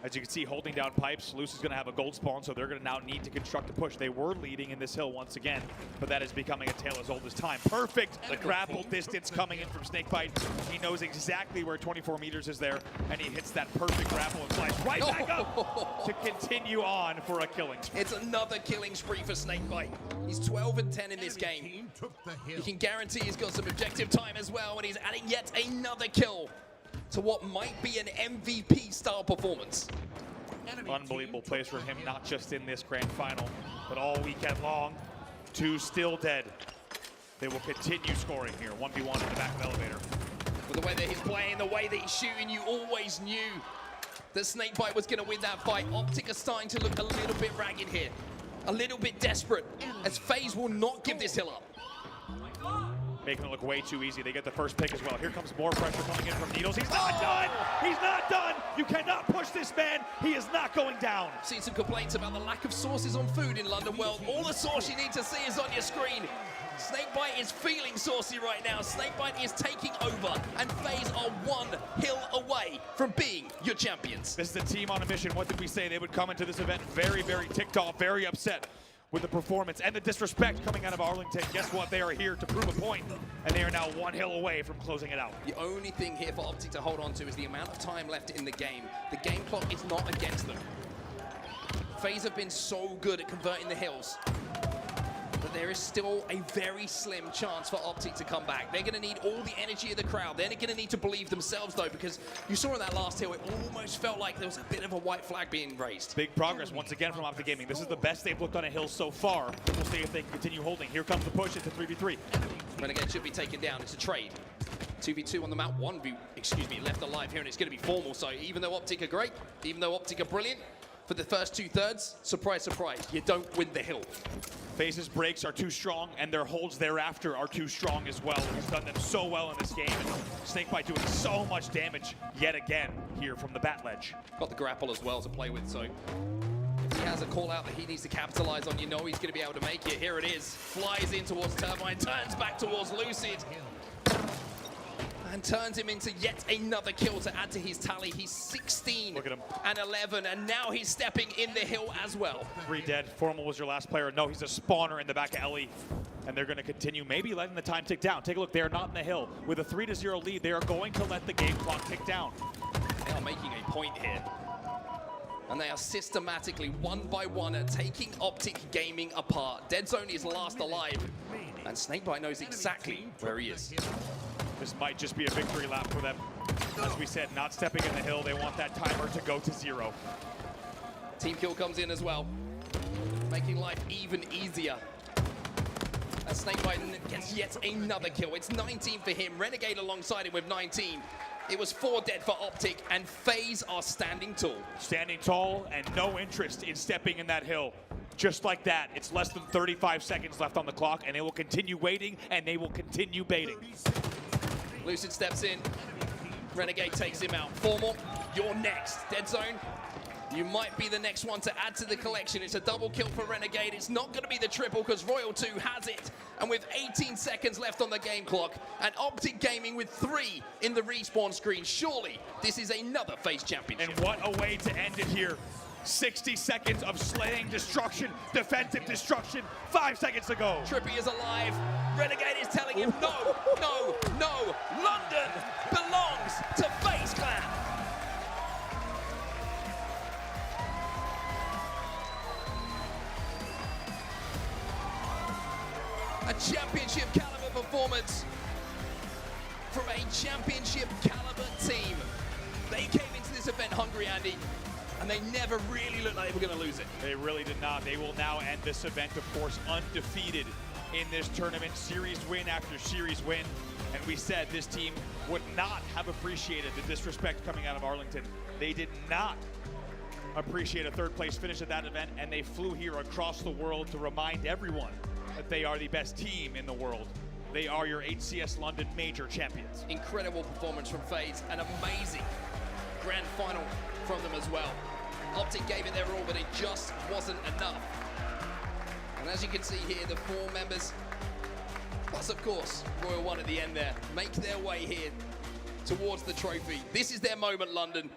As you can see, holding down pipes, Lucid's going to have a gold spawn, so they're going to now need to construct a push. They were leading in this hill once again, but that is becoming a tale as old as time. Perfect! The grapple distance coming in from Snakebite. He knows exactly where 24 meters is there, and he hits that perfect grapple and flies right back up to continue on for a killing spree. It's another killing spree for Snakebite. He's 12-10 in this game. You can guarantee he's got some objective time as well, and he's adding yet another kill to what might be an MVP-style performance. Unbelievable plays for him, not just in this grand final, but all weekend long. 2 still dead. They will continue scoring here. 1v1 in the back of the elevator. With the way that he's playing, the way that he's shooting, you always knew that Snakebite was going to win that fight. Optic are starting to look a little bit ragged here, a little bit desperate, as FaZe will not give this hill up. Making it look way too easy. They get the first pick as well. Here comes more pressure coming in from Needles. He's not done! He's not done! You cannot push this man. He is not going down. Seen some complaints about the lack of sources on food in London. Well, all the sauce you need to see is on your screen. Snakebite is feeling saucy right now. Snakebite is taking over, and FaZe are 1 hill away from being your champions. This is a team on a mission. What did we say? They would come into this event very, very ticked off, very upset with the performance and the disrespect coming out of Arlington. Guess what? They are here to prove a point, and they are now 1 hill away from closing it out. The only thing here for Optic to hold on to is the amount of time left in the game. The game clock is not against them. FaZe have been so good at converting the hills, but there is still a very slim chance for Optic to come back. They're going to need all the energy of the crowd. They're going to need to believe themselves, though, because you saw in that last hill, it almost felt like there was a bit of a white flag being raised. Big progress once again from Optic Gaming. This is the best they've looked on a hill so far. We'll see if they can continue holding. Here comes the push. It's a 3v3. Renegade should be taken down. It's a trade. 2v2 on the map. 1v, left alive here, and it's going to be Formal. So even though Optic are great, even though Optic are brilliant, for the first 2/3, surprise, surprise, you don't win the hill. FaZe's breaks are too strong, and their holds thereafter are too strong as well. He's done them so well in this game. And Snakebite doing so much damage yet again here from the bat ledge. Got the grapple as well to play with, so he has a call out that he needs to capitalize on. You know he's going to be able to make it. Here it is. Flies in towards Turbine, turns back towards Lucid. And turns him into yet another kill to add to his tally. He's 16 Look at him. and 11, and now he's stepping in the hill as well. 3 dead. Formal was your last player. No, he's a spawner in the back of Ellie. And they're going to continue, maybe letting the time tick down. Take a look, they are not in the hill. With a 3-0 lead, they are going to let the game clock tick down. They are making a point here. And they are systematically, one by one, taking Optic Gaming apart. Dead Zone is last alive, and Snakebite knows exactly where he is. This might just be a victory lap for them. As we said, not stepping in the hill. They want that timer to go to 0. Team kill comes in as well, making life even easier. As Snakebite gets yet another kill. It's 19 for him. Renegade alongside him with 19. It was 4 dead for Optic, and FaZe are standing tall. Standing tall and no interest in stepping in that hill. Just like that, it's less than 35 seconds left on the clock, and they will continue waiting, and they will continue baiting. Lucid steps in. Renegade takes him out. Formal, you're next. Dead Zone, you might be the next one to add to the collection. It's a double kill for Renegade. It's not going to be the triple because Royal 2 has it. And with 18 seconds left on the game clock, and Optic Gaming with 3 in the respawn screen, surely this is another FaZe championship. And what a way to end it here. 60 seconds of slaying destruction, defensive destruction, 5 seconds to go. Trippy is alive. Renegade is telling him, no, no, no. London belongs to FaZe Clan. A championship caliber performance from a championship caliber team. They came into this event hungry, Andy, and they never really looked like they were going to lose it. They really did not. They will now end this event, of course, undefeated in this tournament. Series win after series win. And we said this team would not have appreciated the disrespect coming out of Arlington. They did not appreciate a 3rd place finish at that event, and they flew here across the world to remind everyone that they are the best team in the world. They are your HCS London Major champions. Incredible performance from FaZe, an amazing grand final from them as well. Optic gave it their all, but it just wasn't enough. And as you can see here, the 4 members, plus of course, Royal 1 at the end there, make their way here towards the trophy. This is their moment, London,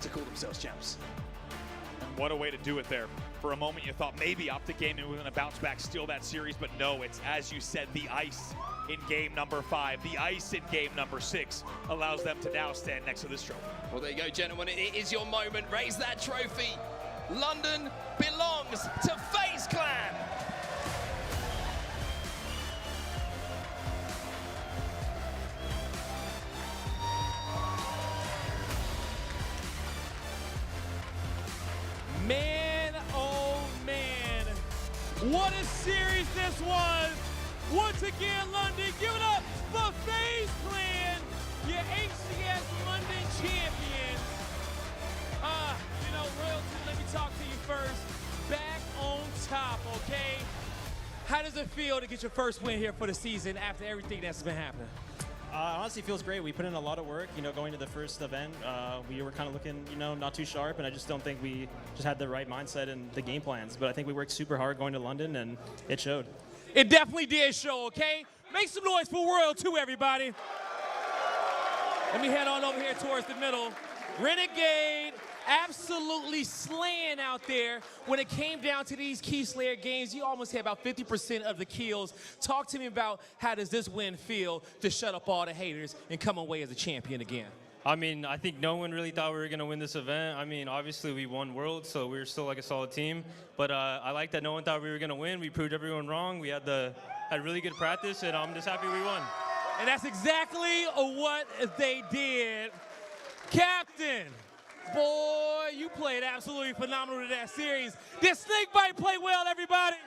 to call themselves champs. And what a way to do it there. For a moment, you thought maybe Optic Gaming was going to bounce back, steal that series, but no, it's, as you said, the ice in game number 5. The ice in game number 6 allows them to now stand next to this trophy. Well, there you go, gentlemen. It is your moment. Raise that trophy. London belongs to FaZe Clan. Man, oh man, what a series this was. Once again, London, give it up for FaZe Clan, your HCS London champions. Royal 2, let me talk to you first. Back on top, okay? How does it feel to get your first win here for the season after everything that's been happening? Honestly, it feels great. We put in a lot of work, going to the first event. We were kind of looking, not too sharp, and I just don't think we just had the right mindset and the game plans. But I think we worked super hard going to London, and it showed. It definitely did show, okay? Make some noise for Royal 2, everybody. Let me head on over here towards the middle. Renegade absolutely slaying out there. When it came down to these Key Slayer games, you almost had about 50% of the kills. Talk to me about how does this win feel to shut up all the haters and come away as a champion again? I mean, I think no one really thought we were going to win this event. I mean, obviously we won Worlds, so we were still like a solid team. But I like that no one thought we were going to win. We proved everyone wrong. We had really good practice, and I'm just happy we won. And that's exactly what they did. Captain, boy, you played absolutely phenomenal in that series. Did Snakebite play well, everybody?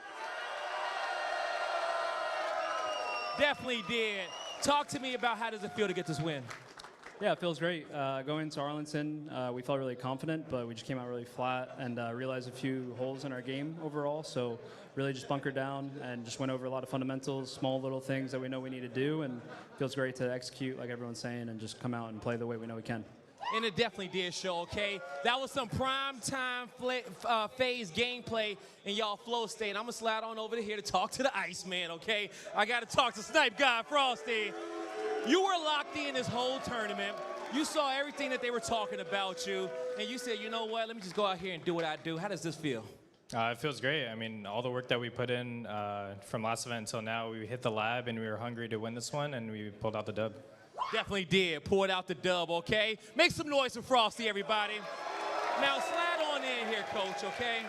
Definitely did. Talk to me about how does it feel to get this win? Yeah, it feels great. Going into Arlington, we felt really confident, but we just came out really flat and realized a few holes in our game overall. So really just bunkered down and just went over a lot of fundamentals, small little things that we know we need to do, and it feels great to execute like everyone's saying and just come out and play the way we know we can. And it definitely did show, okay? That was some prime time FaZe gameplay in y'all flow state. I'm gonna slide on over to here to talk to the Iceman, okay? I gotta talk to Snipe God Frosty. You were locked in this whole tournament. You saw everything that they were talking about you, and you said, you know what, let me just go out here and do what I do. How does this feel? It feels great. I mean, all the work that we put in from last event until now, we hit the lab and we were hungry to win this one, and we pulled out the dub. Definitely did. Poured out the dub, okay? Make some noise for Frosty, everybody. Now, slide on in here, Coach, okay?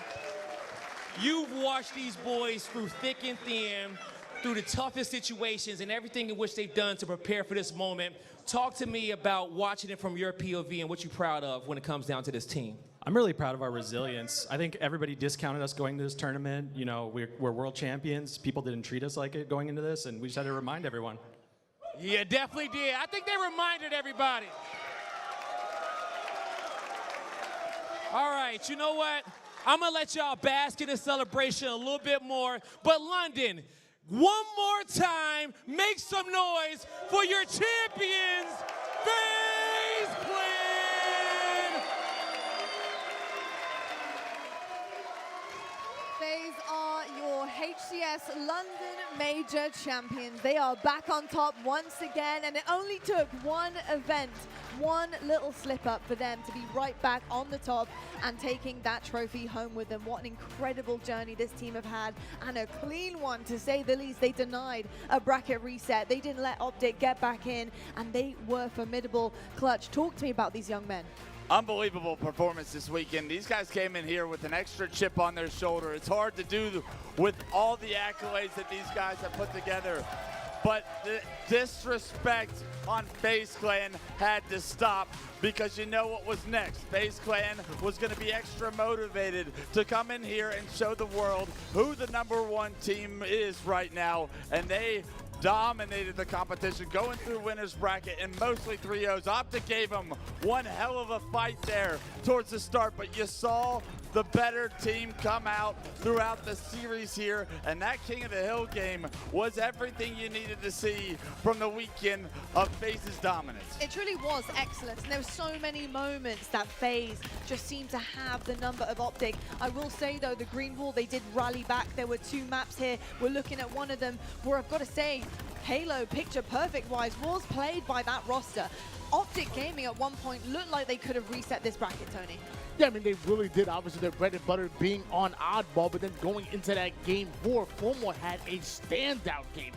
You've watched these boys through thick and thin, through the toughest situations and everything in which they've done to prepare for this moment. Talk to me about watching it from your POV and what you're proud of when it comes down to this team. I'm really proud of our resilience. I think everybody discounted us going to this tournament. You know, we're world champions. People didn't treat us like it going into this, and we just had to remind everyone. Yeah, definitely did. I think they reminded everybody. All right, you know what? I'm going to let y'all bask in the celebration a little bit more. But London, one more time, make some noise for your champions, FaZe Clan! FaZe are your HCS London Major champions. They are back on top once again, and it only took one event, one little slip up for them to be right back on the top and taking that trophy home with them. What an incredible journey this team have had, and a clean one to say the least. They denied a bracket reset. They didn't let Optic get back in, and they were formidable clutch. Talk to me about these young men. Unbelievable performance this weekend. These guys came in here with an extra chip on their shoulder. It's hard to do with all the accolades that these guys have put together. But the disrespect on FaZe Clan had to stop, because you know what was next. FaZe Clan was going to be extra motivated to come in here and show the world who the #1 team is right now. And they dominated the competition, going through winner's bracket and mostly 3-0s. Optic gave them one hell of a fight there towards the start, but you saw the better team come out throughout the series here, and that King of the Hill game was everything you needed to see from the weekend of FaZe's dominance. It truly was excellent, and there were so many moments that FaZe just seemed to have the number of Optic. I will say though, the green wall, they did rally back. There were 2 maps here. We're looking at one of them where I've got to say, Halo, picture perfect wise, was played by that roster. Optic Gaming at one point looked like they could have reset this bracket, Tony. Yeah, I mean, they really did. Obviously, their bread and butter being on oddball, but then going into that game 4, FOMO had a standout game.